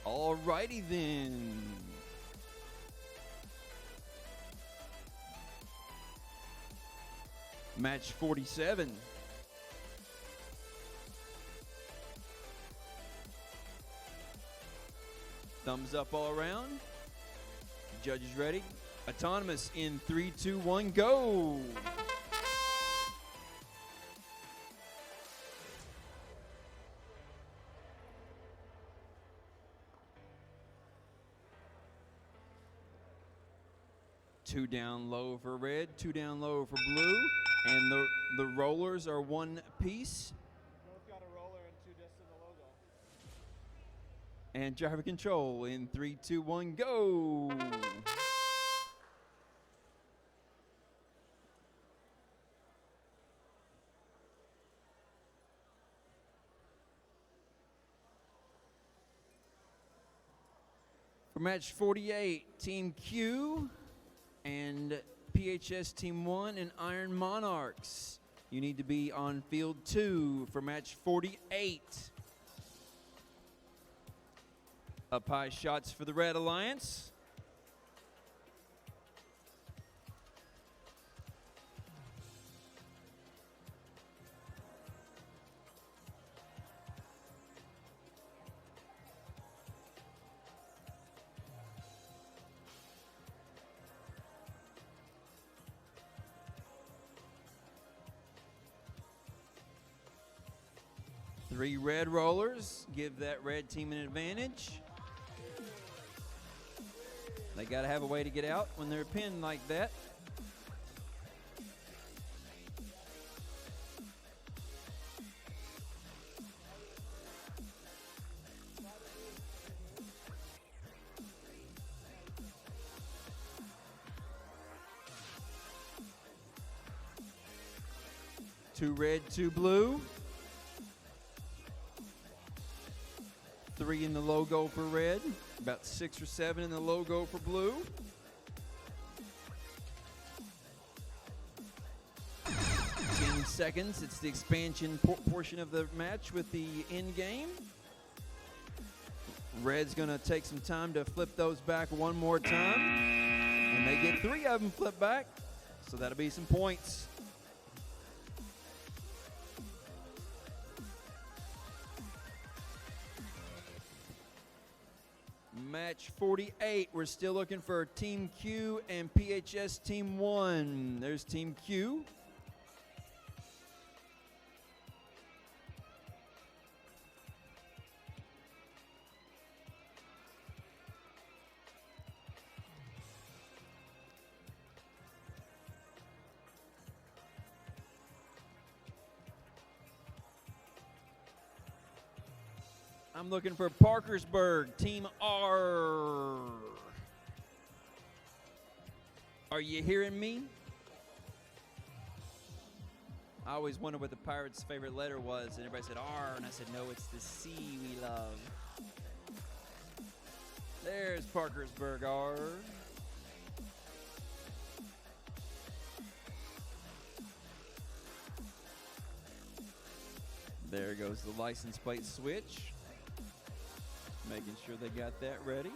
S1: Alrighty then. Match 47. Thumbs up all around. Judges ready. Autonomous in 3, 2, 1, go. Two down low for red, two down low for blue, and the rollers are one piece.
S2: Both got a roller and 2 discs in the logo.
S1: And driver control in 3, 2, 1, go. For match 48, Team Q and PHS Team 1 and Iron Monarchs. You need to be on field 2 for match 48. Up high shots for the Red Alliance. Three red rollers give that red team an advantage. They got to have a way to get out when they're pinned like that. Two red, two blue. 3 in the logo for red, about 6 or 7 in the logo for blue. 10 seconds, it's the expansion portion of the match with the end game. Red's gonna take some time to flip those back one more time. And they get 3 of them flipped back, so that'll be some points. Match 48, we're still looking for Team Q and PHS Team 1. There's Team Q. I'm looking for Parkersburg, Team R. Are you hearing me? I always wondered what the Pirates' favorite letter was, and everybody said R, and I said, no, it's the C we love. There's Parkersburg R. There goes the license plate switch. Making sure they got that ready.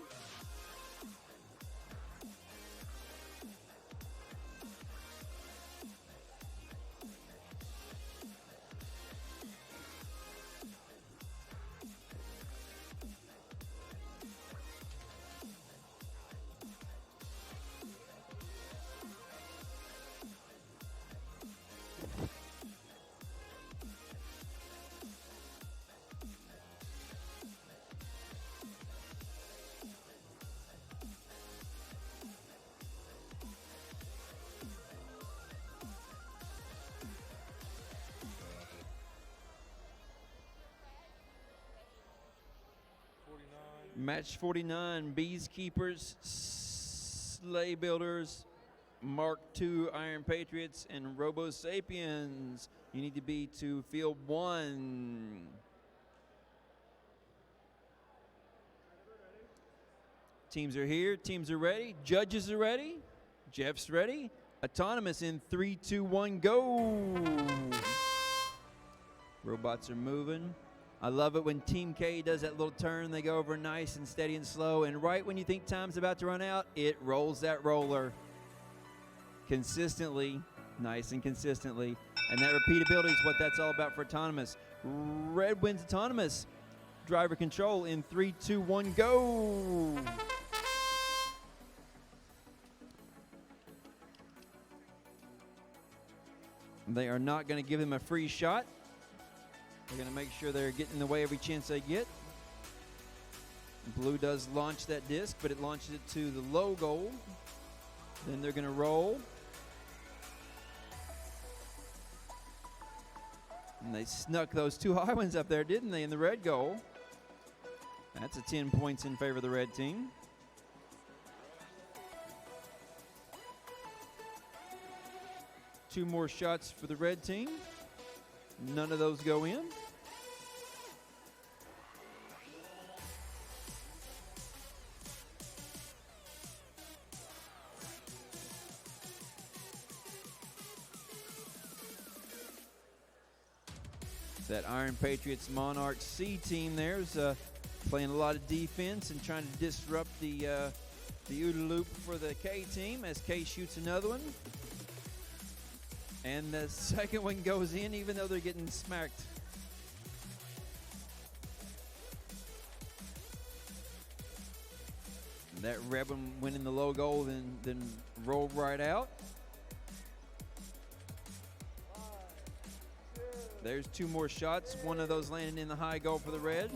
S1: Match 49, Bees Keepers, Sleigh Builders, Mark II Iron Patriots, and Robo Sapiens. You need to be to field 1. Teams are here, teams are ready, judges are ready, Jeff's ready. Autonomous in 3, 2, 1, go. Robots are moving. I love it when Team K does that little turn. They go over nice and steady and slow. And right when you think time's about to run out, it rolls that roller consistently, nice and consistently. And that repeatability is what that's all about for Autonomous. Red wins Autonomous. Driver control in 3, 2, 1, go. They are not going to give him a free shot. They're going to make sure they're getting in the way every chance they get. Blue does launch that disc, but it launches it to the low goal. Then they're going to roll. And they snuck those two high ones up there, didn't they, in the red goal? That's a 10 points in favor of the red team. Two more shots for the red team. None of those go in. That Iron Patriots Monarch C team there is playing a lot of defense and trying to disrupt the OODA loop for the K team as K shoots another one. And the second one goes in even though they're getting smacked. And that red one went in the low goal, then rolled right out. There's two more shots. One of those landing in the high goal for the red.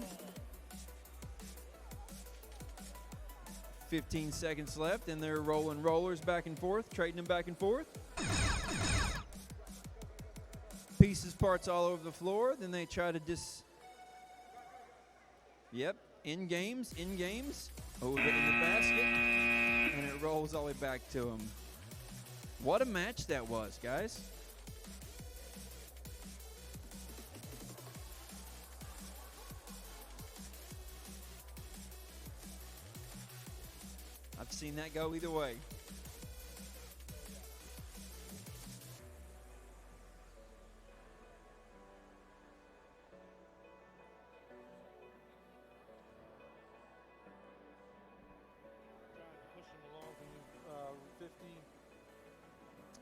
S1: 15 seconds left, and they're rolling rollers back and forth, trading them back and forth. Pieces, parts all over the floor. Then they try to Yep, in games. Over in the basket, and it rolls all the way back to them. What a match that was, guys. I've seen that go either way.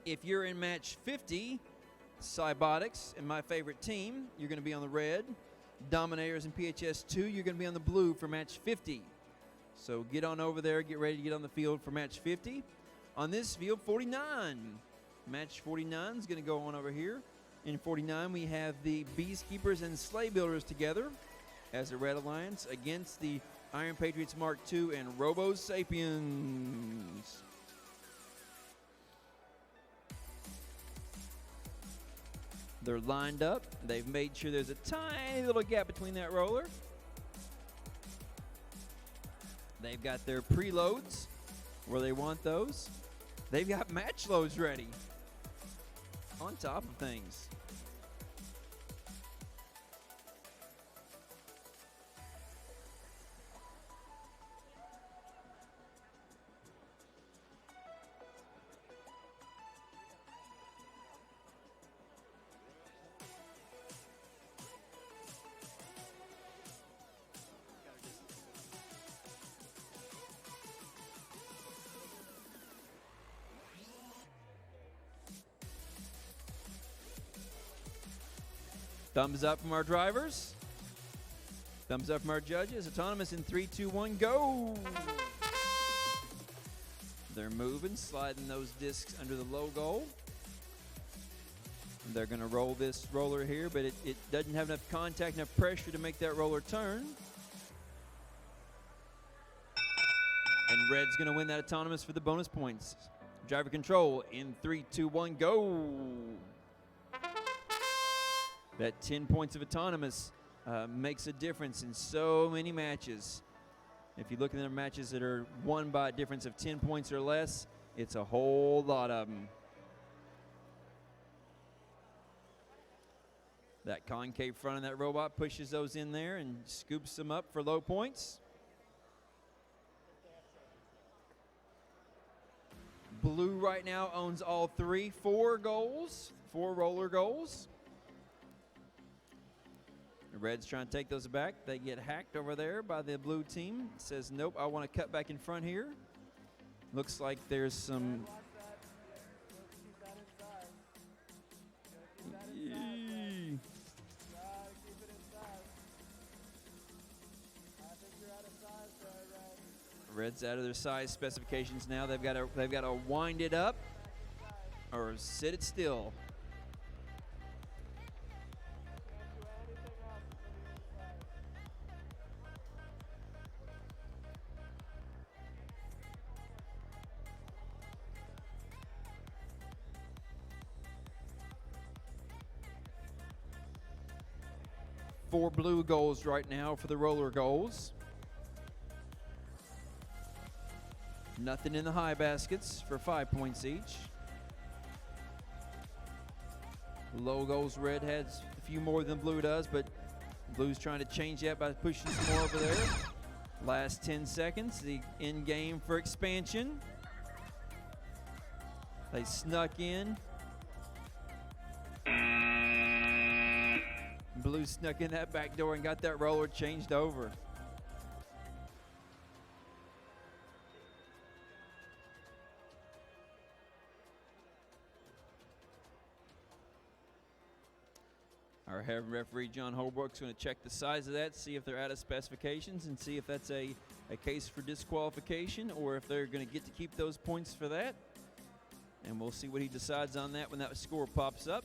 S1: If you're in match 50, Cybotics and my favorite team, you're going to be on the red. Dominators and PHS 2, you're going to be on the blue for match 50. So get on over there, get ready to get on the field for match 50. On this field, 49. Match 49 is going to go on over here. In 49, we have the Beastkeepers and Sleigh Builders together as a Red Alliance against the Iron Patriots Mark II and Robo Sapiens. They're lined up. They've made sure there's a tiny little gap between that roller. They've got their preloads where they want those. They've got match loads ready on top of things. Thumbs up from our drivers. Thumbs up from our judges. Autonomous in 3, 2, 1, go! They're moving, sliding those discs under the low goal. They're going to roll this roller here, but it doesn't have enough contact, enough pressure to make that roller turn. And red's going to win that autonomous for the bonus points. Driver control in 3, 2, 1, go! That 10 points of autonomous makes a difference in so many matches. If you look at the matches that are won by a difference of 10 points or less, it's a whole lot of them. That concave front of that robot pushes those in there and scoops them up for low points. Blue right now owns all 4 goals, 4 roller goals. The red's trying to take those back. They get hacked over there by the blue team. Says, nope, I want to cut back in front here. Looks like there's some... Red's out of their size specifications now. They've got to wind it up or sit it still. 4 blue goals right now for the roller goals. Nothing in the high baskets for 5 points each. Low goals, red has a few more than blue does, but blue's trying to change that by pushing some more over there. Last 10 seconds, the end game for expansion. They snuck in. Blue snuck in that back door and got that roller changed over. Our head referee, John Holbrook's going to check the size of that, see if they're out of specifications, and see if that's a case for disqualification or if they're going to get to keep those points for that. And we'll see what he decides on that when that score pops up.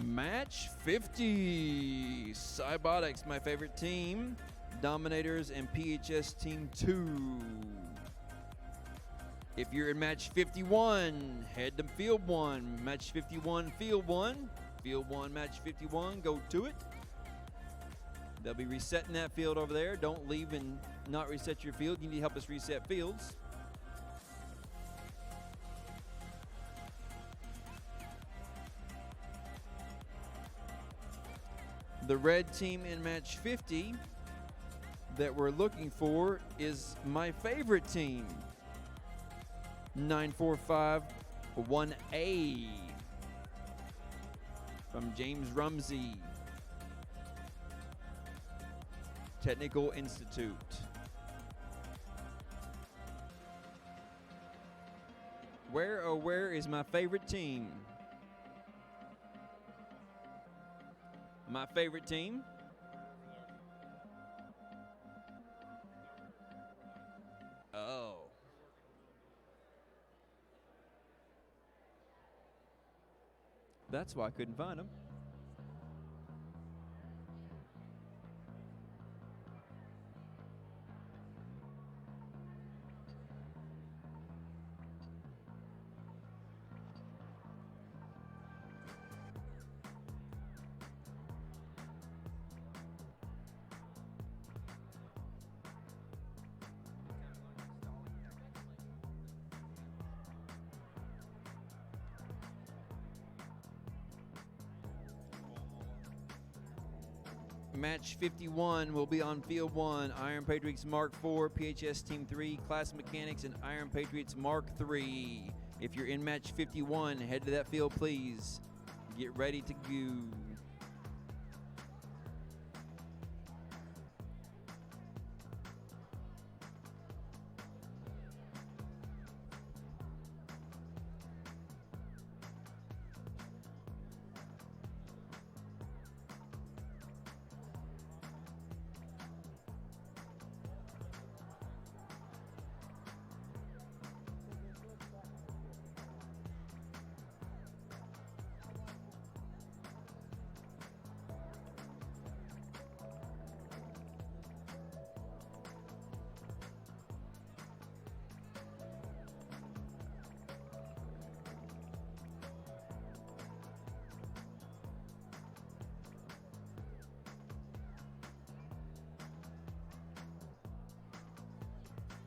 S1: Match 50. Cybotics, my favorite team. Dominators and PHS Team 2. If you're in match 51, head to field 1. Match 51, field 1. Field 1, match 51, go to it. They'll be resetting that field over there. Don't leave and not reset your field. You need to help us reset fields. The red team in match 50 that we're looking for is my favorite team. 945-1A from James Rumsey. Technical Institute. Where is my favorite team? My favorite team? Oh. That's why I couldn't find them. Match 51 will be on Field 1, Iron Patriots Mark 4, PHS Team 3, Class Mechanics, and Iron Patriots Mark 3. If you're in match 51, head to that field, please. Get ready to go.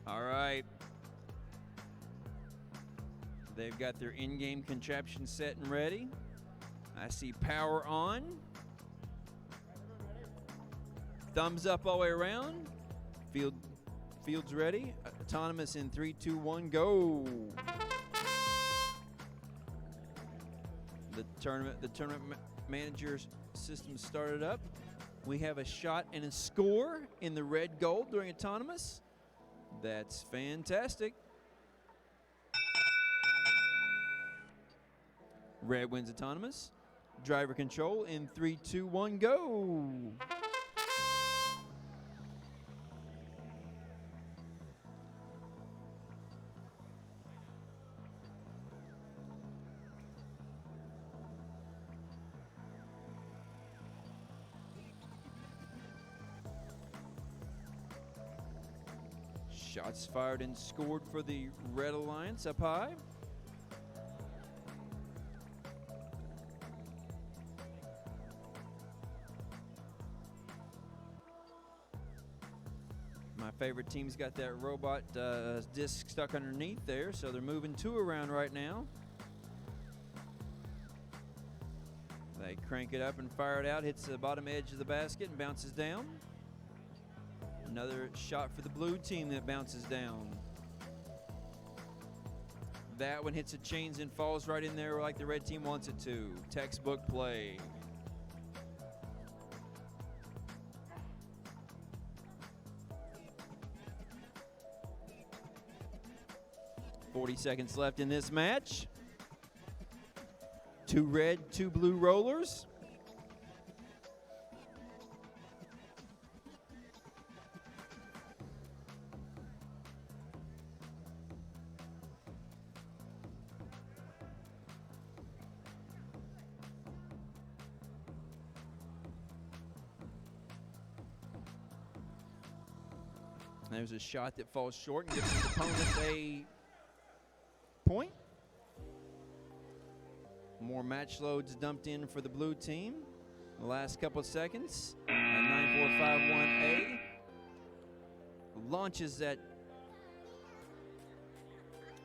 S1: All right. They've got their in-game contraption set and ready. I see power on. Thumbs up all the way around. Field's ready. Autonomous in 3, 2, 1, go. The tournament manager system started up. We have a shot and a score in the red gold during autonomous. That's fantastic. Red wins autonomous. Driver control in 3, 2, 1, go. Shots fired and scored for the Red Alliance up high. My favorite team's got that robot disc stuck underneath there, so they're moving 2 around right now. They crank it up and fire it out, hits the bottom edge of the basket and bounces down. Another shot for the blue team that bounces down. That one hits the chains and falls right in there like the red team wants it to. Textbook play. Seconds left in this match. 2 red, 2 blue rollers. There's a shot that falls short and gives his opponent a point. More match loads dumped in for the blue team. The last couple of seconds. 9451A launches that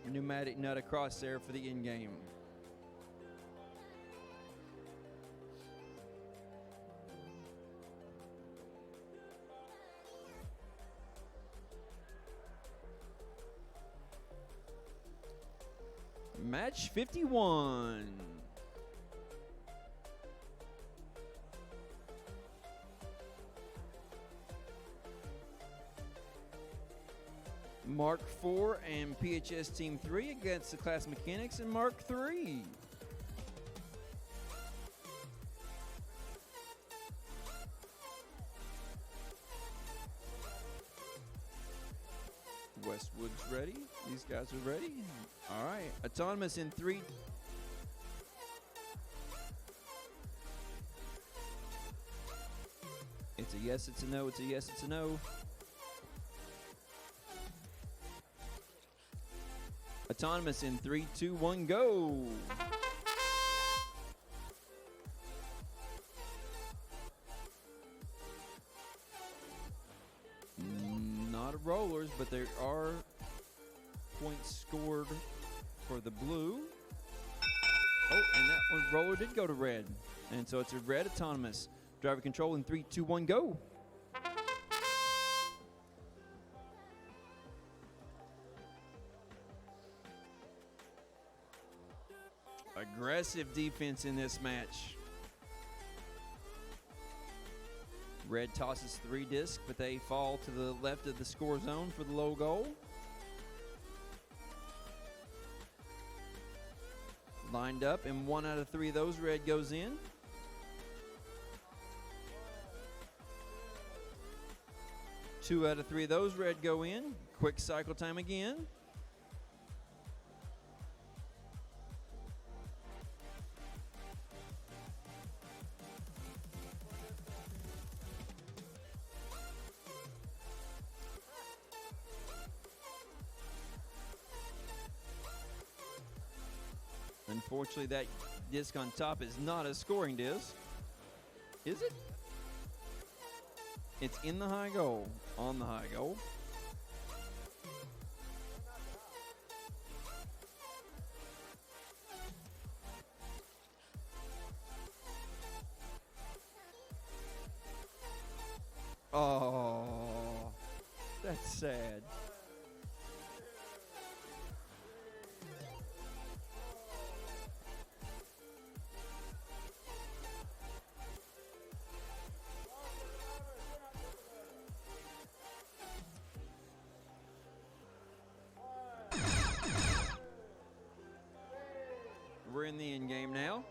S1: pneumatic nut across there for the end game. Match 51. Mark 4 and PHS Team 3 against the Class Mechanics and Mark 3. Westwood's ready. These guys are ready. All right. Autonomous in 3. It's a yes, it's a no, it's a yes, it's a no. Autonomous in 3, 2, 1, go. Not a rollers, but there are points scored for the blue. Oh, and that one roller did go to red. And so it's a red autonomous. Driver control in 3, 2, 1, go. Aggressive defense in this match. Red tosses 3 discs, but they fall to the left of the score zone for the low goal. Lined up, and 1 out of 3 of those red goes in. Two out of 3 of those red go in. Quick cycle time again. Unfortunately, that disc on top is not a scoring disc. Is it? It's in the high goal, on the high goal. Oh, that's sad. We're in the end game now.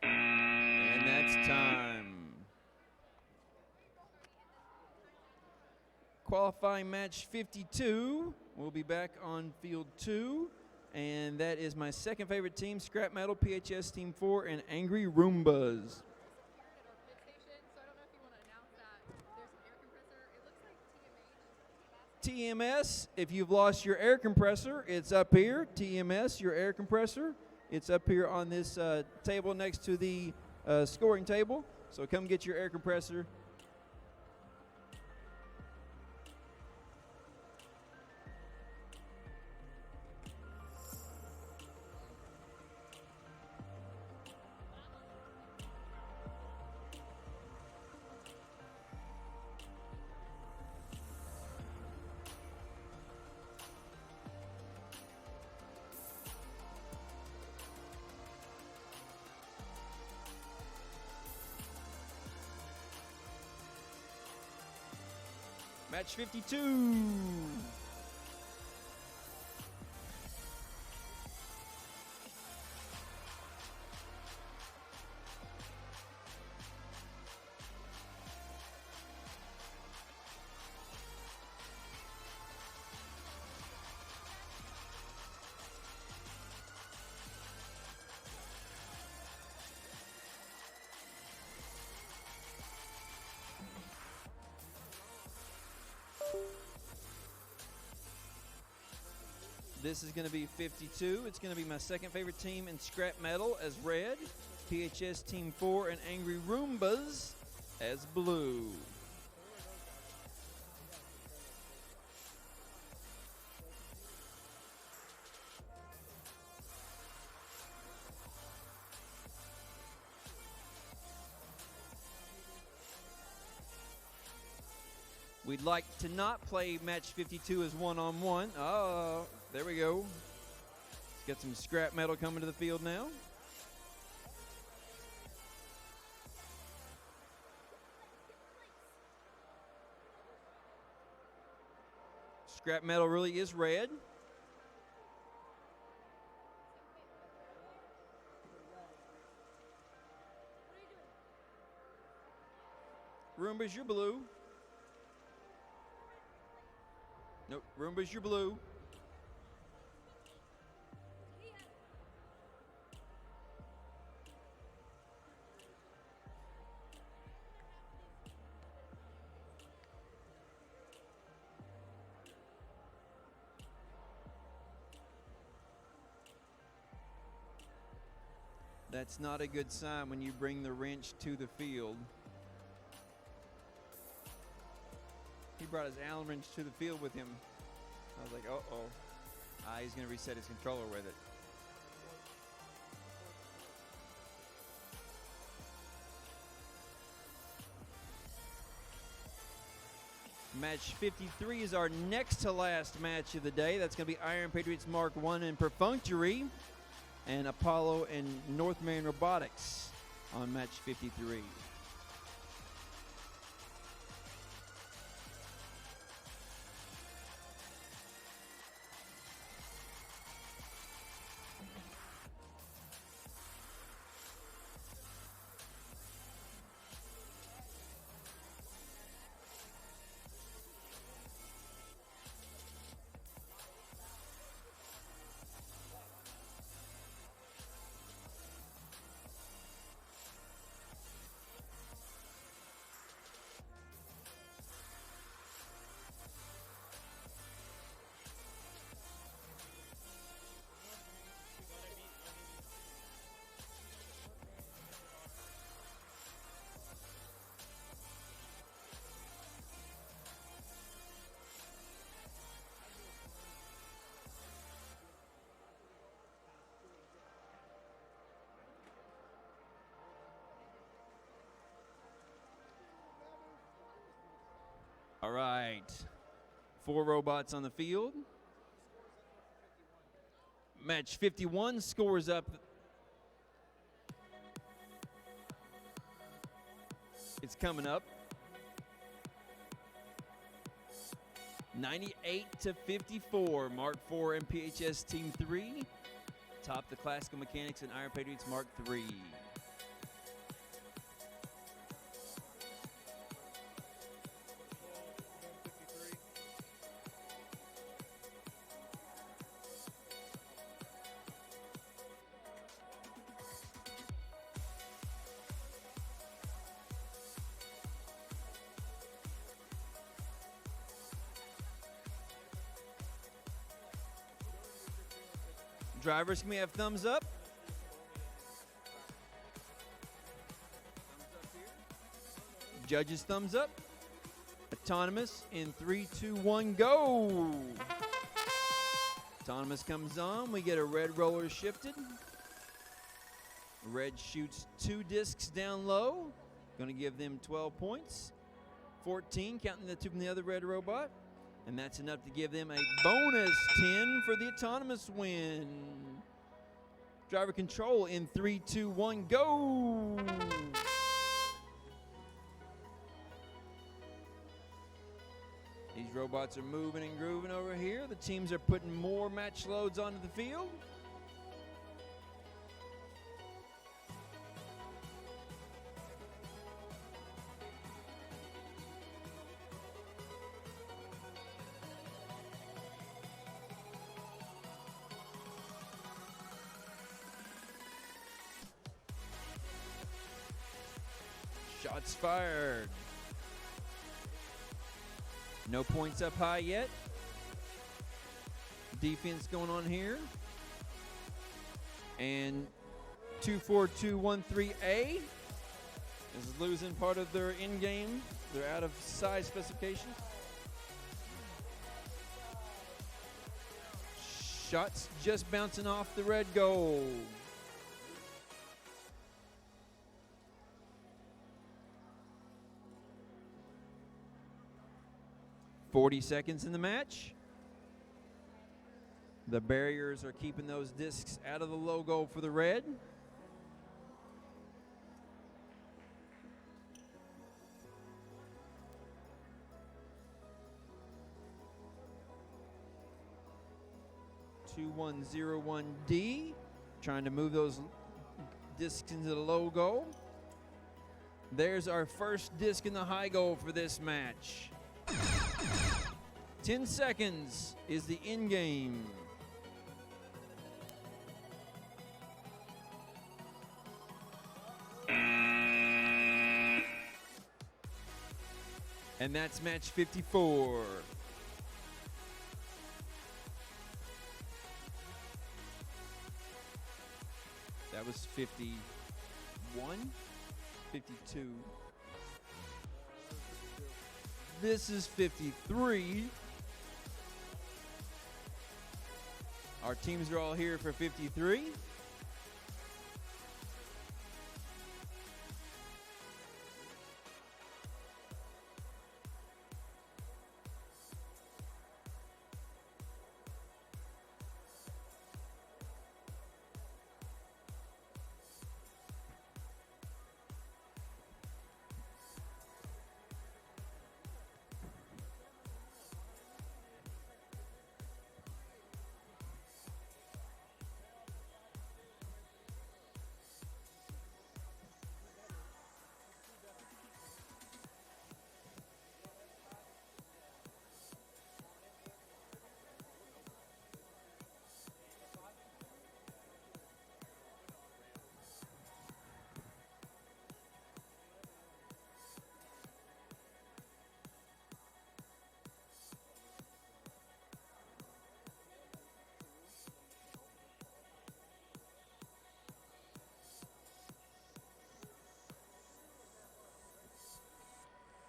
S1: And that's time. Qualifying match 52. We'll be back on field 2. And that is my second favorite team, Scrap Metal, PHS Team 4, and Angry Roombas. TMS, if you've lost your air compressor, it's up here. TMS, your air compressor, it's up here on this table next to the scoring table. So come get your air compressor. Match 52. This is going to be 52. It's going to be my second favorite team in scrap metal as red. PHS Team 4 and Angry Roombas as blue. We'd like to not play match 52 as one-on-one. Oh, there we go. Let's get some scrap metal coming to the field now. Scrap metal really is red. Roombas, you're blue. Nope, Roombas, you're blue. That's not a good sign when you bring the wrench to the field. He brought his Allen wrench to the field with him. I was like, uh-oh. He's going to reset his controller with it. Match 53 is our next to last match of the day. That's going to be Iron Patriots Mark 1 and Perfunctory, and Apollo and North Marion Robotics on match 53. All right, 4 robots on the field. Match 51 scores up. It's coming up. 98-54, Mark 4 and PHS Team 3. Top the Classical Mechanics and Iron Patriots Mark 3. Drivers, can we have thumbs up? Judges, thumbs up. Autonomous in 3, 2, 1, go. Autonomous comes on. We get a red roller shifted. Red shoots 2 discs down low. Going to give them 12 points. 14, counting the 2 from the other red robot. And that's enough to give them a bonus 10 for the autonomous win. Driver control in 3, 2, 1, go. These robots are moving and grooving over here. The teams are putting more match loads onto the field. Shots fired. No points up high yet. Defense going on here. And 24213A is losing part of their in-game. They're out of size specifications. Shots just bouncing off the red goal. 40 seconds in the match. The barriers are keeping those discs out of the logo for the red. (2101D) trying to move those discs into the logo. There's our first disc in the high goal for this match. 10 seconds is the end game. And that's match 54. That was 51, 52. This is 53. Our teams are all here for 53.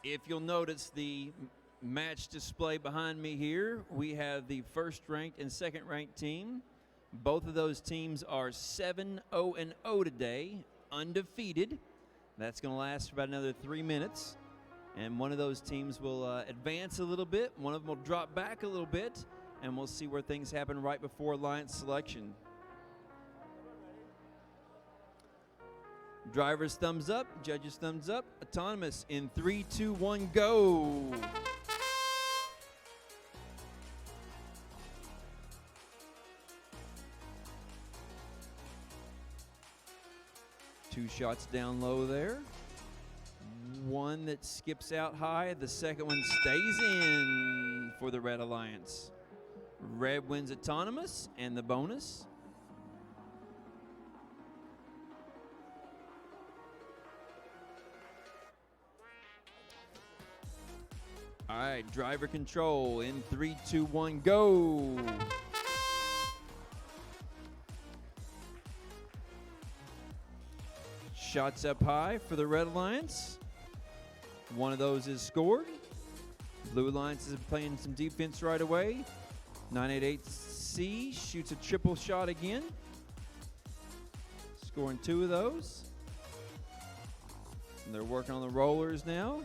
S1: If you'll notice the match display behind me here, we have the first-ranked and second-ranked team. Both of those teams are 7-0-0 today, undefeated. That's going to last for about another 3 minutes. And one of those teams will advance a little bit. One of them will drop back a little bit. And we'll see where things happen right before alliance selection. Drivers, thumbs up. Judges, thumbs up. Autonomous in 3, 2, 1, go. Two shots down low there. One that skips out high. The second one stays in for the Red Alliance. Red wins autonomous and the bonus. All right, driver control in 3, 2, 1, go. Shots up high for the Red Alliance. One of those is scored. Blue Alliance is playing some defense right away. 988C shoots a triple shot again. Scoring 2 of those. And they're working on the rollers now.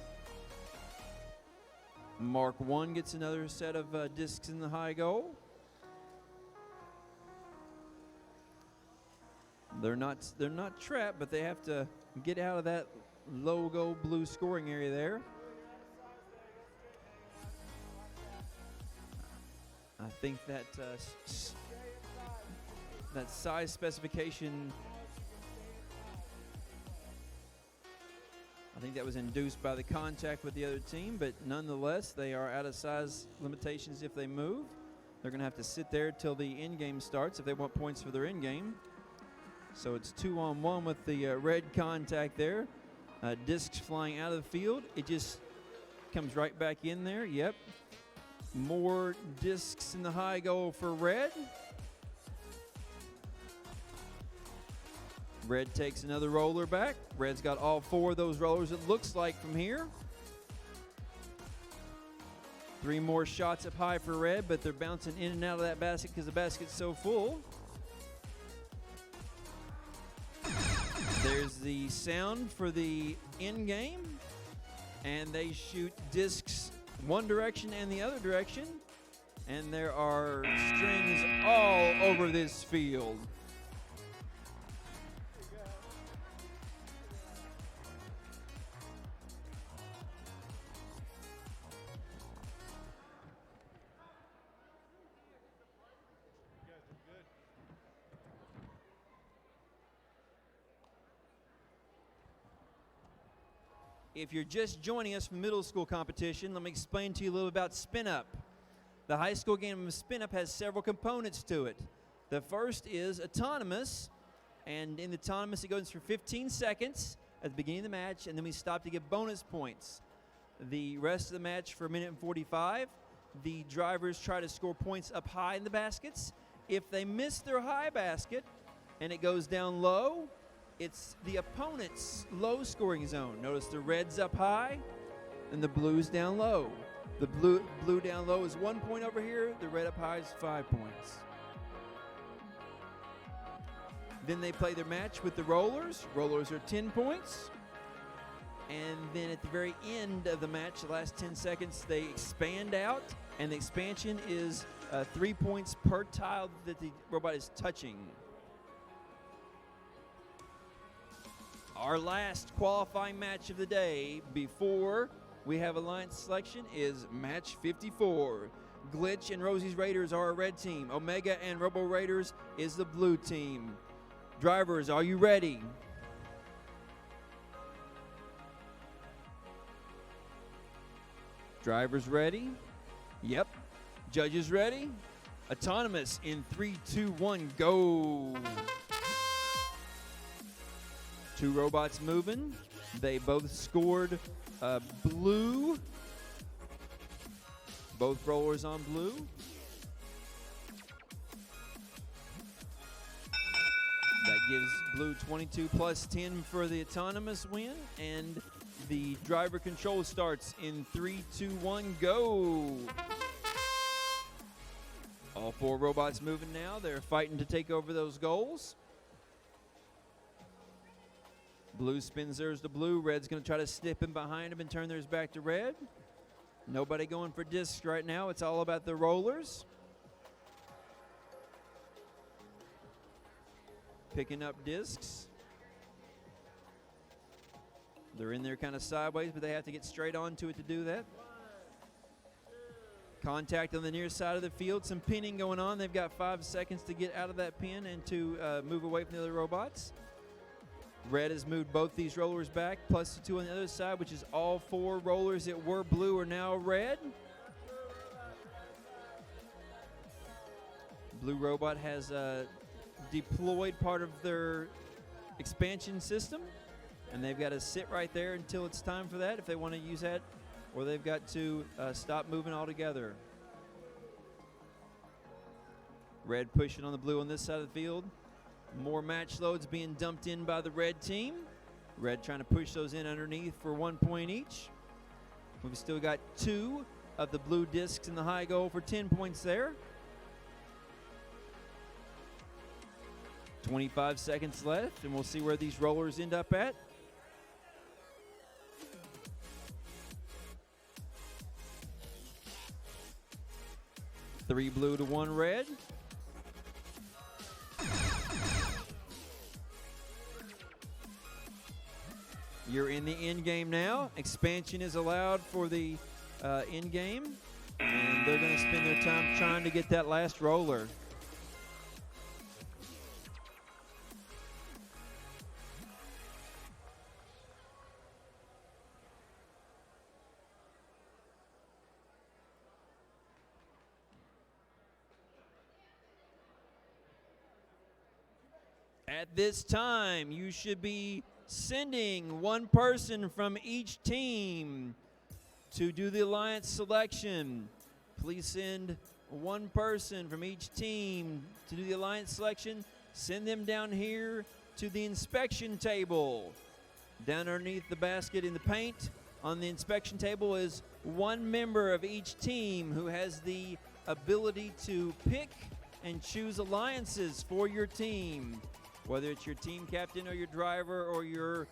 S1: Mark 1 gets another set of discs in the high goal. They're not trapped, but they have to get out of that logo blue scoring area there. I think that that size specification, I think that was induced by the contact with the other team, but nonetheless, they are out of size limitations if they move. They're going to have to sit there till the end game starts if they want points for their end game. So it's 2-on-1 with the red contact there. Discs flying out of the field. It just comes right back in there. Yep. More discs in the high goal for red. Red takes another roller back. Red's got all 4 of those rollers, it looks like, from here. 3 more shots up high for red, but they're bouncing in and out of that basket because the basket's so full. There's the sound for the end game, and they shoot discs one direction and the other direction, and there are strings all over this field. If you're just joining us from middle school competition, let me explain to you a little about Spin Up. The high school game of Spin Up has several components to it. The first is autonomous, and in the autonomous it goes for 15 seconds at the beginning of the match, and then we stop to get bonus points. The rest of the match for a minute and 45, the drivers try to score points up high in the baskets. If they miss their high basket and it goes down low, it's the opponent's low scoring zone. Notice the red's up high and the blue's down low. The blue down low is 1 point over here. The red up high is 5 points. Then they play their match with the rollers. Rollers are 10 points. And then at the very end of the match, the last 10 seconds, they expand out. And the expansion is 3 points per tile that the robot is touching. Our last qualifying match of the day before we have alliance selection is match 54. Glitch and Rosie's Raiders are a red team. Omega and Robo Raiders is the blue team. Drivers, are you ready? Drivers ready? Yep. Judges ready? Autonomous in 3, 2, 1, go. 2 robots moving. They both scored blue. Both rollers on blue. That gives blue 22 plus 10 for the autonomous win. And the driver control starts in 3, 2, 1, go. All 4 robots moving now. They're fighting to take over those goals. Blue spins theirs to blue. Red's going to try to snip in behind him and turn theirs back to red. Nobody going for discs right now. It's all about the rollers. Picking up discs. They're in there kind of sideways, but they have to get straight onto it to do that. Contact on the near side of the field. Some pinning going on. They've got 5 seconds to get out of that pin and to move away from the other robots. Red has moved both these rollers back, plus the 2 on the other side, which is all 4 rollers that were blue are now red. Blue robot has deployed part of their expansion system, and they've got to sit right there until it's time for that if they want to use that, or they've got to stop moving altogether. Red pushing on the blue on this side of the field. More match loads being dumped in by the red team. Red trying to push those in underneath for 1 point each. We've still got 2 of the blue discs in the high goal for 10 points there. 25 seconds left, and we'll see where these rollers end up at. Three blue to 1 red. You're in the end game now. Expansion is allowed for the end game, and they're going to spend their time trying to get that last roller. At this time, you should be sending one person from each team to do the alliance selection. Please send one person from each team to do the alliance selection. Send them down here to the inspection table. Down underneath the basket in the paint on the inspection table is one member of each team who has the ability to pick and choose alliances for your team. Whether it's your team captain or your driver or your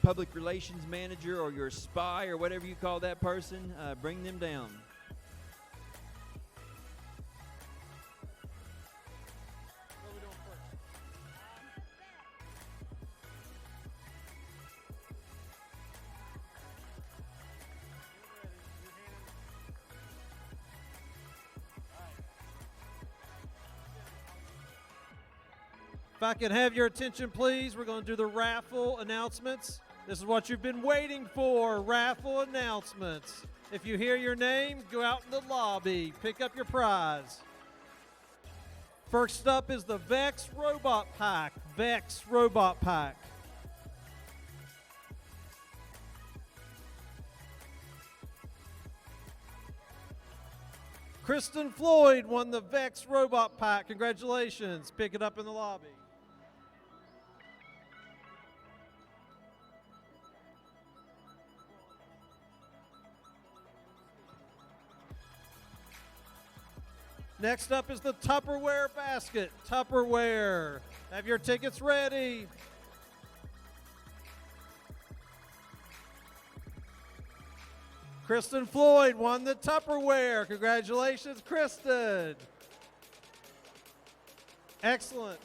S1: public relations manager or your spy or whatever you call that person, bring them down.
S4: If I can have your attention, please, we're going to do the raffle announcements. This is what you've been waiting for, raffle announcements. If you hear your name, go out in the lobby, pick up your prize. First up is the Vex Robot Pack. Vex Robot Pack. Kristen Floyd won the Vex Robot Pack. Congratulations. Pick it up in the lobby. Next up is the Tupperware basket. Tupperware. Have your tickets ready. Kristen Floyd won the Tupperware. Congratulations, Kristen. Excellent.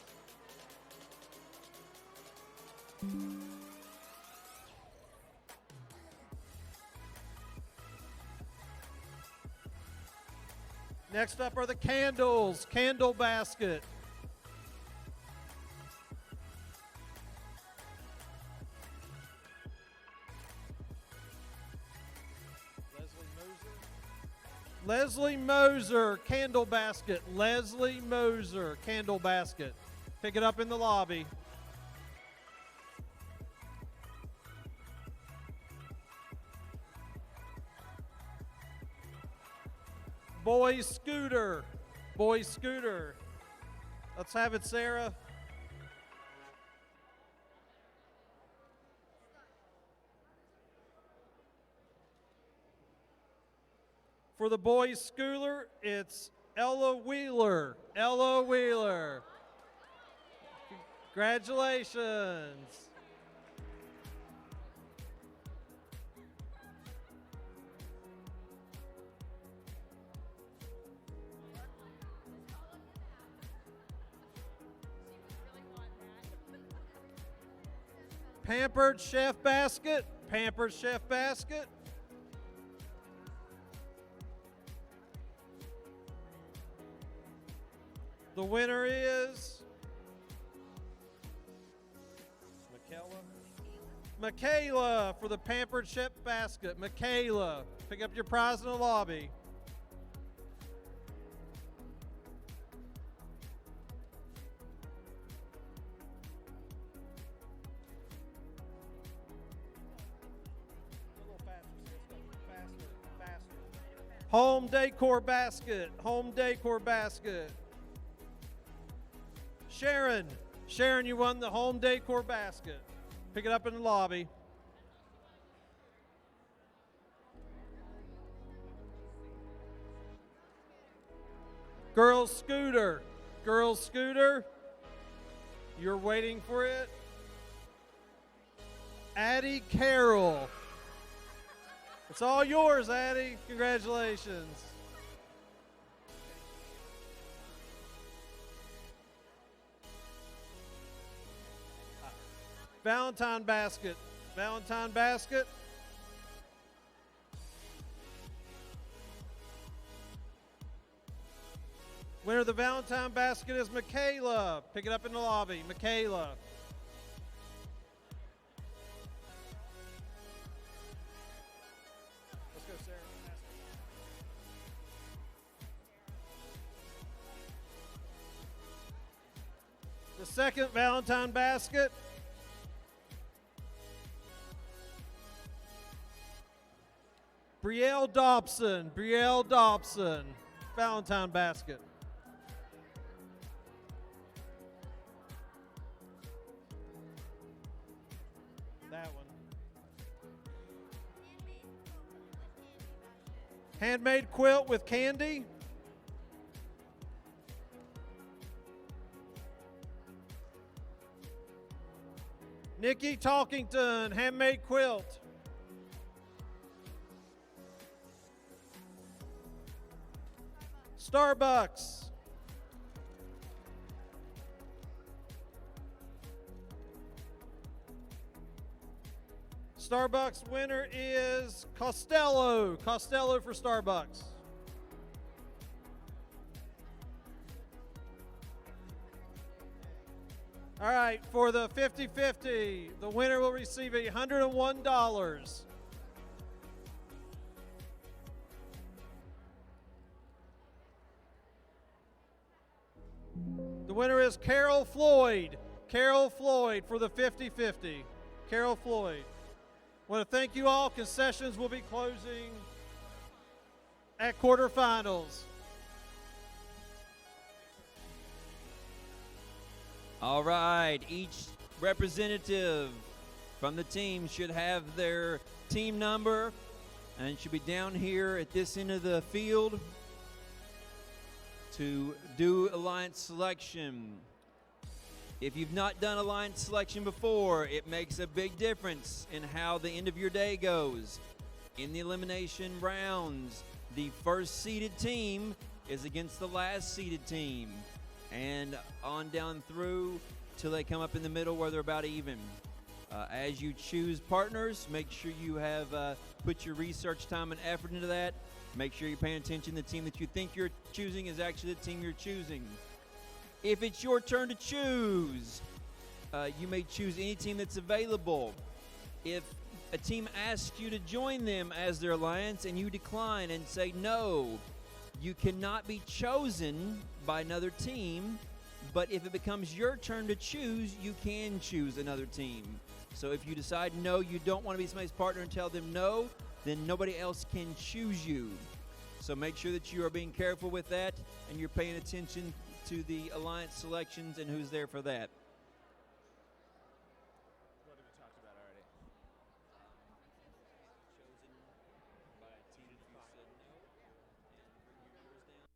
S4: Next up are the candles, candle basket. Leslie Moser, candle basket. Leslie Moser, candle basket. Pick it up in the lobby. Boy Scooter. Boy Scooter. Let's have it, Sarah. For the boys Scooter, it's Ella Wheeler. Ella Wheeler. Congratulations. Pampered Chef Basket. Pampered Chef Basket. The winner is Michaela for the Pampered Chef Basket. Michaela, pick up your prize in the lobby. Home Decor Basket. Home Decor Basket. Sharon, Sharon, you won the home decor basket. Pick it up in the lobby. Girls scooter. Girls scooter. You're waiting for it. Addie Carroll. It's all yours, Addie. Congratulations. Valentine basket. Valentine basket. Winner of the Valentine basket is Michaela. Pick it up in the lobby. Michaela. Let's go, Sarah. The second Valentine basket. Brielle Dobson. Brielle Dobson. Valentine basket. That one. Handmade quilt with candy. Nikki Talkington, handmade quilt. Starbucks. Starbucks winner is Costello. Costello for Starbucks. All right, for the 50-50, the winner will receive $101. The winner is Carol Floyd. Carol Floyd for the 50-50. Carol Floyd. I want to thank you all. Concessions will be closing at quarterfinals.
S1: All right, each representative from the team should have their team number, and it should be down here at this end of the field to do alliance selection. If you've not done alliance selection before, it makes a big difference in how the end of your day goes. In the elimination rounds, the first seeded team is against the last seeded team, and on down through till they come up in the middle where they're about even. As you choose partners, make sure you have put your research time and effort into that. Make sure you're paying attention. The team that you think you're choosing is actually the team you're choosing. If it's your turn to choose, you may choose any team that's available. If a team asks you to join them as their alliance and you decline and say no, you cannot be chosen by another team, but if it becomes your turn to choose, you can choose another team. So if you decide no, you don't want to be somebody's partner and tell them no, then nobody else can choose you. So make sure that you are being careful with that and you're paying attention to the alliance selections and who's there for that.
S5: What have we talked about already?
S1: Chosen by a team if you said no, and bring yours down.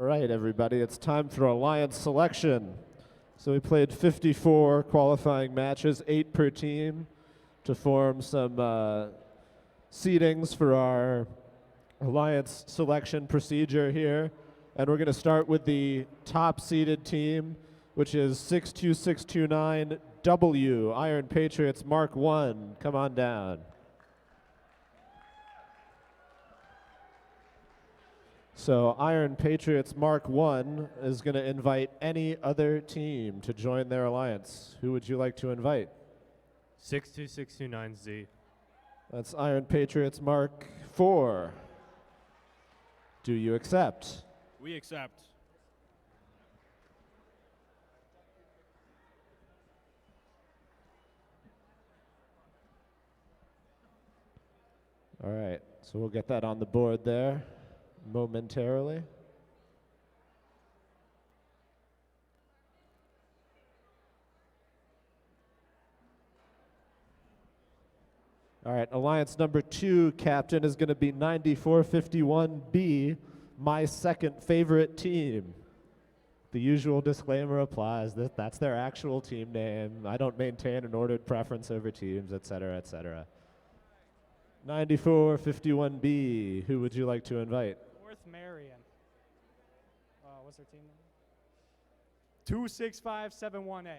S3: right, everybody, it's time for alliance selection. So we played 54 qualifying matches, 8 per team, to form some seedings for our alliance selection procedure here. And we're going to start with the top seeded team, which is 62629W, Iron Patriots Mark 1. Come on down. So Iron Patriots Mark 1 is going to invite any other team to join their alliance. Who would you like to invite?
S6: 62629Z.
S3: That's Iron Patriots Mark 4. Do you accept?
S5: We accept.
S3: All right, so we'll get that on the board there momentarily. All right, alliance number 2 captain is going to be 9451B, my second favorite team. The usual disclaimer applies. That's their actual team name. I don't maintain an ordered preference over teams, et cetera, et cetera. 9451B, who would you like to invite?
S7: North Marion. What's their team name? 26571A.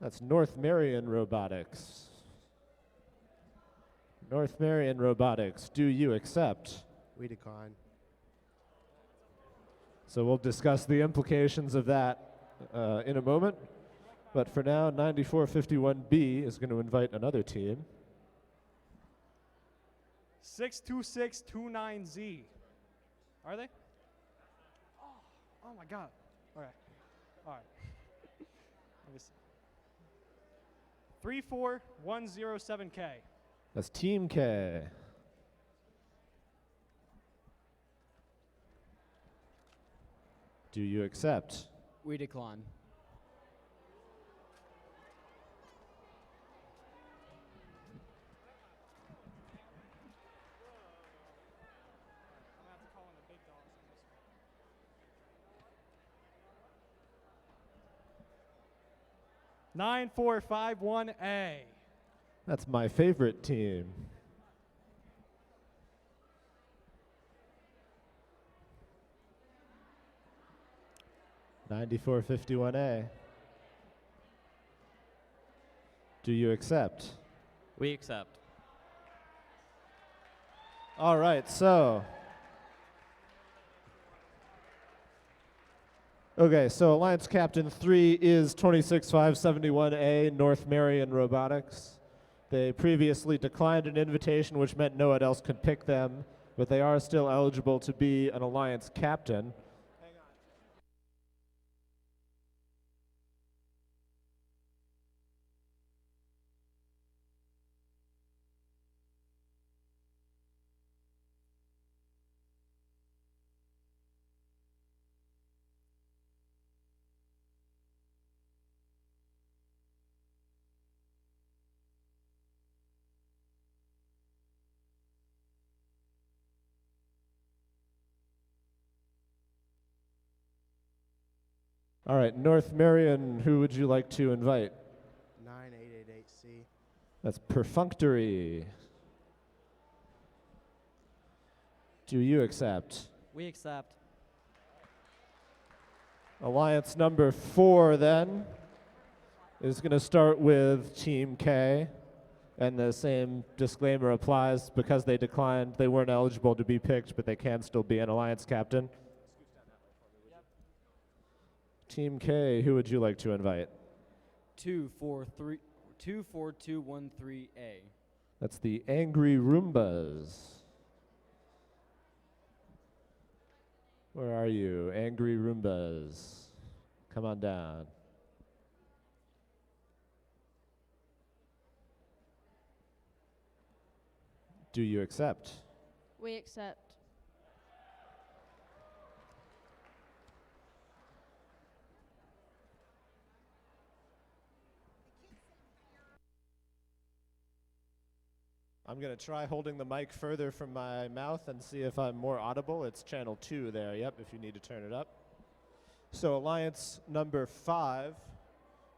S3: That's North Marion Robotics. North Marion Robotics, do you accept?
S8: We decline.
S3: So we'll discuss the implications of that in a moment. But for now, 9451B is going to invite another team.
S7: 62629Z. Are they? Oh my God. Okay. All right. Let me see. 34107K.
S3: That's Team K. Do you accept?
S9: We decline.
S7: I'm gonna have to call in the big dogs on this one. 9451A.
S3: That's my favorite team. $94.51A. Do you accept?
S9: We accept.
S3: All right, so. Okay, so Alliance Captain 3 is 26571A, North Marion Robotics. They previously declined an invitation, which meant no one else could pick them, but they are still eligible to be an Alliance Captain. All right, North Marion, who would you like to invite?
S8: 9888C.
S3: That's Perfunctory. Do you accept?
S9: We accept.
S3: Alliance number 4 then is going to start with Team K, and the same disclaimer applies. Because they declined, they weren't eligible to be picked, but they can still be an Alliance Captain. Team K, who would you like to invite?
S9: 24213A.
S3: That's the Angry Roombas. Where are you, Angry Roombas? Come on down. Do you accept?
S10: We accept.
S3: I'm going to try holding the mic further from my mouth and see if I'm more audible. It's channel 2 there, yep, if you need to turn it up. So Alliance number 5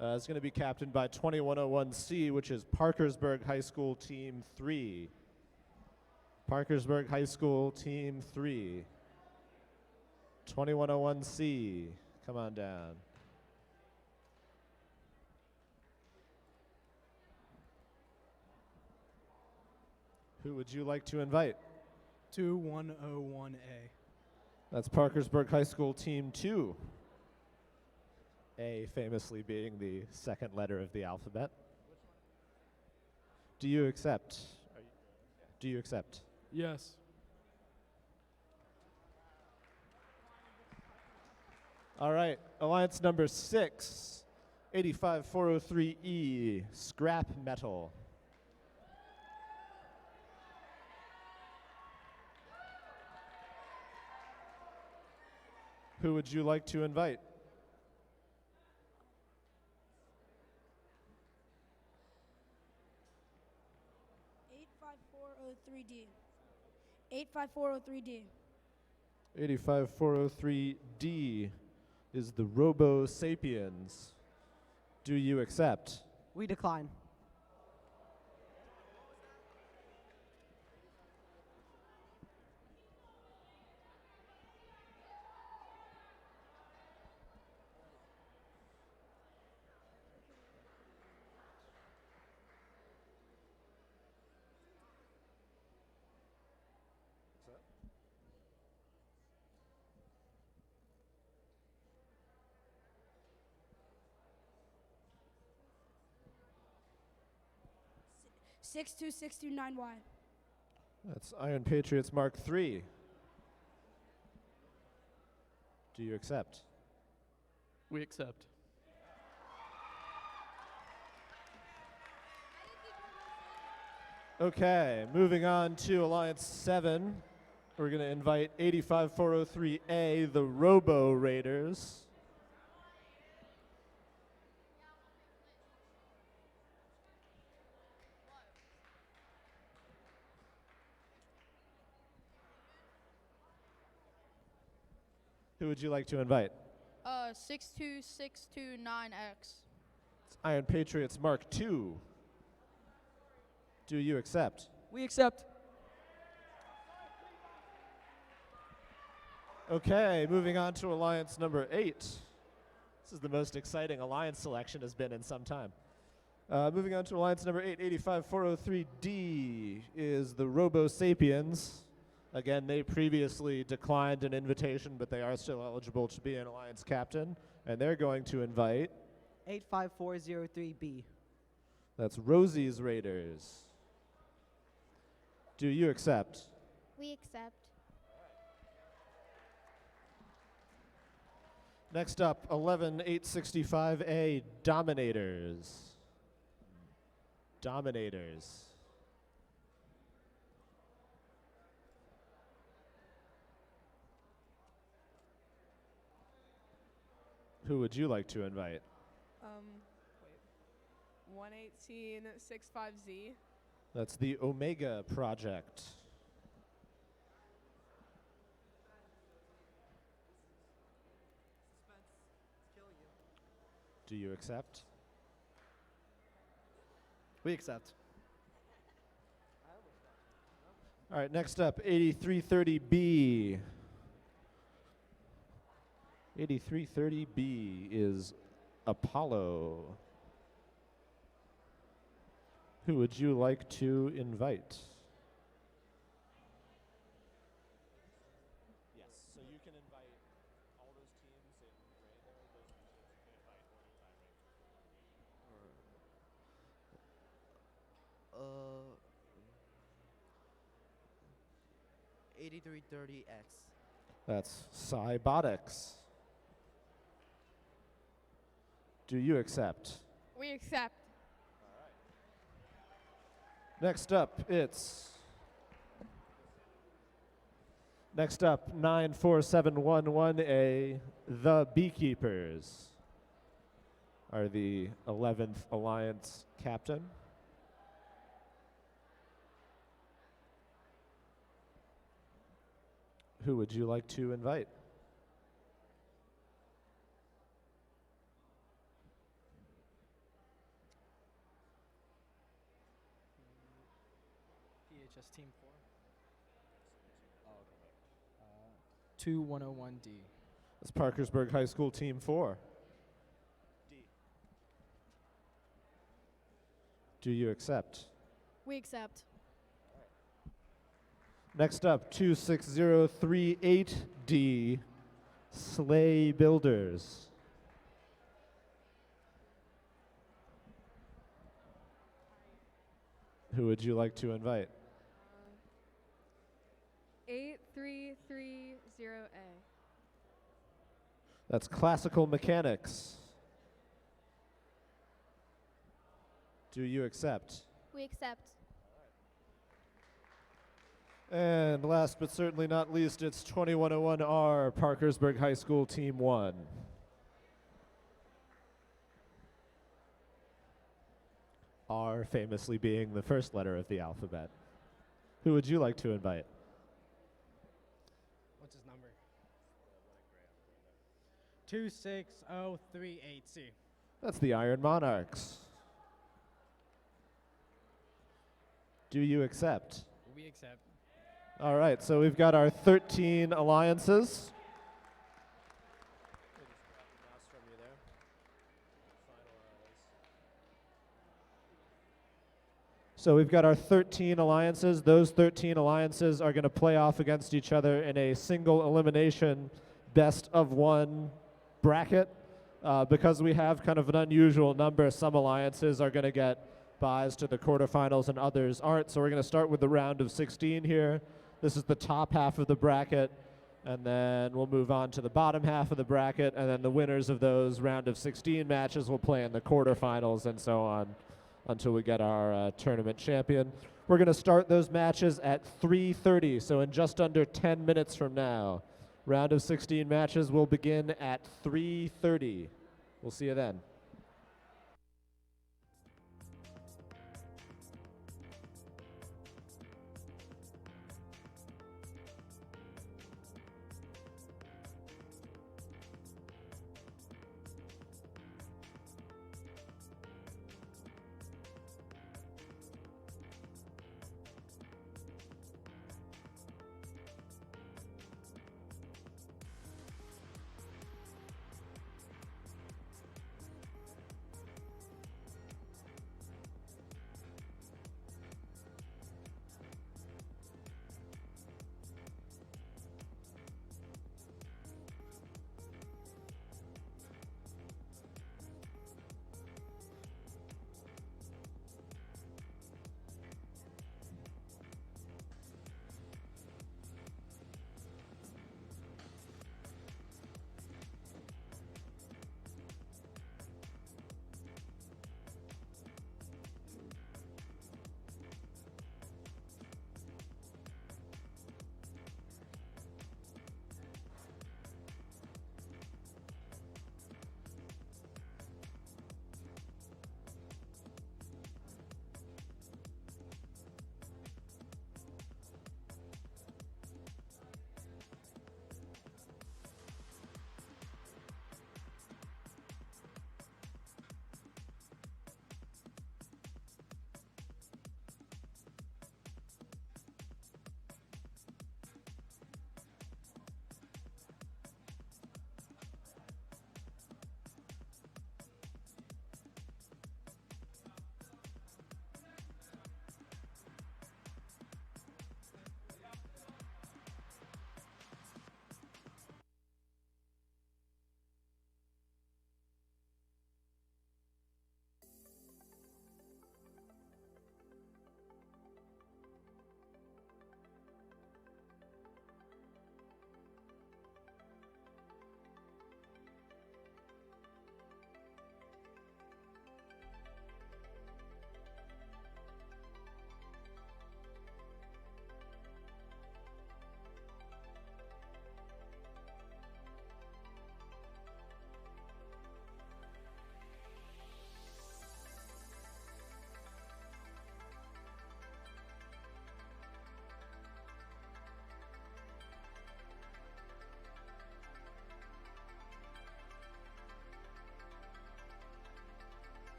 S3: is going to be captained by 2101C, which is Parkersburg High School Team 3. Parkersburg High School Team 3. 2101C, come on down. Who would you like to invite?
S6: 2101A.
S3: That's Parkersburg High School Team 2. A famously being the second letter of the alphabet. Do you accept? Do you accept?
S6: Yes.
S3: All right, Alliance number 6, 85403E, Scrap Metal. Who would you like to invite?
S10: D. 85403D.
S3: 85403D is the Robo Sapiens. Do you accept?
S9: We decline.
S10: Six two 629Y.
S3: That's Iron Patriots Mark III. Do you accept?
S6: We accept.
S3: Okay, moving on to Alliance 7. We're going to invite 85403A, the Robo Raiders. Who would you like to invite?
S10: 62629X.
S3: It's Iron Patriots Mark II. Do you accept?
S9: We accept.
S3: Okay, moving on to Alliance number 8. This is the most exciting Alliance selection has been in some time. Moving on to Alliance number 8, 85403D is the Robo Sapiens. Again, they previously declined an invitation, but they are still eligible to be an Alliance captain, and they're going to invite
S9: 85403B.
S3: That's Rosie's Raiders. Do you accept?
S10: We accept.
S3: Next up, 11865A, Dominators. Dominators. Who would you like to invite?
S11: 11865Z.
S3: That's the Omega Project. Do you accept?
S9: We accept.
S3: All right, next up, 8330B. 8330B is Apollo. Who would you like to invite? Yes, so you can invite all those teams in gray there. Those teams you can invite one at a time.
S8: 8330X.
S3: That's Cybotics. Do you accept?
S11: We accept.
S3: Next up, 94711A, the Beekeepers are the 11th Alliance captain. Who would you like to invite?
S6: HS Team 4. 2101D.
S3: That's Parkersburg High School Team 4. Do you accept?
S10: We accept.
S3: Next up, 26038D, Sleigh Builders. Who would you like to invite?
S11: 8330A.
S3: That's Classical Mechanics. Do you accept?
S10: We accept.
S3: And last but certainly not least, it's 2101R, Parkersburg High School Team 1. R famously being the first letter of the alphabet. Who would you like to invite?
S12: What's his number? 26038C.
S3: That's the Iron Monarchs. Do you accept?
S12: We accept.
S3: All right, so we've got our 13 alliances. So we've got our 13 alliances. Those 13 alliances are going to play off against each other in a single elimination best of one bracket. Because we have kind of an unusual number, some alliances are going to get byes to the quarterfinals and others aren't. So we're going to start with the round of 16 here. This is the top half of the bracket, and then we'll move on to the bottom half of the bracket, and then the winners of those round of 16 matches will play in the quarterfinals and so on until we get our tournament champion. We're going to start those matches at 3:30, so in just under 10 minutes from now. Round of 16 matches will begin at 3:30. We'll see you then.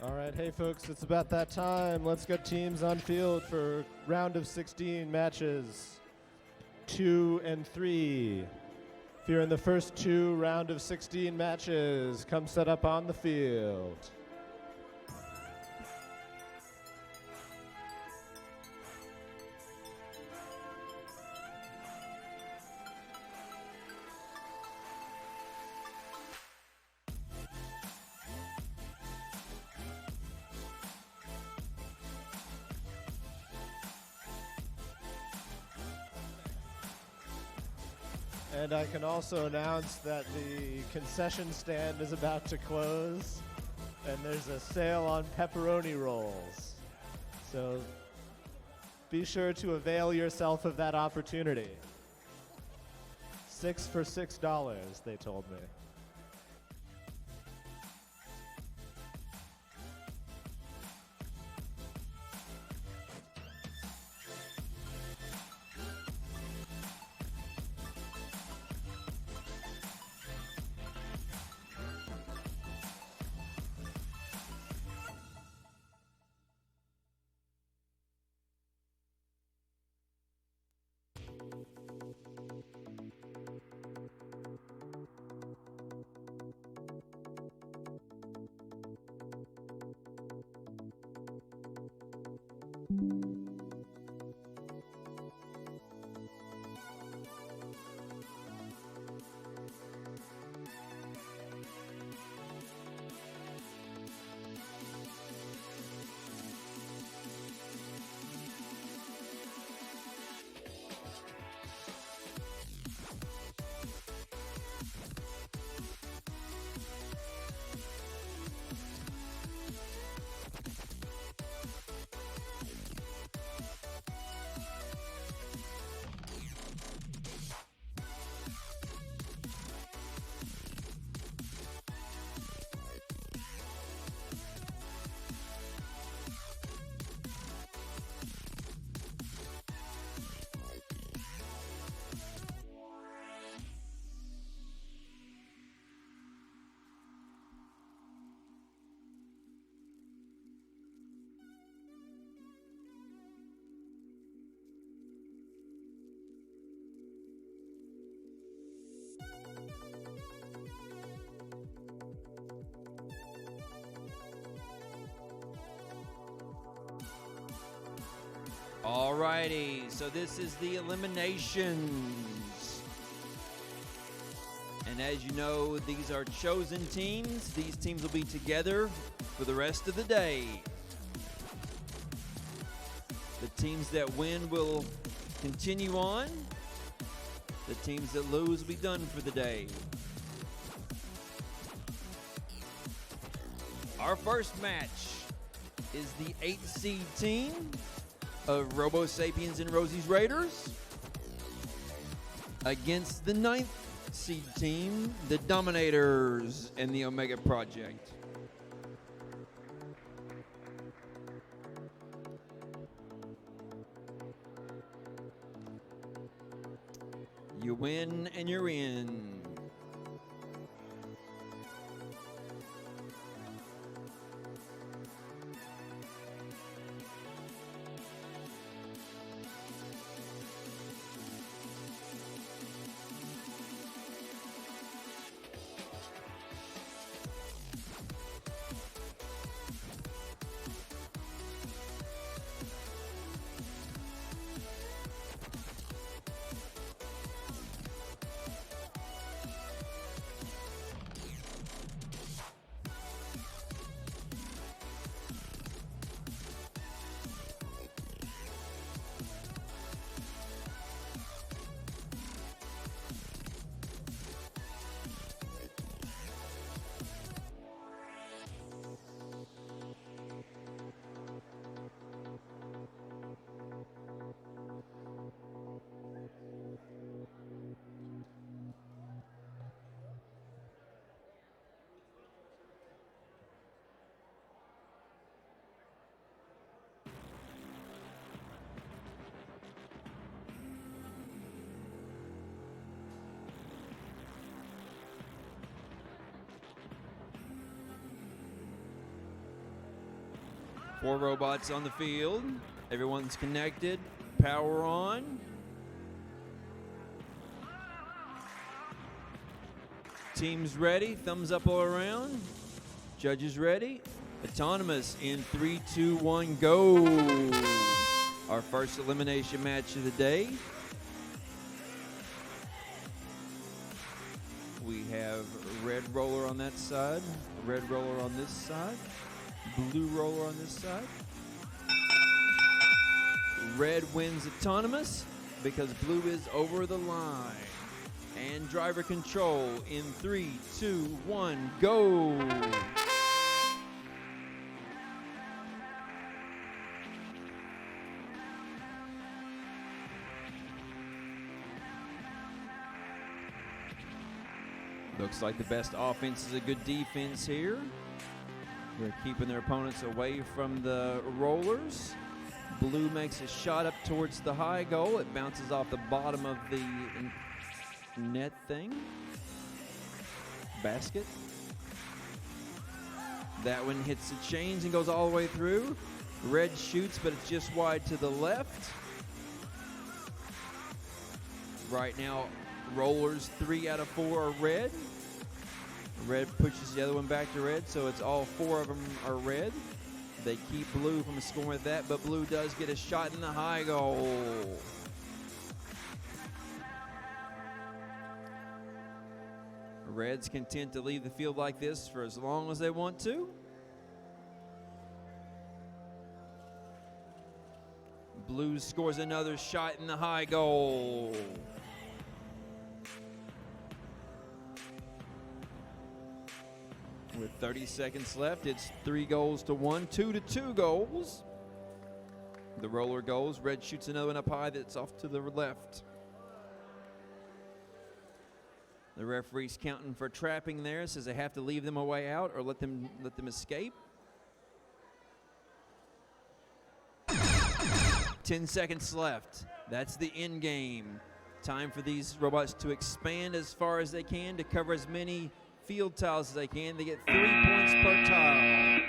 S3: All right, hey folks, it's about that time. Let's get teams on field for round of 16 matches, 2 and 3. If you're in the first 2 round of 16 matches, come set up on the field. And I can also announce that the concession stand is about to close, and there's a sale on pepperoni rolls. So be sure to avail yourself of that opportunity. 6 for $6, they told me.
S1: Alrighty, so this is the eliminations. And as you know, these are chosen teams. These teams will be together for the rest of the day. The teams that win will continue on. The teams that lose will be done for the day. Our first match is the 8th seed team of Robo Sapiens and Rosie's Raiders against the 9th seed team, the Dominators and the Omega Project. You win and you're in. Four robots on the field. Everyone's connected. Power on. Teams ready. Thumbs up all around. Judges ready. Autonomous in 3, 2, 1, go. Our first elimination match of the day. We have red roller on that side, red roller on this side, blue roller on this side. Red wins autonomous because blue is over the line. And driver control in 3, 2, 1, go. Looks like the best offense is a good defense here. They're keeping their opponents away from the rollers. Blue makes a shot up towards the high goal. It bounces off the bottom of the net thing. Basket. That one hits the chains and goes all the way through. Red shoots, but it's just wide to the left. Right now, rollers 3 out of 4 are red. Red pushes the other one back to red, so it's all 4 of them are red. They keep blue from scoring with that, but blue does get a shot in the high goal. Red's content to leave the field like this for as long as they want to. Blue scores another shot in the high goal. With 30 seconds left, it's 3 goals to 1, 2 to 2 goals. The roller goes. Red shoots another one up high that's off to the left. The referee's counting for trapping there. Says they have to leave them a way out or let them escape. 10 seconds left. That's the end game. Time for these robots to expand as far as they can to cover as many field tiles as they can. They get 3 points per tile.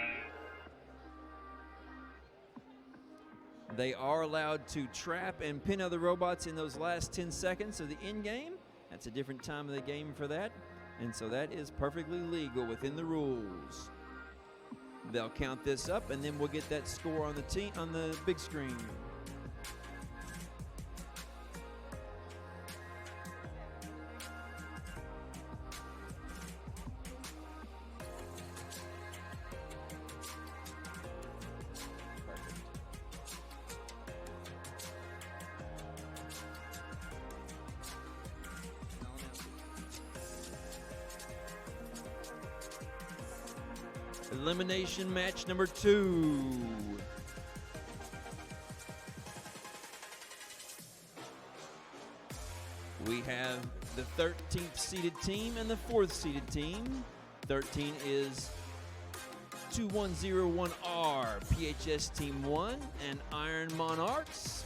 S1: They are allowed to trap and pin other robots in those last 10 seconds of the end game. That's a different time of the game for that. And so that is perfectly legal within the rules. They'll count this up and then we'll get that score on the big screen. Elimination match number 2. We have the 13th seeded team and the 4th seeded team. 13 is 2101R, PHS Team 1 and Iron Monarchs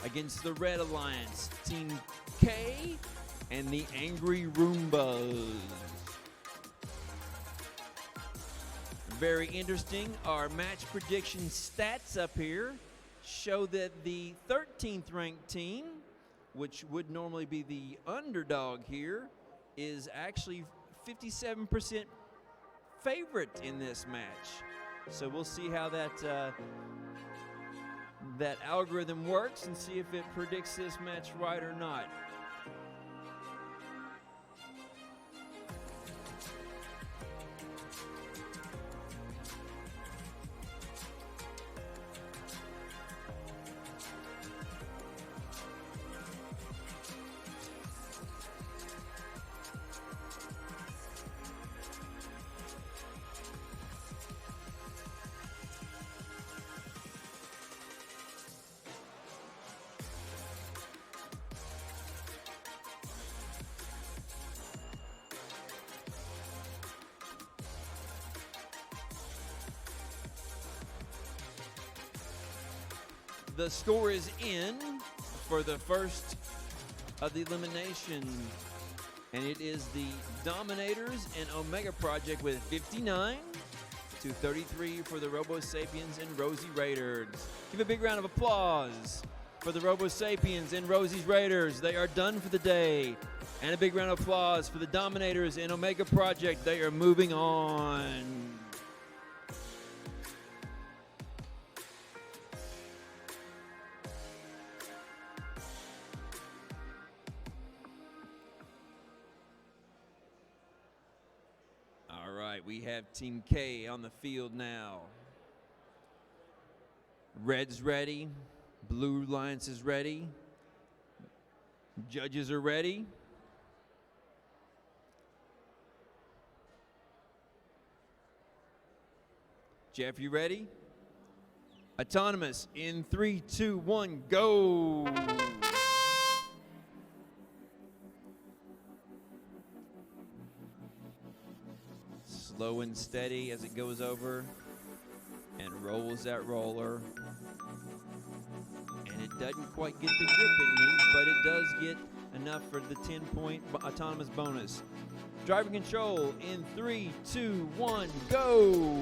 S1: against the Red Alliance, Team K and the Angry Roombas. Very interesting. Our match prediction stats up here show that the 13th ranked team, which would normally be the underdog here, is actually 57% favorite in this match. So we'll see how that algorithm works and see if it predicts this match right or not. The score is in for the first of the elimination, and it is the Dominators and Omega Project with 59 to 33 for the Robo Sapiens and Rosie Raiders. Give a big round of applause for the Robo Sapiens and Rosie's Raiders. They are done for the day. And a big round of applause for the Dominators and Omega Project. They are moving on. We have Team K on the field now. Red's ready. Blue Alliance is ready. Judges are ready. Jeff, you ready? Autonomous in 3, 2, 1, go! Slow and steady as it goes over and rolls that roller. And it doesn't quite get the grip it needs, but it does get enough for the 10-point autonomous bonus. Driving control in 3, 2, 1, go!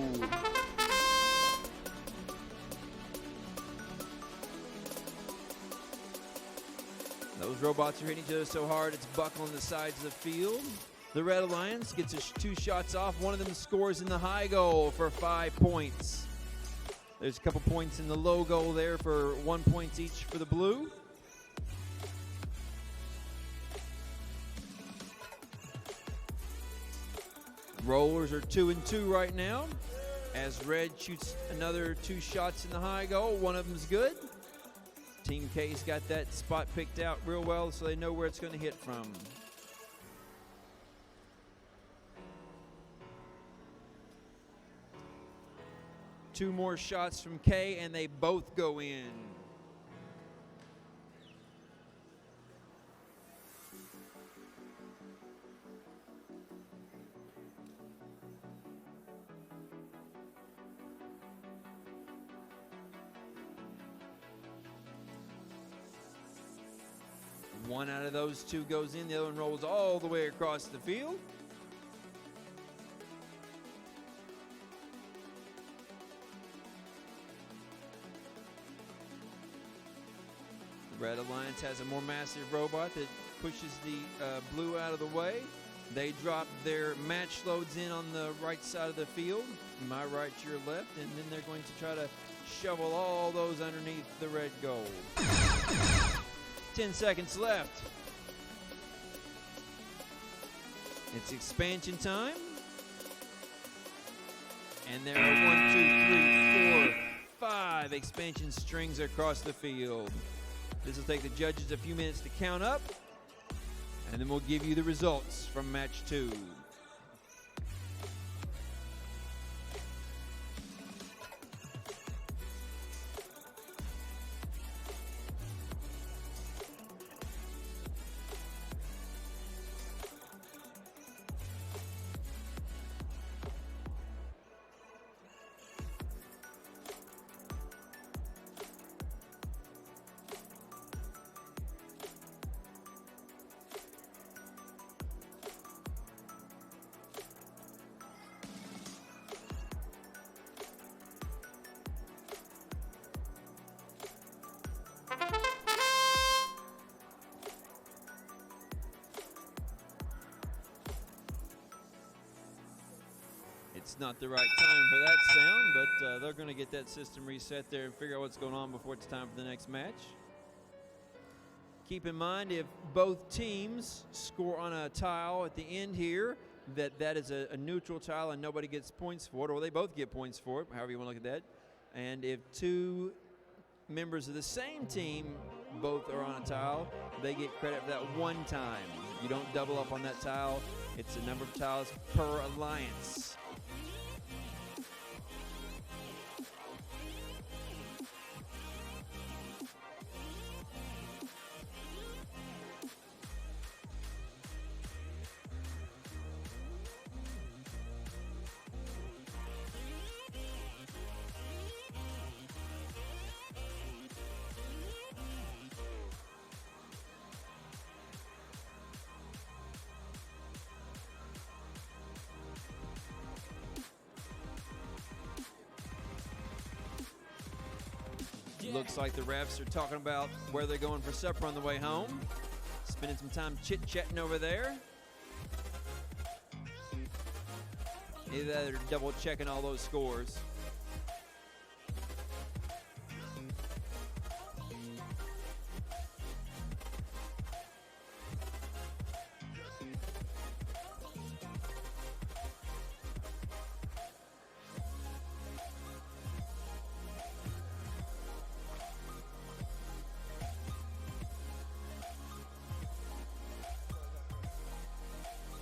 S1: Those robots are hitting each other so hard it's buckling the sides of the field. The Red Alliance gets 2 shots off. One of them scores in the high goal for 5 points. There's a couple points in the low goal there for 1 point each for the blue. Rollers are 2 and 2 right now as Red shoots another 2 shots in the high goal. One of them's good. Team K's got that spot picked out real well so they know where it's going to hit from. Two more shots from K, and they both go in. One out of those 2 goes in, the other one rolls all the way across the field. Red Alliance has a more massive robot that pushes the blue out of the way. They drop their match loads in on the right side of the field, my right to your left, and then they're going to try to shovel all those underneath the red goal. 10 seconds left. It's expansion time. And there are 1, 2, 3, 4, 5 expansion strings across the field. This will take the judges a few minutes to count up, and then we'll give you the results from match 2. It's not the right time for that sound, but they're going to get that system reset there and figure out what's going on before it's time for the next match. Keep in mind, if both teams score on a tile at the end here, that is a neutral tile and nobody gets points for it, or they both get points for it, however you want to look at that. And if two members of the same team both are on a tile, they get credit for that one time. You don't double up on that tile. It's a number of tiles per alliance. Looks like the refs are talking about where they're going for supper on the way home. Spending some time chit-chatting over there. Either that or double-checking all those scores.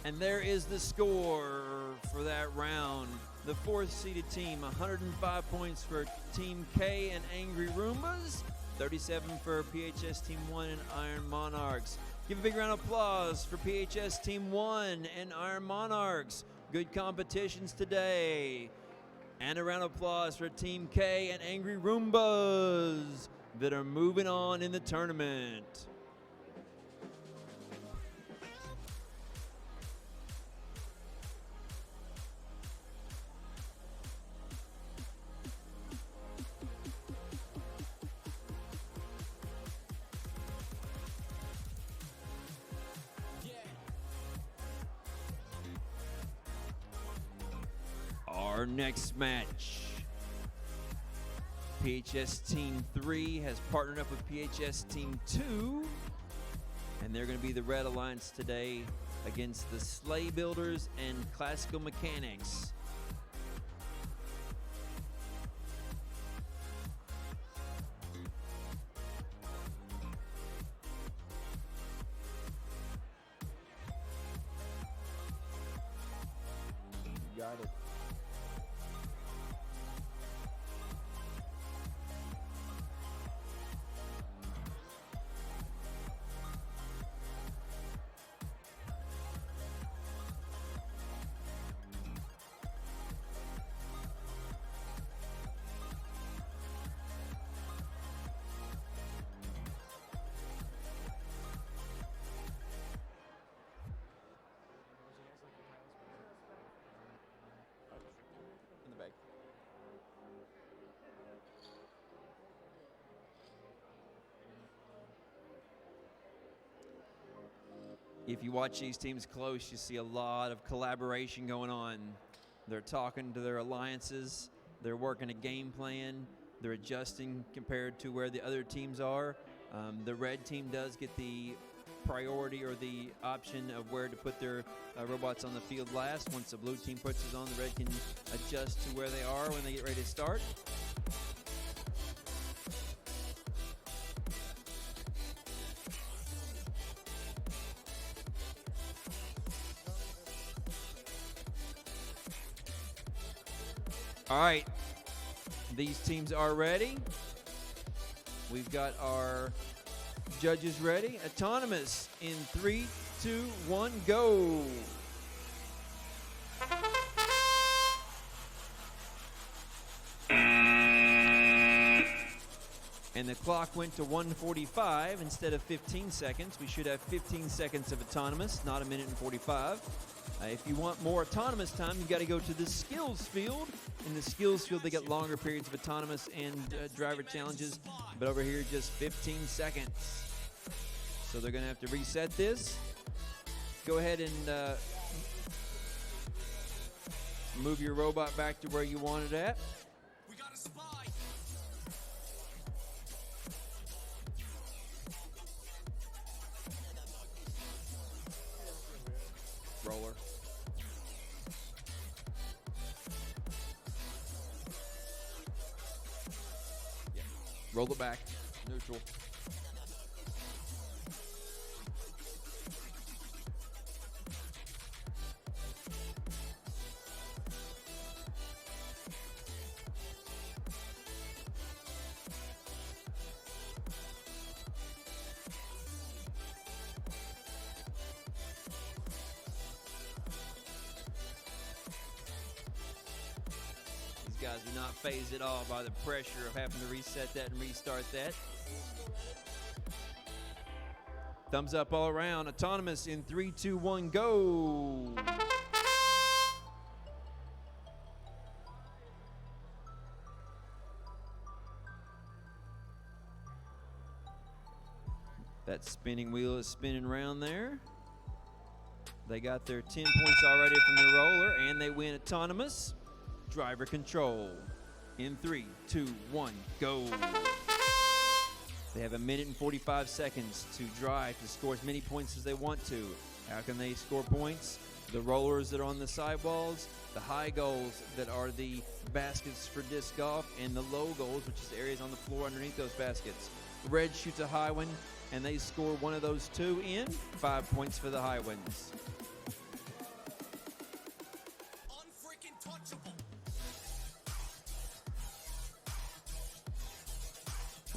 S1: And there is the score for that round. The fourth seeded team, 105 points for Team K and Angry Roombas, 37 for PHS Team 1 and Iron Monarchs. Give a big round of applause for PHS Team 1 and Iron Monarchs. Good competitions today. And a round of applause for Team K and Angry Roombas that are moving on in the tournament. Our next match, PHS Team 3 has partnered up with PHS Team 2, and they're going to be the Red Alliance today against the Sleigh Builders and Classical Mechanics. Got it. In the bag. If you watch these teams close, you see a lot of collaboration going on. They're talking to their alliances. They're working a game plan. They're adjusting compared to where the other teams are. The red team does get the priority or the option of where to put their robots on the field last. Once the blue team puts it on, the red can adjust to where they are when they get ready to start. All right, these teams are ready. We've got our judges ready. Autonomous in 3, 2, 1, go. And the clock went to 1:45 instead of 15 seconds. We should have 15 seconds of autonomous, not 1 minute and 45. If you want more autonomous time, you've got to go to the skills field. In the skills field, they get longer periods of autonomous and driver challenges, but over here, just 15 seconds. So they're going to have to reset this. Go ahead and Move your robot back to where you want it at. Roller. Yeah. Roll it back. Neutral. These guys are not phased at all by the pressure of having to reset that and restart that. Thumbs up all around. Autonomous in 3, 2, 1, go. That spinning wheel is spinning around there. They got their 10 points already from the roller, and they win autonomous. Driver control in 3, 2, 1, go. They have 1 minute and 45 seconds to drive to score as many points as they want to. How can they score points? The rollers that are on the sidewalls, the high goals that are the baskets for disc golf, and the low goals, which is the areas on the floor underneath those baskets. Red shoots a high one, and they score one of those two in. 5 points for the high ones.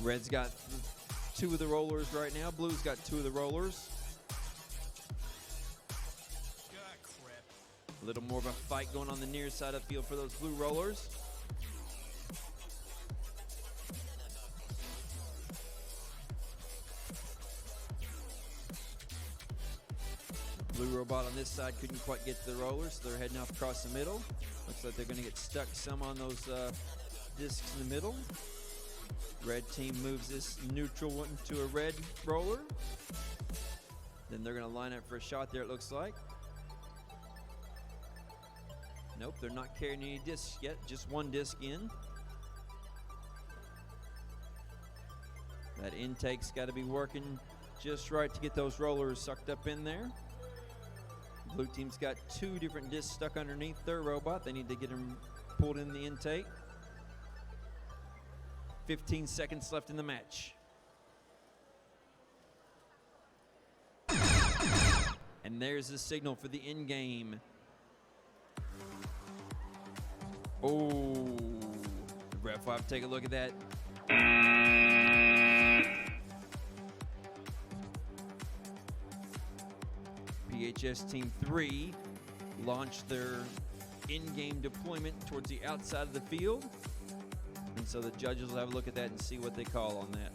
S1: Red's got 2 of the rollers right now. Blue's got 2 of the rollers. A little more of a fight going on the near side of the field for those blue rollers. Blue robot on this side couldn't quite get to the rollers, so they're heading off across the middle. Looks like they're going to get stuck some on those discs in the middle. Red team moves this neutral one to a red roller. Then they're going to line up for a shot there, it looks like. Nope, they're not carrying any discs yet, just 1 disc in. That intake's got to be working just right to get those rollers sucked up in there. Blue team's got 2 different discs stuck underneath their robot. They need to get them pulled in the intake. 15 seconds left in the match. And there's the signal for the end game. Oh, the ref will have to take a look at that. PHS Team 3 launched their in-game deployment towards the outside of the field. And so the judges will have a look at that and see what they call on that.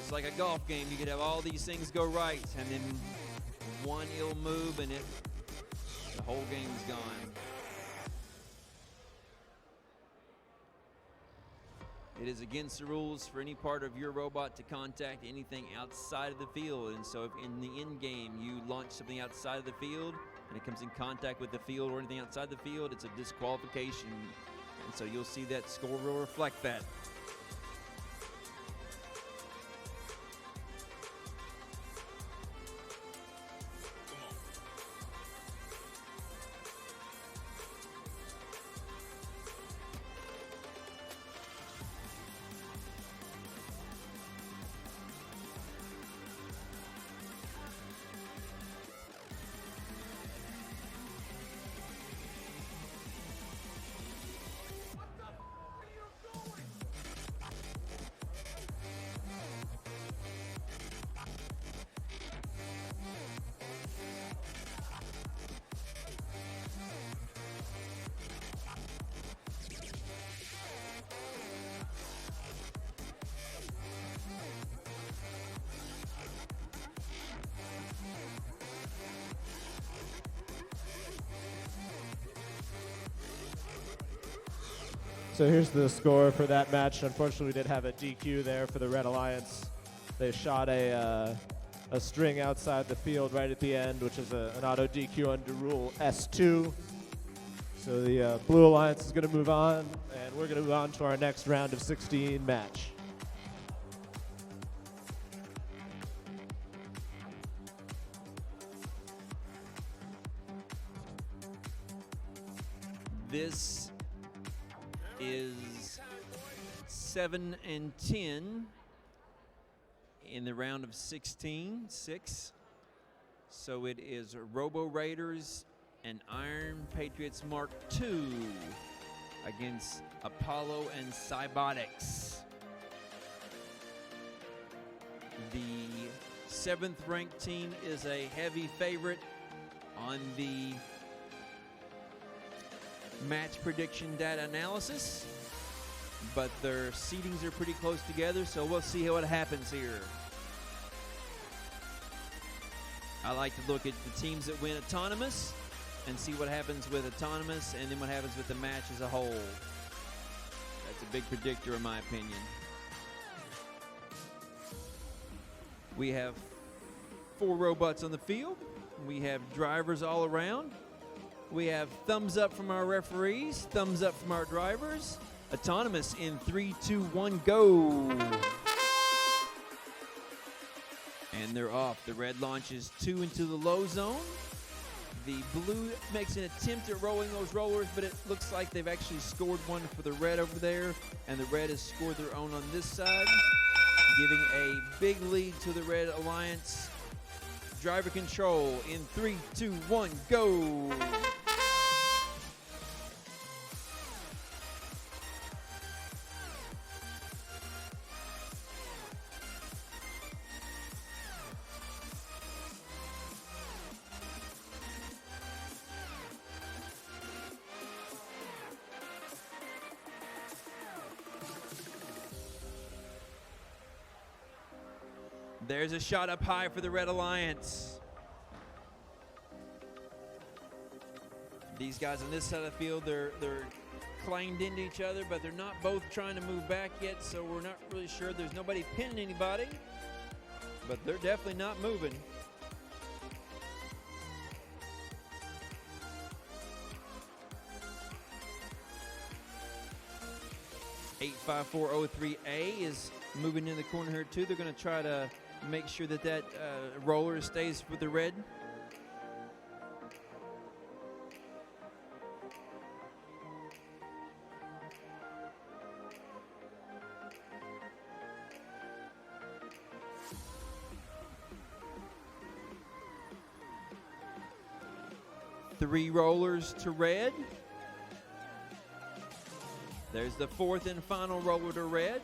S1: It's like a golf game. You could have all these things go right, and then one ill move, and the whole game's gone. It is against the rules for any part of your robot to contact anything outside of the field, and so if in the end game you launch something outside of the field and it comes in contact with the field or anything outside the field, it's a disqualification, and so you'll see that score will reflect that.
S3: So here's the score for that match. Unfortunately, we did have a DQ there for the Red Alliance. They shot a string outside the field right at the end, which is an auto DQ under Rule S2. So the Blue Alliance is going to move on, and we're going to move on to our next round of 16 match.
S1: This is 7 and 10 in the round of 16, 6. So it is Robo Raiders and Iron Patriots Mark II against Apollo and Cybotics. The 7th ranked team is a heavy favorite on the match prediction data analysis, but their seedings are pretty close together, so we'll see what happens here. I like to look at the teams that win autonomous and see what happens with autonomous and then what happens with the match as a whole. That's a big predictor in my opinion. We have 4 robots on the field. We have drivers all around. We have thumbs up from our referees, thumbs up from our drivers. Autonomous in 3, 2, 1, go. And they're off. The red launches 2 into the low zone. The blue makes an attempt at rolling those rollers, but it looks like they've actually scored one for the red over there, and the red has scored their own on this side, giving a big lead to the Red Alliance. Driver control in 3, 2, 1, go. There's a shot up high for the Red Alliance. These guys on this side of the field, they're clanged into each other, but they're not both trying to move back yet, so we're not really sure. There's nobody pinning anybody, but they're definitely not moving. (85403A) is moving in the corner here too. They're going to try to make sure that roller stays with the red. Three rollers to red. There's the 4th and final roller to red.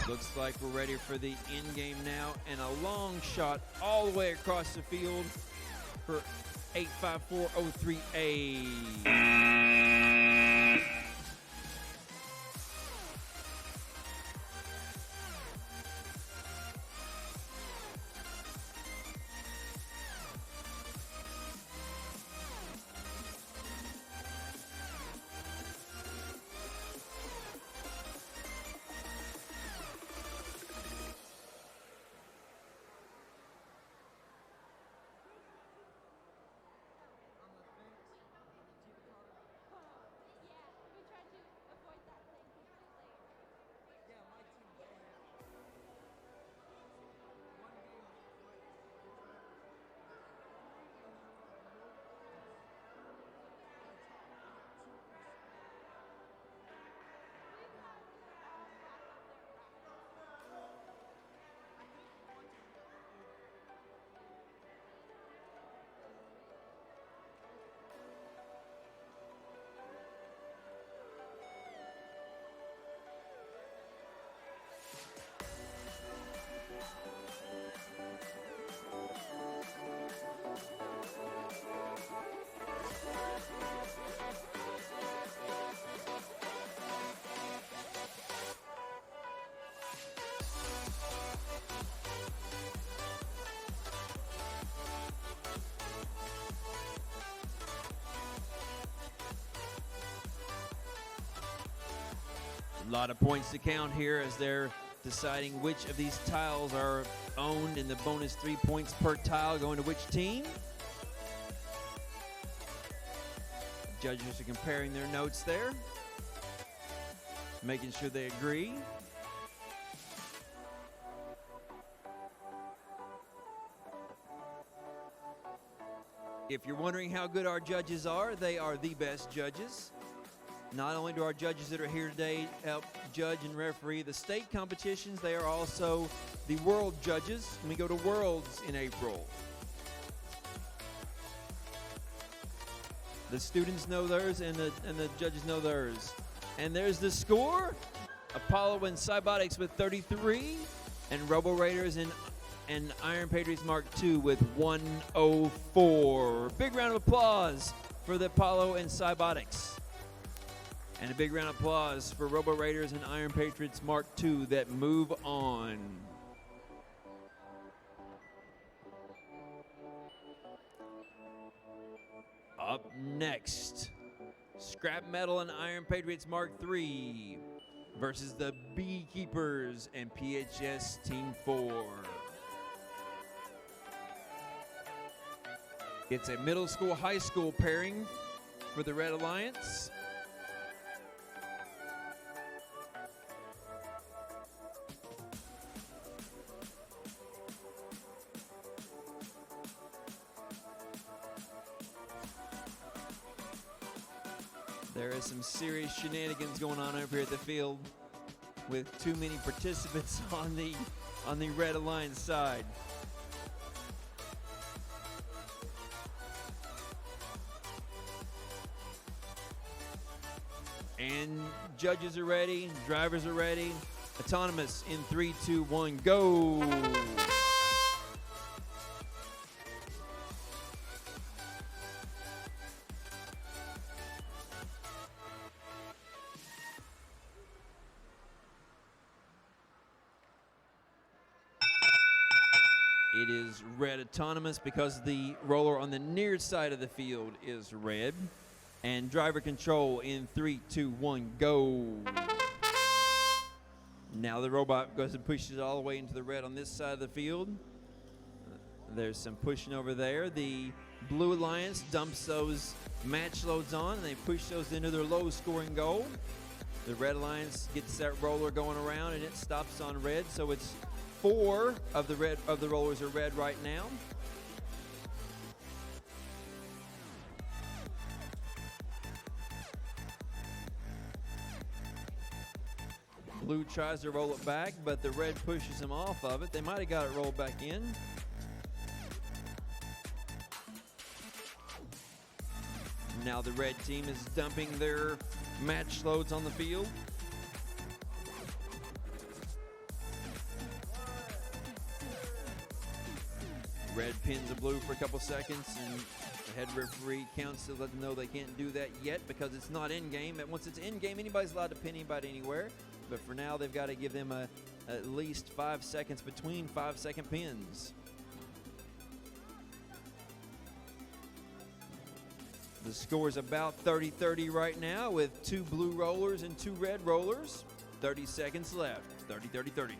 S1: Looks like we're ready for the end game now, and a long shot all the way across the field for 85403A. A lot of points to count here as they're deciding which of these tiles are owned, and the bonus 3 points per tile going to which team. Judges are comparing their notes there, making sure they agree. If you're wondering how good our judges are, they are the best judges. Not only do our judges that are here today help judge and referee the state competitions, they are also the world judges when we go to Worlds in April. The students know theirs and the judges know theirs. And there's the score. Apollo and Cybotics with 33, and Robo Raiders and Iron Patriots Mark II with 104. Big round of applause for the Apollo and Cybotics. And a big round of applause for Robo Raiders and Iron Patriots Mark II that move on. Up next, Scrap Metal and Iron Patriots Mark III versus the Beekeepers and PHS Team 4. It's a middle school, high school pairing for the Red Alliance. There is some serious shenanigans going on over here at the field with too many participants on the Red Alliance side. And judges are ready, drivers are ready. Autonomous in 3, 2, 1, go! It is red autonomous because the roller on the near side of the field is red. And driver control in 3, 2, 1, go. Now the robot goes and pushes it all the way into the red on this side of the field. There's some pushing over there. The Blue Alliance dumps those match loads on, and they push those into their low scoring goal. The Red Alliance gets that roller going around, and it stops on red, so it's 4 of the rollers are red right now. Blue tries to roll it back, but the red pushes him off of it. They might have got it rolled back in. Now the red team is dumping their match loads on the field. Red pins the blue for a couple seconds, and the head referee counts to let them know they can't do that yet because it's not in game. And once it's in game, anybody's allowed to pin anybody anywhere. But for now, they've got to give them at least 5 seconds between 5-second pins. The score is about 30-30 right now with 2 blue rollers and 2 red rollers. 30 seconds left. 30-30-30.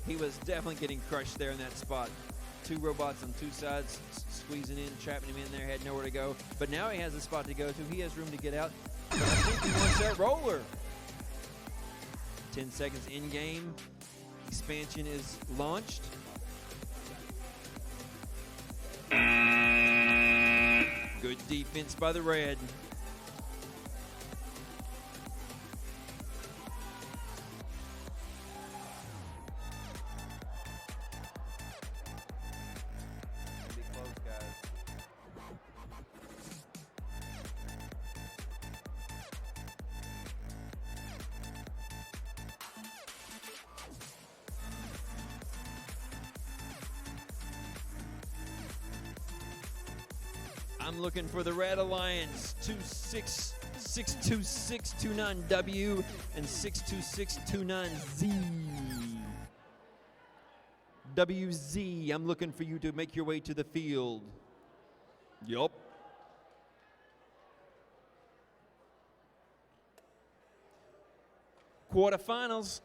S1: He was definitely getting crushed there in that spot. 2 robots on 2 sides, squeezing in, trapping him in there, had nowhere to go. But now he has a spot to go to. He has room to get out. But I think he wants that roller. 10 seconds in game. Expansion is launched. Good defense by the red. I'm looking for the Red Alliance, 62629W and 62629Z. WZ, I'm looking for you to make your way to the field. Yup. Quarterfinals.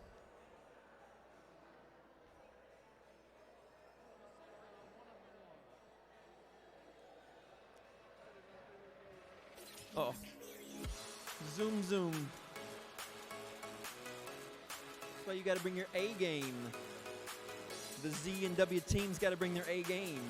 S1: Oh. Zoom, zoom. That's why you got to bring your A game. The Z and W teams got to bring their A game.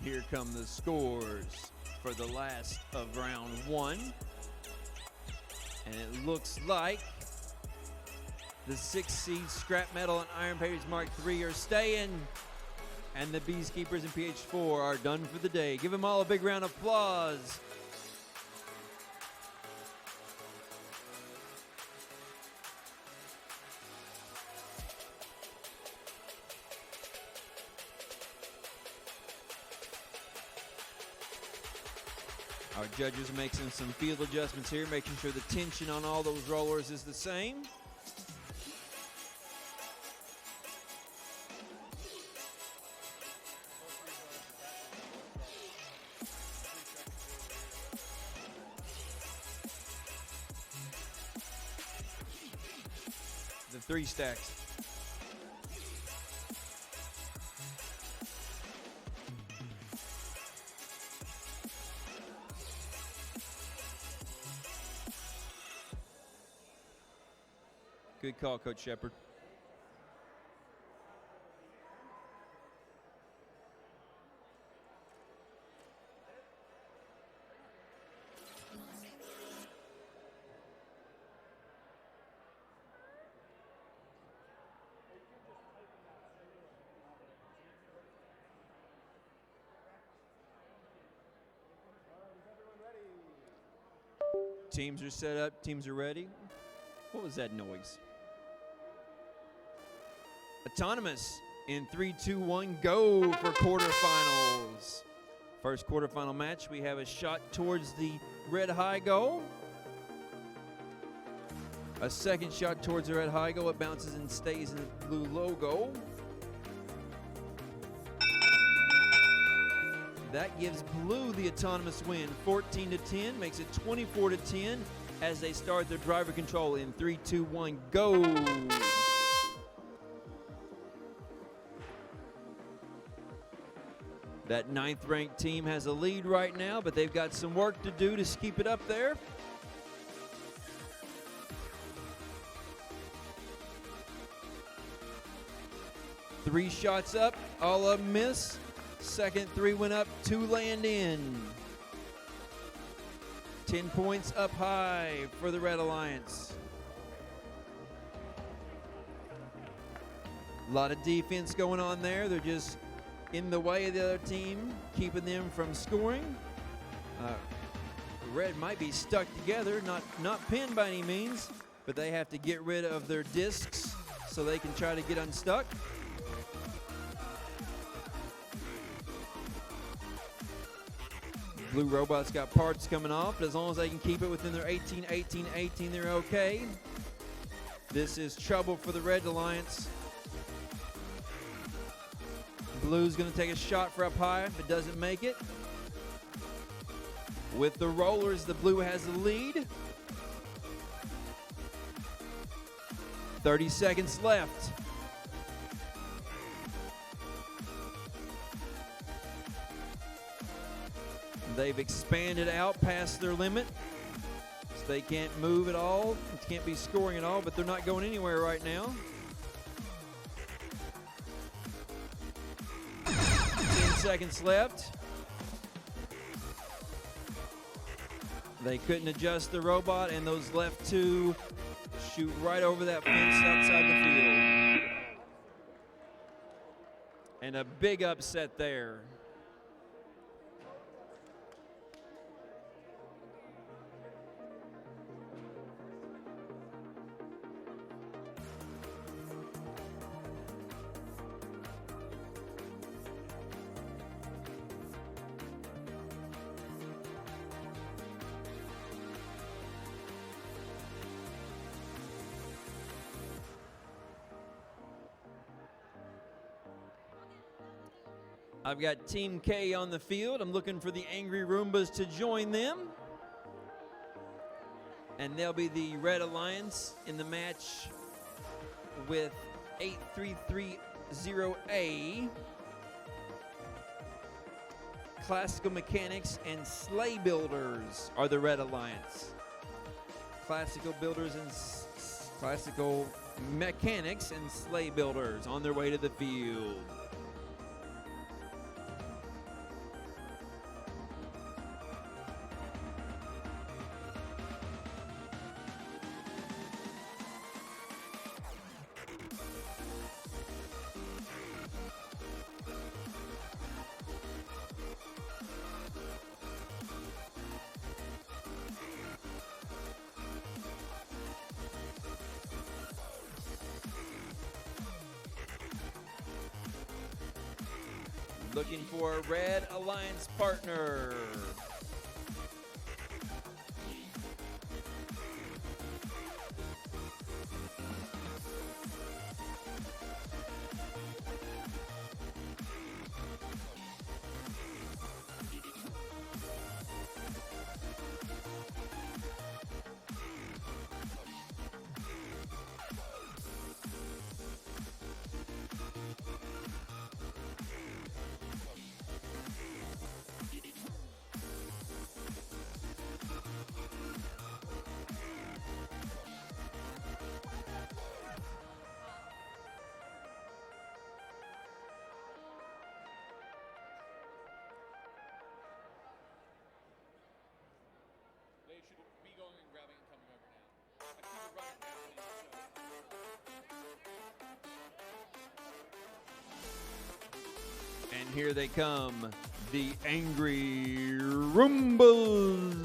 S1: Here come the scores for the last of round one. And it looks like the 6 seed Scrap Metal and Iron Pages Mark III are staying. And the Beekeepers and PH4 are done for the day. Give them all a big round of applause. Our judges are making some field adjustments here, making sure the tension on all those rollers is the same. The 3 stacks. Good call, Coach Shepard. Teams are set up, teams are ready. What was that noise? Autonomous in 3, 2, 1, go for quarterfinals. First quarterfinal match, we have a shot towards the red high goal. A second shot towards the red high goal. It bounces and stays in the blue logo. That gives blue the autonomous win. 14-10, makes it 24-10 as they start their driver control in 3, 2, 1, go. That 9th ranked team has a lead right now, but they've got some work to do to keep it up there. Three shots up, all of them miss. Second 3 went up, 2 land in. 10 points up high for the Red Alliance. A lot of defense going on there. They're just in the way of the other team, keeping them from scoring. Red might be stuck together, not pinned by any means, but they have to get rid of their discs so they can try to get unstuck. Blue Robot's got parts coming off, but as long as they can keep it within their 18, 18, 18, they're okay. This is trouble for the Red Alliance. Blue's going to take a shot for up high, but doesn't make it. With the rollers, the blue has the lead. 30 seconds left. They've expanded out past their limit. So they can't move at all. Can't be scoring at all, but they're not going anywhere right now. 10 seconds left. They couldn't adjust the robot, and those left two shoot right over that fence outside the field. And a big upset there. I've got Team K on the field. I'm looking for the Angry Roombas to join them. And they'll be the Red Alliance in the match with 8330A. Classical Mechanics and Sleigh Builders are the Red Alliance. Classical Builders and Classical Mechanics and Sleigh Builders on their way to the field. Looking for a Red Alliance partner. And here they come, the Angry Roombas.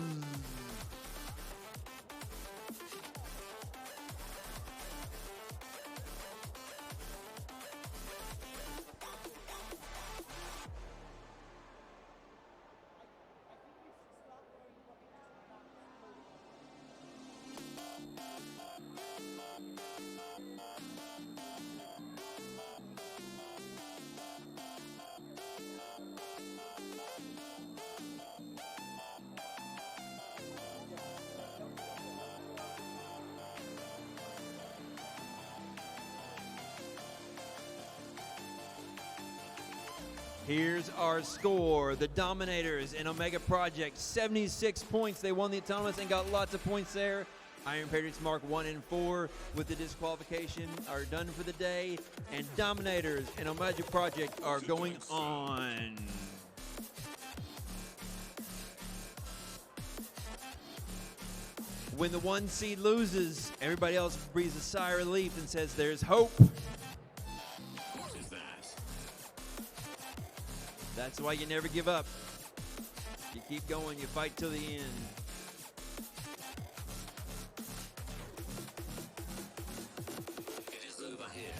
S1: Here's our score. The Dominators in Omega Project, 76 points. They won the Autonomous and got lots of points there. Iron Patriots Mark 1 and 4 with the disqualification are done for the day. And Dominators and Omega Project are going on. When the 1 seed loses, everybody else breathes a sigh of relief and says there's hope. That's why you never give up. You keep going, you fight till the end.
S11: It is over here.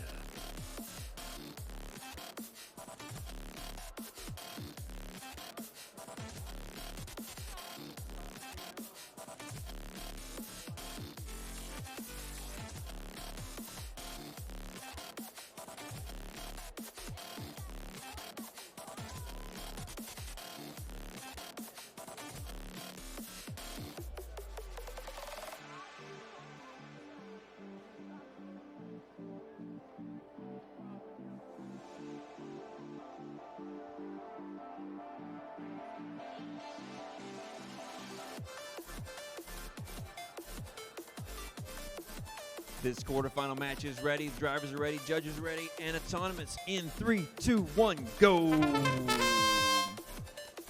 S1: This quarterfinal match is ready. The drivers are ready. Judges are ready. And autonomous in 3, 2, 1, go.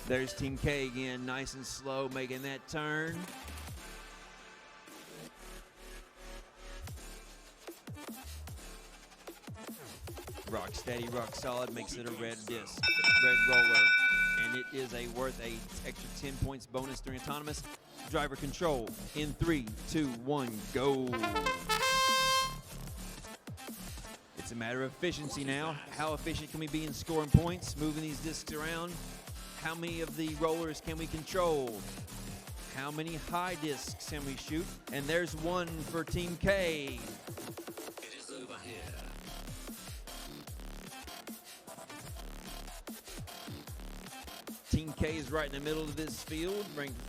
S1: There's Team K again, nice and slow, making that turn. Rock steady, rock solid, makes it a red disc, red roller. And it is worth a extra 10 points bonus during autonomous. Driver control in 3, 2, 1, go. It's a matter of efficiency now. How efficient can we be in scoring points, moving these discs around? How many of the rollers can we control? How many high discs can we shoot? And there's one for Team K.
S11: It is over here.
S1: Team K is right in the middle of this field, ranked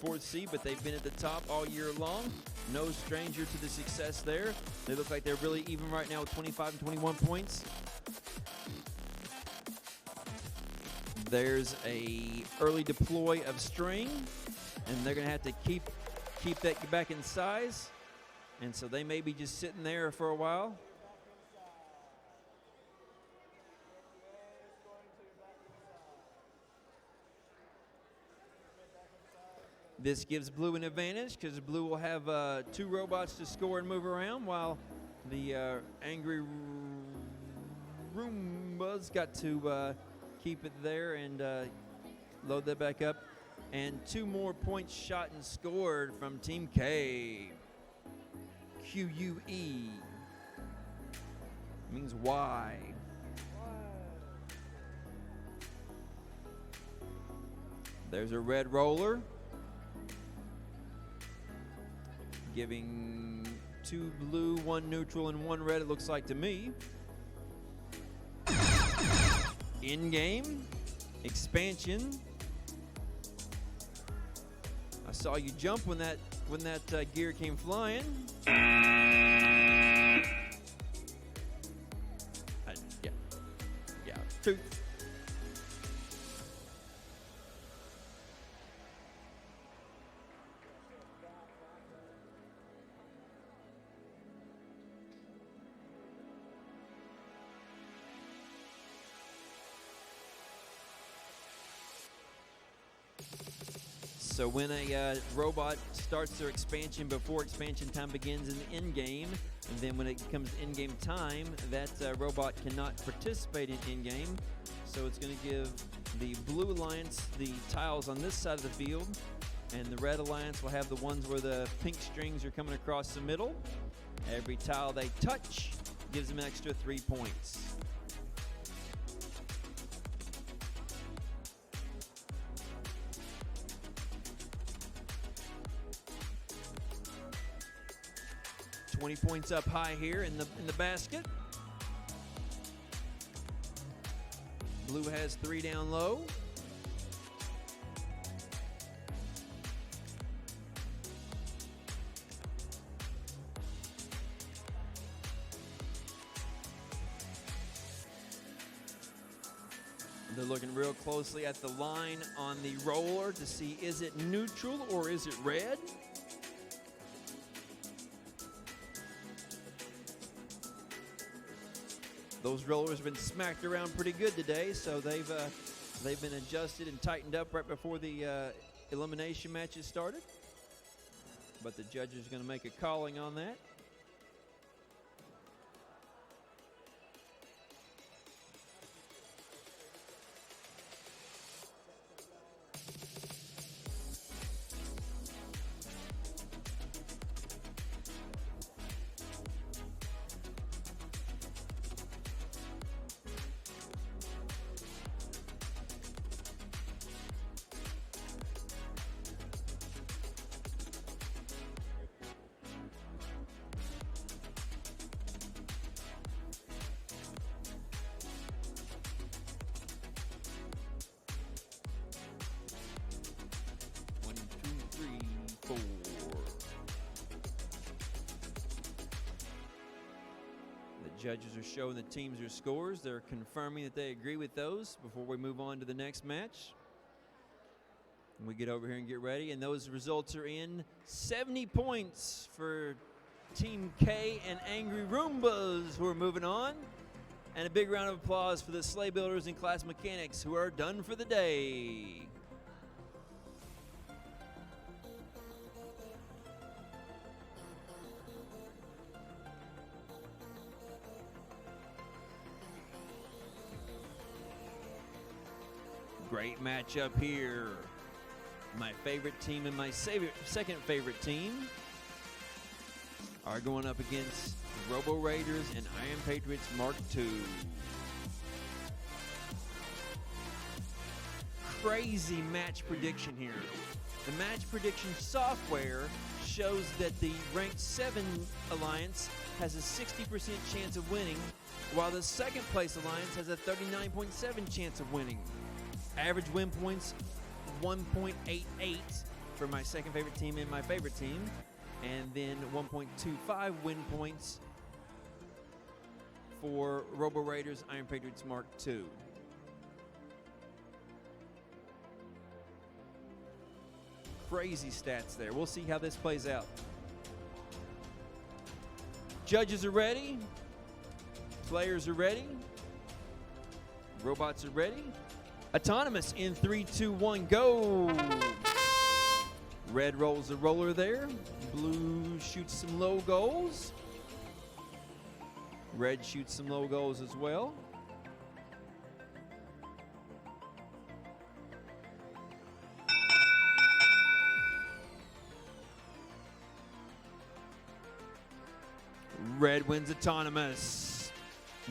S1: 4th seed, but they've been at the top all year long. No stranger to the success there. They look like they're really even right now with 25 and 21 points. There's a early deploy of string, and they're going to have to keep that back in size. And so they may be just sitting there for a while. This gives Blue an advantage because Blue will have 2 robots to score and move around, while the angry Roomba's got to keep it there and load that back up. And 2 more points shot and scored from Team K. QUE means Y. There's a red roller, giving 2 blue, 1 neutral, and 1 red, it looks like to me. In-game, expansion. I saw you jump when that gear came flying. Yeah, 2. So when a robot starts their expansion before expansion time begins in the in-game, and then when it comes in-game time, that robot cannot participate in in-game. So it's going to give the Blue Alliance the tiles on this side of the field, and the Red Alliance will have the ones where the pink strings are coming across the middle. Every tile they touch gives them an extra 3 points. $20 points up high here in the basket. Blue has 3 down low. They're looking real closely at the line on the roller to see, is it neutral or is it red? Those rollers have been smacked around pretty good today, so they've been adjusted and tightened up right before the elimination matches started. But the judge is going to make a calling on that. Judges are showing the teams their scores. They're confirming that they agree with those before we move on to the next match. And we get over here and get ready, and those results are in. 70 points for Team K and Angry Roombas who are moving on. And a big round of applause for the Sleigh Builders and Class Mechanics who are done for the day. Great matchup here. My favorite team and my second favorite team are going up against Robo Raiders and Iron Patriots Mark II. Crazy match prediction here. The match prediction software shows that the ranked 7 alliance has a 60% chance of winning, while the second place alliance has a 39.7 chance of winning. Average win points 1.88 for my second favorite team and my favorite team, and then 1.25 win points for Robo Raiders Iron Patriots Mark II. Crazy stats there. We'll see how this plays out. Judges are ready. Players are ready. Robots are ready. Autonomous in 3, 2, 1, go. Red rolls a roller there. Blue shoots some low goals. Red shoots some low goals as well. Red wins autonomous.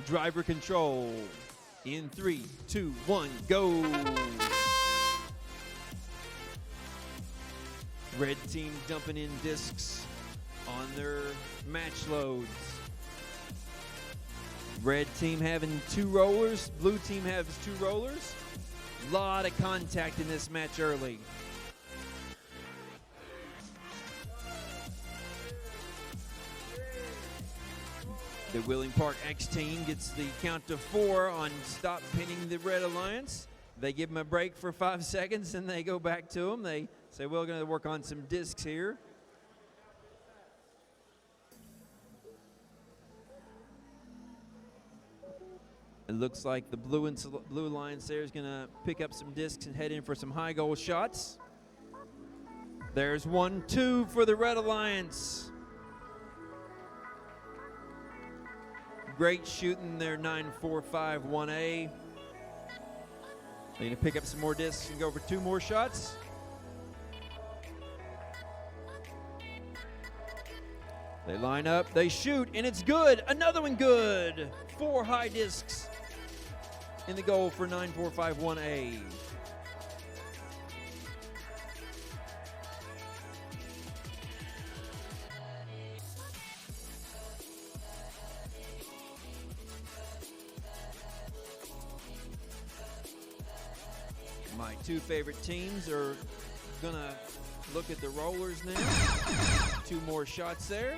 S1: Driver control. In 3, 2, 1, go. Red team dumping in discs on their match loads. Red team having 2 rollers. Blue team has 2 rollers. Lot of contact in this match early. The Wheeling Park X team gets the count to 4 on stop pinning the Red Alliance. They give them a break for 5 seconds and they go back to them. They say, we're going to work on some discs here. It looks like the Blue Alliance there is going to pick up some discs and head in for some high goal shots. There's 1, 2 for the Red Alliance. Great shooting there, 9-4-5-1A. They're going to pick up some more discs and go for 2 more shots. They line up, they shoot, and it's good. Another one good. 4 high discs in the goal for 9-4-5-1A. My 2 favorite teams are gonna look at the rollers now. 2 more shots there.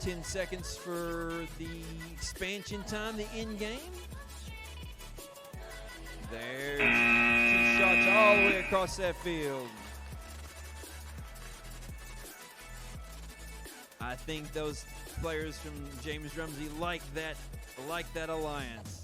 S1: 10 seconds for the expansion time, the end game. There's 2 shots all the way across that field. I think those players from James Rumsey like that alliance.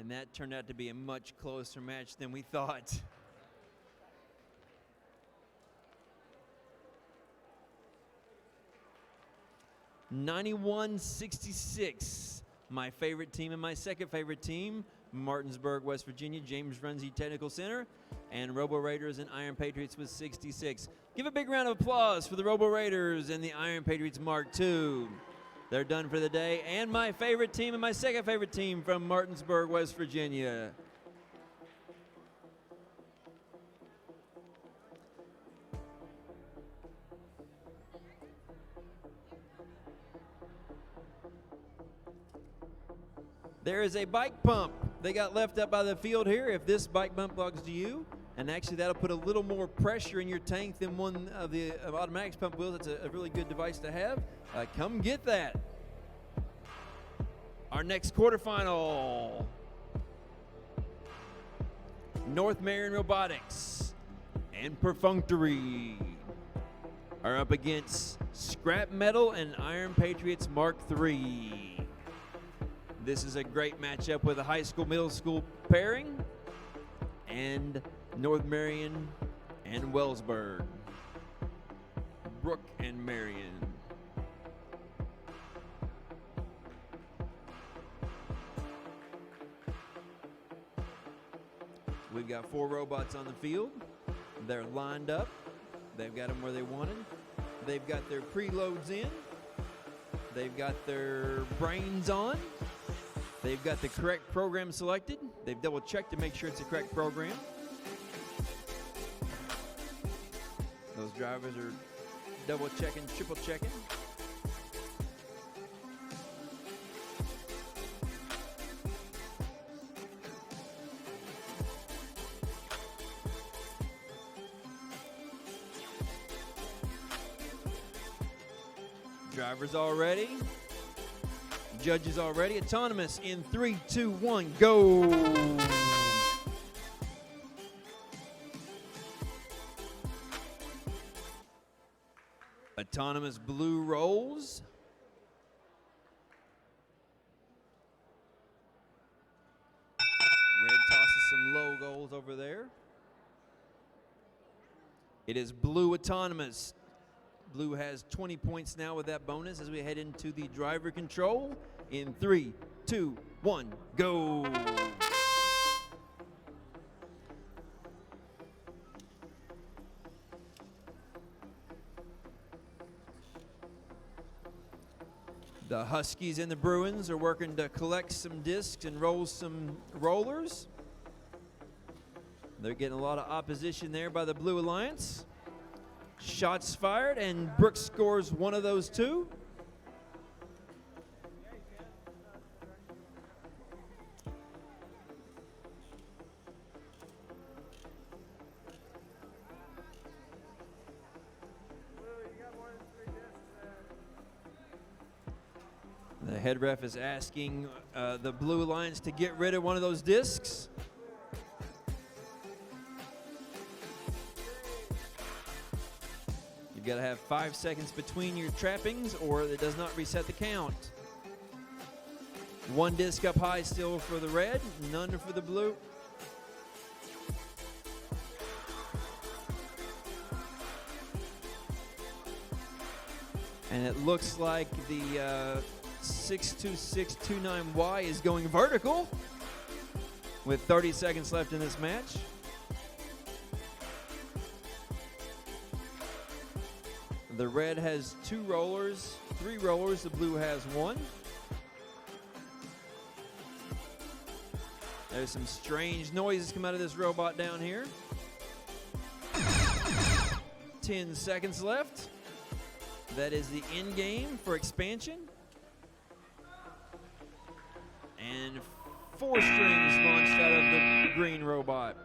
S1: And that turned out to be a much closer match than we thought. (91-66). My favorite team and my second favorite team, Martinsburg, West Virginia, James Runzie Technical Center, and Robo Raiders and Iron Patriots with 66. Give a big round of applause for the Robo Raiders and the Iron Patriots Mark II. They're done for the day. And my favorite team and my second favorite team from Martinsburg, West Virginia. There is a bike pump. They got left up by the field here. If this bike pump belongs to you, and actually that'll put a little more pressure in your tank than one of the automatic pump wheels. It's a really good device to have. Come get that. Our next quarterfinal. North Marion Robotics and Perfunctory are up against Scrap Metal and Iron Patriots Mark III. This is a great matchup with a high school, middle school pairing, and North Marion and Wellsburg. Brooke and Marion. We've got 4 robots on the field. They're lined up. They've got them where they wanted. They've got their preloads in. They've got their brains on. They've got the correct program selected. They've double checked to make sure it's the correct program. Those drivers are double checking, triple checking. Drivers all ready. Judges all ready. Autonomous in 3, 2, 1, go. Autonomous blue rolls. Red tosses some low goals over there. It is blue autonomous. Blue has 20 points now with that bonus as we head into the driver control in 3, 2, 1, go. The Huskies and the Bruins are working to collect some discs and roll some rollers. They're getting a lot of opposition there by the Blue Alliance. Shots fired, and Brooks scores one of those 2. The head ref is asking the Blue Alliance to get rid of one of those discs. You've got to have 5 seconds between your trappings or it does not reset the count. 1 disc up high still for the red, none for the blue. And it looks like the 62629Y is going vertical with 30 seconds left in this match. The red has 2 rollers, 3 rollers. The blue has 1. There's some strange noises come out of this robot down here. 10 seconds left. That is the end game for expansion. And 4 strings launched out of the green robot.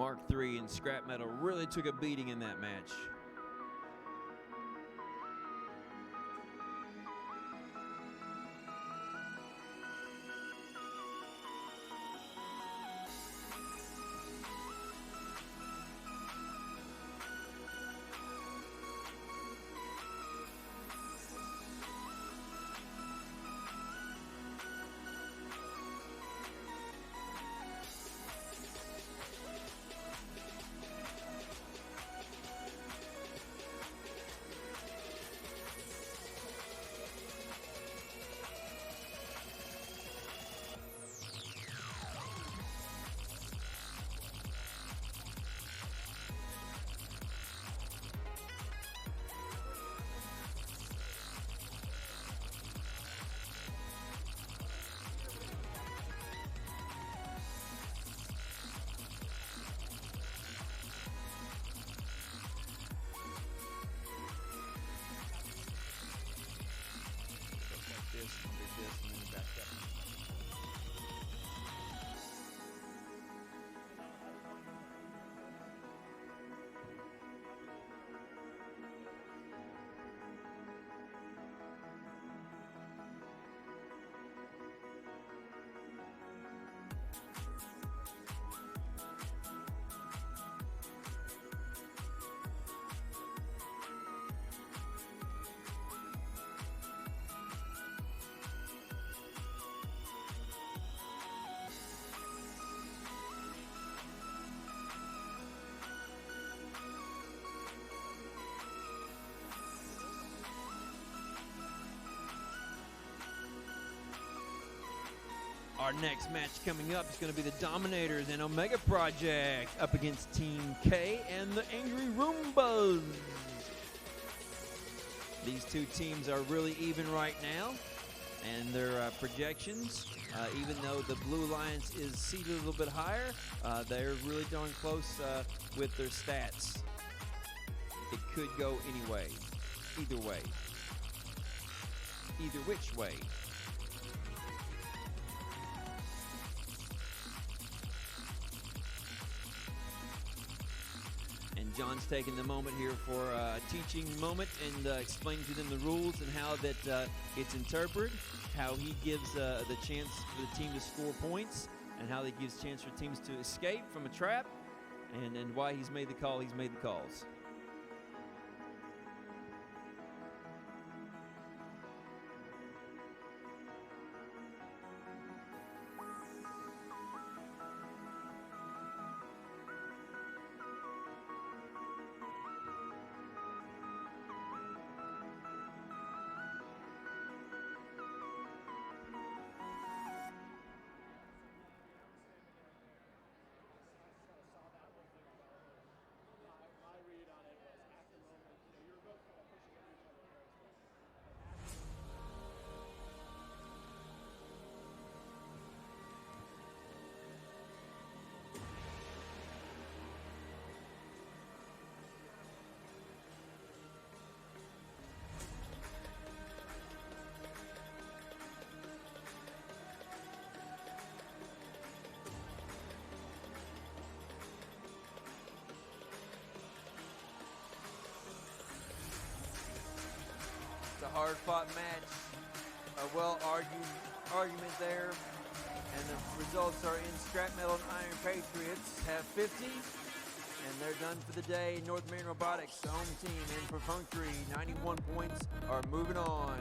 S1: Mark III and scrap metal really took a beating in that match. Our next match coming up is going to be the Dominators and Omega Project up against Team K and the Angry Roombas. These two teams are really even right now, and their projections, even though the Blue Alliance is seated a little bit higher, they're really darn close with their stats. It could go any way, either way, either which way. John's taking the moment here for a teaching moment and explaining to them the rules and how that it's interpreted, how he gives the chance for the team to score points, and how he gives chance for teams to escape from a trap, and why he's made the call he's made the calls. Hard-fought match, a well-argued argument there, and the results are in Scrap Metal and Iron Patriots have 50, and they're done for the day. North Marion Robotics, the home team, and Perfunctory, 91 points, are moving on.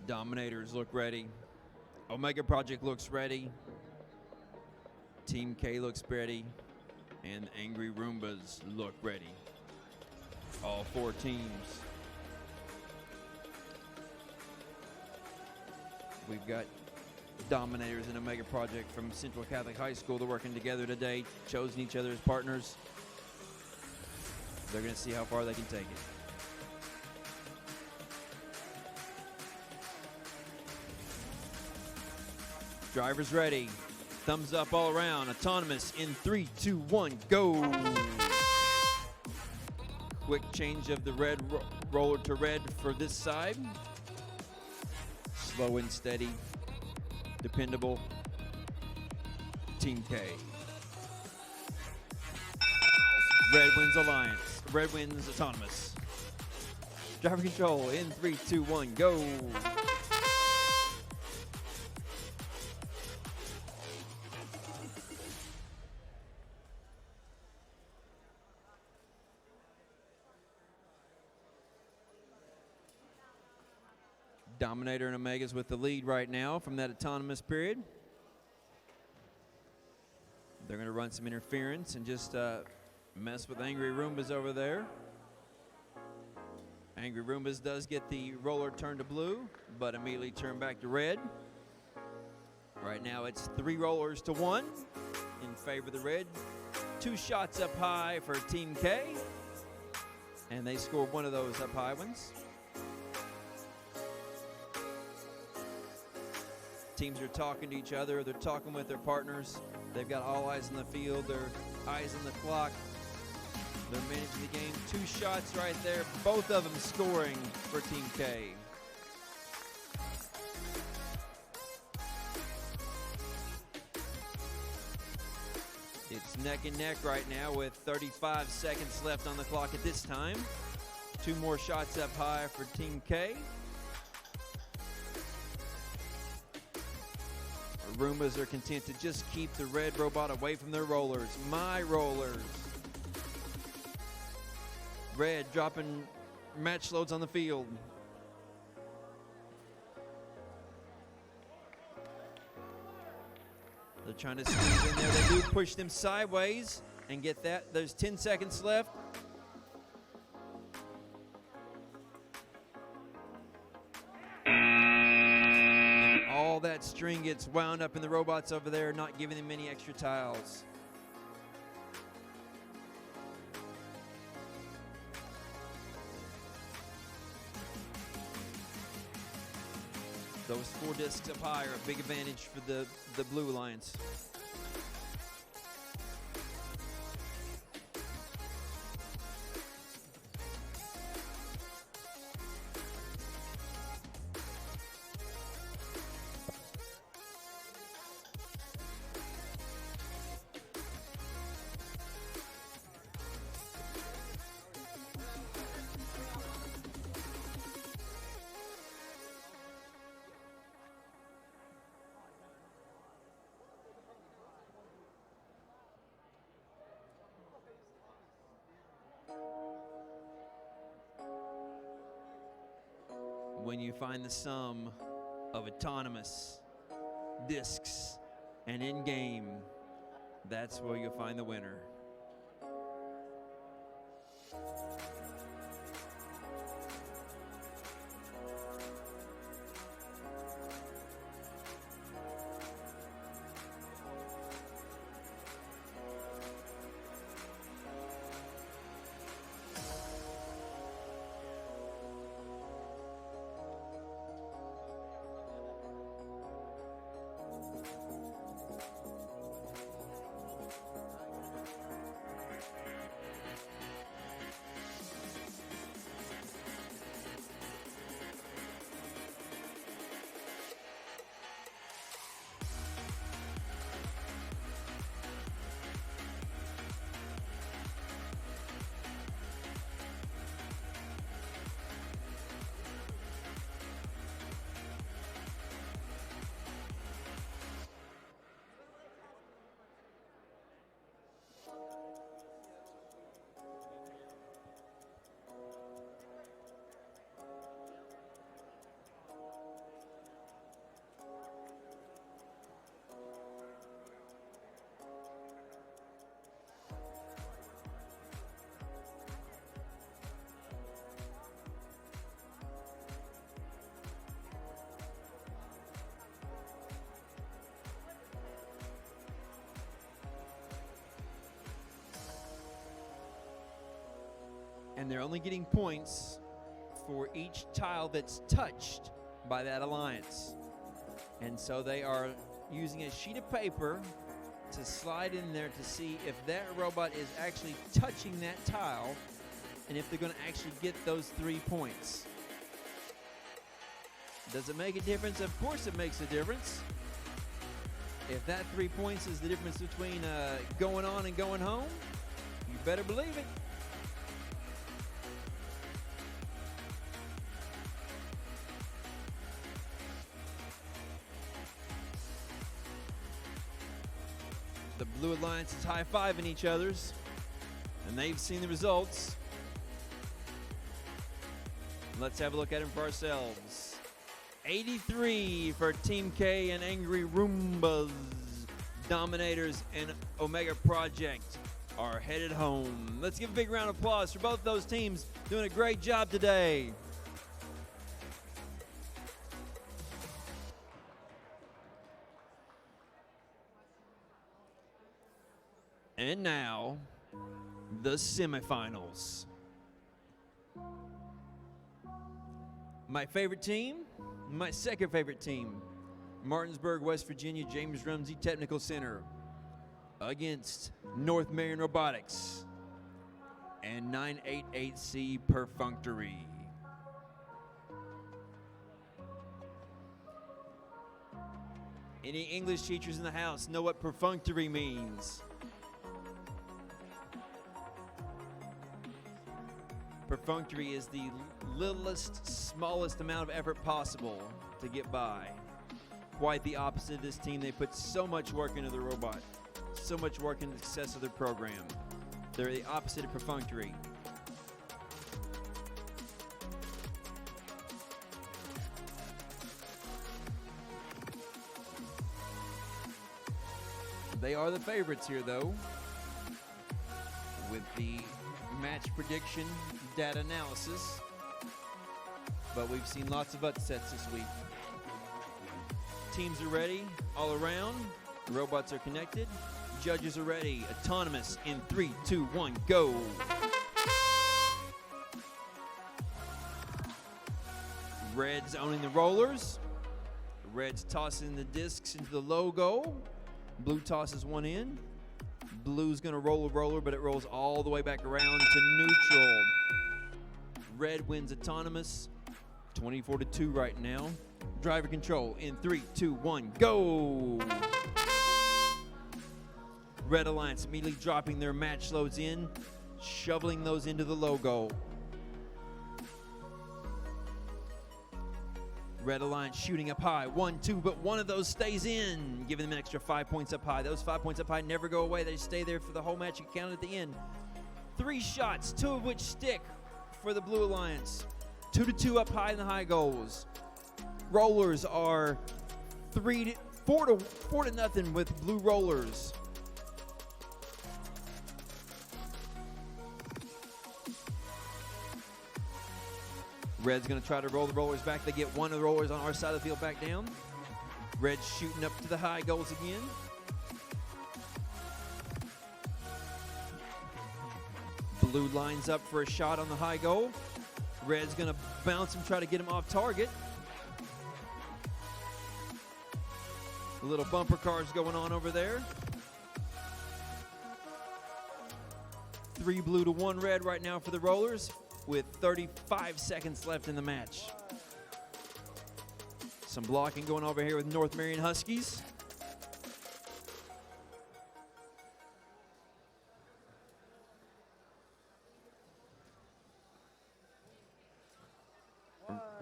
S1: Dominators look ready. Omega Project looks ready. Team K looks ready. And Angry Roombas look ready. All four teams. We've got Dominators and Omega Project from Central Catholic High School. They're working together today, chosen each other as partners. They're going to see how far they can take it. Drivers ready. Thumbs up all around. Autonomous in 3, 2, 1, go. Quick change of the red roller to red for this side. Slow and steady. Dependable. Team K. Red wins Alliance. Red wins Autonomous. Driver control in 3, 2, 1, go. Dominator and Omega's with the lead right now from that autonomous period. They're going to run some interference and just mess with Angry Roombas over there. Angry Roombas does get the roller turned to blue, but immediately turned back to red. Right now it's 3 rollers to 1 in favor of the red. 2 shots up high for Team K, and they scored one of those up high ones. Teams are talking to each other. They're talking with their partners. They've got all eyes on the field. Their eyes on the clock. They're managing the game. 2 shots right there. Both of them scoring for Team K. It's neck and neck right now with 35 seconds left on the clock at this time. 2 more shots up high for Team K. Roombas are content to just keep the red robot away from their rollers. My rollers. Red dropping match loads on the field. They're trying to squeeze in there. They do push them sideways and get that. There's 10 seconds left. All that string gets wound up in the robots over there, not giving them any extra tiles. Those 4 discs up high are a big advantage for the Blue Alliance. When you find the sum of autonomous, discs, and in-game, that's where you'll find the winner. And they're only getting points for each tile that's touched by that alliance. And so they are using a sheet of paper to slide in there to see if that robot is actually touching that tile and if they're going to actually get those 3 points. Does it make a difference? Of course it makes a difference. If that 3 points is the difference between going on and going home, you better believe it. The Blue Alliance is high-fiving each other's, and they've seen the results. Let's have a look at them for ourselves. 83 for Team K and Angry Roombas. Dominators and Omega Project are headed home. Let's give a big round of applause for both those teams doing a great job today. And now, the semifinals. My favorite team, my second favorite team, Martinsburg, West Virginia, James Rumsey Technical Center against North Marion Robotics and 988C Perfunctory. Any English teachers in the house know what perfunctory means? Perfunctory is the littlest, smallest amount of effort possible to get by. Quite the opposite of this team. They put so much work into the robot, so much work into the success of their program. They're the opposite of perfunctory. They are the favorites here, though, with the match prediction data analysis, but we've seen lots of upsets this week. Teams are ready all around. The robots are connected. Judges are ready. Autonomous in 3, 2, 1, go. Red's owning the rollers. Red's tossing the discs into the logo. Blue tosses one in. Blue's gonna roll a roller, but it rolls all the way back around to neutral. Red wins autonomous, 24-2 right now. Driver control in 3, 2, 1, go! Red Alliance immediately dropping their match loads in, shoveling those into the logo. Red Alliance shooting up high, 1, 2, but one of those stays in, giving them an extra 5 points up high. Those 5 points up high never go away. They stay there for the whole match. You count at the end. 3 shots, 2 of which stick for the Blue Alliance. 2-2 up high in the high goals. Rollers are 4 to nothing with blue rollers. Red's going to try to roll the rollers back. They get one of the rollers on our side of the field back down. Red's shooting up to the high goals again. Blue lines up for a shot on the high goal. Red's going to bounce and try to get him off target. A little bumper cars going on over there. 3 blue to 1 red right now for the rollers, with 35 seconds left in the match. Some blocking going over here with North Marion Huskies.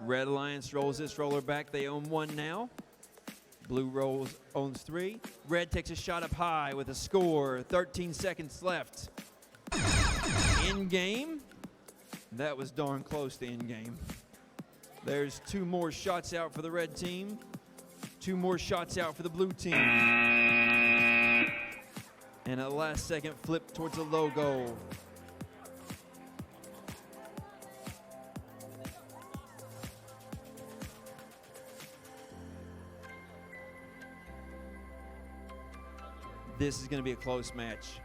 S1: Red Alliance rolls this roller back. They own 1 now. Blue owns 3. Red takes a shot up high with a score. 13 seconds left. In game. That was darn close to in game. There's 2 more shots out for the red team. 2 more shots out for the blue team. And a last second flip towards the logo. This is going to be a close match.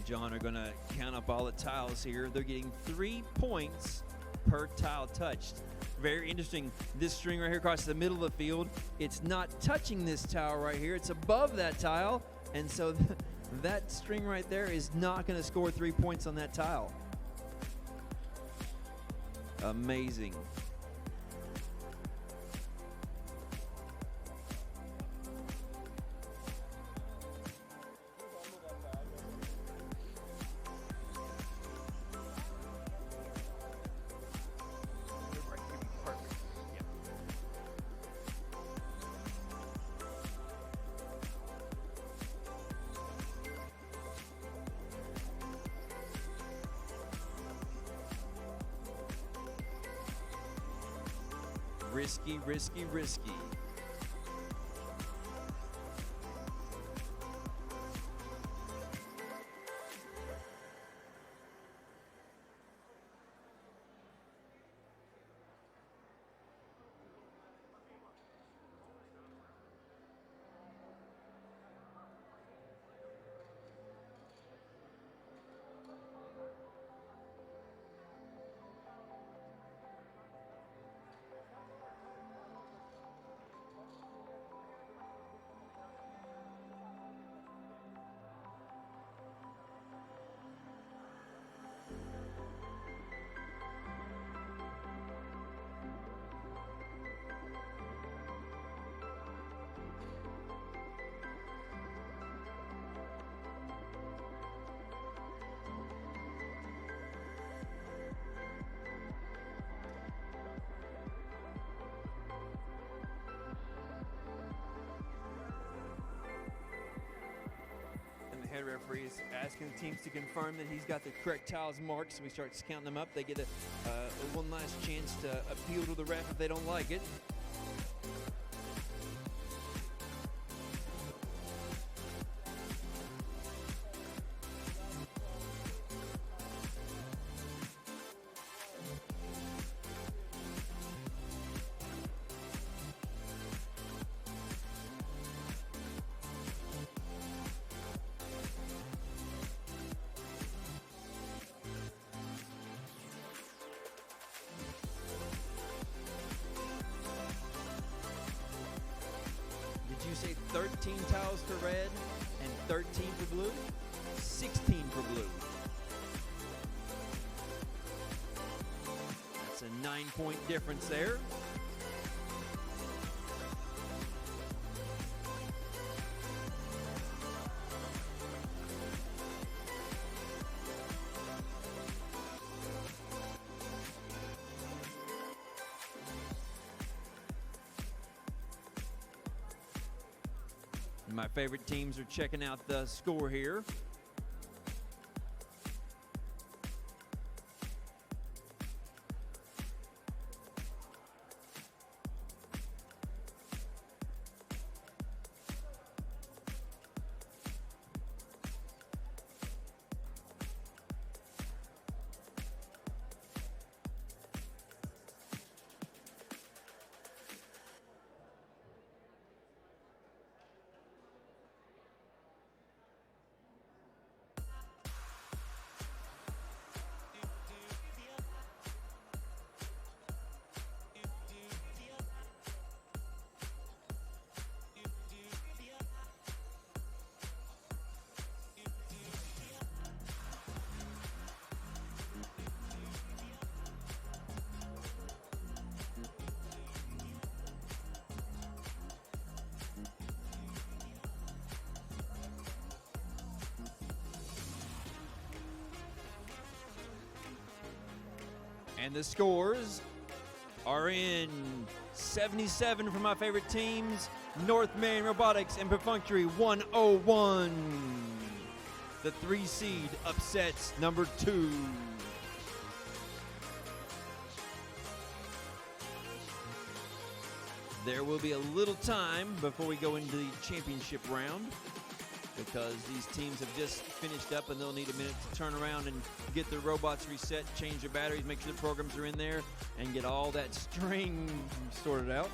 S1: John are going to count up all the tiles here. They're getting 3 points per tile touched. Very interesting. This string right here across the middle of the field, it's not touching this tile right here. It's above that tile. And so that string right there is not going to score 3 points on that tile. Amazing. Risky, risky, risky. Head referee is asking the teams to confirm that he's got the correct tiles marked, so he starts counting them up. They get a one last chance to appeal to the ref if they don't like it. Did you say 13 tiles for red and 13 for blue? 16 for blue. That's a 9-point difference there. My favorite teams are checking out the score here. And the scores are in 77 for my favorite teams. North Marion Robotics and Perfunctory 101. The 3 seed upsets number 2. There will be a little time before we go into the championship round, because these teams have just finished up and they'll need a minute to turn around and get their robots reset, change their batteries, make sure the programs are in there, and get all that string sorted out.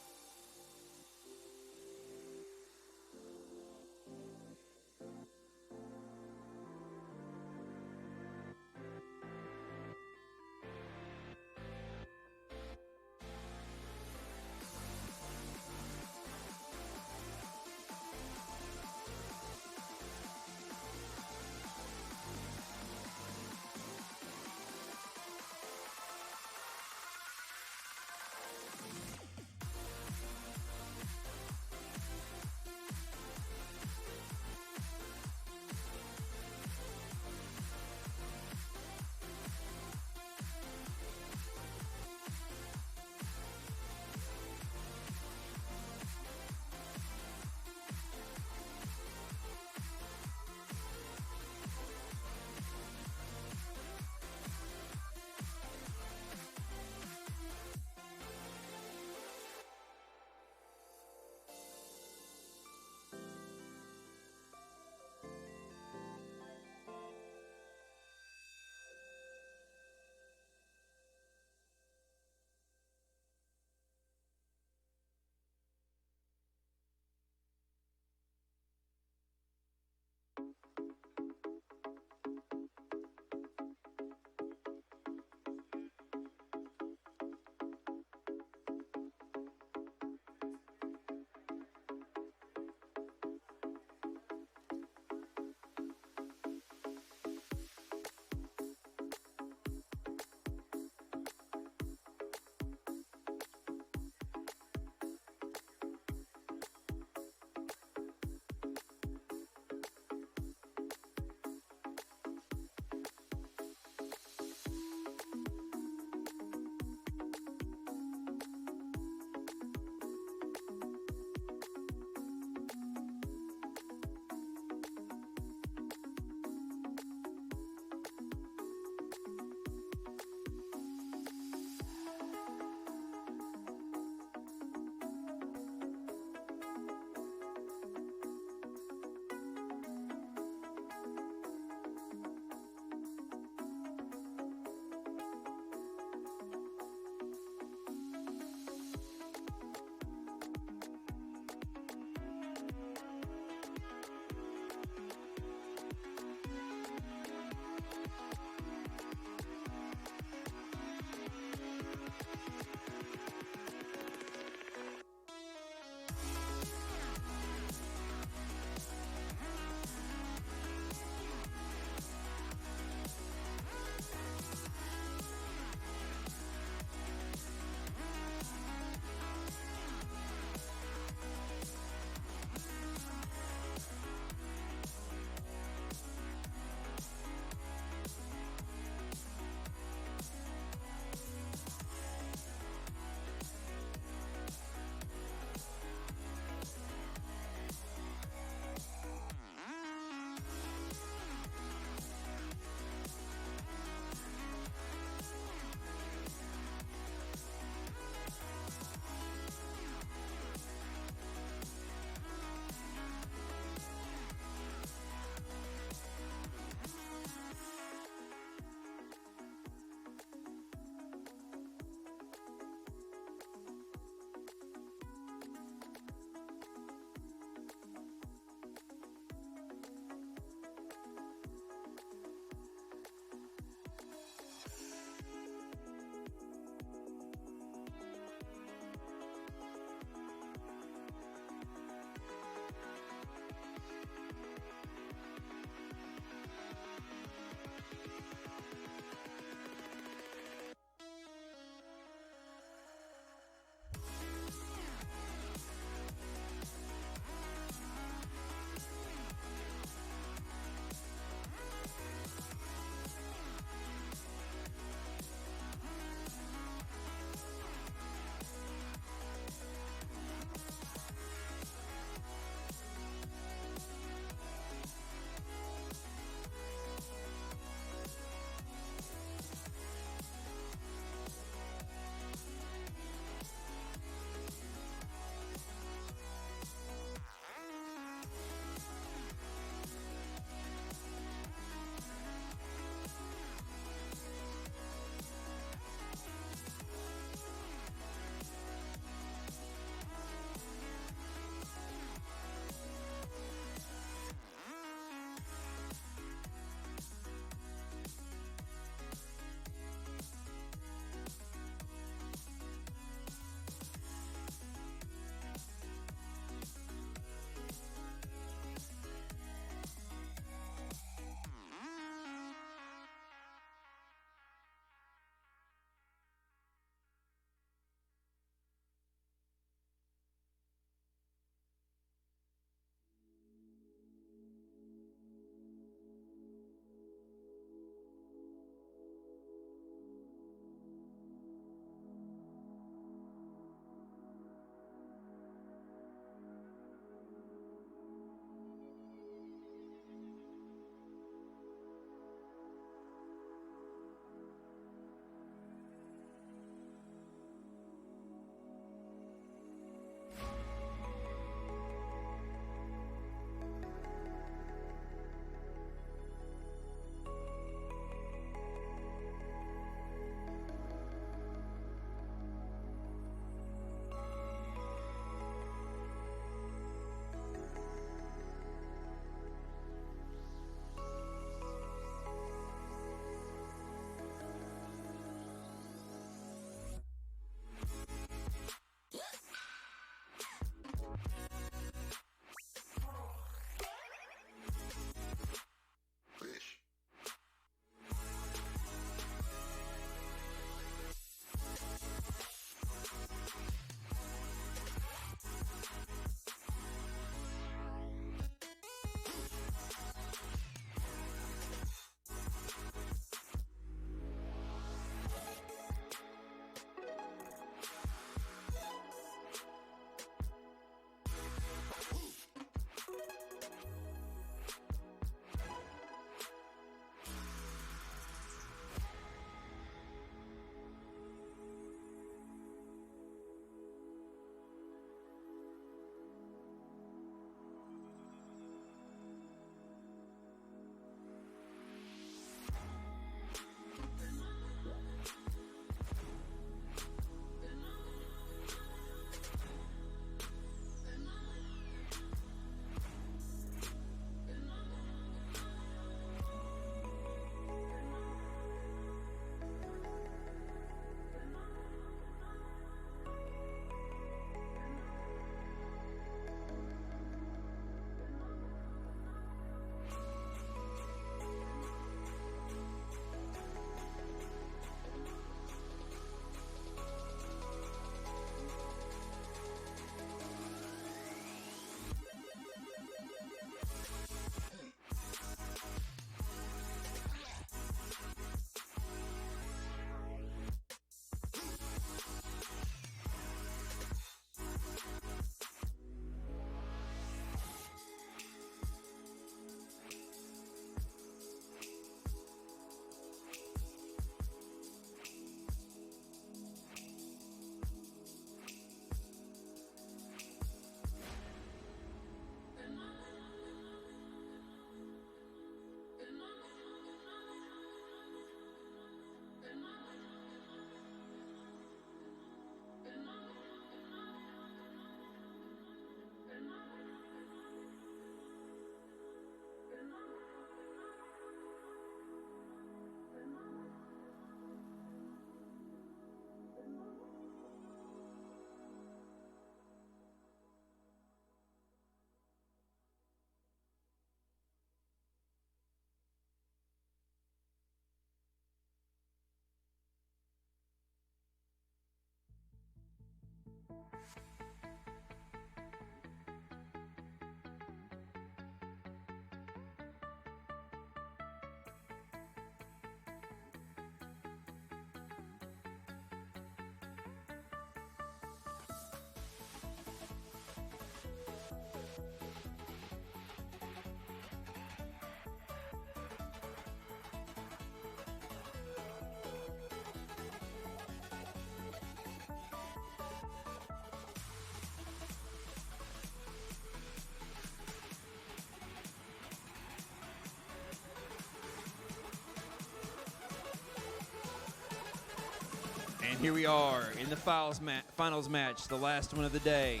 S1: And here we are in the finals match, the last one of the day.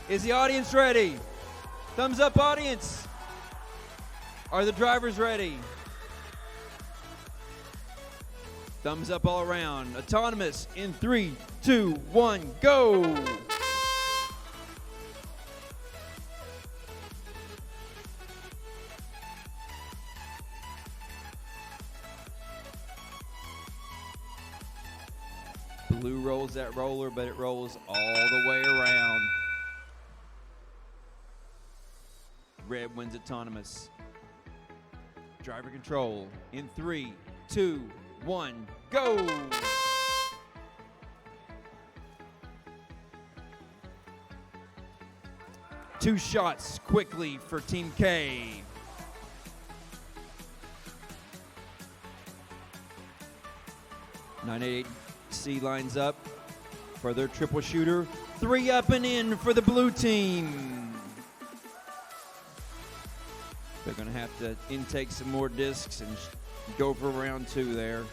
S1: Is the audience ready? Thumbs up, audience. Are the drivers ready? Thumbs up all around. Autonomous in 3, 2, 1, go! Blue rolls that roller, but it rolls all the way around. Red wins autonomous. Driver control in 3, 2, 1, go! Two shots quickly for Team K. (988C) lines up for their triple shooter. 3 up and in for the blue team. They're going to have to intake some more discs and go for round 2 there.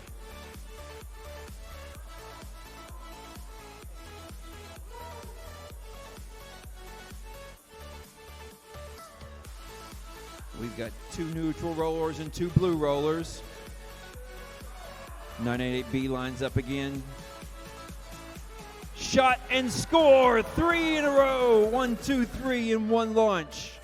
S1: We've got 2 neutral rollers and 2 blue rollers. 988B lines up again. Shot and score! 3 in a row. 1, 2, 3 in one launch.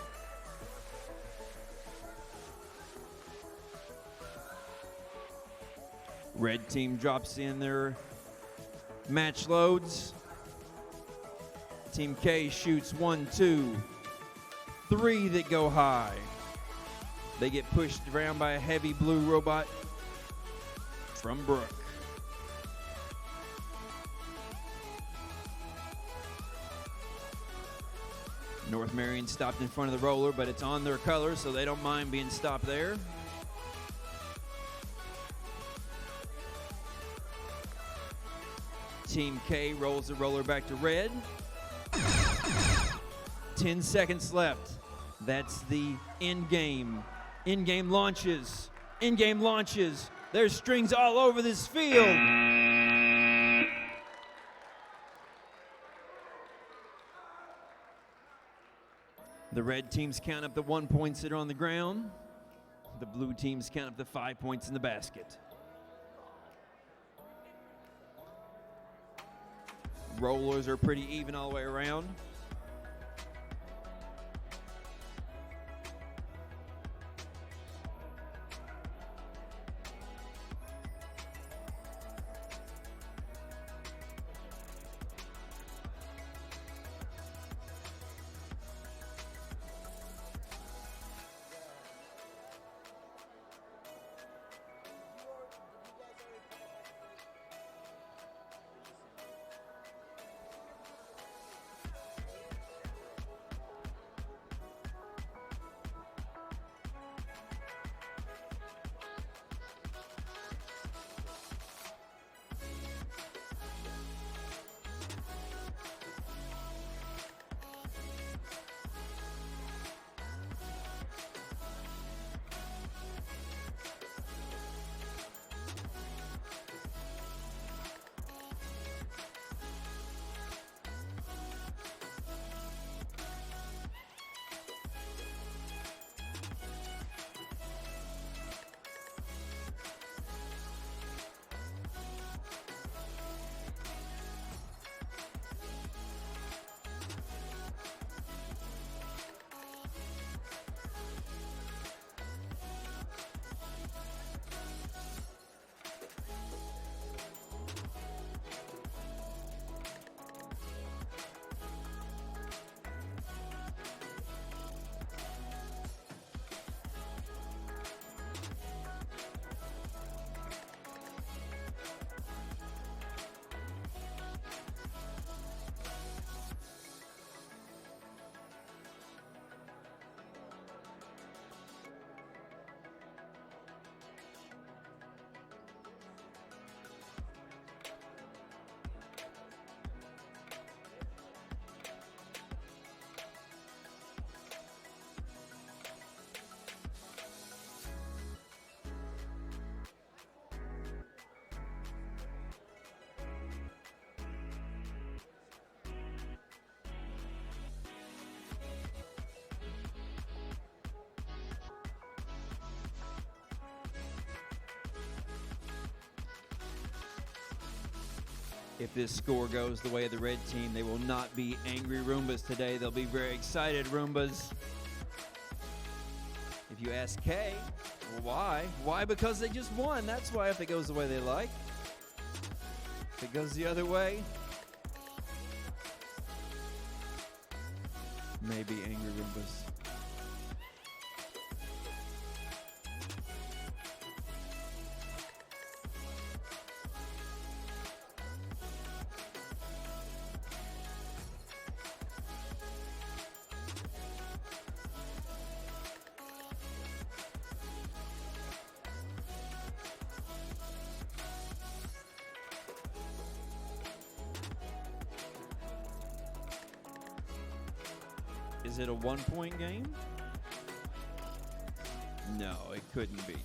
S1: Red team drops in their match loads. Team K shoots 1, 2, 3 that go high. They get pushed around by a heavy blue robot from Brooke. North Marion stopped in front of the roller, but it's on their colors, so they don't mind being stopped there. Team K rolls the roller back to red. 10 seconds left. That's the end game. In-game launches. In-game launches. There's strings all over this field. The red teams count up the 1 points that are on the ground. The blue teams count up the 5 points in the basket. Rollers are pretty even all the way around. If this score goes the way of the red team, they will not be angry Roombas today. They'll be very excited Roombas. If you ask Kay, well, why? Why? Because they just won. That's why, if it goes the way they like. If it goes the other way, maybe angry Roombas. Is it a 1-point game? No, it couldn't be.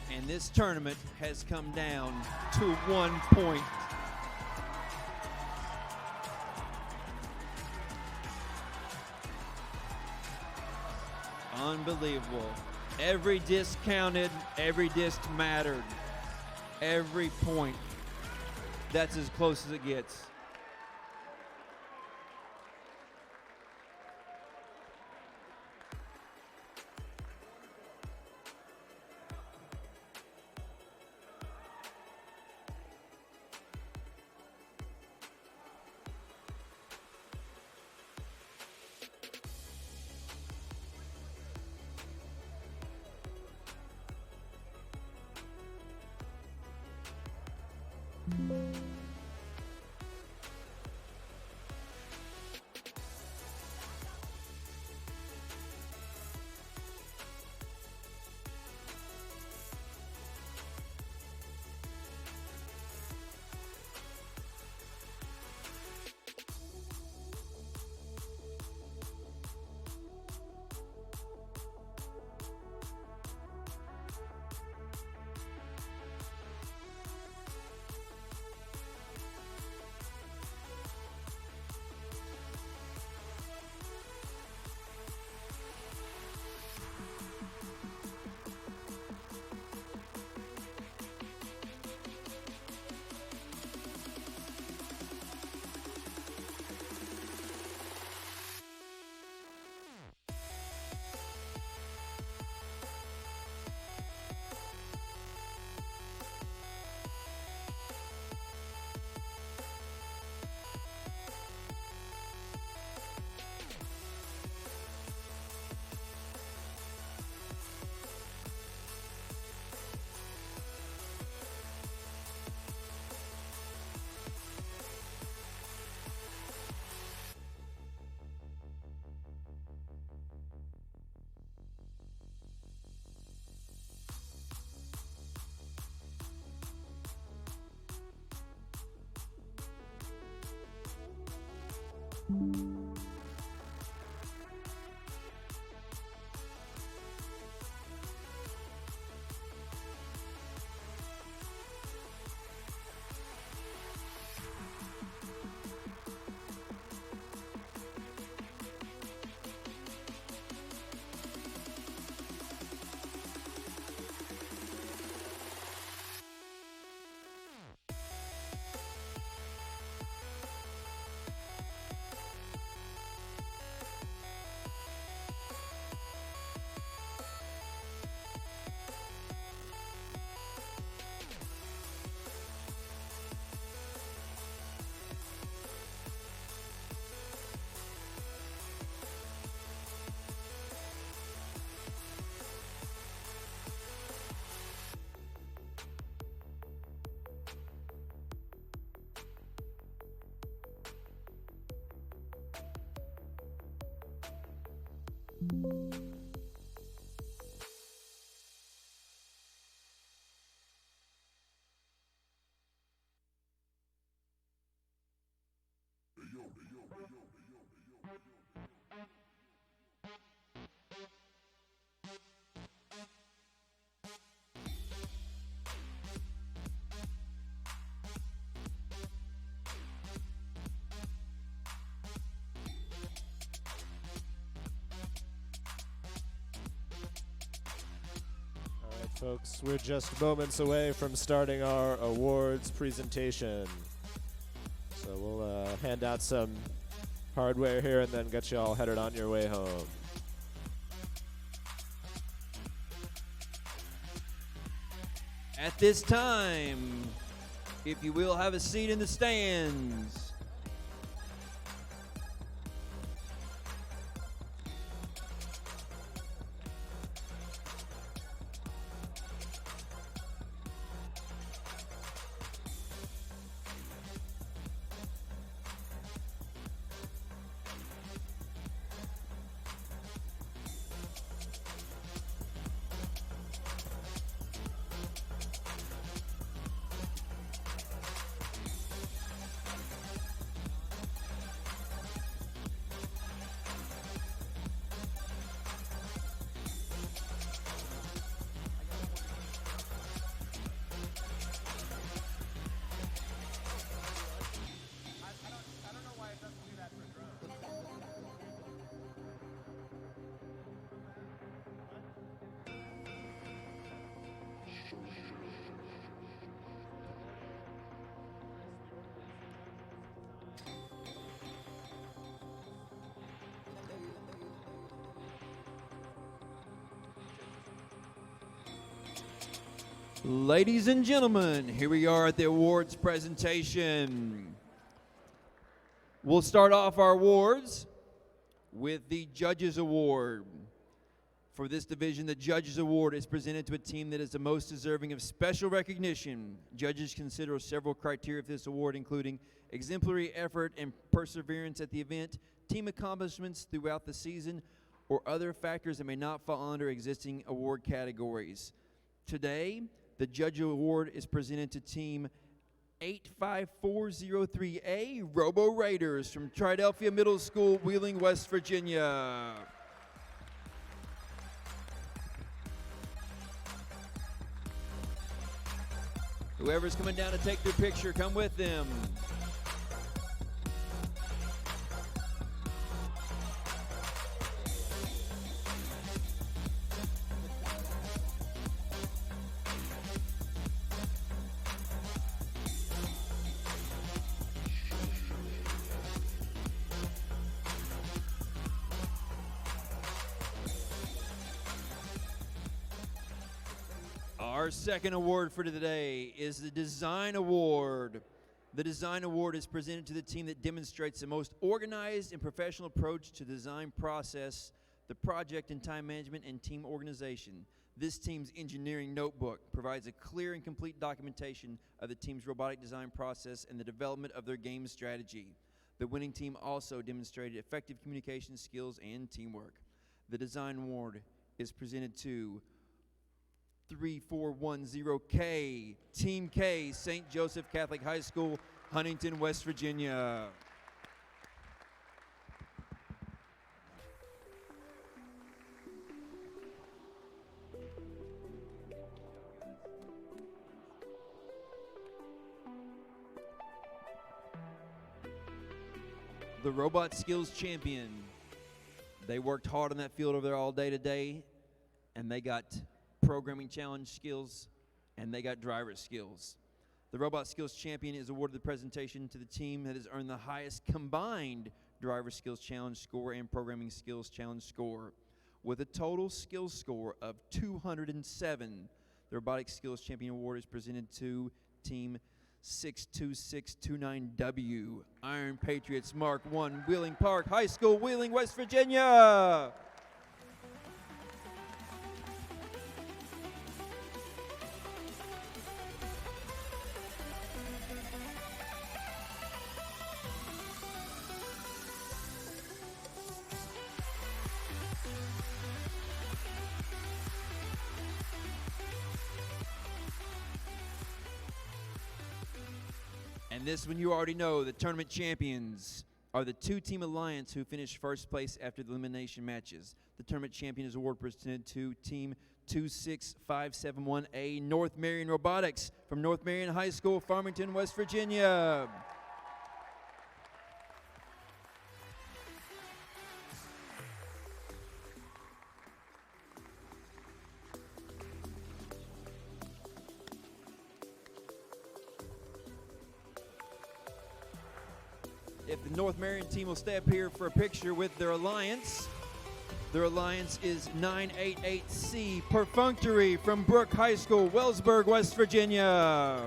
S1: And this tournament has come down to 1 point. Unbelievable. Every disc counted, every disc mattered. Every point. That's as close as it gets.
S3: Folks, we're just moments away from starting our awards presentation. So we'll hand out some hardware here and then get you all headed on your way home.
S1: At this time, if you will, have a seat in the stands. Ladies and gentlemen, here we are at the awards presentation. We'll start off our awards with the Judges Award. For this division, the Judges Award is presented to a team that is the most deserving of special recognition. Judges consider several criteria for this award, including exemplary effort and perseverance at the event, team accomplishments throughout the season, or other factors that may not fall under existing award categories. Today, the Judge Award is presented to Team 85403A Robo Raiders from Triadelphia Middle School, Wheeling, West Virginia. Whoever's coming down to take their picture, come with them. Our second award for today is the Design Award. The Design Award is presented to the team that demonstrates the most organized and professional approach to the design process, the project and time management, and team organization. This team's engineering notebook provides a clear and complete documentation of the team's robotic design process and the development of their game strategy. The winning team also demonstrated effective communication skills and teamwork. The Design Award is presented to 3410K, Team K, St. Joseph Catholic High School, Huntington, West Virginia. the Robot Skills Champion. They worked hard on that field over there all day today, and they got programming challenge skills, and they got driver skills. The Robot Skills Champion is awarded the presentation to the team that has earned the highest combined driver skills challenge score and programming skills challenge score. With a total skills score of 207, the Robotic Skills Champion Award is presented to Team 62629W, Iron Patriots Mark 1, Wheeling Park High School, Wheeling, West Virginia. And this one you already know, the tournament champions are the two-team alliance who finished first place after the elimination matches. The tournament champions award presented to Team 26571A, North Marion Robotics from North Marion High School, Farmington, West Virginia. If the North Marion team will stay up here for a picture with their alliance. Their alliance is 988C Perfunctory from Brooke High School, Wellsburg, West Virginia.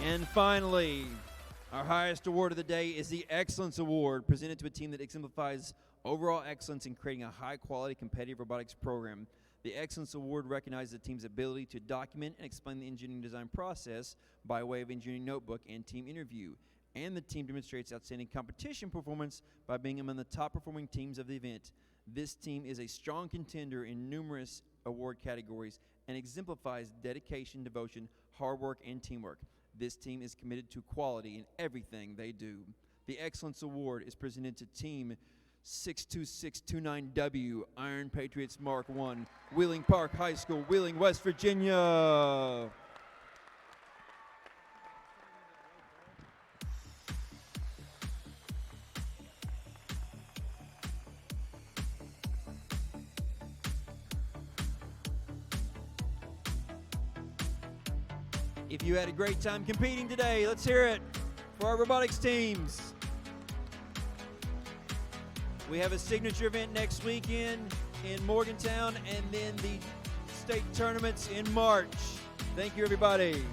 S1: And finally, our highest award of the day is the Excellence Award, presented to a team that exemplifies overall excellence in creating a high-quality competitive robotics program. The Excellence Award recognizes the team's ability to document and explain the engineering design process by way of engineering notebook and team interview. And the team demonstrates outstanding competition performance by being among the top-performing teams of the event. This team is a strong contender in numerous award categories and exemplifies dedication, devotion, hard work, and teamwork. This team is committed to quality in everything they do. The Excellence Award is presented to Team 62629W, Iron Patriots Mark 1, Wheeling Park High School, Wheeling, West Virginia. If you had a great time competing today, let's hear it for our robotics teams. We have a signature event next weekend in Morgantown and then the state tournaments in March. Thank you, everybody.